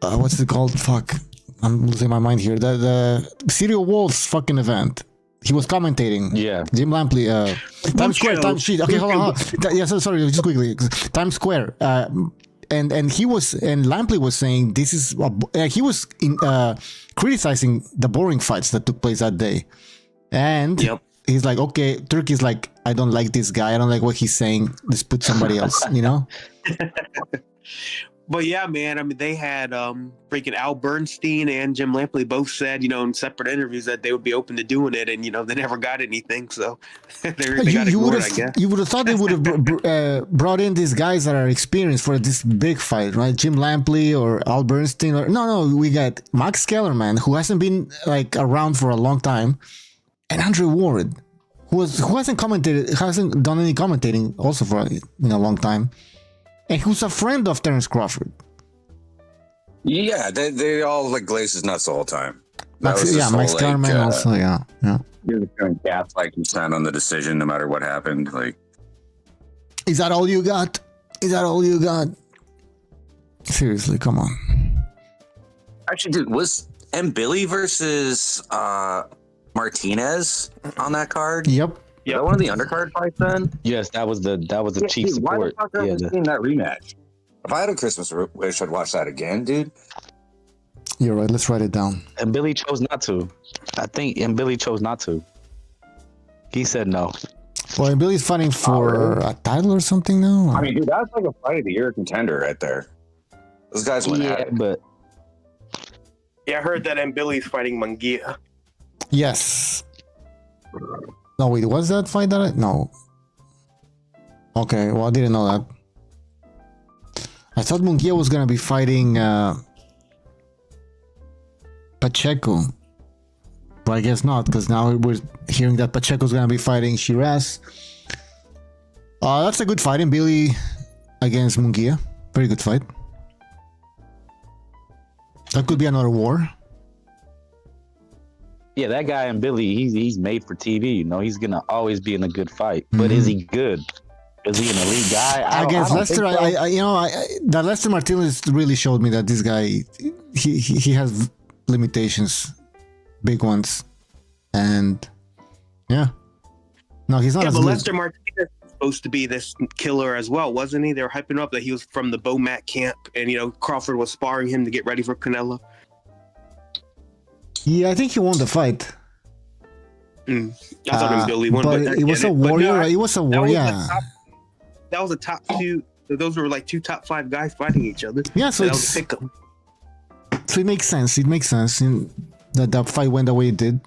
What's it called? Fuck, I'm losing my mind here. The Serial Wolves fucking event. He was commentating. Yeah. Jim Lampley. Times Square. Okay, hold on. Yeah, sorry, just quickly. Times Square. And Lampley was saying this is. He was criticizing the boring fights that took place that day, and he's like, okay, Turkey's like, I don't like this guy. I don't like what he's saying. Let's put somebody else. You know. But yeah, man, I mean, they had freaking Al Bernstein and Jim Lampley both said, in separate interviews that they would be open to doing it, and they never got anything, so they got ignored, I guess. You would have thought they would have brought in these guys that are experienced for this big fight, right? Jim Lampley or Al Bernstein, or no, we got Max Kellerman, who hasn't been around for a long time, and Andre Ward, who hasn't done any commentating also for a long time. And who's a friend of Terence Crawford. Yeah, they all glaze his nuts the whole time. Max Kellerman also, yeah. You're going gaslight % on the decision, no matter what happened. Is that all you got? Seriously, come on. Actually, dude, was Billy versus Martinez on that card? Yep. Is that one of the undercard fights then? Yes, that was the chief support. Why the fuck haven't we seen that rematch? If I had a Christmas wish, I'd watch that again, dude. You're right. Let's write it down. And Billy chose not to. Billy chose not to. He said no. Well, and Billy's fighting for a title or something now? I mean, dude, that's like a fight of the year contender right there. Those guys went at it. But yeah, I heard that Billy's fighting Munguia. Yes. No, wait, was that fight no. Okay, well, I didn't know that. I thought Munguia was gonna be fighting Pacheco, but I guess not, because now we're hearing that Pacheco's gonna be fighting Shiraz. That's a good fight in Billy against Munguia. Very good fight. That could be another war. yeah, that guy and Billy, he's made for TV. He's gonna always be in a good fight. But is he good? Is he an elite guy? Against Lester, that Lester Martinez really showed me that this guy, he has limitations, big ones, and yeah, no, he's not. Yeah, as but good. Lester Martinez was supposed to be this killer as well, wasn't he? They were hyping up that he was from the Bomac camp, and Crawford was sparring him to get ready for Canelo. Yeah, I think he won the fight. I thought Billy won, but it was a warrior. It was a warrior. That was a top two. Those were two top 5 guys fighting each other. Yeah, so so it makes sense. It makes sense that fight went the way it did.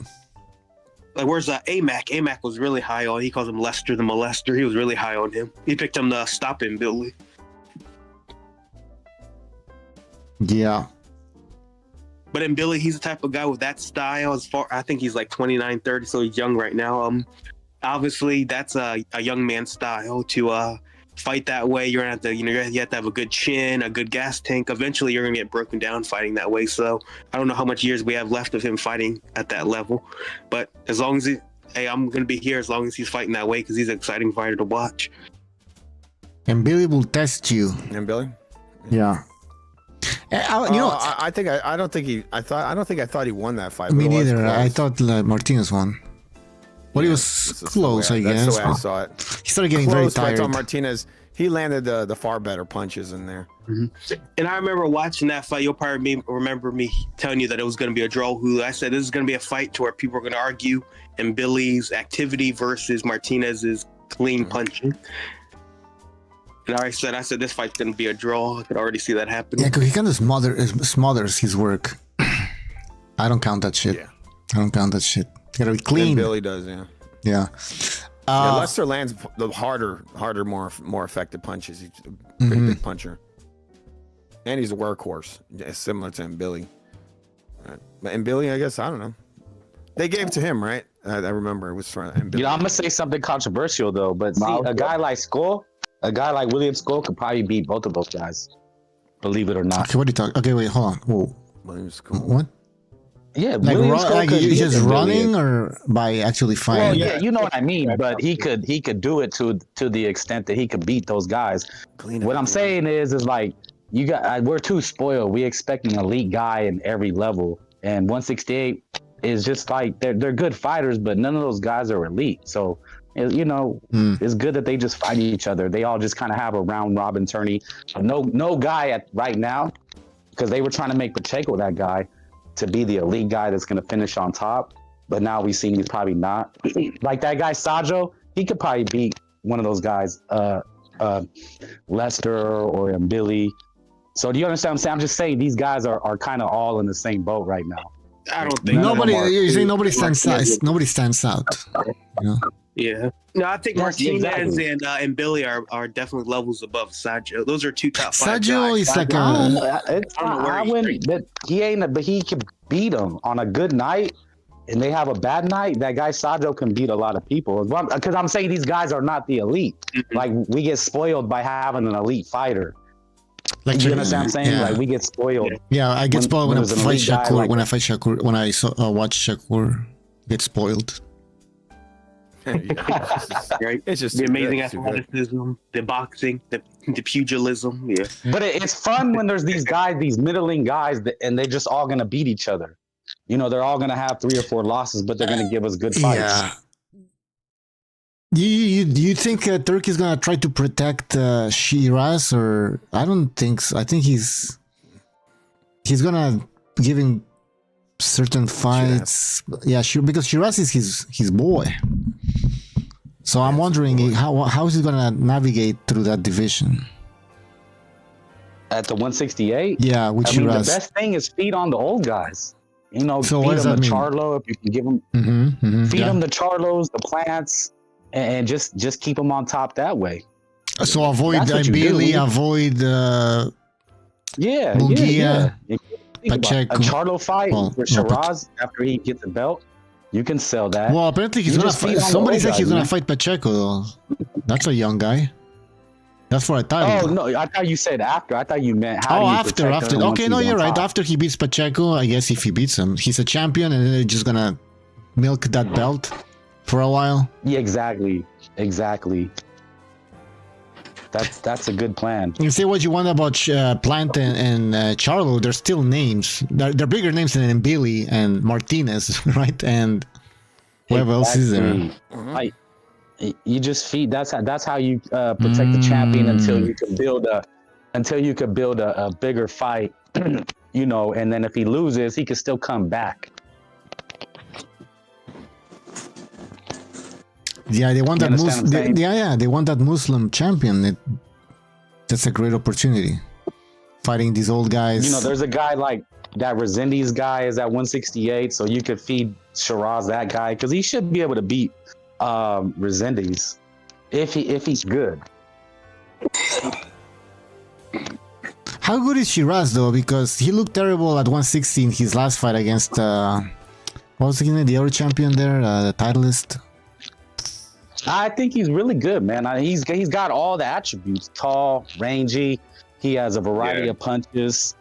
Where's AMAC? AMAC was really high on. He calls him Lester the Molester. He was really high on him. He picked him to stop him, Billy. Yeah. But in Billy, he's the type of guy with that style. I think he's 29, 30, so he's young right now. Obviously, that's a young man's style to fight that way. You're gonna have to, you have to have a good chin, a good gas tank. Eventually, you're gonna get broken down fighting that way. So I don't know how much years we have left of him fighting at that level. But as long as I'm gonna be here as long as he's fighting that way because he's an exciting fighter to watch. And Billy will test you. And Billy? Yeah. I don't think I thought he won that fight. Me neither. I thought Martinez won. Well, he was close, I guess. That's the way I saw it. He started getting very tired. I thought Martinez, he landed the far better punches in there. Mm-hmm. And I remember watching that fight. You'll probably remember me telling you that it was going to be a draw. I said this is going to be a fight to where people are going to argue, and Billy's activity versus Martinez's clean punching. And I said this fight's going to be a draw. I could already see that happening. Yeah, because he kind of smothers his work. I don't count that shit. Yeah. I don't count that shit. You gotta be clean. And Billy does, yeah. Yeah. Lester lands the harder, more effective punches. He's a pretty big puncher. And he's a workhorse, similar to Billy. And Billy, I guess, I don't know. They gave it to him, right? I remember it was for Billy. I'm gonna say something controversial though, but see, a guy like William Skull could probably beat both of those guys. Believe it or not. Okay, what are you talking? Okay, wait, hold on. Whoa. William Skull. What? Yeah, you just running or by actually fighting? Well, yeah, you know what I mean. But he could do it to the extent that he could beat those guys. What I'm saying is we're too spoiled. We expect an elite guy in every level, and 168 is just they're good fighters, but none of those guys are elite. So it's good that they just fight each other. They all just kind of have a round robin tourney. No guy right now, because they were trying to make Pacheco that guy to be the elite guy that's going to finish on top. But now we've seen he's probably not. Like that guy, Sajo, he could probably beat one of those guys, Lester or Billy. So do you understand what I'm saying? I'm just saying these guys are kind of all in the same boat right now. I don't think Nobody. You say nobody stands out. Nobody stands out. You know? Yeah. No, I think Yes, Martinez exactly. and Billy are definitely levels above Saggio. Those are two top 5 Saggio guys. is like I don't know. a. I wouldn't. But he ain't. But he could beat him on a good night, and they have a bad night. That guy Saggio can beat a lot of people. Because I'm saying these guys are not the elite. Like we get spoiled by having an elite fighter. Like You understand what I'm saying? yeah. Like we get spoiled. Yeah, I get spoiled when I there's an fight elite guy Shakur. like When I fight Shakur, when I watch Shakur get spoiled. Right? It's just the too amazing good, it's too good. athleticism, the boxing, the pugilism. Yeah. But it's fun when there's these guys, these middling guys, and they're just all gonna beat each other. You know, they're all gonna have 3 or 4 losses, but they're gonna give us good fights. Yeah. Do you think Turkey's gonna try to protect Shiraz, or I don't think so. I think he's gonna give him certain fights. Yeah, sure, because Shiraz is his boy. So I'm wondering how is he gonna navigate through that division? At the 168? Yeah, with I mean, the Shiraz. best thing is feed on the old guys. You know, So feed what does them that the mean? Charlo if you can give them. Feed them the Charlos, the Plants, and just keep them on top that way. So avoid That's what you Bailey, do. avoid Yeah, Munguia, yeah. Think about Pacheco. a Charlo fight Well, for no, Shiraz after he gets the belt. You can sell that. Well, apparently he's You gonna just feed fight. on the Somebody old said guys, he's gonna man. fight Pacheco though. That's a young guy. That's for a title. Oh no, I thought you said after. I thought you meant how Oh, do you after. protect him once Okay, no, he's you're on right. top? After he beats Pacheco, I guess if he beats him, he's a champion, and then they're just gonna milk that belt for a while. Yeah, exactly. That's a good plan. You say what you want about Plant and Charlo. They're still names. They're bigger names than Billy and Martinez, right? And whoever else is there. Exactly. Like, you just feed. That's how you protect the champion until you can build a bigger fight. You know, and then if he loses, he can still come back. Yeah, they want You that understand what I'm saying? they want that Muslim champion. That's a great opportunity. Fighting these old guys. You know, there's a guy like that Resendiz guy is at 168, so you could feed Shiraz that guy because he should be able to beat Resendiz if he's good. How good is Shiraz though? Because he looked terrible at 160 in his last fight against what was his name? The other champion there, the titleist. I think he's really good, man. He's got all the attributes: tall, rangy. He has a variety of punches.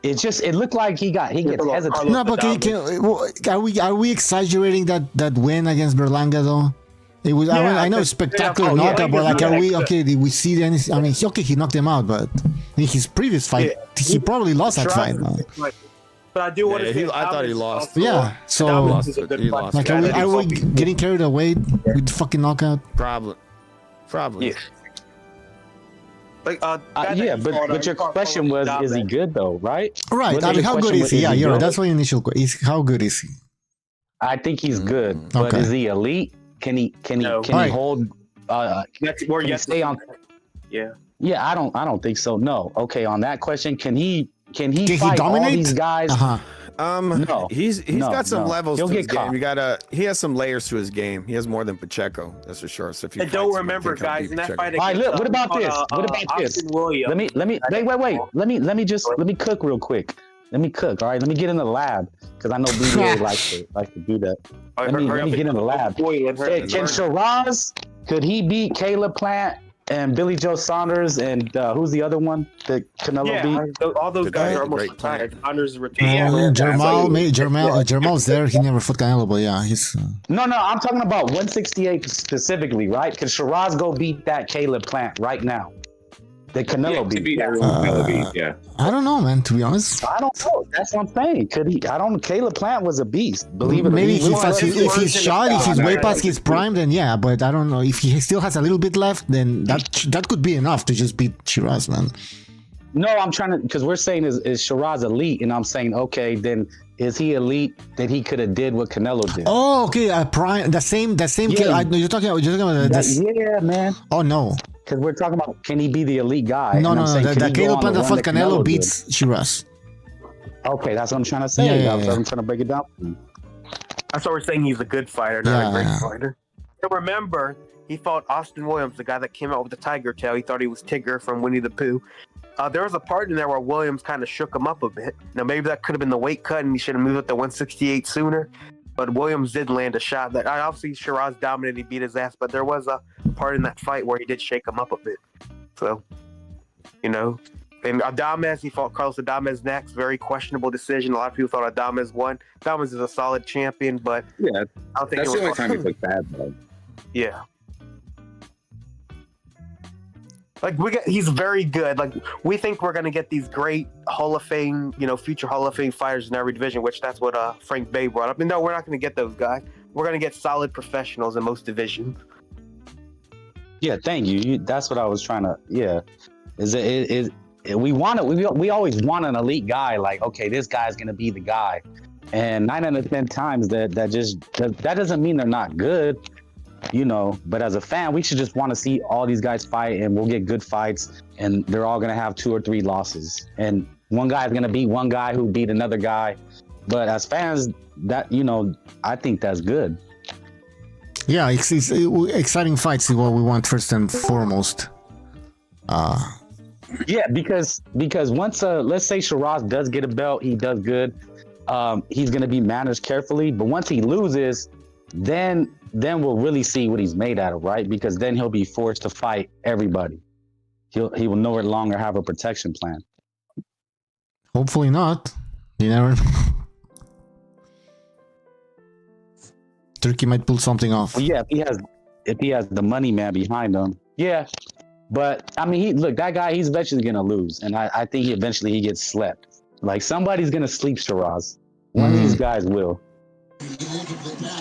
It looked like he gets hesitant. No, but are we exaggerating that win against Berlanga though? It was. I know it's spectacular knockout, but like, are we okay? Did we see any? I mean, he knocked him out, but in his previous fight, he probably lost that fight. But I do want to say, I thought he lost. Yeah, so like, are we getting carried away with the fucking knockout? Probably. Yeah. Like, but your question was, is he good though, right? Right. I mean, how good is he? Yeah, you're right. That's my initial question. How good is he? I think he's good, but is he elite? Can he hold? That's where you stay on. Yeah. Yeah, I don't think so. No. Okay, on that question, can he Can fight all dominate? these guys? No. He's got some levels He'll to get his game. caught. He has some layers to his game. He has more than Pacheco, that's for sure. So if you And don't remember, guys, in that fight All right, against look, what about this? Austin Williams. Let me cook real quick. Let me cook. All right, let me get in the lab because I know BDA likes to do that. Let me get in the lab. Can Shiraz, could he beat Caleb Plant and Billy Joe Saunders and who's the other one that Canelo beat? All those guys are almost retired. Saunders retired. Jamal's there. He never fought Canelo, but yeah, he's. No, I'm talking about 168 specifically, right? Can Shiraz go beat that Caleb Plant right now? The Canelo beat. I don't know, man. To be honest, I don't know. That's what I'm saying. Could he? I don't. Caleb Plant was a beast. Believe it or not. maybe if he's shot, if he's way past his prime, then yeah. But I don't know if he still has a little bit left. Then that could be enough to just beat Shiraz, man. No, I'm trying to, because we're saying is Shiraz elite, and I'm saying okay, then is he elite that he could have did what Canelo did? Oh, okay. Prime, the same. Yeah. You're talking about yeah, man. Oh no. Because we're talking about, can he be the elite guy? No, And no, I'm no. saying, The can he go Caleb on the Panda run fought that Canelo did? beats Shiraz. Okay, that's what I'm trying to say. Yeah, That's what I'm trying to break it down for you. That's why we're saying he's a good fighter, not a great fighter. So remember, he fought Austin Williams, the guy that came out with the tiger tail. He thought he was Tigger from Winnie the Pooh. There was a part in there where Williams kind of shook him up a bit. Now, maybe that could have been the weight cut and he should have moved up to 168 sooner. But Williams did land a shot. That obviously Shiraz dominated, he beat his ass, but there was a part in that fight where he did shake him up a bit. So, you know. And Adames, he fought Carlos Adames next. Very questionable decision. A lot of people thought Adames won. Adames is a solid champion, but yeah, I don't think that's the only time he looked bad, though. Yeah. Like he's very good. Like we think we're gonna get these great Hall of Fame, future Hall of Fame fighters in every division, which that's what Frank Bay brought up. And no, we're not gonna get those guys. We're gonna get solid professionals in most divisions. Yeah, thank you. That's what I was trying to. Yeah, we always want an elite guy. Like, okay, this guy's gonna be the guy. And 9 out of 10 times that doesn't mean they're not good. But as a fan, we should just want to see all these guys fight, and we'll get good fights, and they're all going to have 2 or 3 losses. And one guy is going to beat one guy who beat another guy. But as fans, I think that's good. Yeah, exciting fights is what we want first and foremost. Yeah, because once, let's say Shiraz does get a belt, he does good. He's going to be managed carefully. But once he loses, then we'll really see what he's made out of, right? Because then he'll be forced to fight everybody. He will no longer have a protection plan. Hopefully not. You never. Turkey might pull something off. Well, yeah, if he has the money man behind him, yeah. But I mean, that guy, he's eventually gonna lose, and I think eventually he gets slept. Like somebody's gonna sleep Shiraz. One of these guys will.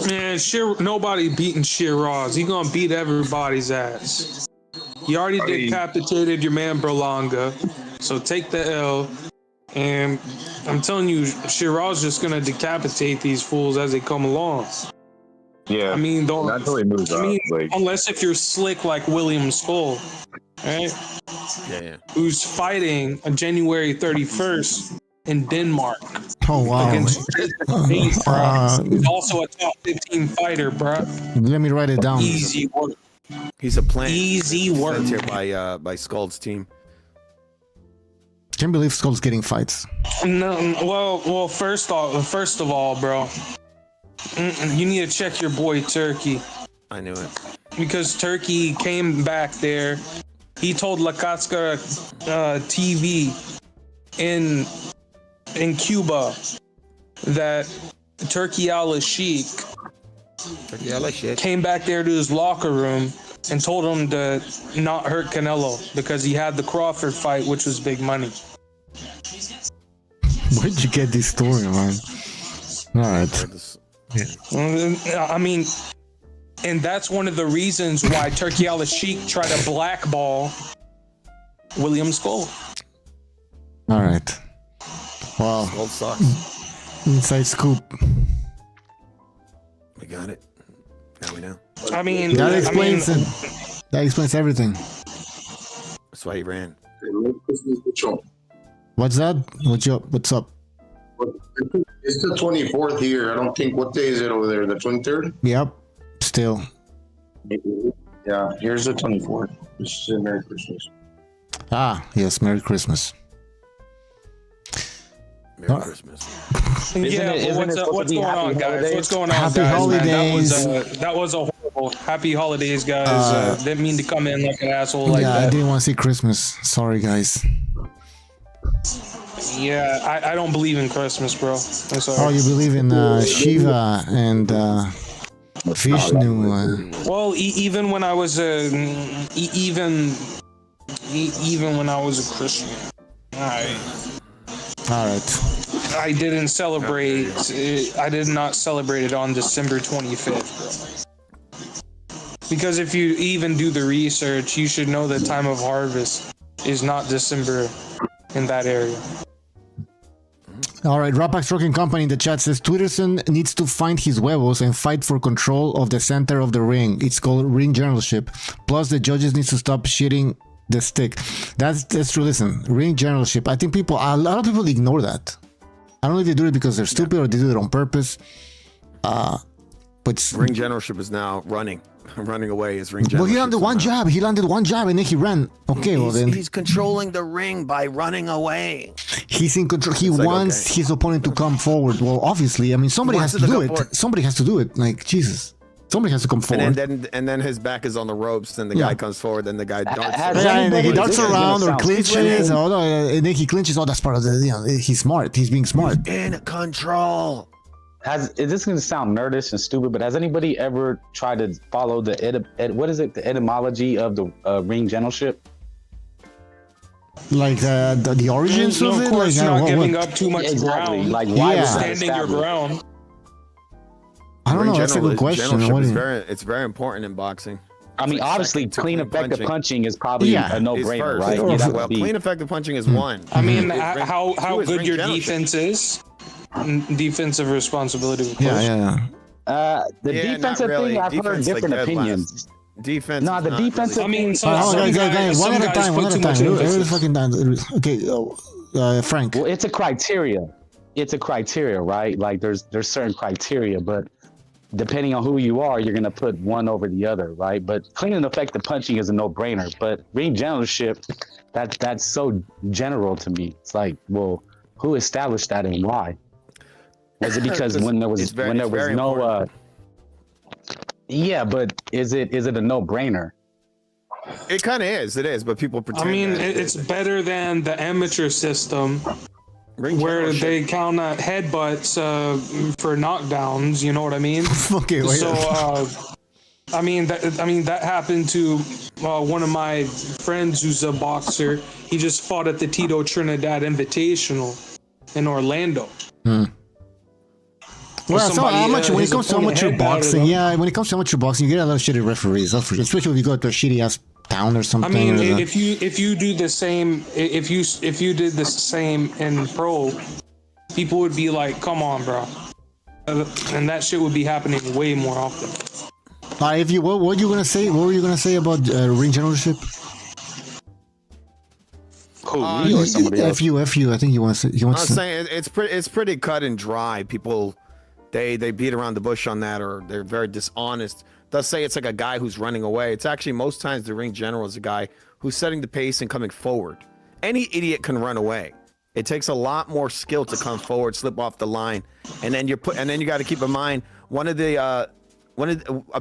Man, nobody beating Shiraz. He gonna beat everybody's ass. You already decapitated your man Berlanga, so take the L. And I'm telling you, Shiraz just gonna decapitate these fools as they come along. Yeah, I mean, not until he moves up. Unless if you're slick like William Skull, right? Yeah. Who's fighting on January 31st in Denmark. Oh wow! Against He's also a top 15 fighter, bro. Let me write it down. Easy work. He's a plant. Easy work. Sent here by Skull's team. Can't believe Skull's getting fights. No, well. First of all, bro, you need to check your boy Turkey. I knew it. Because Turkey came back there. He told Lakatska TV in Cuba that Turkey al-Sheikh came back there to his locker room and told him to not hurt Canelo because he had the Crawford fight, which was big money. Where'd you get this story, man? All right. Yeah. I mean, and that's one of the reasons why Turkey al-Sheikh tried to blackball William Skull. All right. Wow. Skull sucks. Inside scoop. We got it. Now we know. I mean, that explains it. That explains everything. That's why he ran. What's that? What's up? It's the 24th here. I don't think, what day is it over there? The 23rd? Yep. Still. Yeah, here's the 24th. This is Merry Christmas. Ah, yes, Merry Christmas. Merry Christmas. What's going on, guys? What's going on, Happy guys? holidays. Man, that was a horrible. Happy holidays, guys. Didn't mean to come in like an asshole like that. I didn't want to see Christmas. Sorry, guys. Yeah, I don't believe in Christmas, bro. I'm sorry. Oh, you believe in Shiva and Vishnu? Well, even when I was even when I was a Christian, all right. I didn't celebrate. I did not celebrate it on December 25th, bro. Because if you even do the research, you should know the time of harvest is not December in that area. All right, Rapax Trucking Company in the chat says Twitterson needs to find his huevos and fight for control of the center of the ring. It's called ring generalship. Plus, the judges need to stop shitting the stick. That's true. Listen, ring generalship. I think a lot of people ignore that. I don't know if they do it because they're stupid or they do it on purpose. But ring generalship is now running away. Is ring generalship? Well, he landed one jab. He landed one jab and then he ran. Okay, well then he's controlling the ring by running away. He's in control. He wants his opponent to come forward. Well, obviously, I mean, somebody has to do it. Forward. Somebody has to do it. Like Jesus, somebody has to come forward. And then his back is on the ropes. Then the guy comes forward. Then the guy darts. And then he darts around or clinches. And then he clinches. Oh, that's part of the. He's smart. He's being smart. In control. Is this going to sound nerdish and stupid, but has anybody ever tried to follow the etymology of the ring generalship? Like the origins of it? Of course, like, not giving up too much ground. Like, why was standing your ground? I don't know. That's a good question. It's very important in boxing. I mean, obviously, clean effective punching is probably a no-brainer, right? Well, clean effective punching is one. I mean, how good your defense is. Defensive responsibility. The defensive thing, I've heard different opinions. Defense. No, the defensive. I mean, guys, one at a time. Okay, Frank. Well, it's a criteria. Right? Like there's certain criteria, but depending on who you are, you're gonna put one over the other, right? But clean and effective punching is a no-brainer. But ring generalship, that's so general to me. It's like, well, who established that and why? Was it because when there was no yeah, but is it a no-brainer? It kind of is. It is, but people pretend. I mean, it's better than the amateur system where they count headbutts for knockdowns. You know what I mean? Okay. Wait. So, I mean that happened to one of my friends who's a boxer. He just fought at the Tito Trinidad Invitational in Orlando. Well, so how much when it comes to amateur boxing? Yeah, when it comes to amateur boxing, you get a lot of shitty referees. Especially if you go to a shitty ass town or something. I mean, if you do the same, if you did the same in pro, people would be like, "Come on, bro," and that shit would be happening way more often. If you what were you gonna say? What were you gonna say about ring generalship? Me or somebody else? FU. I think he wants to. I'm saying it's pretty cut and dry. People, they beat around the bush on that, or they're very dishonest. They'll say it's like a guy who's running away. It's actually most times the ring general is a guy who's setting the pace and coming forward. Any idiot can run away. It takes a lot more skill to come forward, slip off the line, and then you got to keep in mind a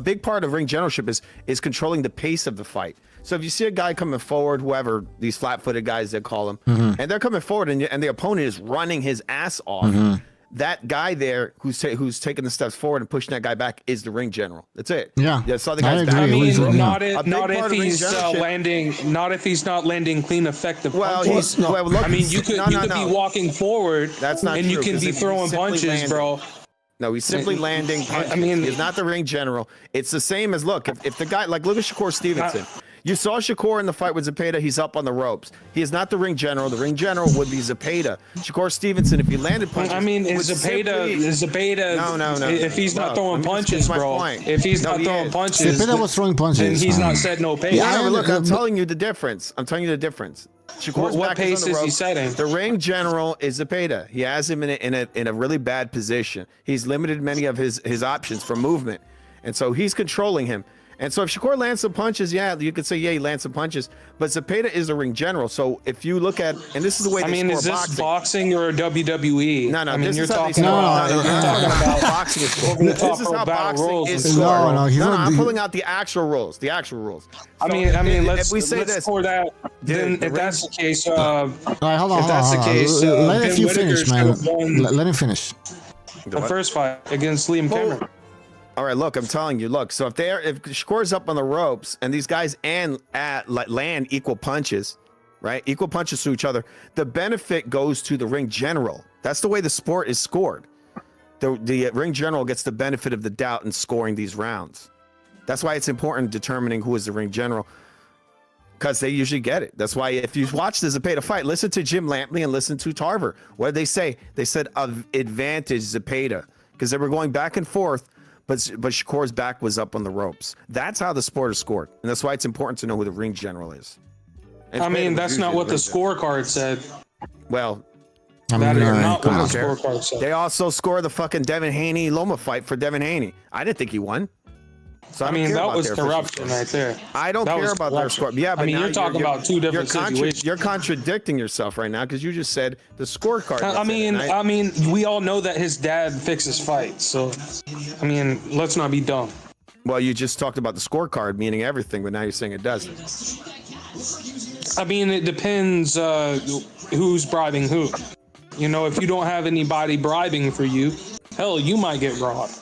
big part of ring generalship is controlling the pace of the fight. So if you see a guy coming forward, whoever these flat-footed guys they call them, and they're coming forward, and the opponent is running his ass off, that guy there who's taking the steps forward and pushing that guy back is the ring general. That's it. Yeah. So the guy's I mean, not if he's not landing clean effective punches. I mean, you could be walking forward. That's not and true, you can be throwing punches, bro. No, he's simply landing punches. I mean, he's not the ring general. It's the same as look if the guy look at Shakur Stevenson. You saw Shakur in the fight with Zepeda. He's up on the ropes. He is not the ring general. The ring general would be Zepeda. Shakur Stevenson, if he landed punches, I mean, is Zepeda? No. If he's not throwing punches, bro. If he's not throwing punches, Zepeda was throwing punches. And he's not setting no pace. Yeah, look, I'm telling you the difference. Shakur's what pace is he setting? The ring general is Zepeda. He has him in a really bad position. He's limited many of his options for movement, and so he's controlling him. And so if Shakur lands some punches, yeah, you could say, yeah, he lands some punches. But Zepeda is a ring general. So if you look at, and this is the way they score is this boxing or WWE? No. I mean, you're talking about boxing is scored. This is how boxing is scored. No, I'm pulling out the actual rules. I mean, let's score that. Then if that's the case, all right, hold on. If that's the case, let him finish, man. Let him finish. The first fight against Liam Cameron. All right, look, I'm telling you, look. So if Shakur's up on the ropes and these guys land equal punches, right? Equal punches to each other, the benefit goes to the ring general. That's the way the sport is scored. The ring general gets the benefit of the doubt in scoring these rounds. That's why it's important determining who is the ring general. Because they usually get it. That's why if you watch the Zepeda fight, listen to Jim Lampley and listen to Tarver. What did they say? They said of advantage Zepeda because they were going back and forth, but Shakur's back was up on the ropes. That's how the sport is scored, and that's why it's important to know who the ring general is. And I mean, Zepeda that's was not usually what the ring general. scorecard said. Well, That is not I what don't the care. scorecard said. They also scored the fucking Devin Haney Loma fight for Devin Haney. I didn't think he won. So I don't mean, care that about was their official corruption score. right there. I don't That care was about their corruption. score. Yeah, but I mean, now you're talking about two different situations. You're contradicting yourself right now because you just said the scorecard. I mean, we all know that his dad fixes fights. So, I mean, let's not be dumb. Well, you just talked about the scorecard meaning everything, but now you're saying it doesn't. I mean, it depends who's bribing who. You know, if you don't have anybody bribing for you, hell, you might get robbed.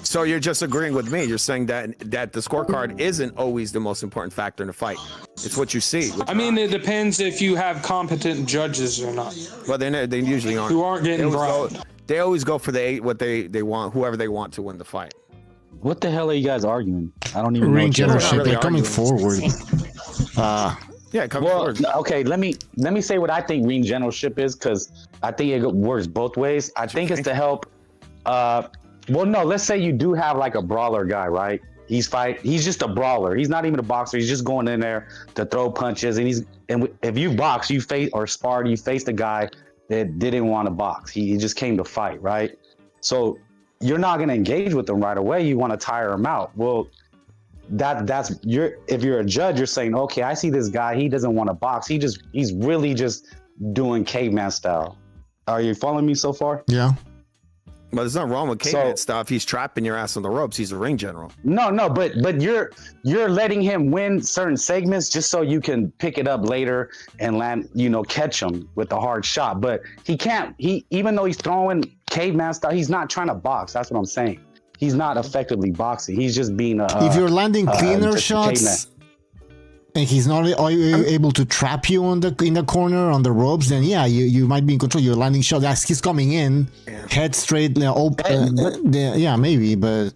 So you're just agreeing with me. You're saying that the scorecard isn't always the most important factor in a fight. It's what you see. I mean, it depends if you have competent judges or not. Well, they usually aren't. Who aren't getting bribed. They always go for what they want, whoever they want to win the fight. What the hell are you guys arguing? I don't even know. Ring what you're generalship. really They're coming arguing. forward. Yeah, come forward. Okay, let me say what I think ring generalship is, because I think it works both ways. I think it's to help. Well, no, let's say you do have like a brawler guy, right? He's just a brawler. He's not even a boxer. He's just going in there to throw punches. And if you box, you face or sparred, you faced a guy that didn't want to box. He just came to fight, right? So you're not going to engage with him right away. You want to tire him out. Well, if you're a judge, you're saying, okay, I see this guy. He doesn't want to box. He's really just doing caveman style. Are you following me so far? Yeah. But there's nothing wrong with caveman stuff. He's trapping your ass on the ropes. He's a ring general. No, but you're letting him win certain segments just so you can pick it up later and land, catch him with a hard shot. But he can't. Even though he's throwing caveman style, he's not trying to box. That's what I'm saying. He's not effectively boxing. He's just being if you're landing cleaner shots and he's not able to trap you in the corner on the ropes, then yeah, you might be in control. You're landing shots as he's coming in, head straight, open. Yeah, maybe. But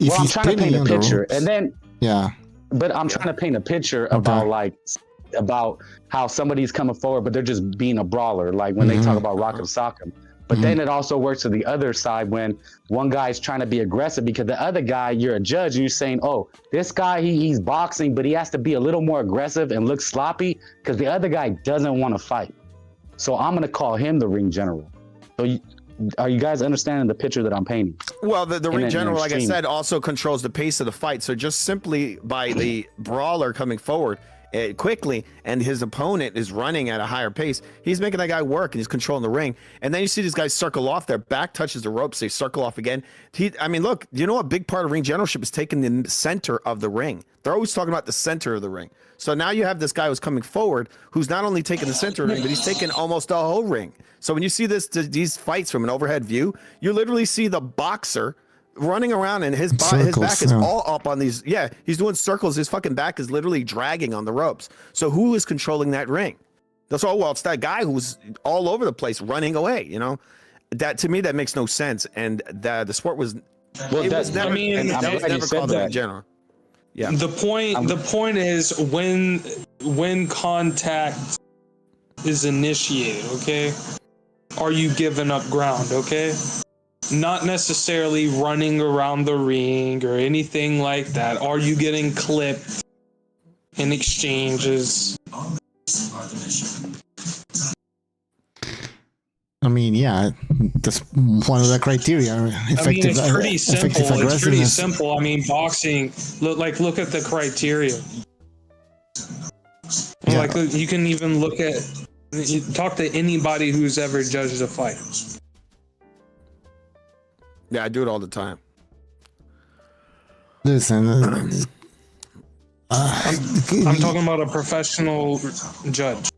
if I'm he's trying to paint a picture, and then but I'm trying to paint a picture about how somebody's coming forward, but they're just being a brawler. Like when they talk about Rock'em Sock'em. But then it also works to the other side when one guy is trying to be aggressive because the other guy, you're a judge and you're saying, oh, this guy, he's boxing, but he has to be a little more aggressive and look sloppy because the other guy doesn't want to fight. So I'm going to call him the ring general. So are you guys understanding the picture that I'm painting? Well, the ring general, like I said, also controls the pace of the fight. So just simply by the brawler coming forward quickly and his opponent is running at a higher pace, he's making that guy work and he's controlling the ring. And then you see these guys circle off, their back touches the ropes, they circle off again. Look, you know, a big part of ring generalship is taking the center of the ring. They're always talking about the center of the ring. So now you have this guy who's coming forward who's not only taking the center of the ring, but he's taking almost the whole ring. So when you see these fights from an overhead view, you literally see the boxer running around and his back is all up on these. Yeah, he's doing circles. His fucking back is literally dragging on the ropes. So who is controlling that ring? That's all. Well, it's that guy who's all over the place running away. You know, that to me that makes no sense. And the sport was. Well, it was never. That was never called in general. Yeah. The point is when contact is initiated. Okay, are you giving up ground? Okay. Not necessarily running around the ring or anything like that. Are you getting clipped in exchanges? I mean, yeah, that's one of the criteria. It's pretty simple. It's pretty simple. I mean, boxing. Look at the criteria. Yeah. Like you can even talk to anybody who's ever judged a fight. Yeah, I do it all the time. Listen, I'm talking about a professional judge.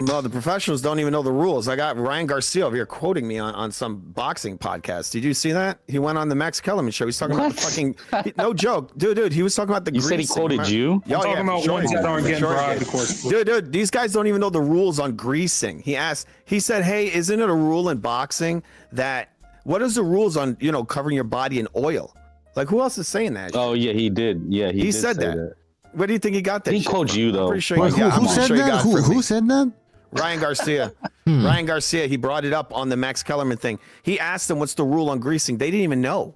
No, the professionals don't even know the rules. I got Ryan Garcia over here quoting me on some boxing podcast. Did you see that? He went on the Max Kellerman show. He's talking about the fucking no joke, dude. He was talking about the. You said he quoted you. I'm talking about ones that aren't getting bribed, of course. Dude, these guys don't even know the rules on greasing. He said, hey, isn't it a rule in boxing that? What is the rules on, covering your body in oil? Like, who else is saying that? Oh, yeah, he did. Yeah, he said that. Where do you think he got that? He shit quotes from? you though. I'm pretty sure Wait, he got, who I'm said sure he that? got it from Who me. said that? Ryan Garcia. Ryan Garcia, he brought it up on the Max Kellerman thing. He asked them what's the rule on greasing. They didn't even know.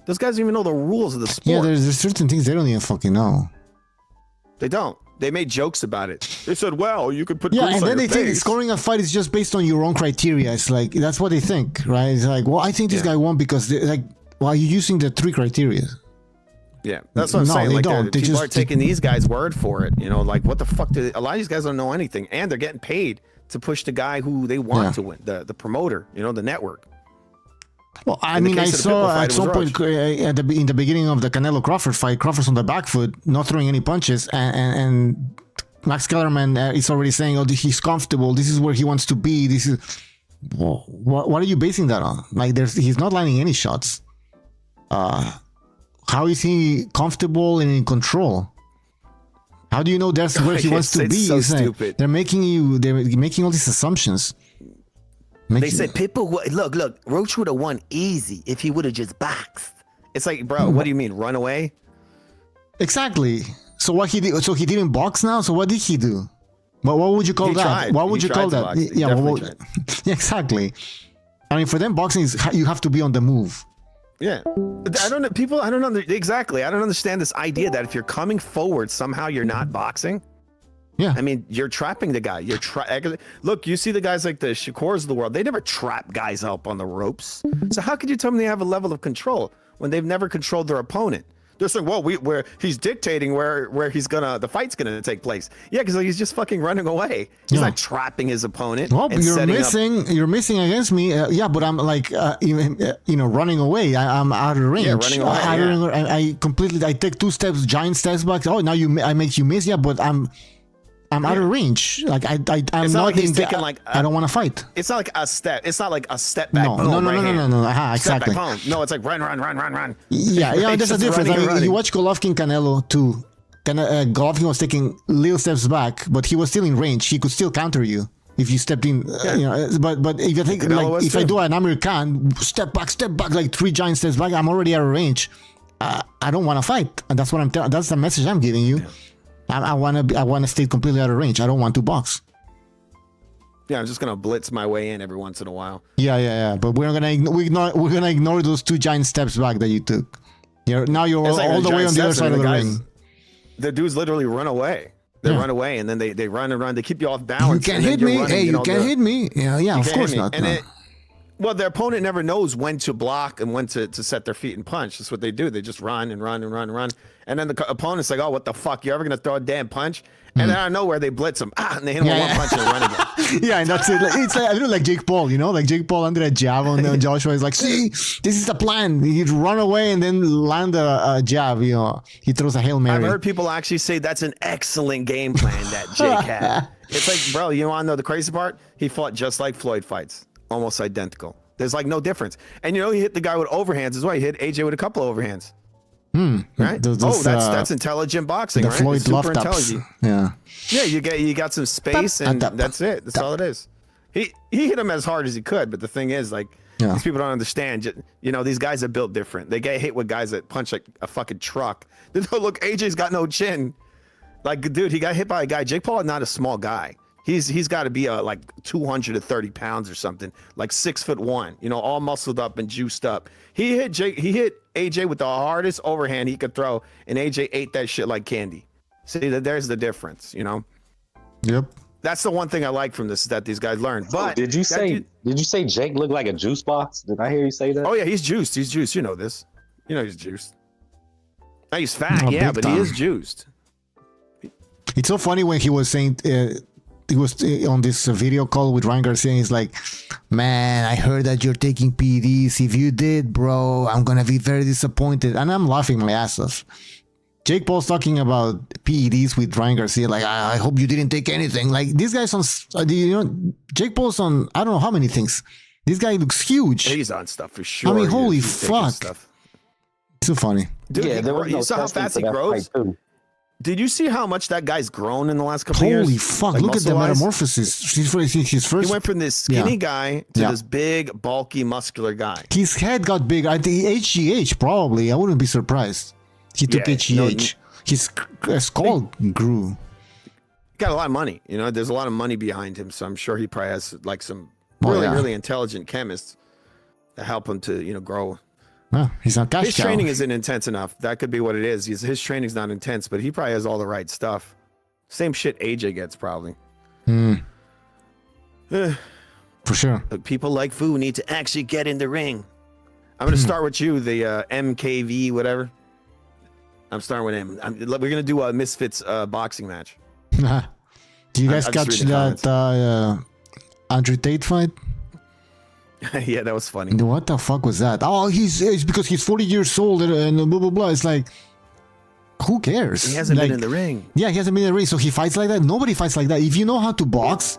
Those guys don't even know the rules of the sport. Yeah, there's certain things they don't even fucking know. They don't. They made jokes about it. They said, well, you could put Yeah, grease and on then your they think face. scoring a fight is just based on your own criteria. It's like, that's what they think, right? It's like, well, I think this guy won because, like, why are you using the 3 criteria? Yeah, that's what I'm No, saying. they Like, don't. They people just- are taking these guys' word for it. You know, like, what the fuck? A lot of these guys don't know anything. And they're getting paid to push the guy who they want to win, the promoter, you know, the network. Well, I In the mean, I case of the Pitbull saw fight, at it some was point in the beginning of the Canelo Crawford fight, Crawford's on the back foot, not throwing any punches, and Max Kellerman is already saying, "Oh, he's comfortable. This is where he wants to be. This is." Well, what are you basing that on? Like, he's not landing any shots. How is he comfortable and in control? How do you know that's where he wants to It's be? so It's like, stupid. they're making all these assumptions. They said Pitbull. Look, Roach would have won easy if he would have just boxed. It's like, bro, what do you mean, run away? Exactly. So what he did? So he didn't box now. So what did he do? What would you call He that? tried. What would He you call tried to that? box. He Yeah, definitely yeah, exactly. I mean, for them, boxing is you have to be on the move. Yeah, I don't know. People, I don't know exactly. I don't understand this idea that if you're coming forward, somehow you're not boxing. Yeah, I mean, you're trapping the guy. Look, you see the guys like the Shakurs of the world. They never trap guys up on the ropes. So how could you tell me they have a level of control when they've never controlled their opponent? They're saying, well, he's dictating where the fight's gonna take place. Yeah, because he's just fucking running away. He's not trapping his opponent. Well, and you're setting missing. You're missing against me. Yeah, but I'm like, running away. I'm out of range. Yeah, running away. I completely. I take 2 steps, giant steps back. Oh, now I make you miss. Yeah, but I'm out of range. Like I'm It's not like he's taking like I don't want to fight. It's not like a step. It's not like a step back. No, boom, no, right hand. no. Step Exactly. back, boom. No, it's like run. Yeah, Right? there's a Just difference. running and I mean, running. you watch Golovkin Canelo too. Golovkin was taking little steps back, but he was still in range. He could still counter you if you stepped in. But if you think like if I do an American step back, like 3 giant steps back, I'm already out of range. I don't want to fight, and that's what I'm. That's the message I'm giving you. Yeah. I want to stay completely out of range. I don't want to box. Yeah, I'm just gonna blitz my way in every once in a while. Yeah. But we're gonna ignore those 2 giant steps back that you took. Now you're all the way on the other side of the ring. The dudes literally run away. They run away, and then they run and run. They keep you off balance. You can't hit me. Hey, you can't hit me. Yeah, of course not. And well, their opponent never knows when to block and when to set their feet and punch. That's what they do. They just run and run and run and run. And then the opponent's like, oh, what the fuck? You ever going to throw a damn punch? And then out of nowhere, they blitz him. And they hit him with 1 punch and run again. Yeah, and that's it. It's like, a little like Jake Paul, like Jake Paul under a jab, and then Joshua is like, see, this is the plan. He'd run away and then land a jab, He throws a Hail Mary. I've heard people actually say that's an excellent game plan that Jake had. It's like, bro, you want to know the crazy part? He fought just like Floyd fights. Almost identical. There's like no difference. And he hit the guy with overhands as well. He hit AJ with a couple of overhands. Right? That's intelligent boxing, the right? Floyd It's super love taps. intelligent. Yeah, you got some space, and that's it. That's all it is. He hit him as hard as he could, but the thing is, like, these people don't understand. These guys are built different. They get hit with guys that punch like a fucking truck. Look, AJ's got no chin. Like, dude, he got hit by a guy. Jake Paul is not a small guy. He's got to be like 230 pounds or something, like 6'1", all muscled up and juiced up. He hit AJ with the hardest overhand he could throw, and AJ ate that shit like candy. See, there's the difference, Yep. That's the one thing I like from this, is that these guys learn. But did you say Jake looked like a juice box? Did I hear you say that? Oh yeah, he's juiced. He's juiced. You know this. He's juiced. Now he's fat, but time. he is juiced. It's so funny when he was saying he was on this video call with Ryan Garcia, and he's like, man, I heard that you're taking PEDs. If you did, bro, I'm gonna be very disappointed. And I'm laughing my ass off. Jake Paul's talking about PEDs with Ryan Garcia, like, I hope you didn't take anything. Like, this guy's on, Jake Paul's on, I don't know how many things. This guy looks huge. He's on stuff for sure. I mean, holy fuck. It's so funny. Dude, you saw how fast he grows? Did you see how much that guy's grown in the last couple of years? Holy fuck, look at the metamorphosis. His first. He went from this skinny guy to this big, bulky, muscular guy. His head got big. I think HGH, probably. I wouldn't be surprised. He took HGH. his skull grew. Got a lot of money. You know, there's a lot of money behind him, so I'm sure he probably has like some really intelligent chemists to help him to, you know, grow. He's not cash His training isn't intense enough. That could be what it is. His training's not intense, but he probably has all the right stuff. Same shit AJ gets probably. For sure. People like Fu need to actually get in the ring. I'm gonna start with you, the MKV whatever. I'm starting with him. We're gonna do a Misfits boxing match. Do you guys catch that Andrew Tate fight? Yeah, that was funny. What the fuck was that? Oh, it's because he's 40 years old and blah blah blah. It's like, who cares? He hasn't been in the ring. Yeah, he hasn't been in the ring, so he fights like that. Nobody fights like that. If you know how to box,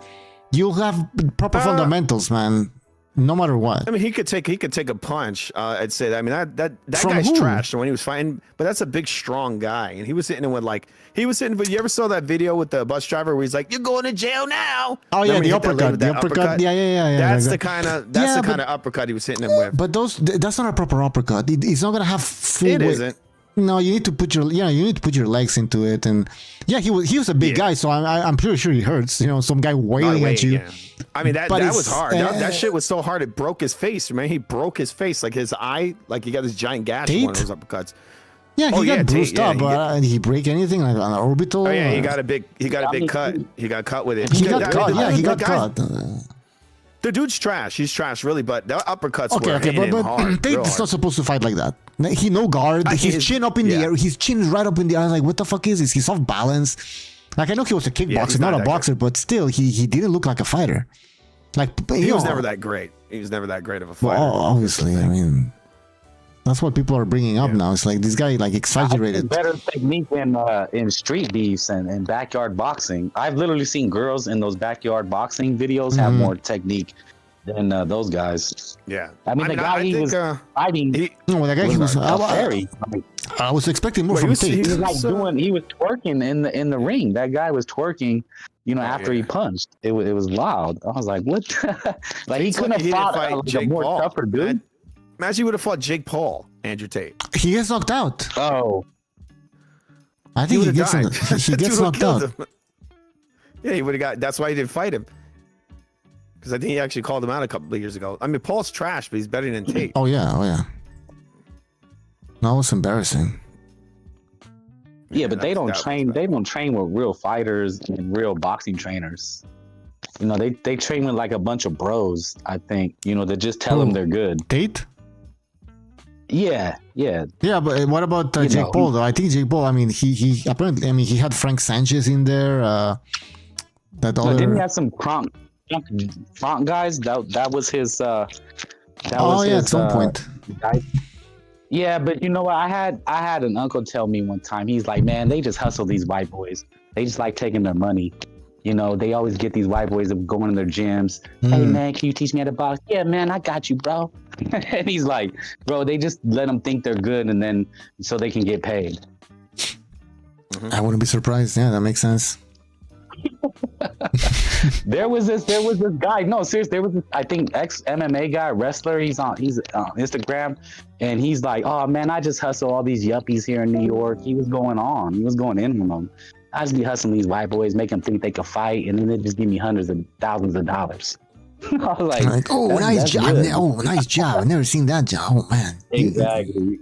you'll have proper fundamentals, man. No matter what. I mean, he could take a punch. I'd say that. I mean, that From guy's who? trash when he was fighting. But that's a big, strong guy, and he was hitting him with like But you ever saw that video with the bus driver where he's like, "You're going to jail now"? Oh yeah, the uppercut. The uppercut. Yeah. That's the kind of uppercut he was hitting him with. But that's not a proper uppercut. It's not gonna have full. It weight. isn't. No, you need to put your legs into it, and yeah, he was a big guy, so I'm pretty sure he hurts. You know, some guy wailing at you. Yeah. I mean that was hard. That shit was so hard it broke his face. Man, he broke his face, like his eye, like he got this giant gash in one of those uppercuts. Yeah, he got bruised up, but did he break anything like on an orbital? Oh yeah, he got a big cut. He got cut with it. He got cut. Yeah, he got cut. The dude's trash. He's trash, really. But the uppercuts were hitting him hard. Tate's not supposed to fight like that. He no guard. His chin up in the air. His chin is right up in the air. I was like, what the fuck is this? He's off balance. Like, I know he was a kickboxer, not a boxer, but still, he didn't look like a fighter. Like, he was never that great. He was never that great of a fighter. Well, obviously, I mean, that's what people are bringing up now. It's like this guy like exaggerated. Better technique in street beefs and backyard boxing. I've literally seen girls in those backyard boxing videos have more technique than those guys. Yeah, I mean, the guy he was fighting. No, the guy he was. Very. I was expecting more from Tate. He was twerking in the ring. That guy was twerking. You know, after he punched, it was loud. I was like, what? Like he couldn't have fought a more tougher dude. Imagine he would have fought Jake Paul, Andrew Tate. He gets knocked out. Oh. I think he gets knocked out. Yeah, he would have got. That's why he didn't fight him. Because I think he actually called him out a couple of years ago. I mean, Paul's trash, but he's better than Tate. Oh yeah. That was embarrassing. Yeah, but they don't train. They don't train with real fighters and real boxing trainers. You know, they train with like a bunch of bros. I think. You know, that just tell them they're good. Tate. Yeah. But what about Jake Paul though? I think Jake Paul. I mean, he apparently. I mean, he had Frank Sanchez in there. Didn't he have some Frank guys? That was his. At some point. Guy. Yeah, but you know what? I had an uncle tell me one time. He's like, man, they just hustle these white boys. They just like taking their money. You know, they always get these white boys that go in their gyms. Hey man, can you teach me how to box? Yeah, man, I got you, bro. And he's like, bro, they just let them think they're good, and then so they can get paid. I wouldn't be surprised. Yeah, that makes sense. There was this guy. No, seriously, there was this, I think, ex MMA guy, wrestler. He's on Instagram, and he's like, "Oh man, I just hustle all these yuppies here in New York." He was going in on them. I just be hustling these white boys, make them think they can fight, and then they just give me hundreds of thousands of dollars. I was like, "Oh, nice job! Nice job! I've never seen that job. Oh man!" Exactly.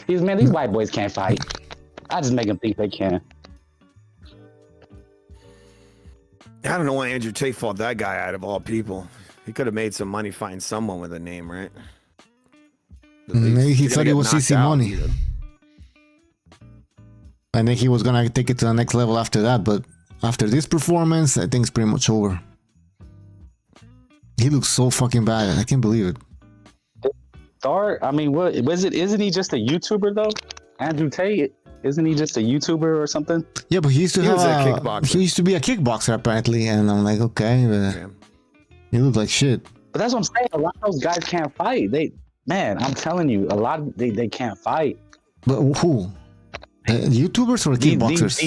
These white boys can't fight. I just make them think they can. I don't know why Andrew Tate fought that guy out of all people. He could have made some money fighting someone with a name, right? Maybe he thought it was easy money. I think he was gonna take it to the next level after that, but after this performance, I think it's pretty much over. He looks so fucking bad. I can't believe it. I mean, what was it? Isn't he just a YouTuber though? Andrew Tate? Isn't he just a YouTuber or something? Yeah, but he used to be a kickboxer apparently, and I'm like, okay, but he looks like shit. But that's what I'm saying. A lot of those guys can't fight. I'm telling you, a lot of they can't fight. But who? YouTubers or kickboxers?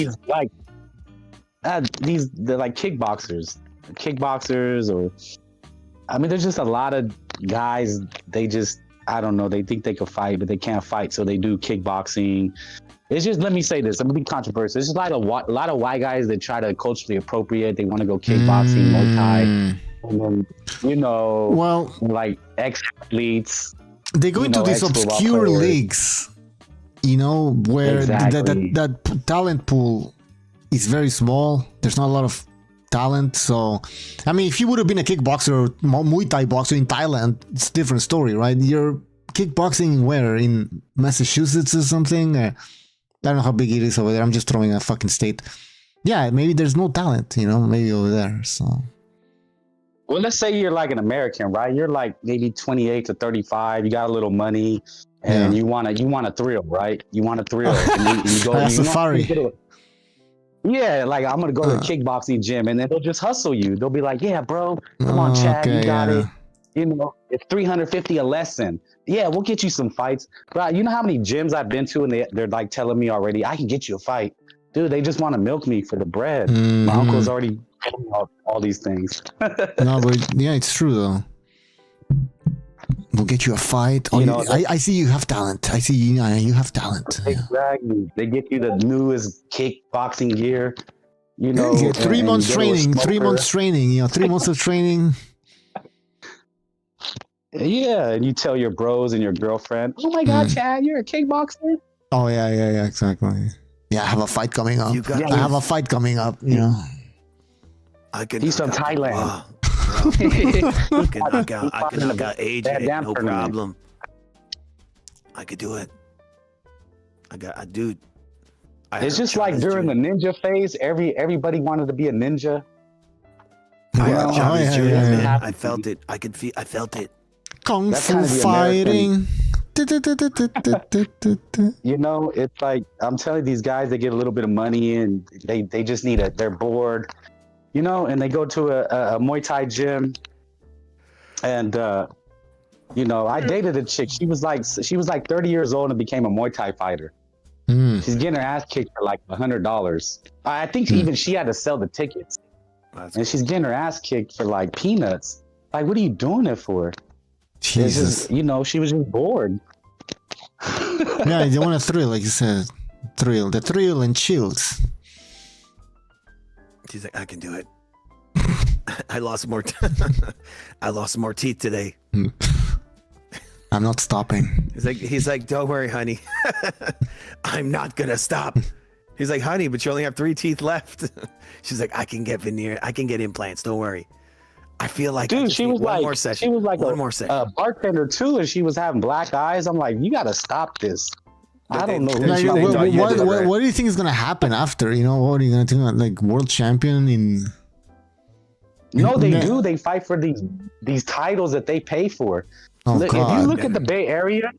They're like kickboxers, or I mean, there's just a lot of guys. They just I don't know, they think they could fight, but they can't fight, so they do kickboxing. It's just, let me say this, I'm gonna be controversial. It's just a lot of white guys that try to culturally appropriate. They want to go kickboxing, Muay Thai, and then, you know, well, like ex-athletes. They go into these obscure leagues, you know, where that talent pool is very small. There's not a lot of talent. So, I mean, if you would have been a kickboxer or Muay Thai boxer in Thailand, it's a different story, right? You're kickboxing where? In Massachusetts or something? I don't know how big it is over there. I'm just throwing a fucking state. Yeah, maybe there's no talent, you know, maybe over there. So, well, let's say you're like an American, right? You're like maybe 28 to 35. You got a little money, and you want a thrill, right? You want a thrill. And you go safari. Yeah, like I'm gonna go to a kickboxing gym, and then they'll just hustle you. They'll be like, "Yeah, bro, come on, Chad, you got it. You know, it's $350 a lesson. Yeah, we'll get you some fights, bro. You know how many gyms I've been to, and they're like telling me already, I can get you a fight, dude. They just want to milk me for the bread. My uncle's already telling me all these things. No, but yeah, it's true though. We'll get you a fight. Oh, I see you have talent. I see you have talent. Exactly. They get you the newest kickboxing gear. You know, 3 months training. 3 months training. You know, 3 months of training. Yeah, and you tell your bros and your girlfriend, "Oh my God, Chad, you're a kickboxer." Oh yeah, exactly. Yeah, I have a fight coming up. I have a fight coming up. You know. He's from Thailand. I can knock out AJ, no problem. I could do it. Dude. It's just like during the ninja phase, everybody wanted to be a ninja. I felt it. I felt it. Kung Fu fighting. You know, it's like, I'm telling you, these guys, they get a little bit of money and they just need they're bored, you know, and they go to a Muay Thai gym. And, you know, I dated a chick. She was like 30 years old and became a Muay Thai fighter. She's getting her ass kicked for like $100. I think even she had to sell the tickets. And she's getting her ass kicked for like peanuts. Like, what are you doing it for? Jesus. Just, you know, she was just bored. Yeah, they want a thrill, like you said. The thrill and chills. She's like, I can do it. I lost more teeth today. I'm not stopping. He's like, don't worry, honey. I'm not gonna stop. He's like, honey, but you only have 3 teeth left. She's like, I can get veneer. I can get implants. Don't worry. I feel like, dude, she was like one more session. A bartender too, and she was having black eyes. I'm like, you gotta stop this. I don't know. What do you think is gonna happen after? You know, what are you gonna do? Like world champion in? No, they do. They fight for these titles that they pay for. Oh, if you look at the Bay Area,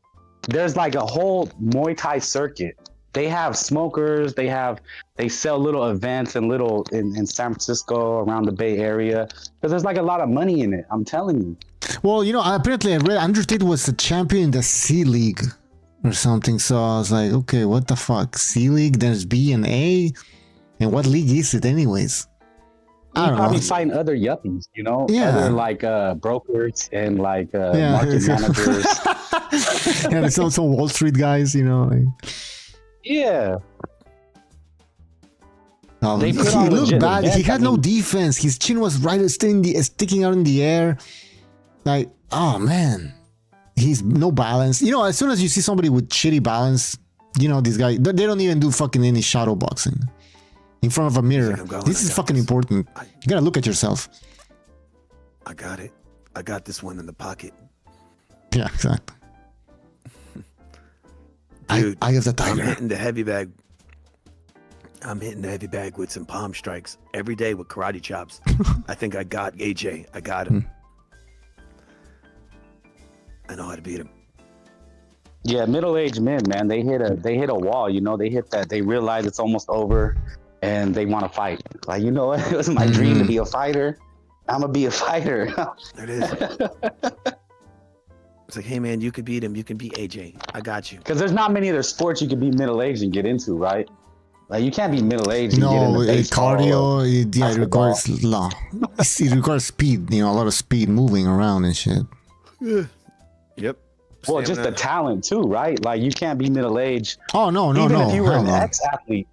there's like a whole Muay Thai circuit. They have smokers. They sell little events and in San Francisco, around the Bay Area, because there's like a lot of money in it. I'm telling you. Well, you know, apparently I read Andrew Tate was a champion in the C League or something. So I was like, okay, what the fuck? C League? There's B and A, and what league is it, anyways? I don't know. Probably fighting other yuppies, you know, other like brokers and like market managers. Yeah, there's also Wall Street guys, you know. Like... Yeah. He looked bad. He had no defense. His chin was sticking out in the air. Like, oh man, he's no balance. You know, as soon as you see somebody with shitty balance, you know, these guys, they don't even do fucking any shadow boxing in front of a mirror. This is fucking important. You gotta look at yourself. I got it. I got this one in the pocket. Yeah, exactly. Dude, I have the tiger. I'm hitting the heavy bag with some palm strikes every day with karate chops. I think I got AJ. I got him. I know how to beat him. Yeah, middle-aged men, man, they hit a wall. You know, they hit that. They realize it's almost over, and they want to fight. Like, you know, it was my dream to be a fighter. I'm gonna be a fighter. There it is. It's like, hey man, you could beat him. You can beat AJ. I got you. Because there's not many other sports you could be middle-aged and get into, right? Like, you can't be middle-aged and get into baseball. Cardio, it requires it requires speed. You know, a lot of speed moving around and shit. Yep. Well, just the talent too, right? Like you can't be middle aged. Oh no. Even if you were an no. ex-athlete,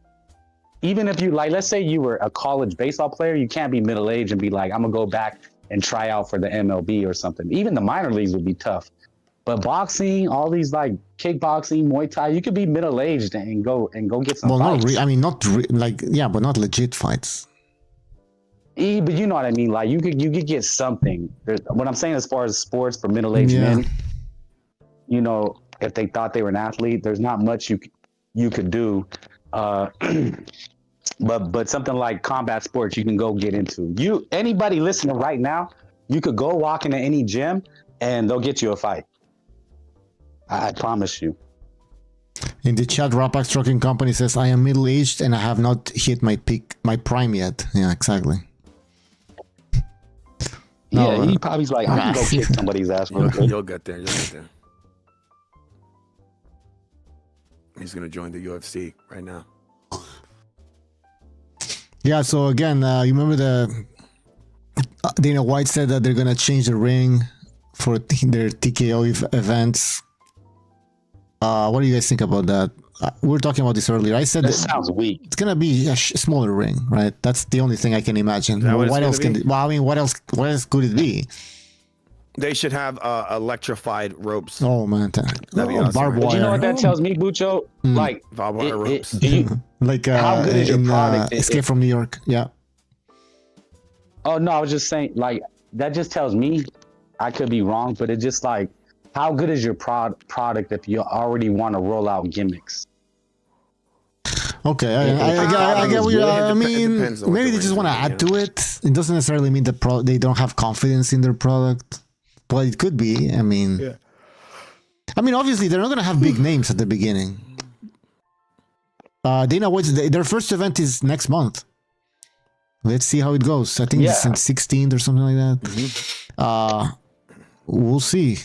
even if you like, let's say you were a college baseball player, you can't be middle aged and be like, I'm gonna go back and try out for the MLB or something. Even the minor leagues would be tough. But boxing, all these like kickboxing, Muay Thai, you could be middle aged and go get some fights. But not legit fights. But you know what I mean. Like you could get something. What I'm saying as far as sports for middle aged men, you know, if they thought they were an athlete, there's not much you could do. But something like combat sports, you can go get into. Anybody listening right now, you could go walk into any gym and they'll get you a fight. I promise you. In the chat, Rapak Trucking Company says, I am middle-aged and I have not hit my prime yet. Yeah, exactly. Yeah, he probably's like, I'm gonna go kick somebody's ass real quick. You'll get there. He's gonna join the UFC right now. Yeah, so again, you remember Dana White said that they're gonna change the ring for their TKO events. What do you guys think about that? We were talking about this earlier. I said that sounds weak. It's gonna be a smaller ring, right? That's the only thing I can imagine. What else could it be? They should have electrified ropes. Oh man, that'd be awesome. Barbed wire. But you know what that tells me, Bucho? Like barbed wire ropes. Like how good is your product? Escape from New York. Yeah. Oh no, I was just saying, like that just tells me, I could be wrong, but it's just like, how good is your product if you already want to roll out gimmicks? Okay, I get what I mean, maybe they just want to add to it. It doesn't necessarily mean they don't have confidence in their product, but it could be. I mean, obviously they're not going to have big names at the beginning. Dana White's their first event is next month. Let's see how it goes. I think it's on 16th or something like that. Mm-hmm. We'll see.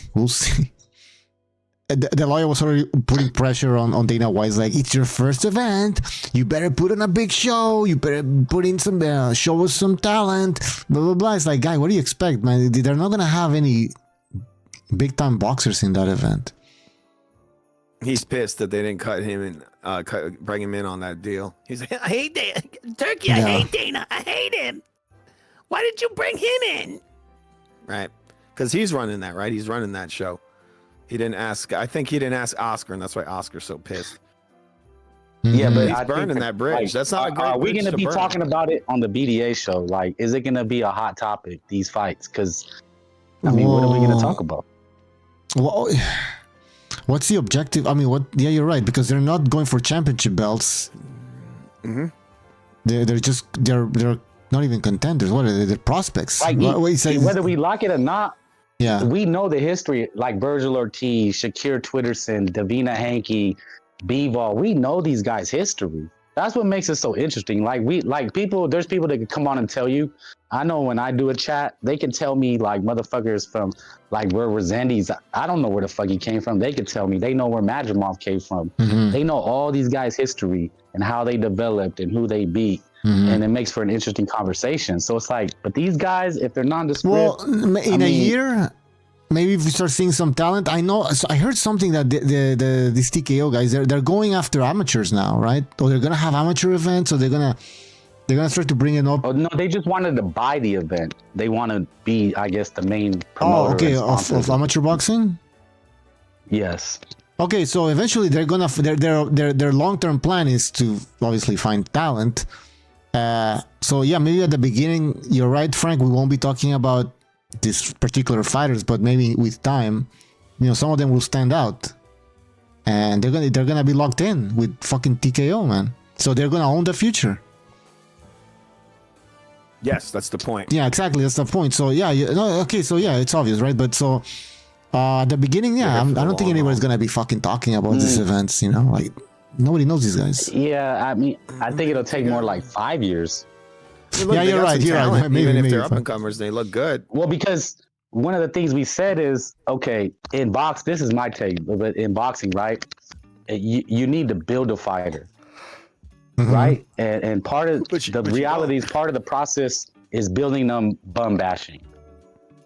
The lawyer was already putting pressure on Dana White. Like, it's your first event. You better put on a big show. You better put in some, show us some talent. Blah, blah, blah. It's like, guy, what do you expect, man? They're not going to have any big time boxers in that event. He's pissed that they didn't cut him and bring him in on that deal. He's like, I hate Dana. Turkey, I hate Dana. I hate him. Why did you bring him in? Right. Because he's running that, right? He's running that show. I think he didn't ask Oscar, and that's why Oscar's so pissed. Yeah, but he's burning that bridge. Like, That's not a great Are we bridge going to be burn. talking about it on the BDA show? Like, is it going to be a hot topic, these fights? Because, I mean, what are we going to talk about? Well, what's the objective? I mean, yeah, you're right, because they're not going for championship belts. Mm-hmm. They're not even contenders. What are they? They're prospects. Like, whether we like it or not, yeah, we know the history. Like Virgil Ortiz, Shakir Twitterson, Davina Hankey, Bivol. We know these guys' history. That's what makes it so interesting. There's people that can come on and tell you. I know when I do a chat, they can tell me like motherfuckers from like where Resendiz. I don't know where the fuck he came from. They could tell me. They know where Madrimov came from. Mm-hmm. They know all these guys' history and how they developed and who they beat. Mm-hmm. And it makes for an interesting conversation. So it's like, but these guys, if they're nondescript, a year, maybe if we start seeing some talent. I heard something that these TKO guys, they're going after amateurs now, right? Or they're gonna have amateur events, or they're gonna start to bring it up. Oh no, they just wanted to buy the event. They want to be, I guess, the main promoter. Of amateur boxing. Yes. Okay, so eventually they're gonna their long-term plan is to obviously find talent. So yeah, maybe at the beginning, you're right, Frank. We won't be talking about these particular fighters, but maybe with time, some of them will stand out, and they're gonna be locked in with fucking TKO, man. So they're gonna own the future. Yes, that's the point. Yeah, exactly. That's the point. So yeah, so yeah, it's obvious, right? But so at the beginning, I don't think anybody's gonna be fucking talking about these events. Like. Nobody knows these guys. Yeah, I mean, I think it'll take more like 5 years. Yeah, you're right. Even if they're up and comers, they look good. Well, because one of the things we said is, okay, in this is my take, but in boxing, right? You need to build a fighter, right? And part of the reality is part of the process is building them bum bashing.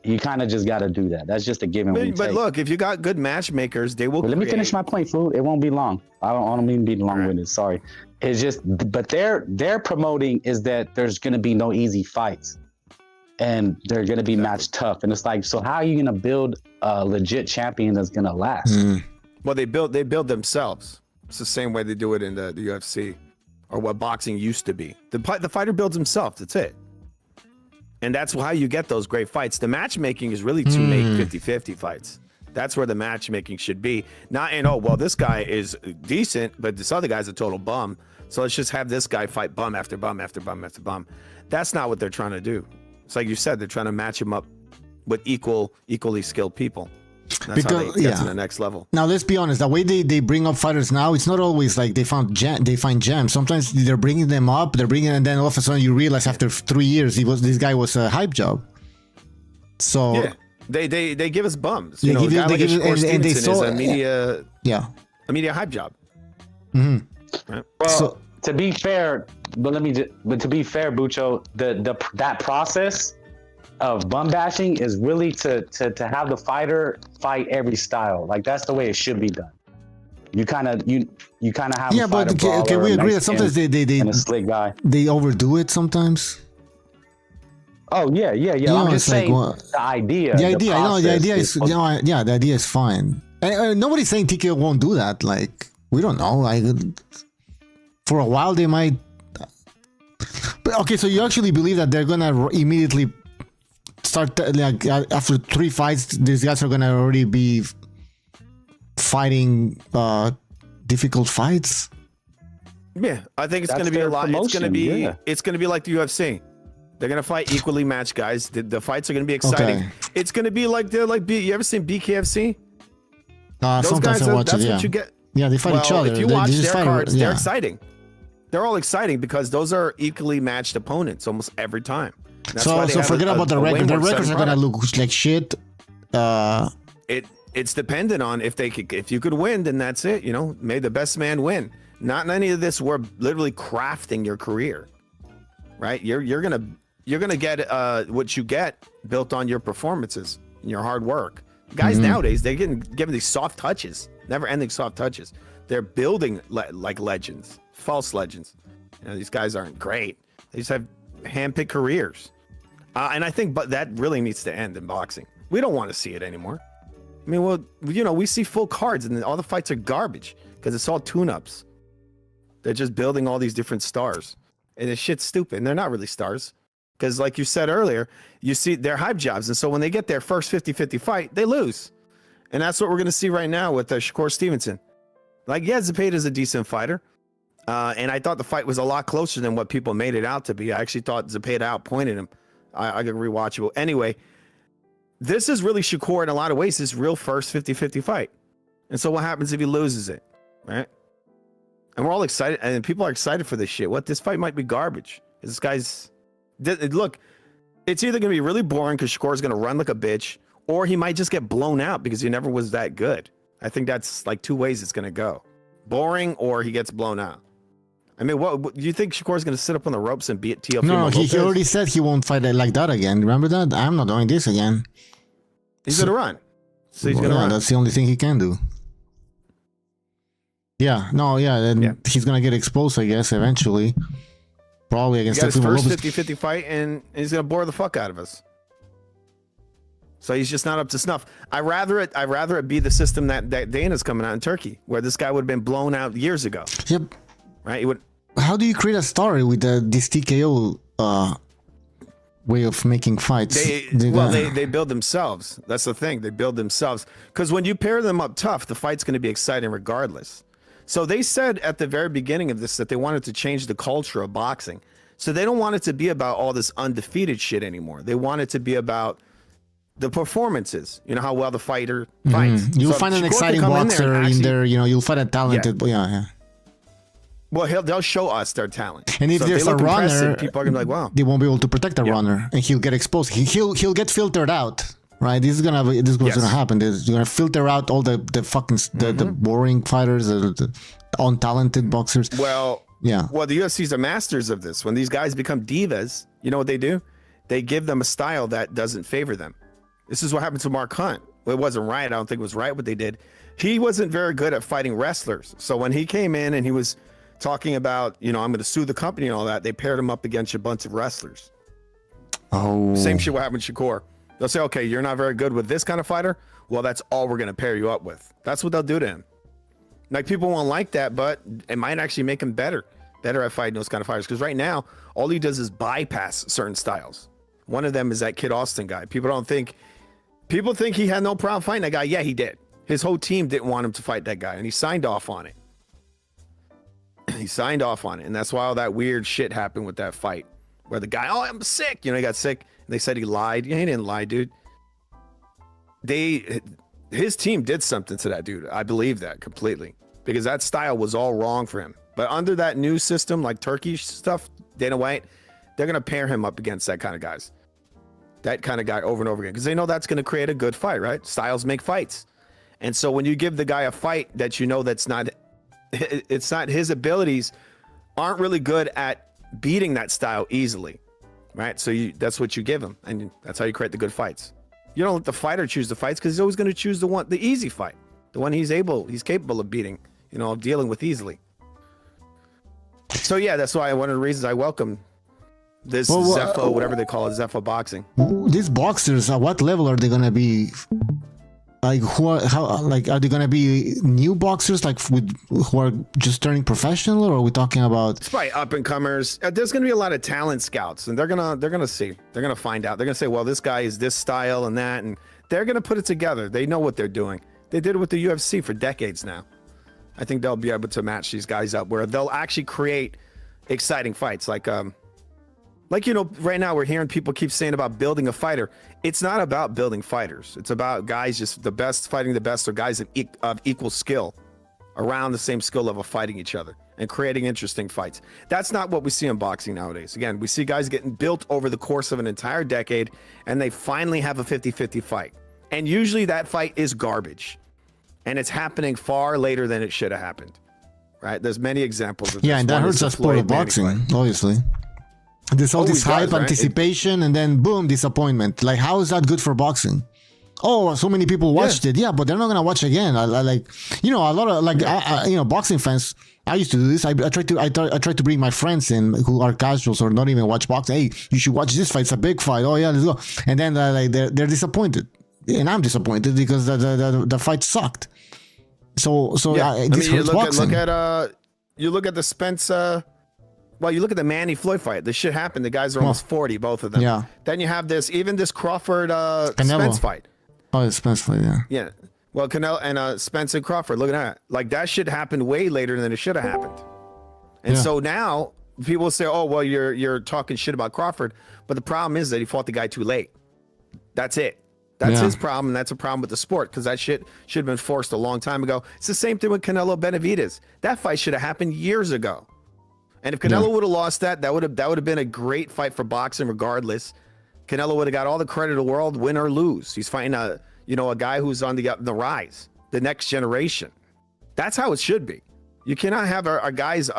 You kind of just got to do that. That's just a given. But look, if you got good matchmakers, they will. Let me finish my point, fool. It won't be long. I don't mean to be long-winded. Sorry. It's just, but they're promoting is that there's going to be no easy fights, and they're going to be matched tough. And it's like, so how are you going to build a legit champion that's going to last? Well, they build themselves. It's the same way they do it in the UFC, or what boxing used to be. The fighter builds himself. That's it. And that's how you get those great fights. The matchmaking is really to make 50-50 fights. That's where the matchmaking should be. Not in, oh, well, this guy is decent, but this other guy's a total bum. So let's just have this guy fight bum after bum after bum after bum. That's not what they're trying to do. It's like you said, they're trying to match him up with equally skilled people. That's how they get to the next level. Now, let's be honest. The way they bring up fighters now, it's not always like they find gems. Sometimes they're bringing them up, and then all of a sudden you realize after 3 years this guy was a hype job. So yeah, they give us bums. You know, a guy like Shakur Stevenson is a media hype job. Right? Well, so, to be fair, but to be fair, Bucho, that process of bum bashing is really to have the fighter fight every style. Like that's the way it should be done. You kind of have a fighter but can we agree that sometimes they a slick guy. They overdo it sometimes. Oh yeah. I'm just saying the idea. The idea is the idea is fine. Nobody's saying TKO won't do that. Like we don't know. Like for a while they might. But okay, so you actually believe that they're gonna immediately start like after 3 fights, these guys are gonna already be fighting difficult fights? Yeah, I think it's gonna be a lot. It's gonna be like the UFC. They're gonna fight equally matched guys. The fights are gonna be exciting. Okay. It's gonna be like you ever seen BKFC? Those guys, that's what you get. Yeah, they fight each other. If you watch their cards, they're exciting. They're all exciting because those are equally matched opponents almost every time. So forget about the record. The records are gonna look like shit. It's dependent on if you could win, then that's it. You know, may the best man win. Not in any of this. We're literally crafting your career, right? You're gonna get what you get built on your performances and your hard work. Guys nowadays, they're getting given these soft touches, never-ending soft touches. They're building like legends, false legends. You know, these guys aren't great. They just have hand-picked careers. And I think that really needs to end in boxing. We don't want to see it anymore. I mean, well, you know, we see full cards and all the fights are garbage because it's all tune-ups. They're just building all these different stars. And this shit's stupid. And they're not really stars. Because like you said earlier, you see they're hype jobs. And so when they get their first 50-50 fight, they lose. And that's what we're going to see right now with Shakur Stevenson. Like, yeah, Zepeda's a decent fighter. And I thought the fight was a lot closer than what people made it out to be. I actually thought Zepeda outpointed him. I could rewatch it. Anyway, this is really Shakur in a lot of ways, his real first 50-50 fight. And so what happens if he loses it, right? And we're all excited, and people are excited for this shit. This fight might be garbage. This guy's... Look, it's either going to be really boring because Shakur's going to run like a bitch, or he might just get blown out because he never was that good. I think that's like 2 ways it's going to go. Boring, or he gets blown out. I mean, what do you think Shakur's going to sit up on the ropes and beat Teofimo? No, he already said he won't fight it like that again. Remember that? I'm not doing this again. He's going to run. So he's going to run. That's the only thing he can do. Yeah, he's going to get exposed, I guess, eventually. Probably against Teofimo. He got his first 50-50 fight, and he's going to bore the fuck out of us. So he's just not up to snuff. I'd rather it be the system that Dana's coming out in Turkey, where this guy would have been blown out years ago. Yep. Right? He would. How do you create a story with this TKO way of making fights? They build themselves. That's the thing. They build themselves. Because when you pair them up tough, the fight's going to be exciting regardless. So they said at the very beginning of this that they wanted to change the culture of boxing. So they don't want it to be about all this undefeated shit anymore. They want it to be about the performances. You know, how well the fighter fights. You'll find an exciting boxer in there. You know, you'll find a talented... Yeah. Well, they'll show us their talent. And if there's a runner, people are gonna be like, "Wow!" They won't be able to protect the runner, and he'll get exposed. He'll get filtered out, right? This is gonna happen. They're gonna filter out all the fucking the boring fighters, the untalented boxers. Well, the UFC's are masters of this. When these guys become divas, you know what they do? They give them a style that doesn't favor them. This is what happened to Mark Hunt. Well, it wasn't right. I don't think it was right what they did. He wasn't very good at fighting wrestlers. So when he came in and he was talking about, I'm going to sue the company and all that, they paired him up against a bunch of wrestlers. Oh. Same shit what happened to Shakur. They'll say, okay, you're not very good with this kind of fighter. Well, that's all we're going to pair you up with. That's what they'll do to him. Like, people won't like that, but it might actually make him better at fighting those kind of fighters. Because right now, all he does is bypass certain styles. One of them is that Kid Austin guy. People think he had no problem fighting that guy. Yeah, he did. His whole team didn't want him to fight that guy, and he signed off on it. And that's why all that weird shit happened with that fight, where the guy, I'm sick. He got sick. And they said he lied. Yeah, he didn't lie, dude. His team did something to that dude. I believe that completely, because that style was all wrong for him. But under that new system, like Turkish stuff, Dana White, they're going to pair him up against that kind of guys. That kind of guy over and over again, because they know that's going to create a good fight, right? Styles make fights. And so when you give the guy a fight that it's not his abilities aren't really good at beating that style easily, right? So that's what you give him, and that's how you create the good fights. You don't let the fighter choose the fights, because he's always going to choose the easy fight, the one he's capable of beating, of dealing with easily. So yeah, that's why one of the reasons I welcome this Zepho, whatever they call it, Zepho boxing. These boxers, at what level are they gonna be? Like, are they gonna be new boxers, like who are just turning professional, or are we talking about? It's probably up and comers. There's gonna be a lot of talent scouts, and they're gonna see, they're gonna find out. They're gonna say, well, this guy is this style and that, and they're gonna put it together. They know what they're doing. They did it with the UFC for decades now. I think they'll be able to match these guys up, where they'll actually create exciting fights. Like right now we're hearing people keep saying about building a fighter. It's not about building fighters. It's about guys just the best fighting the best, or guys of equal skill around the same skill level fighting each other and creating interesting fights. That's not what we see in boxing nowadays. Again, we see guys getting built over the course of an entire decade, and they finally have a 50-50 fight. And usually that fight is garbage. And it's happening far later than it should have happened. Right? There's many examples of this. Yeah, and that hurts the sport of boxing, obviously. There's all this hype, anticipation, and then boom, disappointment. Like, how is that good for boxing? Oh, so many people watched it. Yeah, but they're not gonna watch again. A lot of boxing fans. I used to do this. I try to bring my friends in who are casuals or not even watch boxing. Hey, you should watch this fight. It's a big fight. Oh yeah, let's go. And then they're disappointed, and I'm disappointed because the fight sucked. So this hurts boxing. You look at the Spence. You look at the Manny Floyd fight. This shit happened. The guys are almost 40, both of them. Yeah. Then you have this Crawford Spence fight. Oh, the Spence fight, yeah. Yeah. Well, Canelo and Spence and Crawford. Look at that. Like, that shit happened way later than it should have happened. And so now people say, "Oh, well, you're talking shit about Crawford," but the problem is that he fought the guy too late. That's it. That's his problem, and that's a problem with the sport, because that shit should have been forced a long time ago. It's the same thing with Canelo Benavidez. That fight should have happened years ago. And if Canelo would have lost that would have been a great fight for boxing regardless. Canelo would have got all the credit in the world, win or lose. He's fighting a guy who's on the rise, the next generation. That's how it should be. You cannot have our guys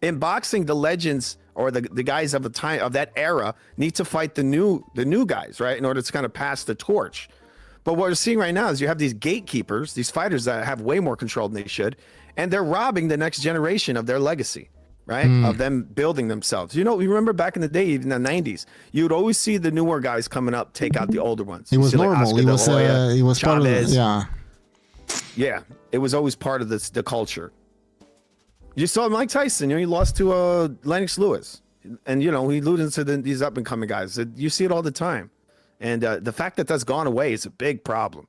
in boxing. The legends or the guys of the time of that era need to fight the new guys, right, in order to kind of pass the torch. But what we're seeing right now is you have these gatekeepers, these fighters that have way more control than they should, and they're robbing the next generation of their legacy, right, of them building themselves. You remember back in the day, even in the 90s, you would always see the newer guys coming up take out the older ones. It was normal. It was part of it. Yeah, it was always part of the culture. You saw Mike Tyson, he lost to Lennox Lewis. And, he alluded to these up-and-coming guys. You see it all the time. And the fact that that's gone away is a big problem.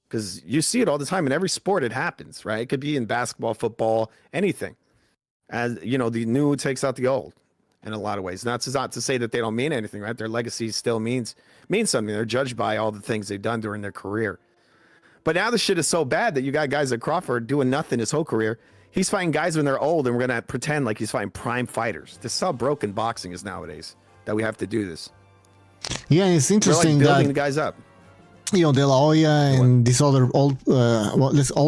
Because you see it all the time. In every sport, it happens, right? It could be in basketball, football, anything. As, the new takes out the old in a lot of ways. Not to say that they don't mean anything, right? Their legacy still means something. They're judged by all the things they've done during their career. But now the shit is so bad that you got guys like Crawford doing nothing his whole career. He's fighting guys when they're old, and we're going to pretend like he's fighting prime fighters. This is how broken boxing is nowadays, that we have to do this. Yeah, and it's interesting we're building the guys up. De La Hoya and these other old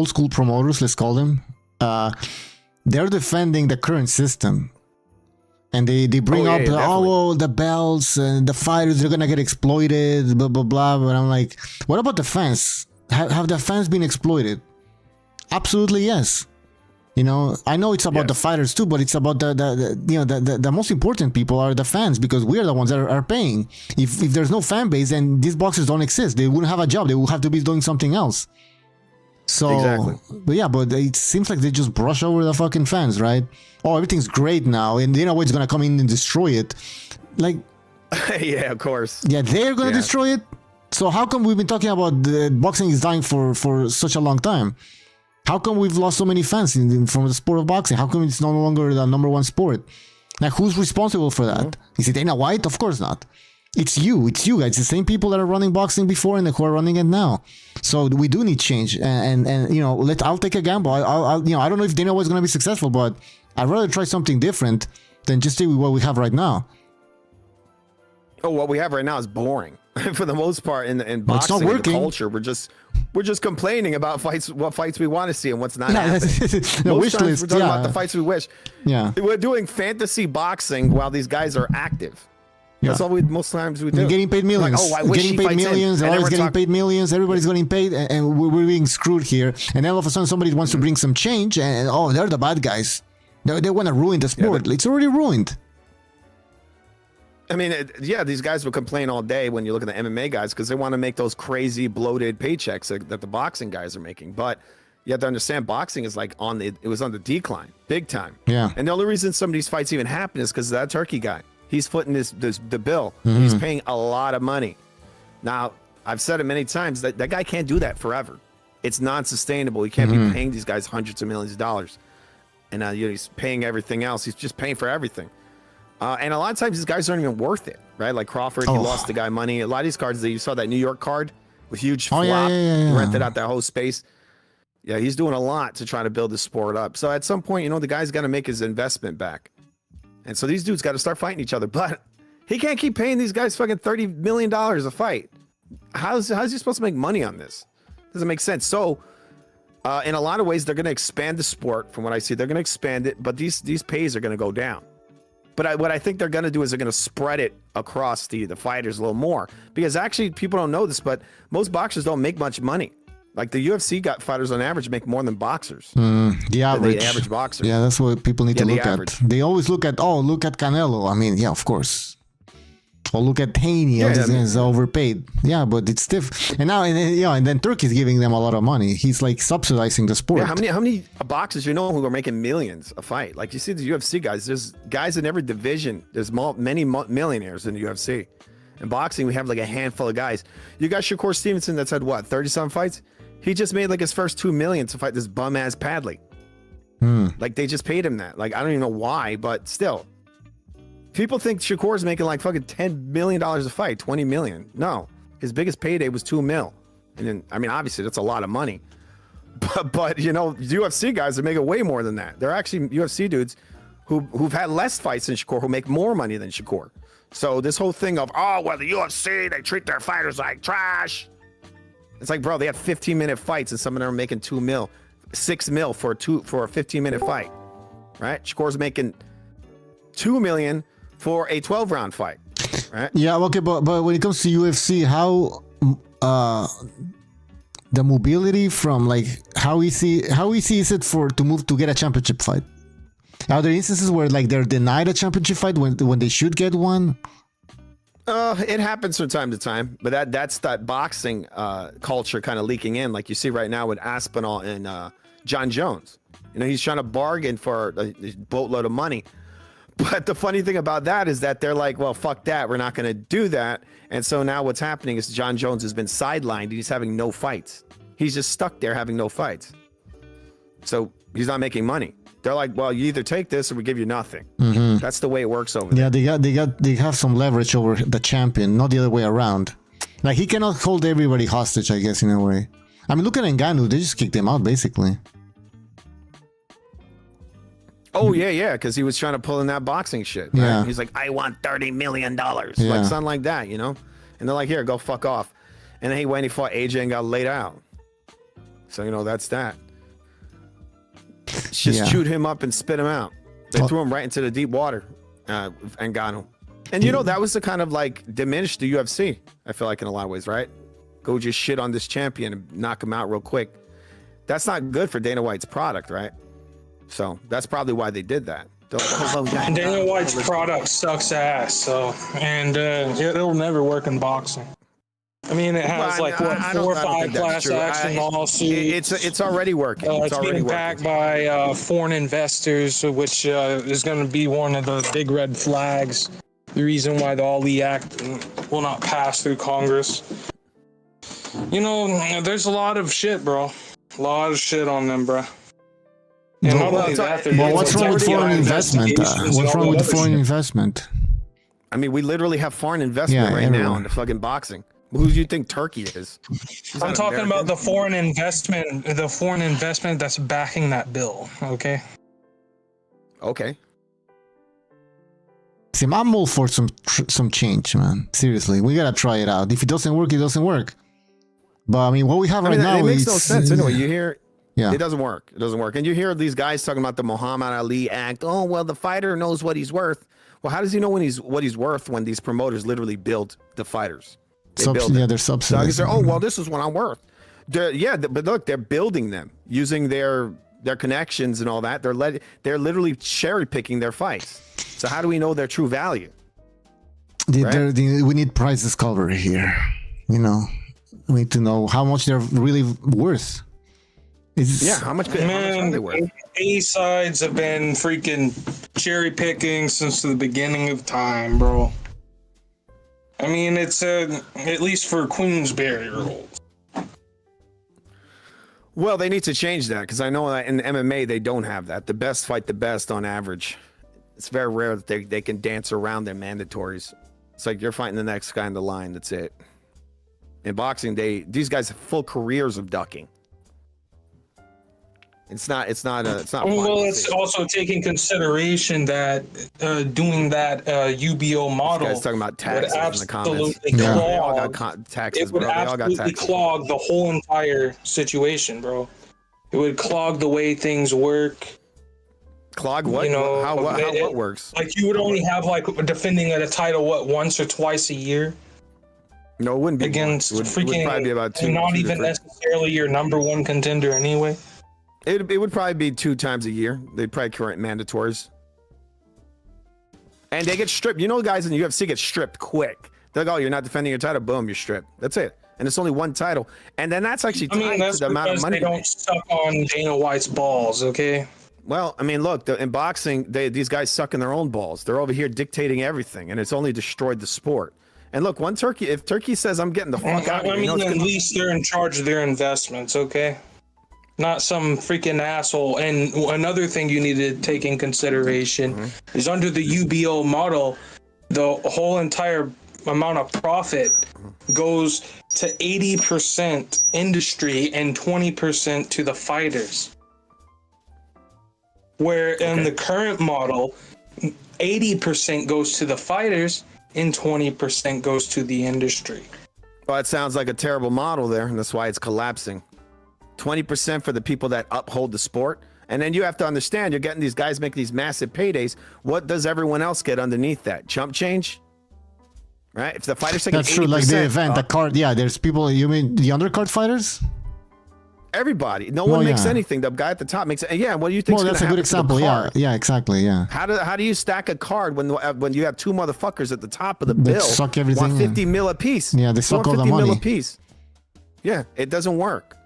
school promoters, let's call them, they're defending the current system. And they bring up the belts and the fighters, they're gonna get exploited, blah blah blah. But I'm like, what about the fans? Have the fans been exploited? Absolutely yes. You know, I know it's about the fighters too, but it's about the most important people are the fans, because we're the ones that are paying. If there's no fan base, then these boxers don't exist. They wouldn't have a job. They would have to be doing something else. So, but it seems like they just brush over the fucking fans, right? Oh, everything's great now, and you know what's gonna come in and destroy it. Like, yeah, of course. Yeah, they're gonna destroy it. So how come we've been talking about the boxing is dying for such a long time? How come we've lost so many fans from the sport of boxing? How come it's no longer the number one sport? Like, who's responsible for that? Is it Dana White? Of course not. It's you guys. The same people that are running boxing before and who are running it now. So we do need change. And you know, I'll take a gamble. I'll you know, I don't know if Dana White's going to be successful, but I'd rather try something different than just stay with what we have right now. Oh, what we have right now is boring for the most part in boxing. It's not working. Culture. We're just complaining about what fights we want to see and what's not happening. Most times we're talking about the fights we wish. Yeah, we're doing fantasy boxing while these guys are active. That's all most times we do. They're getting paid millions. Like, I wish getting paid millions. Everybody's getting paid millions. Everybody's getting paid, and we're being screwed here. And then all of a sudden, somebody wants to bring some change, and they're the bad guys. They want to ruin the sport. It's already ruined. I mean, these guys will complain all day when you look at the MMA guys because they want to make those crazy bloated paychecks that the boxing guys are making. But you have to understand, boxing is like it was on the decline, big time. Yeah. And the only reason some of these fights even happen is because of that Turkey guy. He's footing the bill. Mm-hmm. He's paying a lot of money. Now, I've said it many times that guy can't do that forever. It's non-sustainable. He can't be paying these guys hundreds of millions of dollars. And he's paying everything else. He's just paying for everything. And a lot of times these guys aren't even worth it, right? Like Crawford, he lost the guy money. A lot of these cards that you saw, that New York card with huge flop, he rented out that whole space. Yeah, he's doing a lot to try to build the sport up. So at some point, the guy's got to make his investment back. And so these dudes got to start fighting each other. But he can't keep paying these guys fucking $30 million a fight. How's he supposed to make money on this? Doesn't make sense. So in a lot of ways, they're going to expand the sport. From what I see, they're going to expand it. But these pays are going to go down. But what I think they're going to do is they're going to spread it across the fighters a little more. Because actually, people don't know this, but most boxers don't make much money. Like the UFC fighters on average make more than boxers. The average boxer. Yeah, that's what people need to look at. They always look at Canelo. I mean, yeah, of course. Or look at Haney. These guys are overpaid. Yeah, but it's stiff. And now, and then Turkey's giving them a lot of money. He's like subsidizing the sport. Yeah, how many boxers who are making millions a fight? Like you see the UFC guys. There's guys in every division. There's many millionaires in the UFC. In boxing, we have like a handful of guys. You got Shakur Stevenson that's had 30-some fights. He just made like his first $2 million to fight this bum ass Padley. Like they just paid him that. Like I don't even know why, but still. People think Shakur's making like fucking $10 million a fight, $20 million. No, his biggest payday was $2 million. And then, I mean, obviously that's a lot of money. But UFC guys are making way more than that. They're actually UFC dudes who've had less fights than Shakur, who make more money than Shakur. So this whole thing of, the UFC, they treat their fighters like trash. It's like, bro, they have 15-minute fights and some of them are making $2 million, $6 million for a 15-minute fight, right? Shakur's making $2 million for a 12-round fight, right? Yeah, okay, but when it comes to UFC, how the mobility from like how easy is it to move to get a championship fight? Are there instances where like they're denied a championship fight when they should get one? It happens from time to time, but that's that boxing culture kind of leaking in, like you see right now with Aspinall and John Jones. He's trying to bargain for a boatload of money. But the funny thing about that is that they're like, well, fuck that. We're not going to do that. And so now what's happening is John Jones has been sidelined and he's having no fights. He's just stuck there having no fights. So he's not making money. They're like, well, you either take this or we give you nothing. Mm-hmm. That's the way it works over there. Yeah, they have some leverage over the champion, not the other way around. Like he cannot hold everybody hostage, I guess, in a way. I mean, look at Ngannou. They just kicked him out, basically. Oh, yeah, because he was trying to pull in that boxing shit. Right? Yeah. He's like, I want $30 million. Yeah. Like something like that, And they're like, here, go fuck off. And then he went and he fought AJ and got laid out. So, that's that. Just chewed him up and spit him out. They threw him right into the deep water. Ngannou. And you know, that was to kind of like diminish the UFC, I feel like, in a lot of ways, right? Go just shit on this champion and knock him out real quick. That's not good for Dana White's product, right? So that's probably why they did that. Dana White's product sucks ass, and it'll never work in boxing. I mean, it has Well, I 4 or don't 5 think that's class true. action lawsuits. It's already working. It's being backed by foreign investors, which is going to be one of the big red flags. The reason why the Ali Act will not pass through Congress. You know, there's a lot of shit, bro. A lot of shit on them, bro. And not only that, well, what's wrong with foreign investment? What's wrong with the foreign investment? I mean, we literally have foreign investment right now in the fucking boxing. Who do you think Turkey is? I'm talking about the foreign investment that's backing that bill. Okay. Okay. See, I'm all for some change, man. Seriously, we gotta try it out. If it doesn't work, it doesn't work. But I mean, what we have right now, it makes no sense. Anyway, you hear, yeah, it doesn't work. It doesn't work. And you hear these guys talking about the Muhammad Ali Act. Oh, well, the fighter knows what he's worth. Well, how does he know what he's worth when these promoters literally build the fighters? They're subsidized. So, oh, well, this is what I'm worth. But look, they're building them using their connections and all that. They're literally cherry picking their fights. So how do we know their true value? We need price discovery here. You know, we need to know how much they're really worth. How much are they worth? A sides have been freaking cherry picking since the beginning of time, bro. I mean, it's at least for Queensberry rules. Well, they need to change that because I know that in MMA they don't have that. The best fight the best on average. It's very rare that they can dance around their mandatories. It's like you're fighting the next guy in the line. That's it. In boxing, these guys have full careers of ducking. It's not. Well, it's also taking consideration that doing that UBO model. This guy's talking about taxes would in the comments. absolutely clog. They all got taxes, it would bro. They all got absolutely taxes. clog the whole entire situation, bro. It would clog the way things work. Clog what? You know, how what works? Like you would only have defending at a title once or twice a year. No, it wouldn't be against it would probably be about two. Not even necessarily your number one contender anyway. It would probably be 2 times a year. They'd probably current mandatories. And they get stripped. You know, guys in the UFC get stripped quick. They're like, oh, you're not defending your title. Boom, you're stripped. That's it. And it's only 1 title. And then that's actually tied to the amount of money. They don't suck on Dana White's balls, okay? Well, I mean, look, in boxing, these guys suck in their own balls. They're over here dictating everything, and it's only destroyed the sport. And look, if Turkey says, I'm getting the fuck out of here. I mean, at least they're in charge of their investments, okay? Not some freaking asshole. And another thing you need to take in consideration is under the UBO model, the whole entire amount of profit goes to 80% industry and 20% to the fighters. Where in the current model, 80% goes to the fighters and 20% goes to the industry. Well, it sounds like a terrible model there, and that's why it's collapsing. 20% for the people that uphold the sport. And then you have to understand, you're getting these guys making these massive paydays. What does everyone else get underneath that? Chump change? Right? If the fighters take 80%. That's true, like the event, the card. Yeah, there's people, you mean the undercard fighters? Everybody. No one makes anything. The guy at the top makes it. Yeah, what do you think? Well, that's a good example. Yeah, exactly. Yeah. How do you stack a card when you have 2 motherfuckers at the top of the bill? Suck everything. Want 50 mil a piece. Yeah, they suck all the money. 50 mil a piece. Yeah, it doesn't work.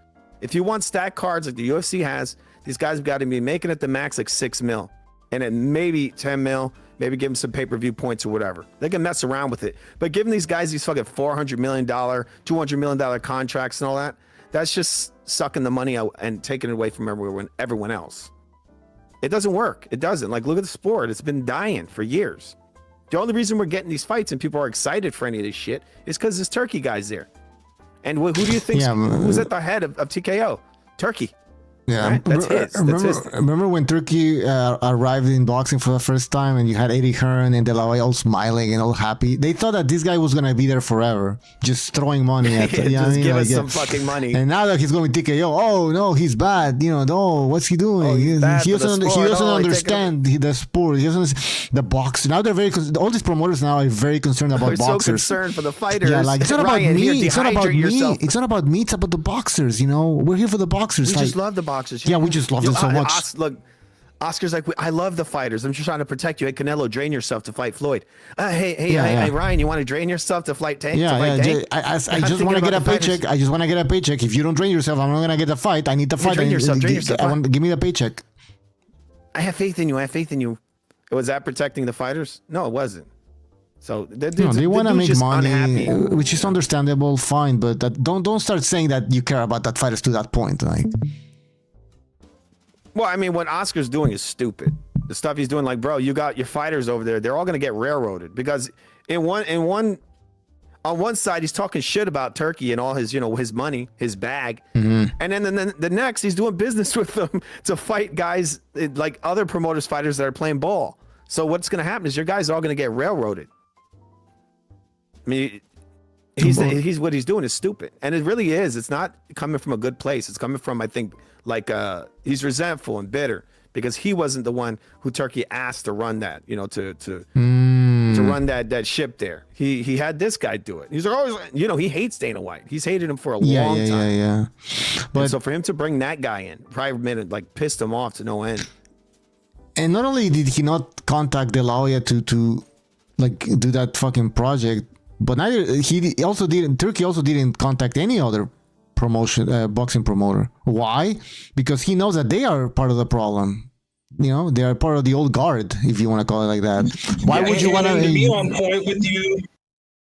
If you want stack cards like the UFC has, these guys have got to be making it the max like 6 mil, and then maybe 10 mil. Maybe give them some pay-per-view points or whatever. They can mess around with it, but giving these guys these fucking $400 million, $200 million contracts and all that. That's just sucking the money out and taking it away from everyone else. It doesn't work. It doesn't. Like, look at the sport. It's been dying for years. The only reason we're getting these fights and people are excited for any of this shit is because this Turkey guy's there. And who do you think who's at the head of TKO? Turkey. Yeah, Right? That's his. That's his. Remember when Turkey arrived in boxing for the first time, and you had Eddie Hearn and De La Hoya all smiling and all happy. They thought that this guy was gonna be there forever, just throwing money at. Just give us some fucking money. And now that he's going with TKO, oh no, he's bad. No, what's he doing? He doesn't understand the sport. He doesn't the box. Now they're all these promoters now are very concerned about They're boxers. so concerned for the fighters. Yeah, like it's not about Ryan, me. It's not about me. yourself. It's not about me. It's about the boxers. We're here for the boxers. We just love the boxers. Yeah, we just love them so much. Look, Oscar's like, I love the fighters. I'm just trying to protect you. Hey, Canelo, drain yourself to fight Floyd. Hey, Ryan, you want to drain yourself to fight Tank? I just want to get a paycheck. I just want to get a paycheck. If you don't drain yourself, I'm not gonna get a fight. I need the fight. Drain yourself. Give me the paycheck. I have faith in you. Was that protecting the fighters? No, it wasn't. So they want to make money, unhappy. which is understandable, fine. But don't start saying that you care about that fighters to that point. Like, well, I mean, what Oscar's doing is stupid. The stuff he's doing, like, bro, you got your fighters over there. They're all gonna get railroaded because on one side he's talking shit about Turkey and all his his money, his bag, and then the next he's doing business with them to fight guys like other promoters, fighters that are playing ball. So what's gonna happen is your guys are all gonna get railroaded. I mean, he's what he's doing is stupid, and it really is. It's not coming from a good place. It's coming from, I think, like he's resentful and bitter because he wasn't the one who Turkey asked to run that, to run that ship there. He had this guy do it. He's always, he hates Dana White. He's hated him for a long time. Yeah. But so for him to bring that guy in, probably made it pissed him off to no end. And not only did he not contact De La Hoya to do that fucking project, but Turkey also didn't contact any other boxing promoter. Why? Because he knows that they are part of the problem. They are part of the old guard, if you want to call it like that. Why would you want to be on point with you?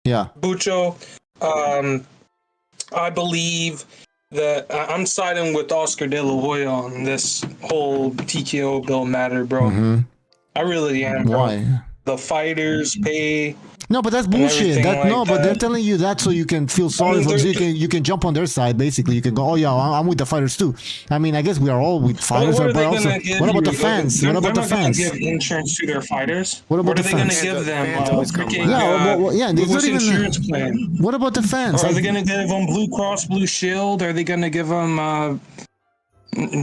Yeah, Bucho. I believe that I'm siding with Oscar De La Hoya on this whole TKO bill matter, bro. Mm-hmm. I really am, bro. Why? The fighters pay. No, but that's bullshit. But they're telling you that so you can feel sorry for them. You can jump on their side. Basically, you can go, oh yeah, I'm with the fighters too. I mean, I guess we are all with fighters. But also, what about the fans? What about the fans? They're not going to give insurance to their fighters. What about the Are fans? they going to give them? There's not even insurance plan. What about the fans? Are they going to give them Blue Cross Blue Shield? Are they going to give them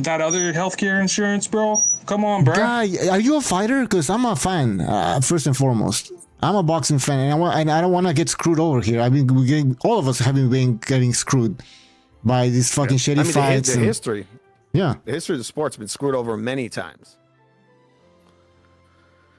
that other healthcare insurance, bro? Come on, bro. Guy, are you a fighter? Because I'm a fan. First and foremost. I'm a boxing fan, and I don't want to get screwed over here. I mean, all of us have been getting screwed by these fucking shitty fights. The history. Yeah. The history of the sport's been screwed over many times.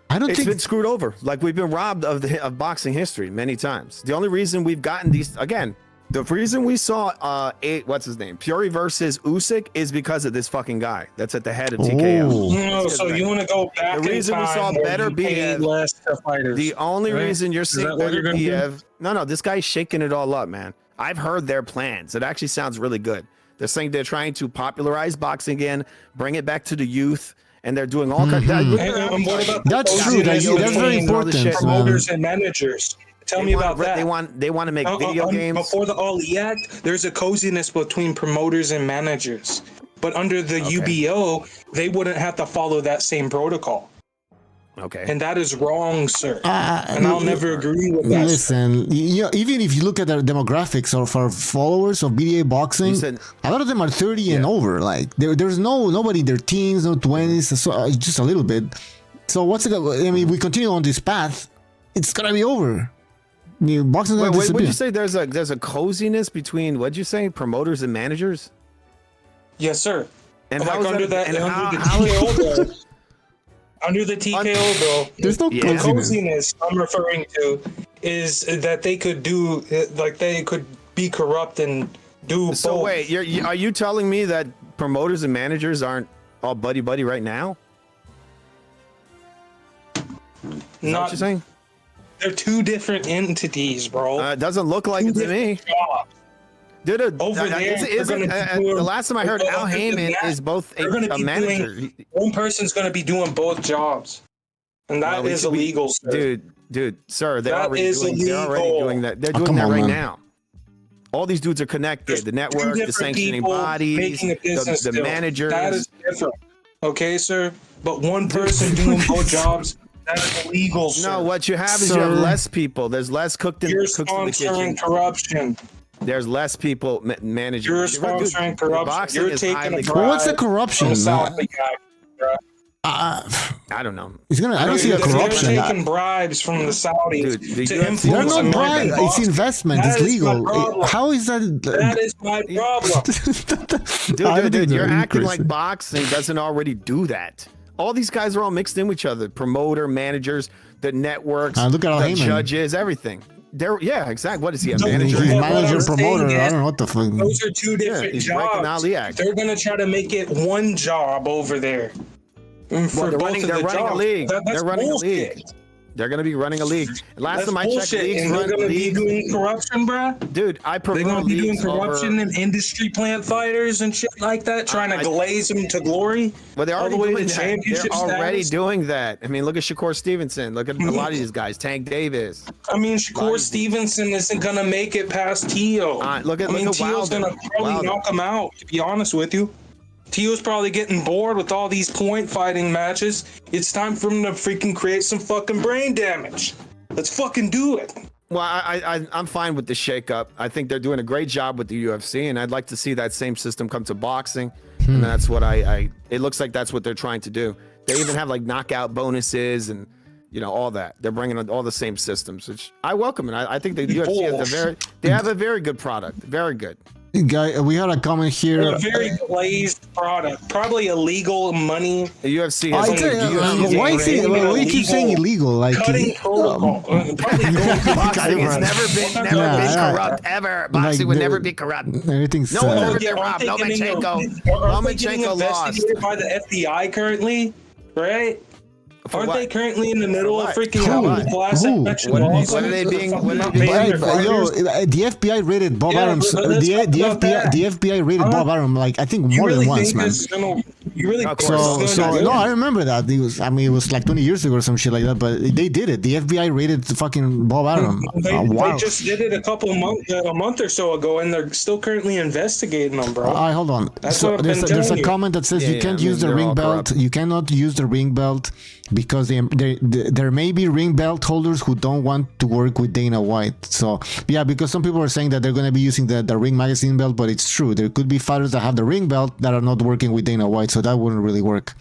It's been screwed over. Like, we've been robbed of boxing history many times. The only reason we've gotten these, again, the reason we saw what's his name, Fury versus Usyk, is because of this fucking guy that's at the head of TKO. No, so you want to go back? The reason we saw better BF. The only reason you're seeing better BF. No, this guy's shaking it all up, man. I've heard their plans. It actually sounds really good. They're saying they're trying to popularize boxing again, bring it back to the youth, and they're doing all kinds. That's true. That's very important. Promoters and managers. Tell me about that. They want to make video games. Before the Ali Act, there's a coziness between promoters and managers. But under the UBO, they wouldn't have to follow that same protocol. Okay. And that is wrong, sir. And I'll never agree with that. Listen, even if you look at the demographics of our followers of BDA boxing, a lot of them are 30 and over. Like there's nobody in their teens, no 20s, so just a little bit. So we continue on this path, it's gonna be over. Boxing gonna disappear. What'd you say? There's a coziness between, what'd you say, promoters and managers? Yes, sir. And under the TKO bill, under the TKO bill, there's no coziness I'm referring to is that they could do, they could be corrupt and do so both. Wait, are you telling me that promoters and managers aren't all buddy right now? Is that what you're saying? They're two different entities, bro. It doesn't look like it to me. The last time I heard, Al Heyman is both a manager. One person's going to be doing both jobs, and that is illegal, sir. Dude, sir, they're already doing that. They're doing that right now. All these dudes are connected. The network, the sanctioning bodies, the managers. That is different. Okay, sir? But one person doing both jobs, that's illegal, sir. No, what you have is you have less people. There's less cooks in the kitchen. Corruption. There's less people managing. You're sponsoring corruption. You're taking a bribe. What's the corruption? I don't know. I don't see a corruption. They're taking bribes from the Saudis to influence. They're not bribes. It's investment. It's legal. How is that? That is my problem. Dude, you're acting like boxing doesn't already do that. All these guys are all mixed in with each other. Promoter, managers, the networks, look at the judges, everything. Exactly. What is he, a manager? He's manager, promoter. I don't know what the fuck. Those are two different jobs. They're going to try to make it one job over there. Well, they're running a league. They're running a league. They're going to be running a league. Last time I checked, leagues run going to be doing corruption, bro. Dude, I prefer they're going to be doing corruption over... and industry plant fighters and shit like that, trying to glaze them to glory. Well, they're already doing that. They're already doing that. I mean, look at Shakur Stevenson. Look at a lot of these guys. Tank Davis. I mean, Shakur Stevenson isn't going to make it past Teo. Teo's going to probably knock him out, to be honest with you. Teo's probably getting bored with all these point fighting matches. It's time for him to freaking create some fucking brain damage. Let's fucking do it. Well, I'm fine with the shakeup. I think they're doing a great job with the UFC, and I'd like to see that same system come to boxing. And that's what it looks like that's what they're trying to do. They even have like knockout bonuses and all that. They're bringing all the same systems, which I welcome. And I think the UFC have a very good product. Very good. Guy, we had a comment here. A very glazed product, probably illegal money. The UFC has why you keep saying illegal? Like cutting protocol. Boxing has never been corrupt ever. Boxing would never be corrupt. Everything's no one ever been robbed. Lomachenko lost. By the FBI currently, right? Aren't they currently in the middle of freaking What are they being? The FBI raided Bob Arum's. The FBI raided Bob Arum like I think more than once, man. No, I remember that. It was like 20 years ago or some shit like that. But they did it. The FBI raided fucking Bob Arum. They just did it a month or so ago, and they're still currently investigating them, bro. Hold on. So there's a comment that says you can't use the ring belt. You cannot use the ring belt. Because there may be ring belt holders who don't want to work with Dana White. So yeah, because some people are saying that they're going to be using the ring magazine belt, but it's true. There could be fighters that have the ring belt that are not working with Dana White, so that wouldn't really work.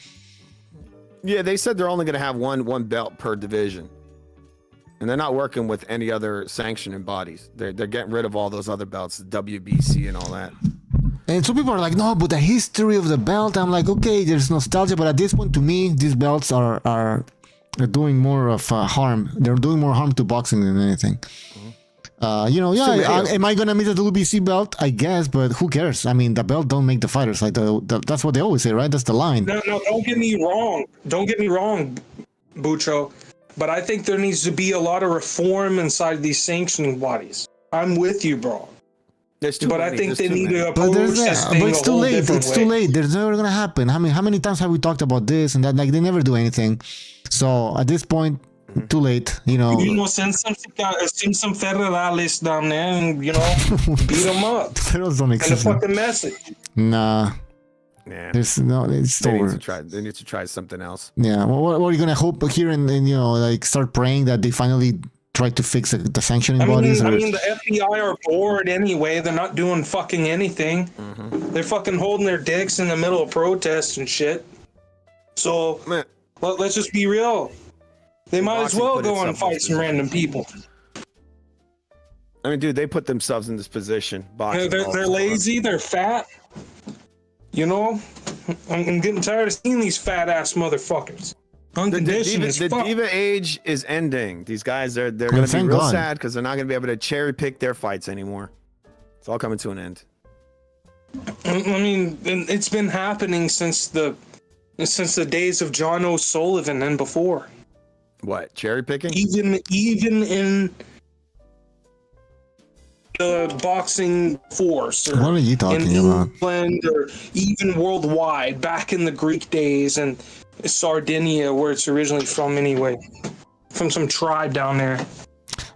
Yeah, they said they're only going to have one belt per division, and they're not working with any other sanctioning bodies. They're getting rid of all those other belts, the WBC and all that. And some people are like, no, but the history of the belt. I'm like, okay, there's nostalgia, but at this point, to me, these belts are doing more of harm. They're doing more harm to boxing than anything. Am I gonna miss the WBC belt? I guess, but who cares? I mean, the belt don't make the fighters. Like that's what they always say, right? That's the line. No, don't get me wrong. Don't get me wrong, Bucho. But I think there needs to be a lot of reform inside these sanctioning bodies. I'm with you, bro. I think they need to approach this thing. But it's too late. It's too late. There's never gonna happen. How many times have we talked about this and that? Like they never do anything. So at this point, too late. Send some federales down there and beat them up. Federals don't exist. And a fucking message. Nah. Yeah. It's over. They need to try something else. Yeah. Well, what are you gonna hope here and start praying that they finally try to fix the sanctioning bodies? I mean, the FBI are bored anyway. They're not doing fucking anything. They're fucking holding their dicks in the middle of protests and shit. So let's just be real. They might as well go and fight some random people. I mean, dude, they put themselves in this position. They're lazy. They're fat. I'm getting tired of seeing these fat ass motherfuckers. The diva age is ending. These guys they're going to be real sad because they're not going to be able to cherry pick their fights anymore. It's all coming to an end. I mean, it's been happening since the days of John O'Sullivan and before. What, cherry picking? Even in the boxing force, or what are you talking about? England, or even worldwide, back in the Greek days and Sardinia, where it's originally from anyway, from some tribe down there.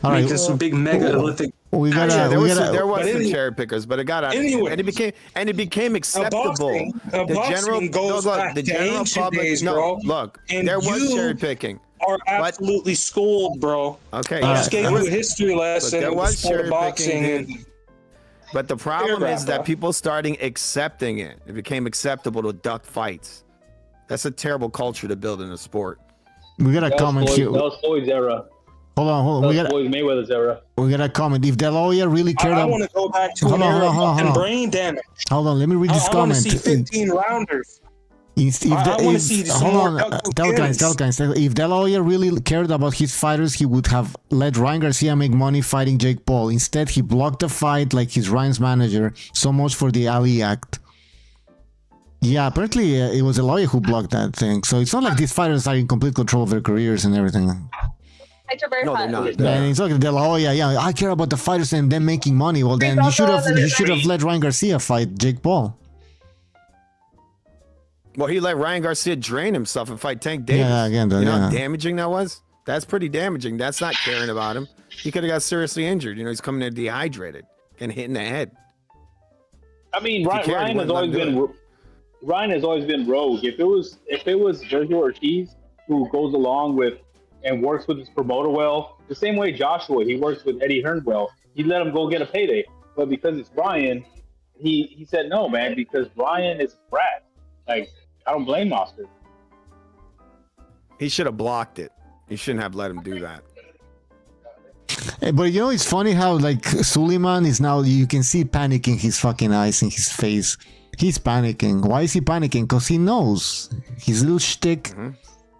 All right. making some big megalithic. We gotta. there was But some anyway- cherry pickers, but it got out. Anyway. And it became acceptable. Boxing goes back to ancient days, bro. Look, And there was you cherry picking. Are absolutely schooled, bro. Okay, I just gave there you was- a history lesson. There in the was sport cherry of boxing. picking. But the problem is that bro. people starting accepting it. It became acceptable to duck fights. That's a terrible culture to build in a sport. We got a comment here. That was Floyd's era. Hold on. That We was got. Floyd Mayweather's era. We got a comment. If De La Hoya really cared I about. want to go back to Hold an on, era hold on, of hold on. brain damage. Hold on. Let me read this I want to comment. see 15 rounders. If I want to see some hold more on, Doug tell guys. Buchanans. If De La Hoya really cared about his fighters, he would have let Ryan Garcia make money fighting Jake Paul. Instead, he blocked the fight like he's Ryan's manager. So much for the Ali Act. Yeah, apparently it was a lawyer who blocked that thing. So it's not like these fighters are in complete control of their careers and everything. No, they're not. And it's like De La Hoya, yeah, I care about the fighters and them making money. Well, then you should have let Ryan Garcia fight Jake Paul. Well, he let Ryan Garcia drain himself and fight Tank Davis. Yeah, again, you know yeah. how damaging that was? That's pretty damaging. That's not caring about him. He could have got seriously injured. You know, he's coming in dehydrated and hit in the head. I mean, If he cared, he Ryan has wouldn't always let him been Ryan has always been rogue. If it was Sergio Ortiz who goes along with and works with his promoter well, the same way Joshua, he works with Eddie Hearn well, he let him go get a payday. But because it's Ryan, he said no, man, because Ryan is a brat. Like, I don't blame Oscar. He should have blocked it. He shouldn't have let him do that. But you know, it's funny how like Suleiman is now, you can see panicking his fucking eyes in his face. He's panicking. Why is he panicking? Because he knows his little shtick.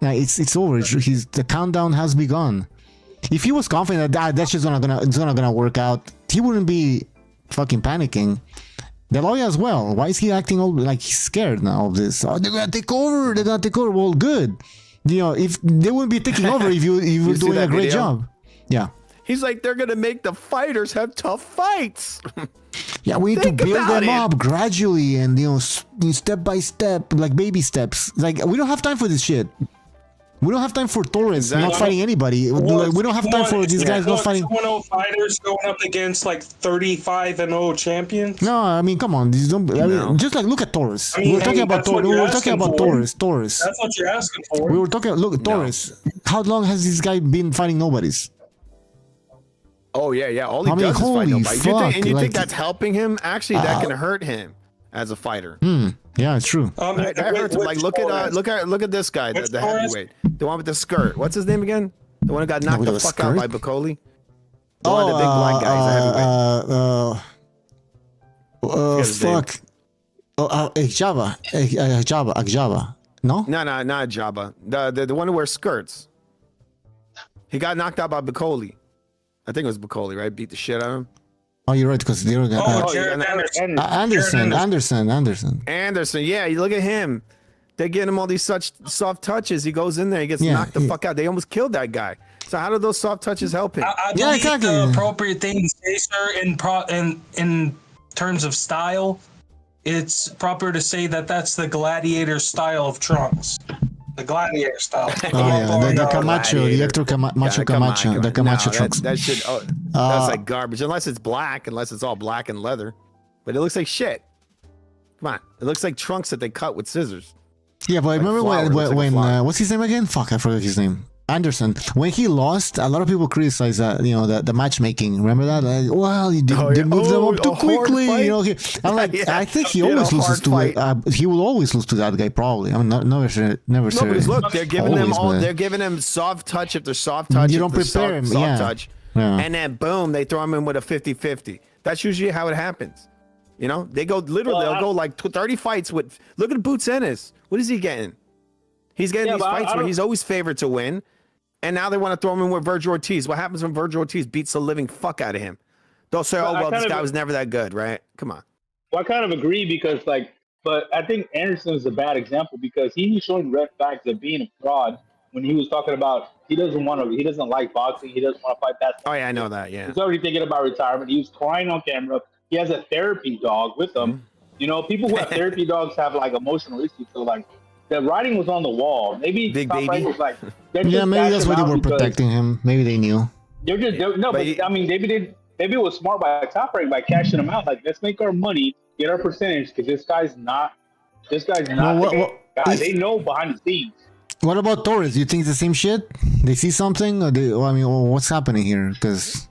Yeah, it's over. The countdown has begun. If he was confident that that's just not gonna work out, he wouldn't be fucking panicking. The lawyer as well. Why is he acting all like he's scared now of this? Oh, they're gonna take over. They're gonna take over. Well, good. You know, if they wouldn't be taking over if you were see doing that a great video? job. Yeah. He's like, they're going to make the fighters have tough fights. Yeah, we need to Think build about them it. up gradually and, you know, step by step, like baby steps. Like, we don't have time for this shit. We don't have time for Torres not fighting anybody. Like, we don't have time for these guys not fighting. 2-0 fighters going up against like 35-0 champions. No, I mean, come on. These don't, I mean, just like look at Torres. I mean, we were talking about that's what Torres. We you're were talking asking about for. Torres. That's what you're asking for. We were talking. Look, Torres. How long has this guy been fighting nobodies? Oh, yeah. All he I mean, does is fight holy nobody. fuck, And you like- think that's helping him? Actually, that can hurt him as a fighter. Yeah, it's true. That hurts him. Like, look at this guy, the heavyweight. The one with the skirt. What's his name again? The one who got knocked with the the fuck out by skirt? Bacoli? The one, the big black guy. He's a heavyweight. his name. Fuck. Akjaba. No? No, not Jabba. The one who wears skirts. He got knocked out by Bacoli. I think it was Bacoli, right? Beat the shit out of him. Oh, you're right, because they were Anderson. Anderson, yeah, you look at him. They get him all these such soft touches. He goes in there, he gets knocked the fuck out. They almost killed that guy. So how do those soft touches help him? I believe the appropriate thing to say, sir, in terms of style, it's proper to say that's the gladiator style of trunks. The gladiator style. Oh, yeah, the Camacho, the Hector Camacho, the Camacho trucks. That shit, that's like garbage. Unless it's all black and leather. But it looks like shit. Come on. It looks like trunks that they cut with scissors. Yeah, but I remember flour, looks like a flower. what's his name again? Fuck, I forgot his name. Anderson. When he lost, a lot of people criticized the matchmaking. Remember that? Like, well, they moved them up too quickly. You know, I'm like, I think he always loses to. He will always lose to that guy, probably. I mean, never say. No, because look, they're giving them all. They're giving him soft touch after soft touch. You don't prepare him. Soft touch, Yeah. and then boom, they throw him in with a 50-50. That's usually how it happens. You know, they go literally. They'll go like 30 fights with. Look at Boots Ennis. What is he getting? He's getting these fights where he's always favored to win. And now they want to throw him in with Virgil Ortiz. What happens when Virgil Ortiz beats the living fuck out of him? They'll say, oh, well, this guy was never that good, right? Come on. Well, I kind of agree because, but I think Anderson is a bad example because he was showing red flags of being a fraud when he was talking about he doesn't like boxing. He doesn't want to fight that. Oh, yeah, I know that, yeah. He's already thinking about retirement. He was crying on camera. He has a therapy dog with him. You know, people who have therapy dogs have, like, emotional issues. So, like, the writing was on the wall. Maybe Big Top Baby Rank was like, Yeah, maybe that's why they were protecting him. Maybe they knew. I mean, maybe it was smart by Top Rank by cashing him out. Like, let's make our money, get our percentage, because this guy's not the guy. They know behind the scenes. What about Torres? Do you think it's the same shit? They see something, or what's happening here? Because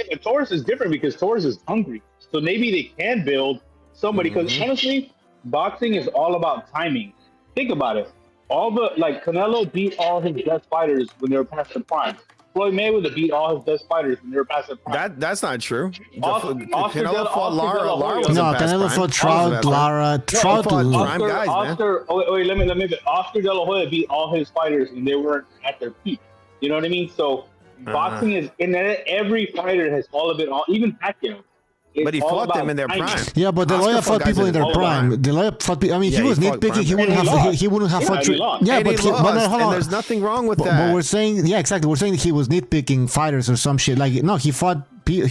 but Torres is different because Torres is hungry, so maybe they can build somebody. Because honestly, boxing is all about timing. Think about it. Canelo beat all his best fighters when they were past the prime. Floyd Mayweather beat all his best fighters when they were past the prime. That's not true. Canelo fought Lara. Canelo fought Trout, Lara. Trout prime guys, man. Wait, let me. Oscar De La Hoya beat all his fighters when they weren't at their peak. You know what I mean? So boxing is, and every fighter has all of it. Even Pacquiao. But he fought them in their prime. Yeah, but De La Hoya fought people in their prime. De La Hoya fought. I mean, he was nitpicking. He wouldn't have fought. Yeah, but there's nothing wrong with that. But we're saying, yeah, exactly. We're saying he was nitpicking fighters or some shit. Like, no, he fought.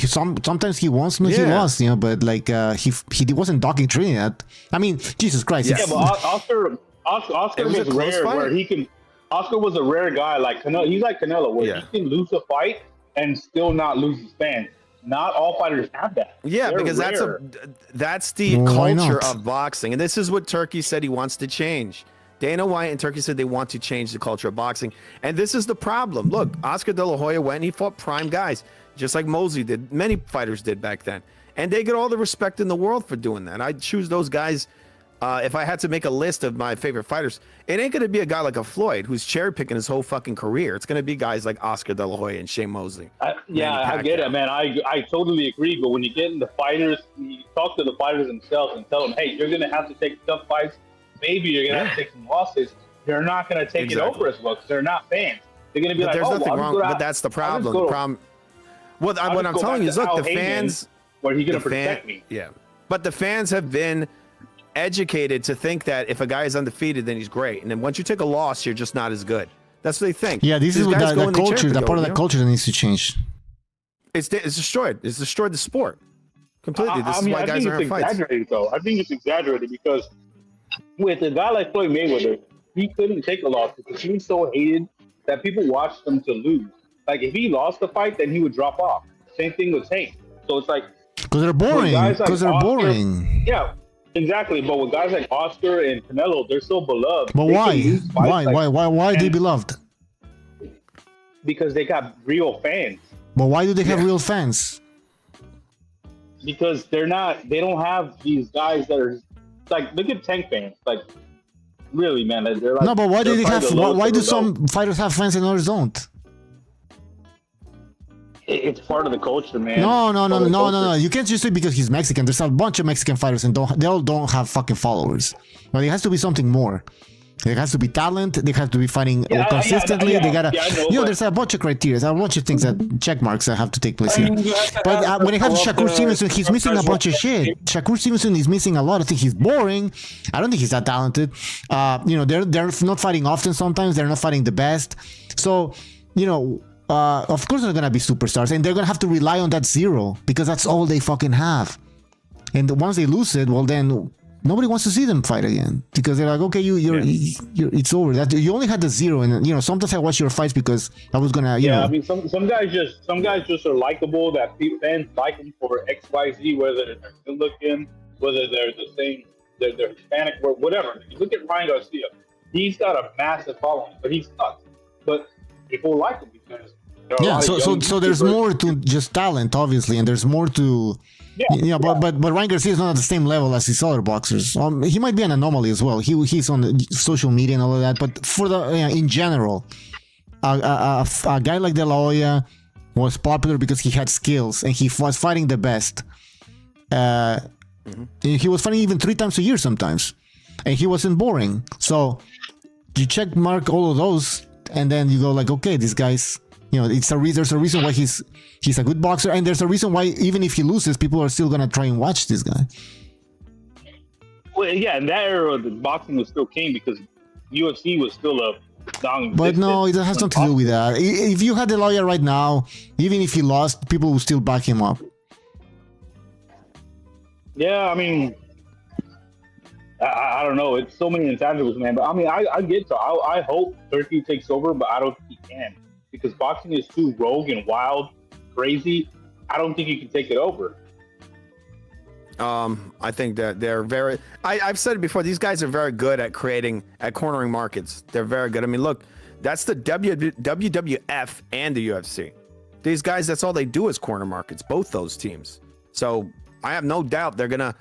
Sometimes he won, sometimes he lost. You know, but like he wasn't docking Trinidad. I mean, Jesus Christ. Yeah, but Oscar was rare where he can. Oscar was a rare guy like Canelo. He's like Canelo, where he can lose a fight and still not lose his fans. Not all fighters have that. Yeah, they're because rare. that's the culture of boxing, and this is what Turkey said he wants to change. Dana White and Turkey said they want to change the culture of boxing, and this is the problem. Look, Oscar De La Hoya went and he fought prime guys, just like Mosley did. Many fighters did back then, and they get all the respect in the world for doing that. I'd choose those guys. If I had to make a list of my favorite fighters, it ain't going to be a guy like a Floyd who's cherry picking his whole fucking career. It's going to be guys like Oscar De La Hoya and Shane Mosley. I get it, man. I totally agree. But when you get into fighters, you talk to the fighters themselves and tell them, hey, you're going to have to take tough fights. Maybe you're going to have to take some losses. They're not going to take it over as well because they're not fans. They're going to be like, there's nothing wrong. But that's the problem. The problem. What I'm telling you is, look, the fans. Where he's going to protect me. Yeah, but the fans have been educated to think that if a guy is undefeated, then he's great, and then once you take a loss, you're just not as good. That's what they think. Yeah, this is what that culture, that part of that culture that needs to change. It's destroyed. It's destroyed the sport completely. This is why guys aren't fights. Though. I think it's exaggerated because with a guy like Floyd Mayweather, he couldn't take a loss because he was so hated that people watched him to lose. Like if he lost the fight, then he would drop off. Same thing with Tank. So it's like because they're boring. Because they're boring. Yeah. Exactly, but with guys like Oscar and Canelo, they're so beloved. But why? Why are they beloved? Because they got real fans. But why do they have real fans? Because they don't have these guys that are like, look at Tank fans. Like, really, man. They're like, no, but why do they have? Why do some fighters have fans and others don't? It's part of the culture, man. No. You can't just say because he's Mexican. There's a bunch of Mexican fighters and they all don't have fucking followers. But it has to be something more. There has to be talent. They have to be fighting consistently. They gotta, there's a bunch of criteria, a bunch of things that check marks that have to take place here. But when it comes to Shakur Stevenson, he's missing a bunch of shit. Shakur Stevenson is missing a lot. I think he's boring. I don't think he's that talented. They're not fighting often. Sometimes they're not fighting the best. So, of course they're gonna be superstars, and they're gonna have to rely on that zero because that's all they fucking have. And once they lose it, well, then nobody wants to see them fight again because they're like, okay, it's over. That you only had the zero, and sometimes I watch your fights because I was gonna, I mean, some guys just are likable. That fans like them for X, Y, Z, whether they're good looking, whether they're the same, they're Hispanic, or whatever. You look at Ryan Garcia; he's got a massive following, but he sucks. But people like him because. So there's more to just talent, obviously, and there's more to, But Ryan Garcia is not at the same level as these other boxers. He might be an anomaly as well. He's on the social media and all of that. But for in general, a guy like De La Hoya was popular because he had skills and he was fighting the best. He was fighting even 3 times a year sometimes, and he wasn't boring. So you check mark all of those, and then you go like, okay, these guys. There's a reason why he's a good boxer, and there's a reason why even if he loses, people are still gonna try and watch this guy. Well, yeah, in that era, the boxing was still king because UFC was still a dominant. But no, it has nothing to do with that. If you had the lawyer right now, even if he lost, people would still back him up. Yeah, I mean, I don't know. It's so many intangibles, man. But I mean, I get to. I hope Turkey takes over, but I don't think he can. because boxing is too rogue and wild, crazy. I don't think you can take it over. I think that they're very. I've said it before. These guys are very good at cornering markets. They're very good. I mean, look, that's the WWF and the UFC. These guys, that's all they do is corner markets. Both those teams. So I have no doubt they're gonna.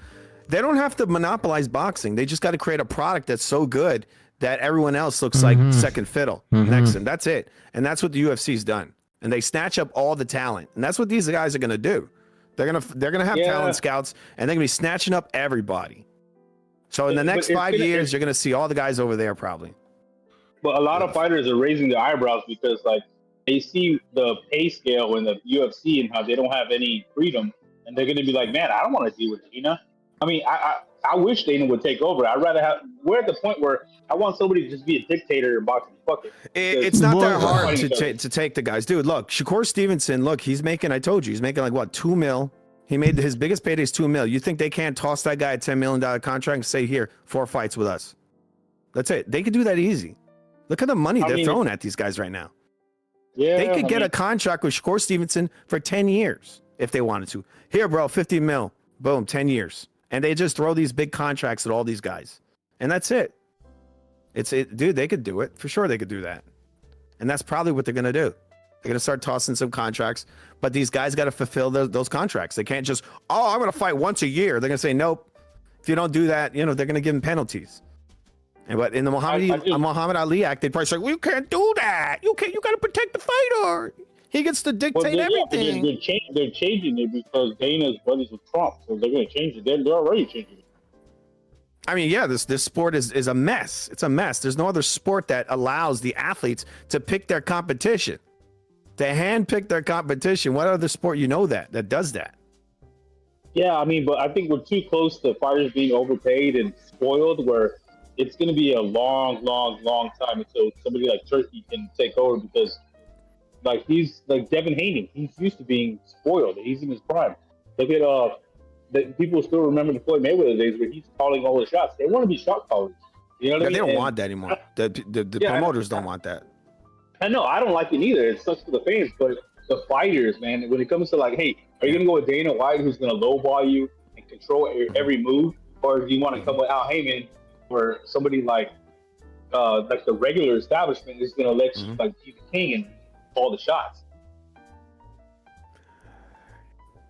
They don't have to monopolize boxing. They just got to create a product that's so good that everyone else looks like second fiddle next to them. That's it. And that's what the UFC's done. And they snatch up all the talent. And that's what these guys are gonna do. They're gonna have talent scouts, and they're gonna be snatching up everybody. So in the next 5 years, you're gonna see all the guys over there probably. But a lot of fighters are raising their eyebrows because like they see the pay scale in the UFC and how they don't have any freedom, and they're gonna be like, man, I don't want to deal with Dana. I mean, I wish Dana would take over. I'd rather have. We're at the point where I want somebody to just be a dictator in boxing. Fuck it. It's not that hard to take the guys, dude. Look, Shakur Stevenson. Look, he's making. I told you, he's making like what, $2 million. He made his biggest payday is $2 million. You think they can't toss that guy a $10 million contract and say, here, 4 fights with us? That's it. They could do that easy. Look at the money they're throwing at these guys right now. Yeah, they could get a contract with Shakur Stevenson for 10 years if they wanted to. Here, bro, 50 mil. Boom, 10 years. And they just throw these big contracts at all these guys. And that's it. Dude, they could do it. For sure they could do that. And that's probably what they're going to do. They're going to start tossing some contracts. But these guys got to fulfill those contracts. They can't just, I'm going to fight once a year. They're going to say, nope. If you don't do that, they're going to give them penalties. But in the Muhammad Ali Act, they'd probably say, well, you can't do that. You got to protect the fighter. He gets to dictate everything. They're changing it because Dana's buddies with Trump, so they're going to change it. They're already changing it. I mean, yeah, this sport is a mess. It's a mess. There's no other sport that allows the athletes to pick their competition, to handpick their competition. What other sport that does that? Yeah, I mean, but I think we're too close to fighters being overpaid and spoiled, where it's going to be a long, long, long time until somebody like Turkey can take over because. Like he's like Devin Haney. He's used to being spoiled. He's in his prime. Look at people still remember the Floyd Mayweather days where he's calling all the shots. They want to be shot callers. You know what I mean? They don't want that anymore. The promoters don't want that. I know. I don't like it either. It sucks for the fans, but the fighters, man. When it comes to like, hey, are you gonna go with Dana White, who's gonna lowball you and control every move, or do you want to come with Al Heyman, where somebody like the regular establishment is gonna let you like be the king and all the shots?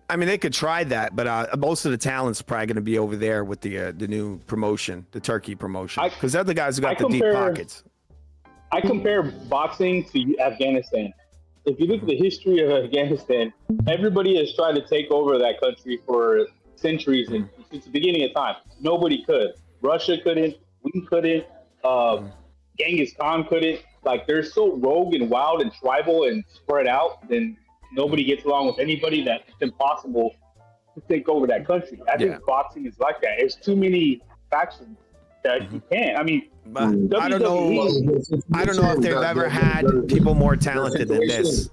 I mean, they could try that, but most of the talent's probably going to be over there with the new promotion, the Turkey promotion, because they're the guys who got the deep pockets. I compare boxing to Afghanistan. If you look at the history of Afghanistan, everybody has tried to take over that country for centuries and since the beginning of time. Nobody could. Russia couldn't. We couldn't. Genghis Khan couldn't. Like, they're so rogue and wild and tribal and spread out, then nobody gets along with anybody, that it's impossible to take over that country. I think boxing is like that. There's too many factions that you can't. I mean, I don't know if they've ever had people more talented than this.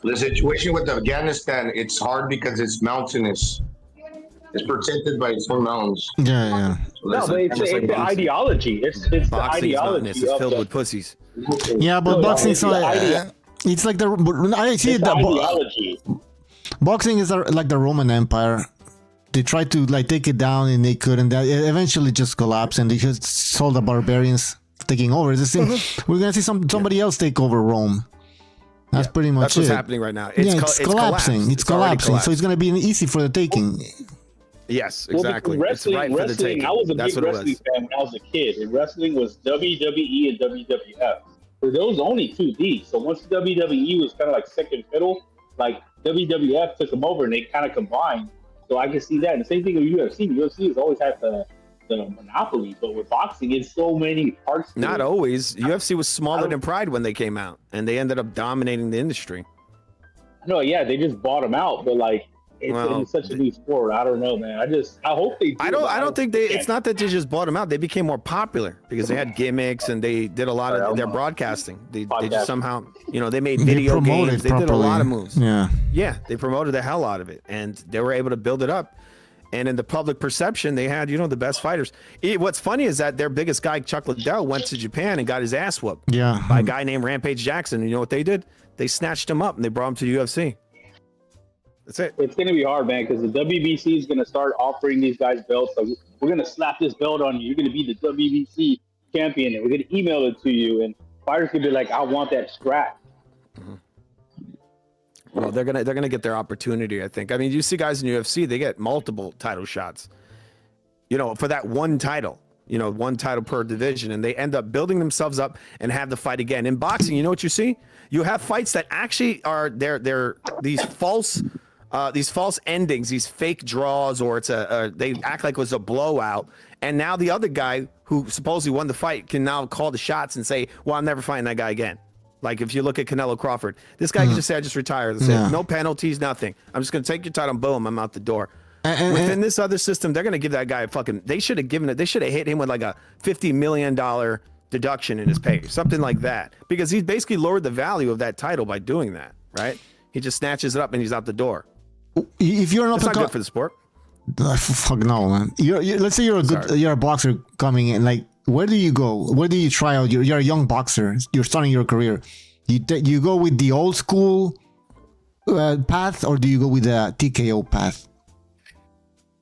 The situation with Afghanistan, it's hard because it's mountainous. It's protected by its own mountains. Yeah. No, but it's the ideology. It's the ideology. It's filled with pussies. Yeah, but boxing is like it's like I see ideology. Boxing is like the Roman Empire. They tried to like take it down and they couldn't. It eventually just collapsed and they just saw the barbarians taking over. We're gonna see somebody else take over Rome. That's pretty much That's what's happening right now. It's collapsing. It's collapsing. So it's gonna be easy for the taking. Yes, exactly. Wrestling, it's right for the taking. I was a That's big what wrestling fan when I was a kid. And wrestling was WWE and WWF. For those only 2D. So once WWE was kind of like second fiddle, like WWF took them over and they kind of combined. So I can see that. And the same thing with UFC. UFC has always had the monopoly, but with boxing, it's so many parts. Not always. UFC was smaller than Pride when they came out, and they ended up dominating the industry. No, yeah, they just bought them out, but like. It's such a new sport. I don't know, man. I hope they do. I don't think they. It's not that they just bought them out. They became more popular because they had gimmicks and they did a lot of their broadcasting. They just somehow, they made video games. They did a lot of moves. Yeah, they promoted the hell out of it, and they were able to build it up. And in the public perception, they had, the best fighters. What's funny is that their biggest guy, Chuck Liddell, went to Japan and got his ass whooped by a guy named Rampage Jackson. And you know what they did? They snatched him up and they brought him to the UFC. That's it. It's going to be hard, man, because the WBC is going to start offering these guys belts. Like, we're going to slap this belt on you. You're going to be the WBC champion, and we're going to email it to you. And fighters can be like, I want that scrap. Well, they're gonna get their opportunity, I think. I mean, you see guys in UFC, they get multiple title shots, for that one title, one title per division, and they end up building themselves up and have the fight again. In boxing, you know what you see? You have fights that actually are they're these false endings, these fake draws, or they act like it was a blowout, and now the other guy who supposedly won the fight can now call the shots and say, well, I'm never fighting that guy again. Like if you look at Canelo Crawford, this guy can just say, I just retired. Say, no penalties, nothing. I'm just going to take your title, boom, I'm out the door. Within this other system, they're going to give that guy they should have hit him with like a $50 million deduction in his pay, something like that. Because he's basically lowered the value of that title by doing that, right? He just snatches it up and he's out the door. If you're not good for the sport. Fuck no, man. Let's say you're a boxer coming in, like, where do you go? Where do you try out? You're a young boxer. You're starting your career. You go with the old school path, or do you go with the TKO path?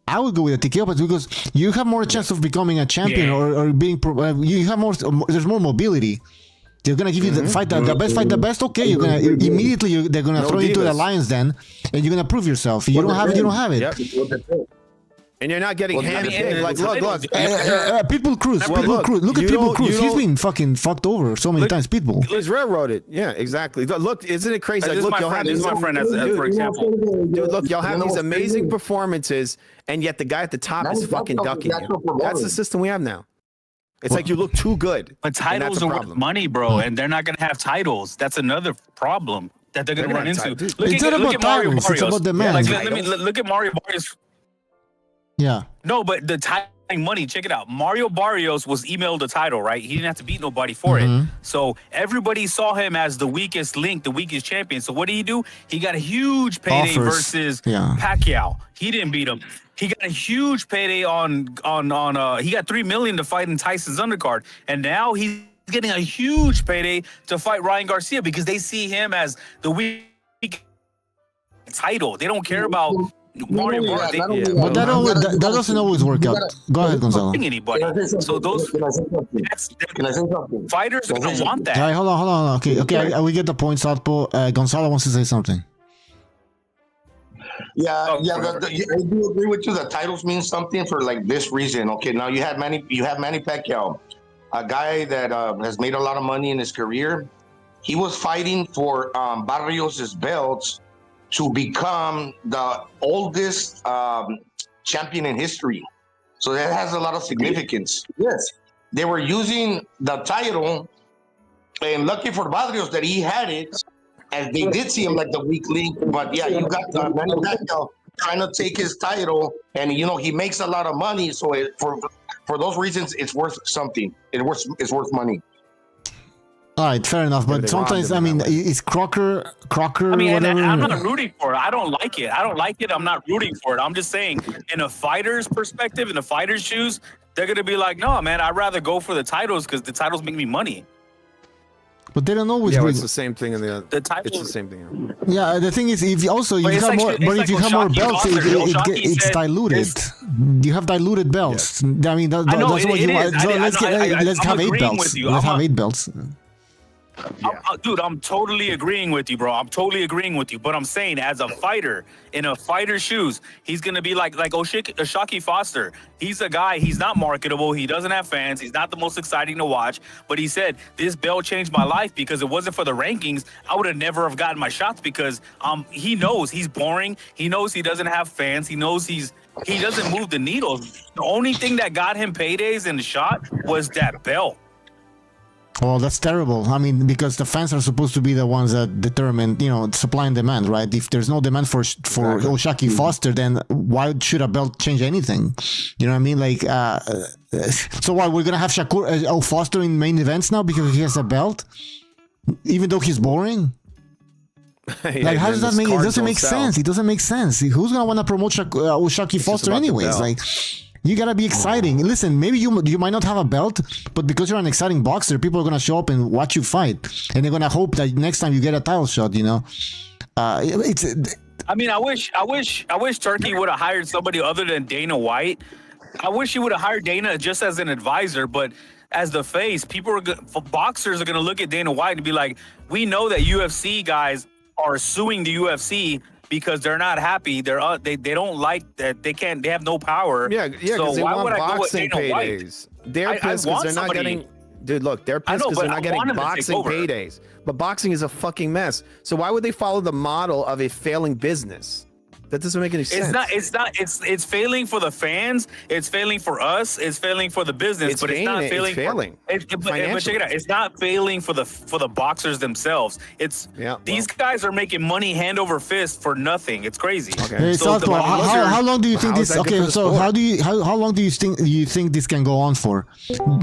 I would go with the TKO path because you have more chance of becoming a champion or being. You have more. There's more mobility. They're gonna give you the best. Okay, you're gonna immediately. They're gonna throw you into the lions den, and you're gonna prove yourself. If you don't have it, you don't have it. Yep. And you're not getting handpicked. Like, look. Pitbull Cruz. Look at Pitbull Cruz. He's been fucking fucked over so many times. Pitbull. He's railroaded. Yeah, exactly. Look, isn't it crazy? Like, look, this is my friend, for example. Dude, look, y'all have these amazing performances, and yet the guy at the top is fucking ducking you. That's the system we have now. It's like you look too good. But titles are worth money, bro, and they're not going to have titles. That's another problem that they're going to run into. Look at Mario Barrios. It's about the man. Look at Mario Barrios. Yeah. No, but the title money, check it out. Mario Barrios was emailed the title, right? He didn't have to beat nobody for it. So everybody saw him as the weakest link, the weakest champion. So what did he do? He got a huge payday versus Pacquiao. He didn't beat him. He got a huge payday on he got $3 million to fight in Tyson's undercard. And now he's getting a huge payday to fight Ryan Garcia because they see him as the weak title. They don't care about Mario Barrios. But that doesn't always work out. Go ahead, Gonzalo. Anybody. So those fighters are gonna want that. All right, hold on. Okay, we get the point, Southpaw. Gonzalo wants to say something. Yeah, I do agree with you. The titles mean something for like this reason. Okay, now you have Manny Pacquiao, a guy that has made a lot of money in his career. He was fighting for Barrios' belts to become the oldest champion in history. So that has a lot of significance. Yes, they were using the title, and lucky for Barrios that he had it, and they did see him like the weak link. But yeah, you got Manny Pacquiao trying to take his title, and he makes a lot of money. So for those reasons, it's worth something. It's worth money. All right, fair enough. But sometimes, I mean, is Crocker. I mean, whatever. I'm not rooting for it. I don't like it. I'm not rooting for it. I'm just saying, in a fighter's perspective, in a fighter's shoes, they're gonna be like, no, man, I'd rather go for the titles because the titles make me money. But they don't always. Yeah, it's the same thing in the title. It's the same thing. Yeah, the thing is, if you have more belts, it's diluted. You have diluted belts. I mean, that's what you want. So let's have 8 belts. Let's have 8 belts. Dude, I'm totally agreeing with you, bro. I'm totally agreeing with you. But I'm saying, as a fighter, in a fighter's shoes, he's going to be like Shakur Foster. He's a guy, he's not marketable. He doesn't have fans. He's not the most exciting to watch. But he said, this belt changed my life because it wasn't for the rankings. I would have never have gotten my shots because he knows he's boring. He knows he doesn't have fans. He knows he doesn't move the needle. The only thing that got him paydays in the shot was that belt. Well, that's terrible. I mean, because the fans are supposed to be the ones that determine, supply and demand, right? If there's no demand for Shakur Foster, then why should a belt change anything? You know what I mean? Like, so what, we're gonna have Shakur Foster in main events now because he has a belt, even though he's boring? Like, how does that make? It doesn't make sense. It doesn't make sense. Who's gonna want to promote Shaki Foster anyways? Like, you gotta be exciting. Listen, maybe you might not have a belt, but because you're an exciting boxer, people are gonna show up and watch you fight, and they're gonna hope that next time you get a title shot. You know, it's. I mean, I wish Turkey would have hired somebody other than Dana White. I wish he would have hired Dana just as an advisor, but as the face, boxers are going to look at Dana White and be like, we know that UFC guys are suing the UFC because they're not happy. They don't like that. They have no power. Yeah. So they why want would I go with boxing Dana White? paydays. They're pissed because they're not getting. Dude, look, they're pissed because they're not getting boxing paydays. But boxing is a fucking mess. So why would they follow the model of a failing business? That doesn't make any sense. It's failing for the fans. It's failing for us. It's failing for the business. It's not failing. But check it out. It's not failing for the boxers themselves. These guys are making money hand over fist for nothing. It's crazy. Okay. Hey, how long do you think this? Okay, so how long do you think this can go on for?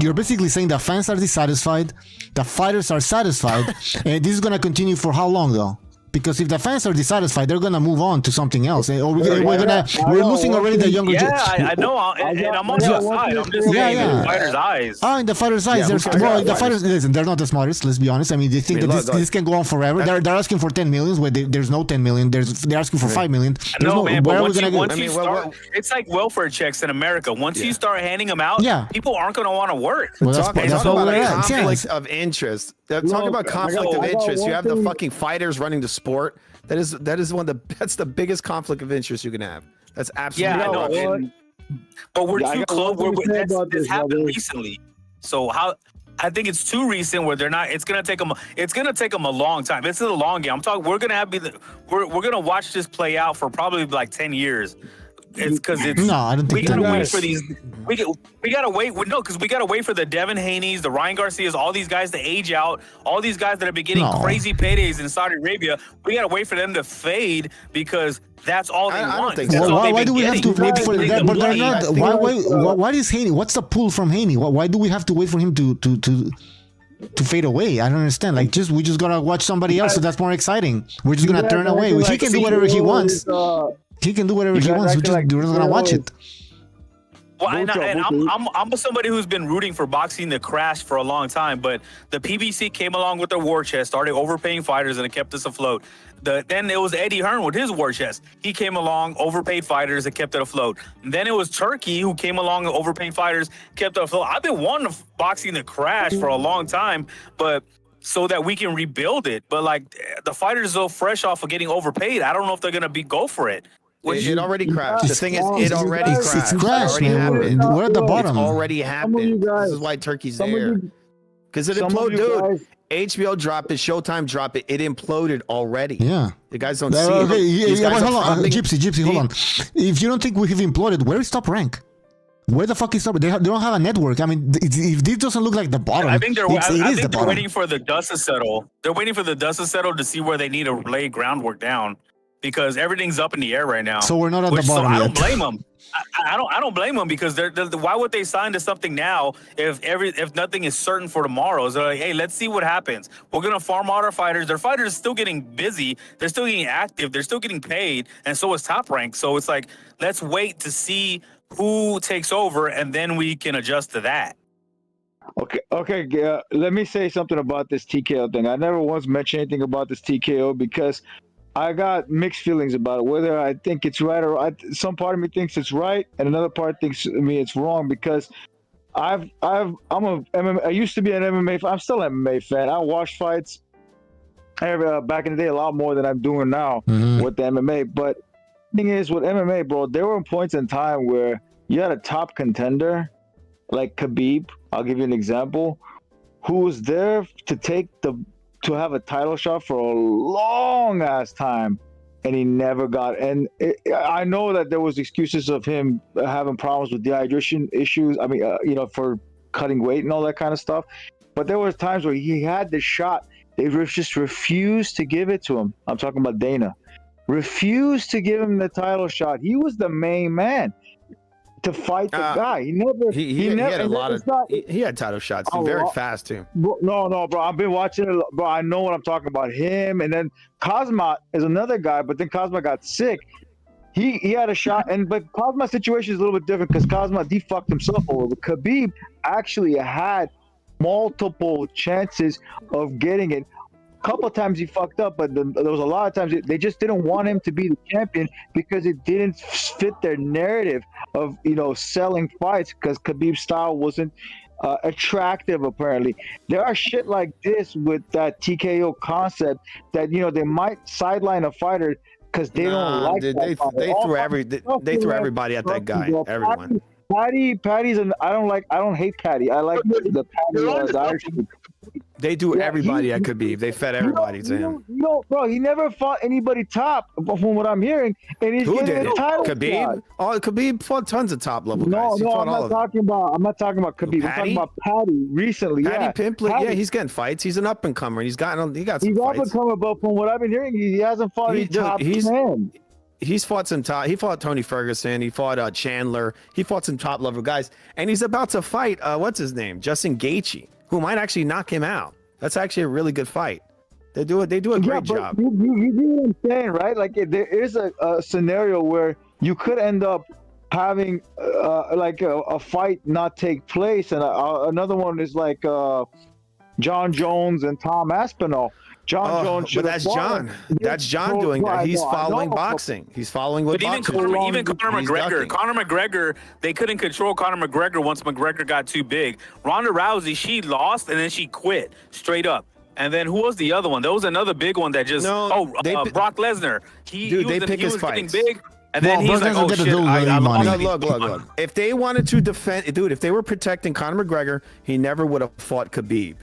You're basically saying the fans are dissatisfied, the fighters are satisfied, and this is gonna continue for how long though? Because if the fans are dissatisfied, they're gonna move on to something else. Or we're losing already the younger. I know, and I'm on your side. I'm just saying in the fighters' eyes. Oh, in the fighters' eyes, the fighters. Listen, they're not the smartest. Let's be honest. I mean, they think this can go on forever. They're asking for 10 million, where there's no 10 million. They're asking for 5 million. No, man. But once you start, it's like welfare checks in America. Once you start handing them out, people aren't gonna want to work. Well, talk about a conflict of interest. Talk about conflict of interest. You have the fucking fighters running the sport. That's the biggest conflict of interest you can have. That's absolutely but we're too close. This happened recently, so I think it's too recent where they're not. It's gonna take them. It's gonna take them a long time. It's a long game. I'm talking. We're gonna watch this play out for probably like 10 years. It's because no, I don't think we gotta wait for these. We gotta wait. No, because we gotta wait for the Devin Haney's, the Ryan Garcias, all these guys to age out. All these guys that have been getting crazy paydays in Saudi Arabia. We gotta wait for them to fade because that's all they want. Why do we have to wait for that? But they're not. Why is Haney? What's the pull from Haney? Why do we have to wait for him to fade away? I don't understand. Like, we just gotta watch somebody else, so that's more exciting. We're just gonna turn away. He can do whatever he wants. He can do whatever he wants. We're just gonna watch it. Well, I'm somebody who's been rooting for boxing to crash for a long time, but the PBC came along with their war chest, started overpaying fighters, and it kept us afloat. Then it was Eddie Hearn with his war chest. He came along, overpaid fighters, and kept it afloat. And then it was Turkey who came along and overpaid fighters, kept it afloat. I've been wanting boxing to crash for a long time, but so that we can rebuild it. But like the fighters are so fresh off of getting overpaid, I don't know if they're gonna go for it. It already crashed. The thing is, it already crashed. It's crashed, man. We're at the bottom. It's already happened. This is why Turkey's there. Because it imploded, dude. HBO dropped it, Showtime dropped it. It imploded already. Yeah. The guys don't see it. Hold on. Gypsy, hold on. If you don't think we have imploded, where is Top Rank? Where the fuck is Top? They don't have a network. I mean, if this doesn't look like the bottom, I think they're waiting for the dust to settle. They're waiting for the dust to settle to see where they need to lay groundwork down. Because everything's up in the air right now. So we're not at the bottom yet. I don't blame them. I don't blame them because why would they sign to something now if nothing is certain for tomorrow? So like, hey, let's see what happens. We're gonna farm out our fighters. Their fighters are still getting busy. They're still getting active. They're still getting paid, and so is Top Rank. So it's like let's wait to see who takes over, and then we can adjust to that. Okay. Let me say something about this TKO thing. I never once mentioned anything about this TKO because I got mixed feelings about it. Whether I think it's right or some part of me thinks it's right, and another part thinks it's wrong because I used to be an MMA fan. I'm still an MMA fan. I watched fights back in the day a lot more than I'm doing now with the MMA. But the thing is, with MMA, bro, there were points in time where you had a top contender like Khabib. I'll give you an example, who was there to have a title shot for a long ass time, and he never got. And I know that there was excuses of him having problems with dehydration issues. I mean, for cutting weight and all that kind of stuff. But there was times where he had the shot. They just refused to give it to him. I'm talking about Dana. Refused to give him the title shot. He was the main man. to fight the guy. He never. He never. had a and lot it's of. not- He had title shots. A Very lot. fast too. No, bro. I've been watching it, bro. I know what I'm talking about. Him, and then Cosma is another guy, but then Cosma got sick. He had a shot, but Cosma's situation is a little bit different because Cosma fucked himself over. But Khabib actually had multiple chances of getting it. A couple of times he fucked up, but there was a lot of times they just didn't want him to be the champion because it didn't fit their narrative of selling fights because Khabib's style wasn't attractive. Apparently, there are shit like this with that TKO concept that they might sideline a fighter because they don't like dude, that fighter. they threw everybody at that guy. Everyone. Patty's I don't hate Patty. I like the Patty. The Irish. They do everybody that could be. They fed everybody to him. Bro, he never fought anybody top, from what I'm hearing. And he's Who getting did a it? title Khabib? shot. Oh, Khabib fought tons of top level guys. He No, fought I'm all not of them. talking about. I'm not talking about Khabib. I'm Patty? talking about Patty recently. Patty Pimblett, Patty. yeah, he's getting fights. He's an up and comer. He got some He's fights. up and coming, but from what I've been hearing, he hasn't fought any top 10. He's fought some top. He fought Tony Ferguson. He fought Chandler. He fought some top level guys, and he's about to fight what's his name, Justin Gaethje, who might actually knock him out. That's actually a really good fight. They do a great job. You get what I'm saying, right? Like there is a scenario where you could end up having like a fight not take place, and another one is like John Jones and Tom Aspinall. John Jones should have fought. That's John doing that. He's following boxing. He's following what boxing. Even Conor McGregor, they couldn't control Conor McGregor once McGregor got too big. Ronda Rousey, she lost and then she quit straight up. And then who was the other one? There was another big one that just Brock Lesnar. He was getting big. And then he's like, oh shit, Look. If they wanted to defend, dude, if they were protecting Conor McGregor, he never would have fought Khabib.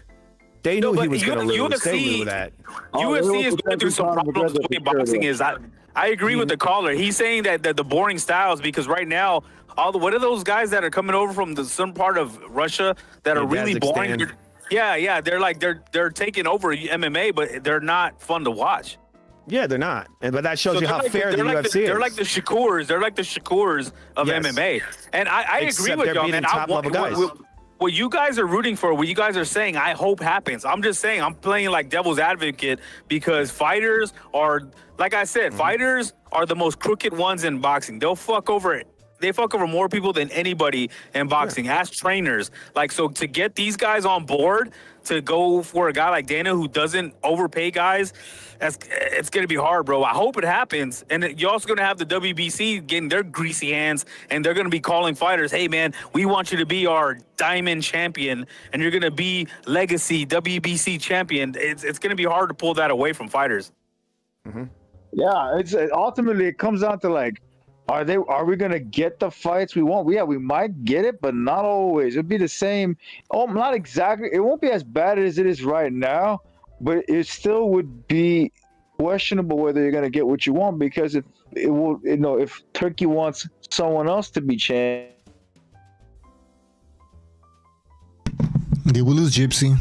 They knew he was going to lose. They knew that. UFC is going through some problems the way boxing is. I agree with the caller. He's saying that the boring styles, because right now, what are those guys that are coming over from some part of Russia that are really boring? Yeah, they're taking over MMA, but they're not fun to watch. Yeah, they're not. But that shows you how fair the UFC is. They're like the Shakurs. They're like the Shakurs of MMA. And I agree with y'all, man. What you guys are rooting for, what you guys are saying, I hope happens. I'm just saying, I'm playing like devil's advocate because fighters are, like I said, fighters are the most crooked ones in boxing. They'll fuck over it. They fuck over more people than anybody in boxing. As trainers, so to get these guys on board to go for a guy like Dana who doesn't overpay guys, it's gonna be hard, bro. I hope it happens, and you're also gonna have the WBC getting their greasy hands, and they're gonna be calling fighters, "Hey, man, we want you to be our diamond champion, and you're gonna be legacy WBC champion." It's gonna be hard to pull that away from fighters. Mm-hmm. Yeah, it's ultimately it comes down to are we gonna get the fights we want? Yeah, we might get it, but not always. It'll be the same. Oh, not exactly. It won't be as bad as it is right now, but it still would be questionable whether you're gonna get what you want because if Turkey wants someone else to be champion. They will lose Gypsy.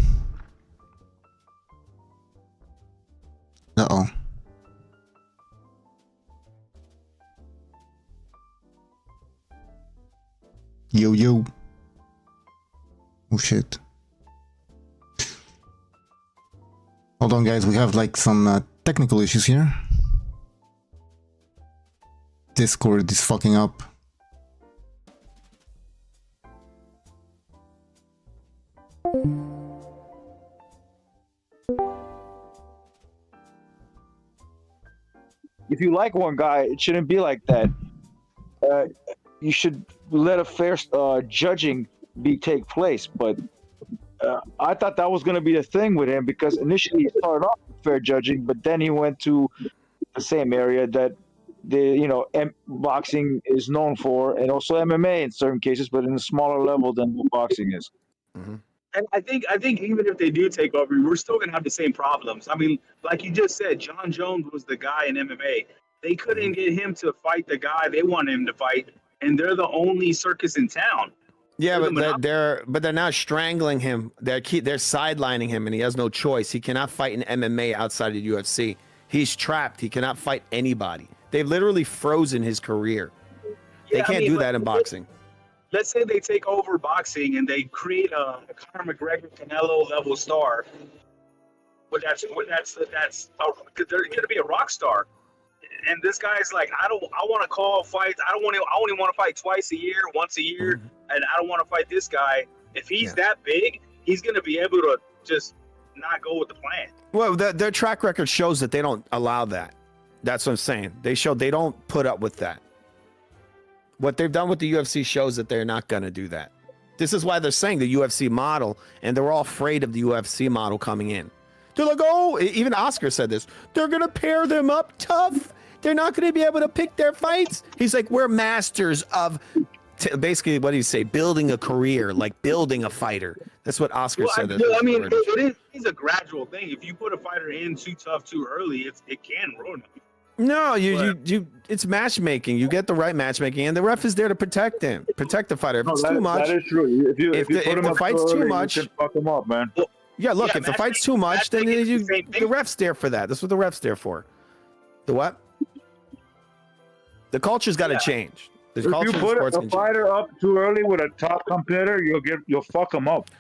Uh-oh. Yo. Oh shit. Hold on guys, we have some technical issues here. Discord is fucking up. If you like one guy, it shouldn't be like that. You should let a fair judging take place. But I thought that was going to be the thing with him because initially he started off with fair judging, but then he went to the same area that boxing is known for, and also MMA in certain cases, but in a smaller level than what boxing is. Mm-hmm. And I think even if they do take over, we're still gonna have the same problems. I mean, like you just said, John Jones was the guy in MMA. They couldn't get him to fight the guy they wanted him to fight, and they're the only circus in town. Yeah, but they're now strangling him. They're sidelining him, and he has no choice. He cannot fight in MMA outside of the UFC. He's trapped. He cannot fight anybody. They've literally frozen his career. They can't do that in boxing. let's say they take over boxing and they create a Conor McGregor Canelo level star. But that's because they're going to be a rock star. And this guy's like, I want to call fights. I only want to fight twice a year, once a year, and I don't want to fight this guy. If he's that big, he's going to be able to just not go with the plan. Well, their track record shows that they don't allow that. That's what I'm saying. They don't put up with that. What they've done with the UFC shows that they're not going to do that. This is why they're saying the UFC model, and they're all afraid of the UFC model coming in. They're like, oh, even Oscar said this. They're going to pair them up tough. They're not going to be able to pick their fights. He's like, we're masters of basically, what do you say? Building a career, like building a fighter. That's what Oscar said. I mean, it is a gradual thing. If you put a fighter in too tough too early, it can ruin him. No, it's matchmaking. You get the right matchmaking, and the ref is there to protect him, protect the fighter. If it's too much, that is true. If the fight's too much, you can fuck him up, man. Yeah, look, if the fight's too much, then the ref's there for that. That's what the ref's there for. The what? The culture's got to change. The If you put a fighter up too early with a top competitor, you'll fuck him up.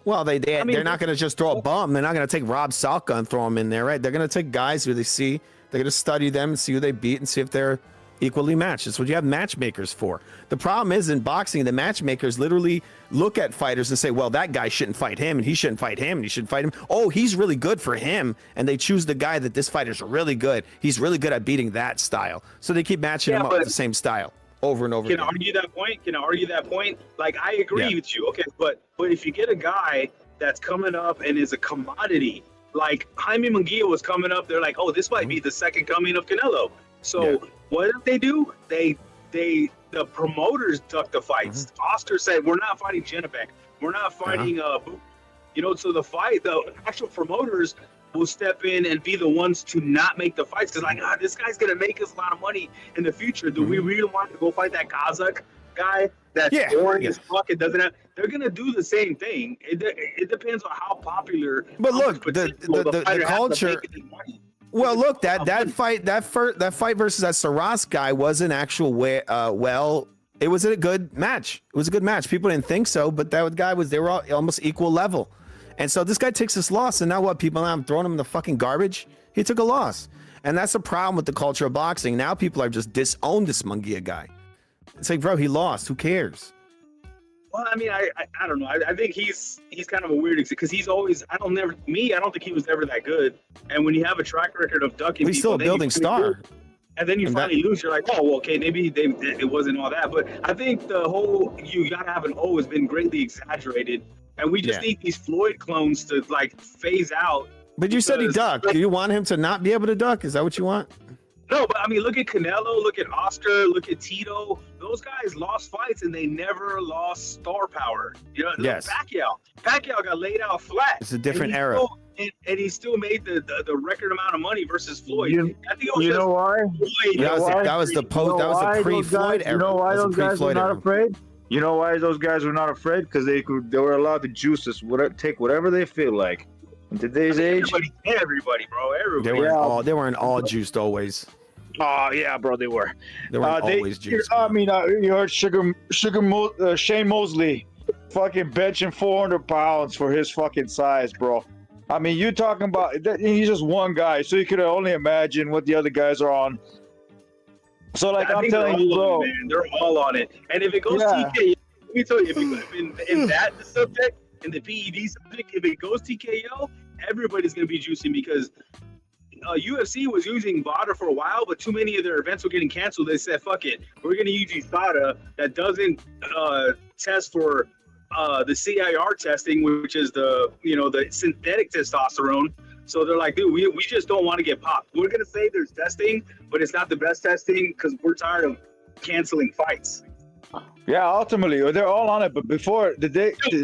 Well, they're not going to just throw a bum. They're not going to take Rob Salka and throw him in there, right? They're going to take guys who they see. They're going to study them and see who they beat and see if they're equally matched. That's what you have matchmakers for. The problem is in boxing, the matchmakers literally look at fighters and say, well, that guy shouldn't fight him, and he shouldn't fight him, and he shouldn't fight him. Oh, he's really good for him. And they choose the guy that this fighter's really good. He's really good at beating that style. So they keep matching him up with the same style over and over again. Can I argue that point? Like, I agree with you. Okay, but if you get a guy that's coming up and is a commodity, like Jaime Munguia was coming up, they're like, oh, this might be the second coming of Canelo. So what did they do? The promoters ducked the fights. Oscar said, we're not fighting Jenabek. We're not fighting so the actual promoters will step in and be the ones to not make the fights. Because like, this guy's gonna make us a lot of money in the future. Do we really want to go fight that Kazakh guy that's boring as fuck? It doesn't have. They're gonna do the same thing. It depends on how popular. But look, the culture. Well, look, that fight versus that Saras guy was an actual it was a good match. It was a good match. People didn't think so, but that guy they were all almost equal level. And so this guy takes this loss, and now what? People now throwing him in the fucking garbage. He took a loss, and that's the problem with the culture of boxing. Now people are just disowned this Munguia guy. It's like, bro, he lost. Who cares? Well, I mean, I don't know. I think he's kind of a weird because he's always I don't think he was ever that good. And when you have a track record of ducking, he's still a building star. And then you finally lose. You're like, oh, well, okay, maybe it wasn't all that. But I think the whole you gotta have an O has been greatly exaggerated, and we just need these Floyd clones to like phase out. But you said he ducked. Do you want him to not be able to duck? Is that what you want? No, but I mean, look at Canelo, look at Oscar, look at Tito. Those guys lost fights and they never lost star power. You know, yes. Pacquiao got laid out flat. It's a different era. And he still made the record amount of money versus Floyd. I think you know why? That was the pre-Floyd era. You know why those guys were not afraid? You know why those guys were not afraid? Because they were allowed to juice us, take whatever they feel like. In today's age, everybody, bro, everybody. They weren't all juiced always. Oh yeah, bro, they were. They weren't always juiced. I mean, you heard Shane Mosley, fucking benching 400 pounds for his fucking size, bro. I mean, you talking about he's just one guy, so you could only imagine what the other guys are on. So, like, I'm telling you, bro, they're all on it. And if it goes TKO, let me tell you, if in that subject, in the PED subject, if it goes TKO, everybody's gonna be juicing because UFC was using VADA for a while, but too many of their events were getting canceled. They said, "Fuck it, we're gonna use VADA that doesn't test for." The CIR testing, which is the synthetic testosterone. So they're like, dude, we just don't want to get popped. We're gonna say there's testing, but it's not the best testing because we're tired of canceling fights. Yeah, ultimately, they're all on it. But in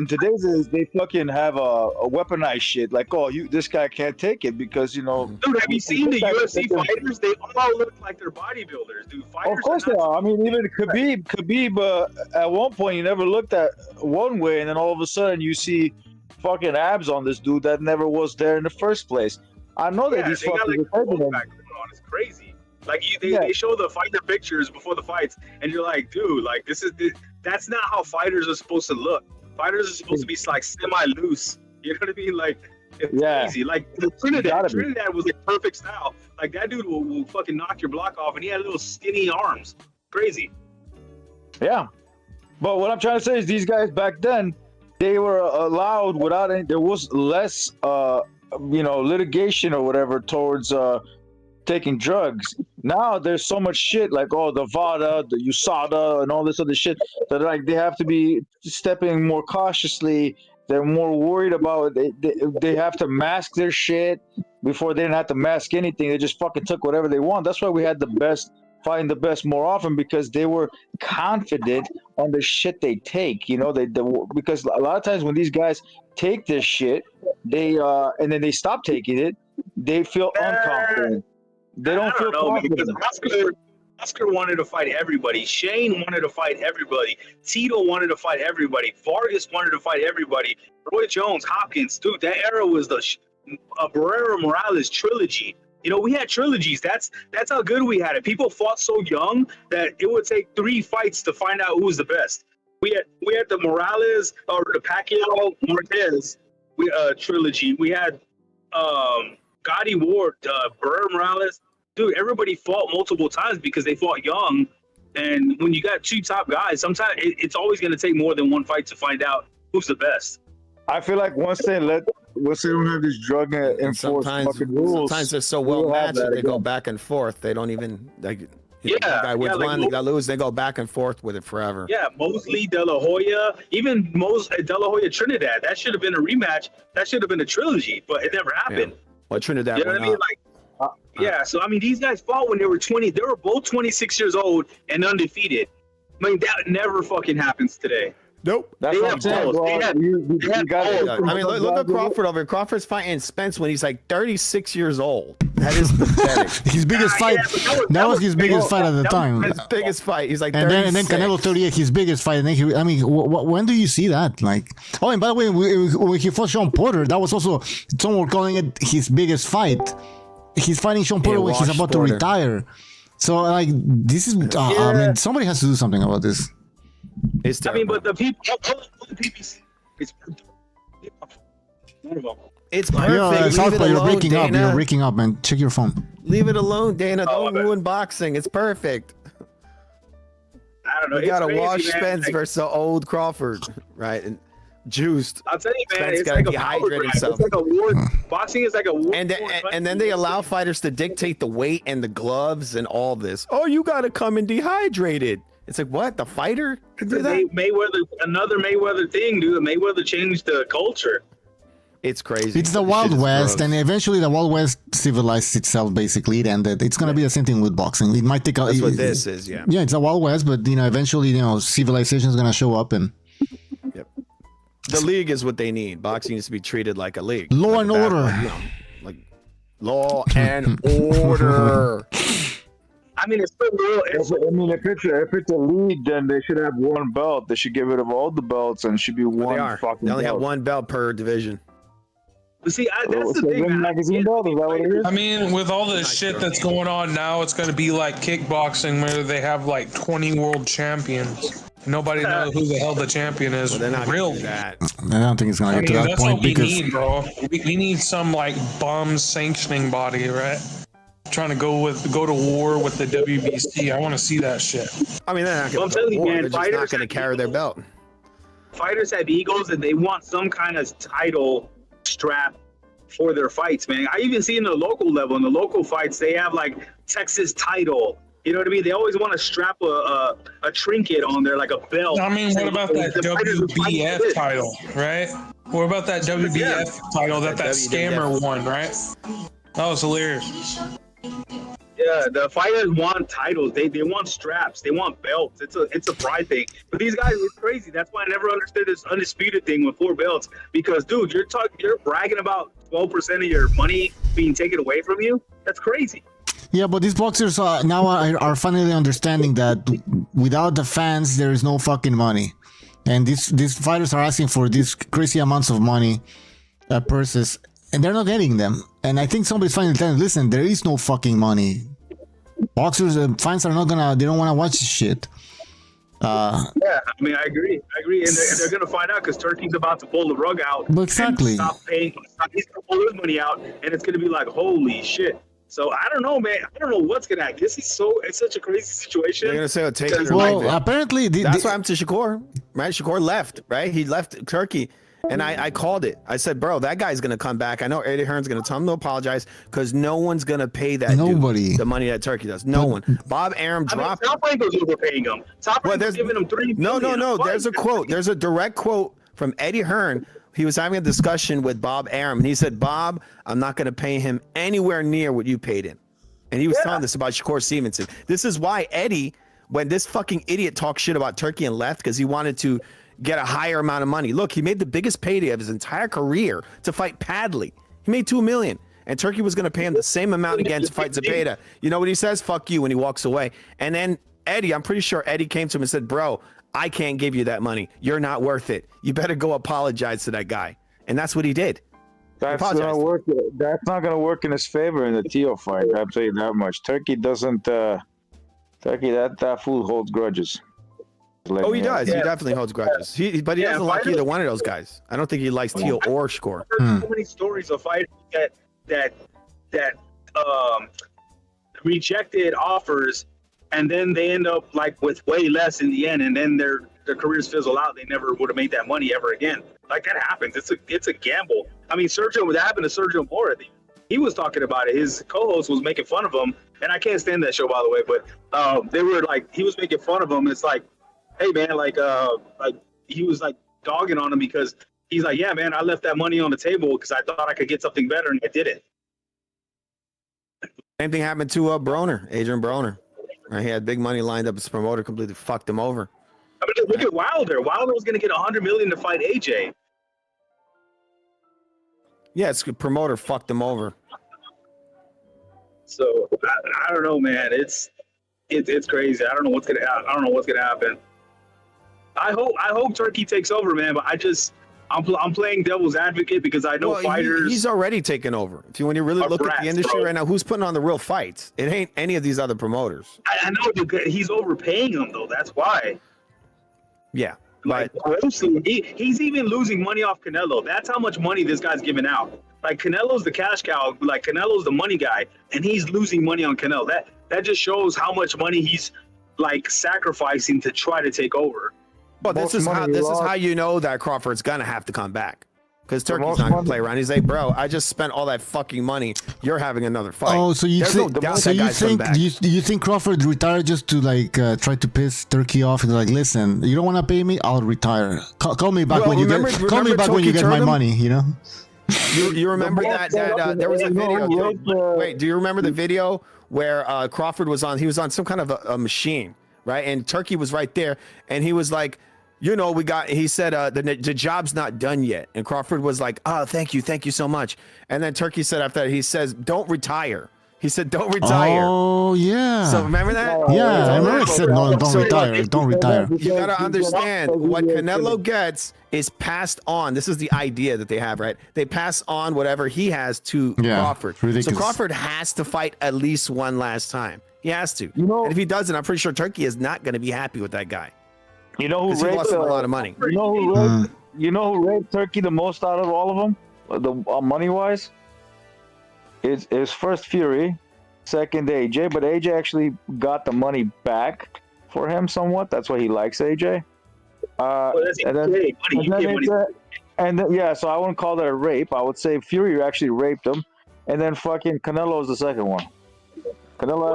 today's days, they fucking have a weaponized shit. Like, oh, this guy can't take it because Dude, have you seen the UFC fighters? They all look like they're bodybuilders, dude. Fighters of course they are. I mean, even Khabib, at one point, you never looked at one way, and then all of a sudden, you see fucking abs on this dude that never was there in the first place. I know that these fuckers are taking them. It's crazy. Like they show the fighter pictures before the fights, and you're like, dude, like this is that's not how fighters are supposed to look. Fighters are supposed to be like semi-loose. You know what I mean? Like, it's crazy. Like Trinidad was like perfect style. Like that dude will fucking knock your block off, and he had little skinny arms. Crazy. Yeah, but what I'm trying to say is these guys back then, they were allowed without any. There was less, litigation or whatever towards taking drugs. Now there's so much shit like the VADA, the USADA, and all this other shit that like they have to be stepping more cautiously. They're more worried about they have to mask their shit. Before they didn't have to mask anything. They just fucking took whatever they want. That's why we had the best fighting the best more often, because they were confident on the shit they take. Because a lot of times when these guys take this shit, they and then they stop taking it, they feel unconfident. They don't feel confident. Oscar wanted to fight everybody. Shane wanted to fight everybody. Tito wanted to fight everybody. Vargas wanted to fight everybody. Roy Jones, Hopkins, dude, that era was the Barrera Morales trilogy. We had trilogies. That's how good we had it. People fought so young that it would take 3 fights to find out who was the best. We had the Morales or the Pacquiao Marquez trilogy. We had Gotti Ward, Barrera Morales. Dude, everybody fought multiple times because they fought young. And when you got 2 top guys, sometimes it's always going to take more than 1 fight to find out who's the best. I feel like once they don't have these drug enforced fucking rules, sometimes they're so well matched that they go back and forth. They don't even the guy wins one, the guy loses, they go back and forth with it forever. Yeah, Mosley, De La Hoya, even De La Hoya Trinidad. That should have been a rematch. That should have been a trilogy, but it never happened. Yeah. Well, Trinidad. You know what I mean? So I mean, these guys fought when they were 20. They were both 26 years old and undefeated. I mean, that never fucking happens today. Nope. That's what I'm saying. I mean, look at Crawford over here. Crawford's fighting Spence when he's like 36 years old. That is pathetic. His biggest fight. That was his biggest fight at the time. His biggest fight. He's like 36. And then Canelo 38, his biggest fight. And then when do you see that? Like, and by the way, when he fought Sean Porter, that was also, some were calling it his biggest fight. He's fighting Sean Porter when he's about to retire. So, like, this is, I mean, somebody has to do something about this. It's I mean, but the people, it's perfect. Southpaw, you're breaking up. You're breaking up, man. Check your phone. Leave it alone, Dana. Don't ruin boxing. It's perfect. I don't know. You gotta watch Spence versus old Crawford, right? And juiced. I'll tell you, man. Spence It's gotta like a dehydrate himself. It's like a war. Boxing is like a war. And then they allow fighters to dictate the weight and the gloves and all this. Oh, you gotta come in dehydrated. It's like, what? The fighter can do that? Mayweather, another Mayweather thing, dude. Mayweather changed the culture. It's crazy. It's the Wild West, and eventually the Wild West civilized itself. Basically, it ended. It's gonna be the same thing with boxing. It might take. That's what this is, yeah. Yeah, it's a Wild West, but eventually, civilization is gonna show up, and the league is what they need. Boxing needs to be treated like a league. Law and order. Like law and order. I mean, it's still real. If it's a league, then they should have 1 belt. They should get rid of all the belts and it should be one fucking They only have belt. 1 belt per division. But see, that's the thing, man. Magazine belt, is that what it is? I mean, with all the shit that's going on now, it's going to be like kickboxing where they have like 20 world champions. Nobody knows who the hell the champion is. Well, they're not real. I don't think it's gonna get to that that's point what we because need, bro. We need some like bum sanctioning body, right? Trying to go to war with the WBC. I want to see that shit. I mean, they're not Well, I'm going telling to you, war. man, They're just not going to carry their belt. Fighters have egos and they want some kind of title strap for their fights, man. I even see in the local level, in the local fights, they have like Texas title. You know what I mean? They always want to strap a trinket on there, like a belt. I mean, what about that WBF title, right? What about that WBF title that scammer won, right? That was hilarious. Yeah, the fighters want titles. They want straps. They want belts. It's a pride thing. But these guys are crazy. That's why I never understood this undisputed thing with 4 belts. Because, dude, you're bragging about 12% of your money being taken away from you. That's crazy. Yeah, but these boxers now are finally understanding that without the fans, there is no fucking money. And these fighters are asking for these crazy amounts of money, purses, and they're not getting them. And I think somebody's finally telling them, listen, there is no fucking money. Boxers and fans are not gonna, they don't want to watch this shit. Yeah, I mean, I agree, and they're going to find out because Turkey's about to pull the rug out. Exactly. And stop paying. He's going to pull his money out, and it's going to be like, holy shit. So I don't know, man. I don't know what's going to happen. It's such a crazy situation. They're gonna say, "Oh, take it." Well, apparently, that's what happened to Shakur. Right? Shakur left. Right? He left Turkey. And I called it. I said, bro, that guy's going to come back. I know Eddie Hearn's going to tell him to apologize because no one's going to pay that dude the money that Turkey does. No one. Bob Arum dropped. Top Rango's overpaying him. Top Rango's giving him $3 million. No. There's a quote. There's a direct quote from Eddie Hearn. He was having a discussion with Bob Arum. And he said, Bob, I'm not going to pay him anywhere near what you paid him. And he was telling this about Shakur Stevenson. This is why Eddie, when this fucking idiot talked shit about Turkey and left because he wanted to get a higher amount of money. Look, he made the biggest payday of his entire career to fight Padley. He made $2 million, and Turkey was going to pay him the same amount again to fight Zepeda. You know what he says? Fuck you when he walks away. And then Eddie, I'm pretty sure Eddie came to him and said, bro, I can't give you that money. You're not worth it. You better go apologize to that guy. And that's what he did. That's gonna work. That's not gonna work in his favor in the Teo fight. I'll tell you that much. Turkey doesn't. Turkey, that fool holds grudges. Oh, he does. He definitely holds grudges. But he doesn't like either one of those guys. I don't think he likes Teal or Shakur. I've heard so many stories of fighters that rejected offers, and then they end up like with way less in the end, and then their careers fizzle out. They never would have made that money ever again. Like that happens. It's a gamble. I mean, that happened to Sergio Mora. He was talking about it. His co-host was making fun of him, and I can't stand that show, by the way. But they were like, he was making fun of him. It's like, hey man, like he was like dogging on him because he's like, yeah man, I left that money on the table because I thought I could get something better, and I didn't. Same thing happened to Adrian Broner. Right? He had big money lined up. His promoter completely fucked him over. I mean, look at Wilder. Wilder was going to get $100 million to fight AJ. Yeah, it's promoter fucked him over. So I don't know, man. It's crazy. I don't know what's gonna happen. I hope Turkey takes over, man. But I'm playing devil's advocate because I know fighters. He's already taken over. When you really look at the industry right now, who's putting on the real fights? It ain't any of these other promoters. I know, but he's overpaying them though. That's why. Yeah. Like he's even losing money off Canelo. That's how much money this guy's giving out. Like Canelo's the cash cow. Like Canelo's the money guy, and he's losing money on Canelo. That just shows how much money he's like sacrificing to try to take over. Well, this is how you know that Crawford's gonna have to come back. Because Turkey's not going to play around. He's like, bro, I just spent all that fucking money. You're having another fight. Oh, so you think? Do you think Crawford retired just to like try to piss Turkey off and like, listen, you don't want to pay me, I'll retire. Call me back when you get my money. You know. You remember that there was a video. Wait, do you remember the video where Crawford was on? He was on some kind of a machine, right? And Turkey was right there, and he was like, you know, he said, the job's not done yet. And Crawford was like, oh, thank you so much. And then Turkey said after that, he says, don't retire. He said, don't retire. Oh, yeah. So remember that? Yeah, I remember he said, no, don't retire. Don't retire. You got to understand, what Canelo gets is passed on. This is the idea that they have, right? They pass on whatever he has to Crawford. Ridiculous. So Crawford has to fight at least one last time. He has to. And if he doesn't, I'm pretty sure Turkey is not going to be happy with that guy. You know who raped lost him a lot of money. You know who raped Turkey the most out of all of them, money wise? It's first Fury, second AJ, but AJ actually got the money back for him somewhat. That's why he likes AJ. So I wouldn't call that a rape. I would say Fury actually raped him, and then fucking Canelo is the second one. Canelo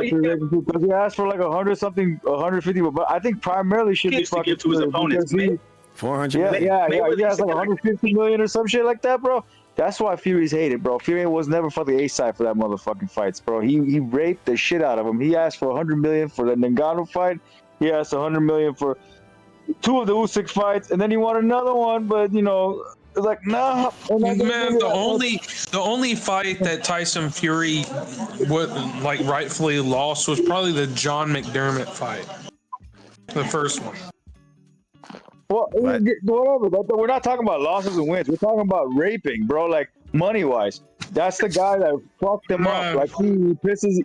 because he asked for like 100 something, 150, but I think primarily should be fucking give to his opponents, man. 400. Yeah. He has like 150 million or some shit like that, bro. That's why Fury's hated, bro. Fury was never fucking A side for that motherfucking fights, bro. He raped the shit out of him. He asked for 100 million for the Ngannou fight. He asked 100 million for 2 of the Usyk fights, and then he wanted another one, but you know. Like nah, man. The only fight that Tyson Fury would like rightfully lost was probably the John McDermott fight, the first one. Well, whatever. We're not talking about losses and wins. We're talking about raping, bro. Like money wise, that's the guy that fucked him up. Like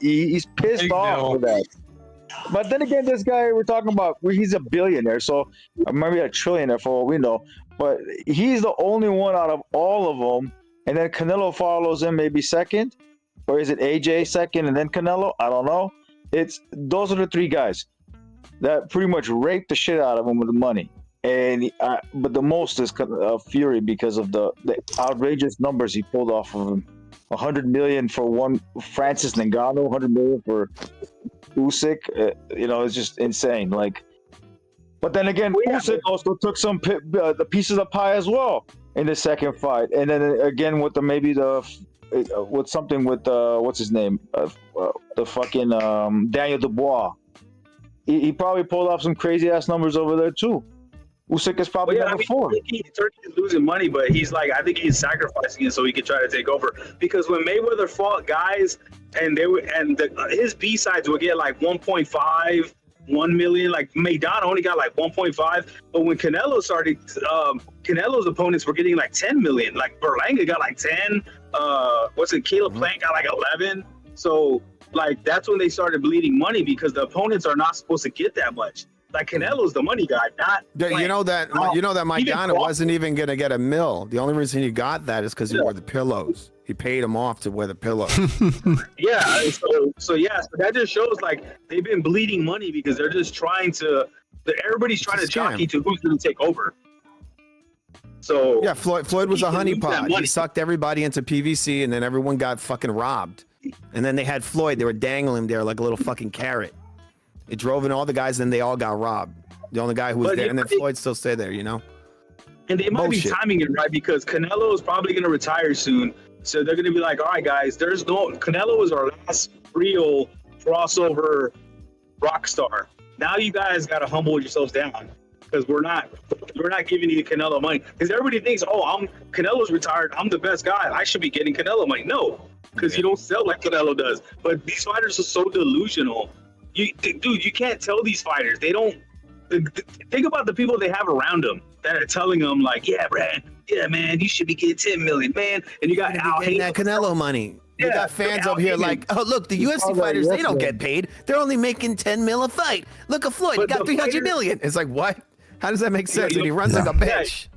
he's pissed off for that. But then again, this guy we're talking about, he's a billionaire, so maybe a trillionaire for all we know. But he's the only one out of all of them. And then Canelo follows him maybe second. Or is it AJ second and then Canelo? I don't know. Those are the three guys that pretty much raped the shit out of him with the money. And but the most is Fury because of the outrageous numbers he pulled off of him. 100 million for one Francis Ngannou, 100 million for Usyk. It's just insane. But then again, Usyk also took some the pieces of pie as well in the second fight, and then again with what's his name, the fucking Daniel Dubois. He probably pulled off some crazy ass numbers over there too. Usyk is probably number 4. He's losing money, but he's I think he's sacrificing it so he could try to take over. Because when Mayweather fought guys, and his B sides would get 1.5, 1 million. Maidana only got 1.5, but when Canelo started, Canelo's opponents were getting 10 million. Berlanga got 10. Caleb Plant got 11. So that's when they started bleeding money because the opponents are not supposed to get that much. Canelo's the money guy, not you know that Maidana wasn't even gonna get a mill. The only reason he got that is because he wore the pillows. He paid him off to wear the pillows. Yeah, so that just shows they've been bleeding money because they're just trying to. Everybody's trying to jockey to who's going to take over. So yeah, Floyd was a honeypot. He sucked everybody into PVC, and then everyone got fucking robbed. And then they had Floyd. They were dangling him there like a little fucking carrot. It drove in all the guys, and they all got robbed. The only guy who was there, and then Floyd still stayed there. And they might be timing it right because Canelo is probably going to retire soon. So they're going to be all right, guys, Canelo is our last real crossover rock star. Now you guys got to humble yourselves down because we're not giving you Canelo money. Because everybody thinks, Canelo's retired. I'm the best guy. I should be getting Canelo money. No, because you don't sell like Canelo does. But these fighters are so delusional. You can't tell these fighters. They don't think about the people they have around them that are telling them yeah, Brad, yeah, man, you should be getting 10 million, man. And you got Al Haymon. That Canelo money. You got fans up here look, the UFC fighters, they don't get paid. They're only making 10 mil a fight. Look at Floyd, he got 300 million. It's what? How does that make sense? And he runs like a bitch.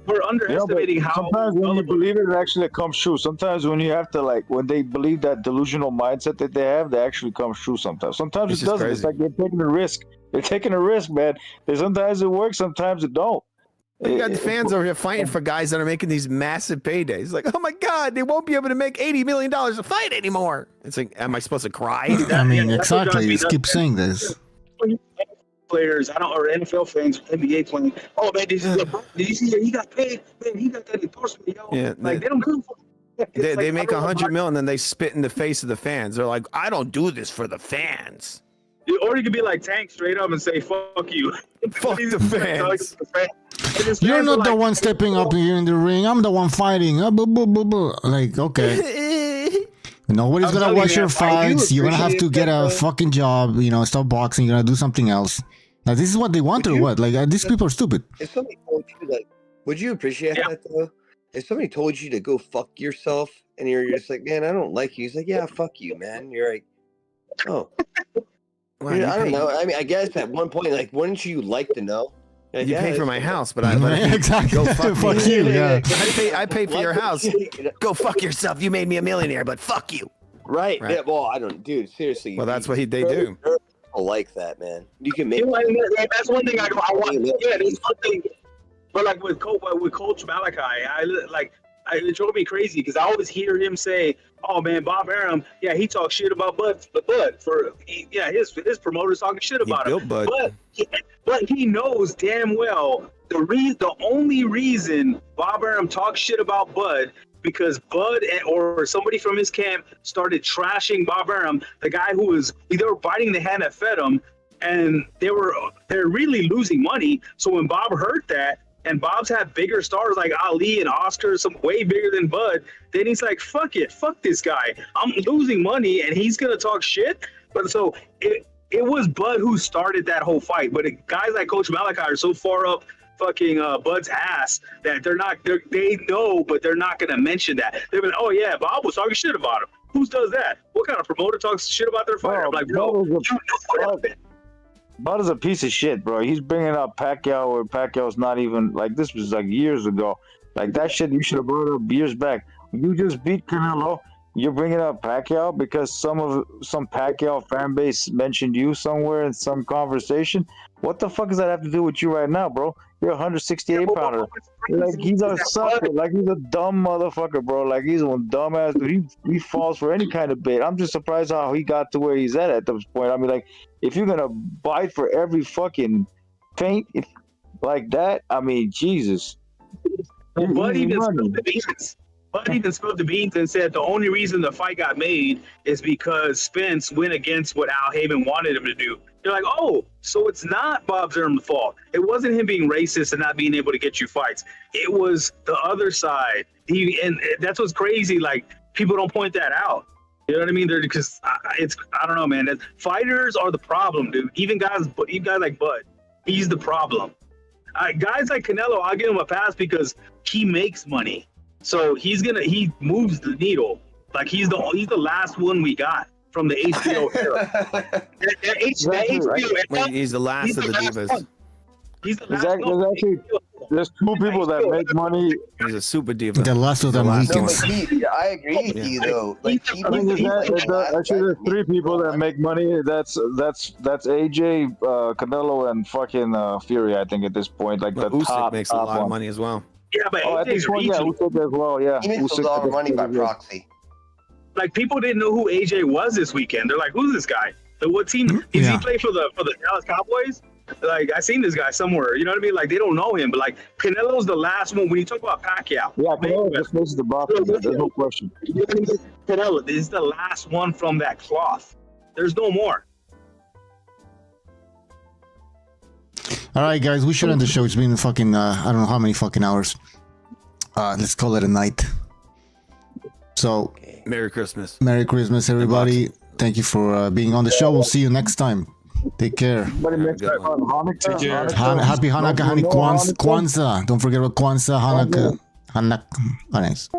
We're underestimating how. Sometimes when you believe it actually comes true. Sometimes when you have to when they believe that delusional mindset that they have, they actually comes true. Sometimes it doesn't. Crazy. It's they're taking a risk. They're taking a risk, man. Sometimes it works, sometimes it don't. You got the fans over here fighting for guys that are making these massive paydays. Oh my God, they won't be able to make $80 million a fight anymore. It's am I supposed to cry? I mean, exactly. You keep saying this. Players, or NFL fans, NBA playing. Oh man, did you see he got paid? Man, he got that endorsement, yo. Yeah, they don't do it. They make $100 million and then they spit in the face of the fans. They're like, I don't do this for the fans. Or you could be like Tank straight up and say, fuck you. Fuck the fans. You're not the one stepping up here in the ring. I'm the one fighting. Okay. Nobody's going to watch your fights. You're going to have to get a fucking job, stop boxing. You're going to do something else. Now, this is what they want or what? These people are stupid. If somebody told you, would you appreciate that, though? If somebody told you to go fuck yourself and you're just like, man, I don't like you. He's like, yeah, fuck you, man. You're like, oh. I don't know. I mean, I guess at one point, wouldn't you like to know? You pay for my house, but I let exactly. Go fuck you. Yeah. I pay for your house. Go fuck yourself. You made me a millionaire, but fuck you. Right. Yeah, well, I don't, dude. Seriously. Well, that's what they do. People like that, man. You can make. That's one thing I want. Yeah, there's one thing. But with Coach Malachi, it drove me crazy because I always hear him say, "Oh man, Bob Arum, yeah, he talks shit about Bud his promoters talking shit about him." But he knows damn well the only reason Bob Arum talks shit about Bud because Bud or somebody from his camp started trashing Bob Arum, the guy who was they were biting the hand that fed him, and they're really losing money. So when Bob heard that. And Bob's had bigger stars like Ali and Oscar, some way bigger than Bud. Then he's like, fuck it. Fuck this guy. I'm losing money and he's going to talk shit. But so it was Bud who started that whole fight. But guys like Coach Malachi are so far up fucking Bud's ass that they know, but they're not going to mention that. They're like, oh yeah, Bob was talking shit about him. Who does that? What kind of promoter talks shit about their fighter? I'm like, bro, you know what happened. Bud is a piece of shit, bro. He's bringing up Pacquiao where Pacquiao's not even like this was like years ago. Like that shit you should have brought up years back. You just beat Canelo. You're bringing up Pacquiao because some Pacquiao fan base mentioned you somewhere in some conversation. What the fuck does that have to do with you right now, bro? You're a 168 pounder. Like he's a sucker. Like he's a dumb motherfucker, bro. Like he's one dumbass dude. He falls for any kind of bait. I'm just surprised how he got to where he's at this point. I mean, like if you're gonna bite for every fucking feint like that, I mean, Jesus. Bud even spilled the beans. Bud even spilled the beans and said the only reason the fight got made is because Spence went against what Al Heyman wanted him to do. You're like, oh, so it's not Bob Zimmerman's fault. It wasn't him being racist and not being able to get you fights. It was the other side. And that's what's crazy. Like people don't point that out. You know what I mean? Because I don't know, man. Fighters are the problem, dude. Even guys like Bud, he's the problem. Guys like Canelo, I'll give him a pass because he makes money. So he moves the needle. Like he's the last one we got from the HBO era. He's the last of the divas. He's the last. There's two people that make money. He's a super diva. The last of them weekends. I agree with you though. Like, actually, there's three people that make money. That's AJ, Canelo, and fucking Fury. I think at this point, like but the Usyk top makes a lot of money as well. Yeah, but at this point, yeah, Usyk as well. Yeah, he makes a lot of money by proxy. Like people didn't know who AJ was this weekend. They're like, "Who's this guy? What team does he play for? The Dallas Cowboys?" Like I seen this guy somewhere. You know what I mean? Like they don't know him, but like Canelo's the last one. When you talk about Pacquiao, yeah, Canelo just misses the box. There's no question. Canelo is the last one from that cloth. There's no more. All right, guys, we should end the show. It's been fucking I don't know how many fucking hours. Let's call it a night. So, Merry Christmas. Merry Christmas, everybody. Thank you for being on the show. We'll see you next time. Take care. Take care. Happy Hanukkah, Hani Kwanzaa. Don't forget about Kwanzaa, Hanukkah. Oh, nice.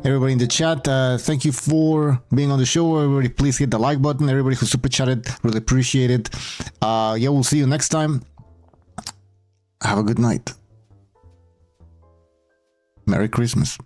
Everybody in the chat, thank you for being on the show. Everybody, please hit the like button. Everybody who super chatted, really appreciate it. Yeah, we'll see you next time. Have a good night. Merry Christmas.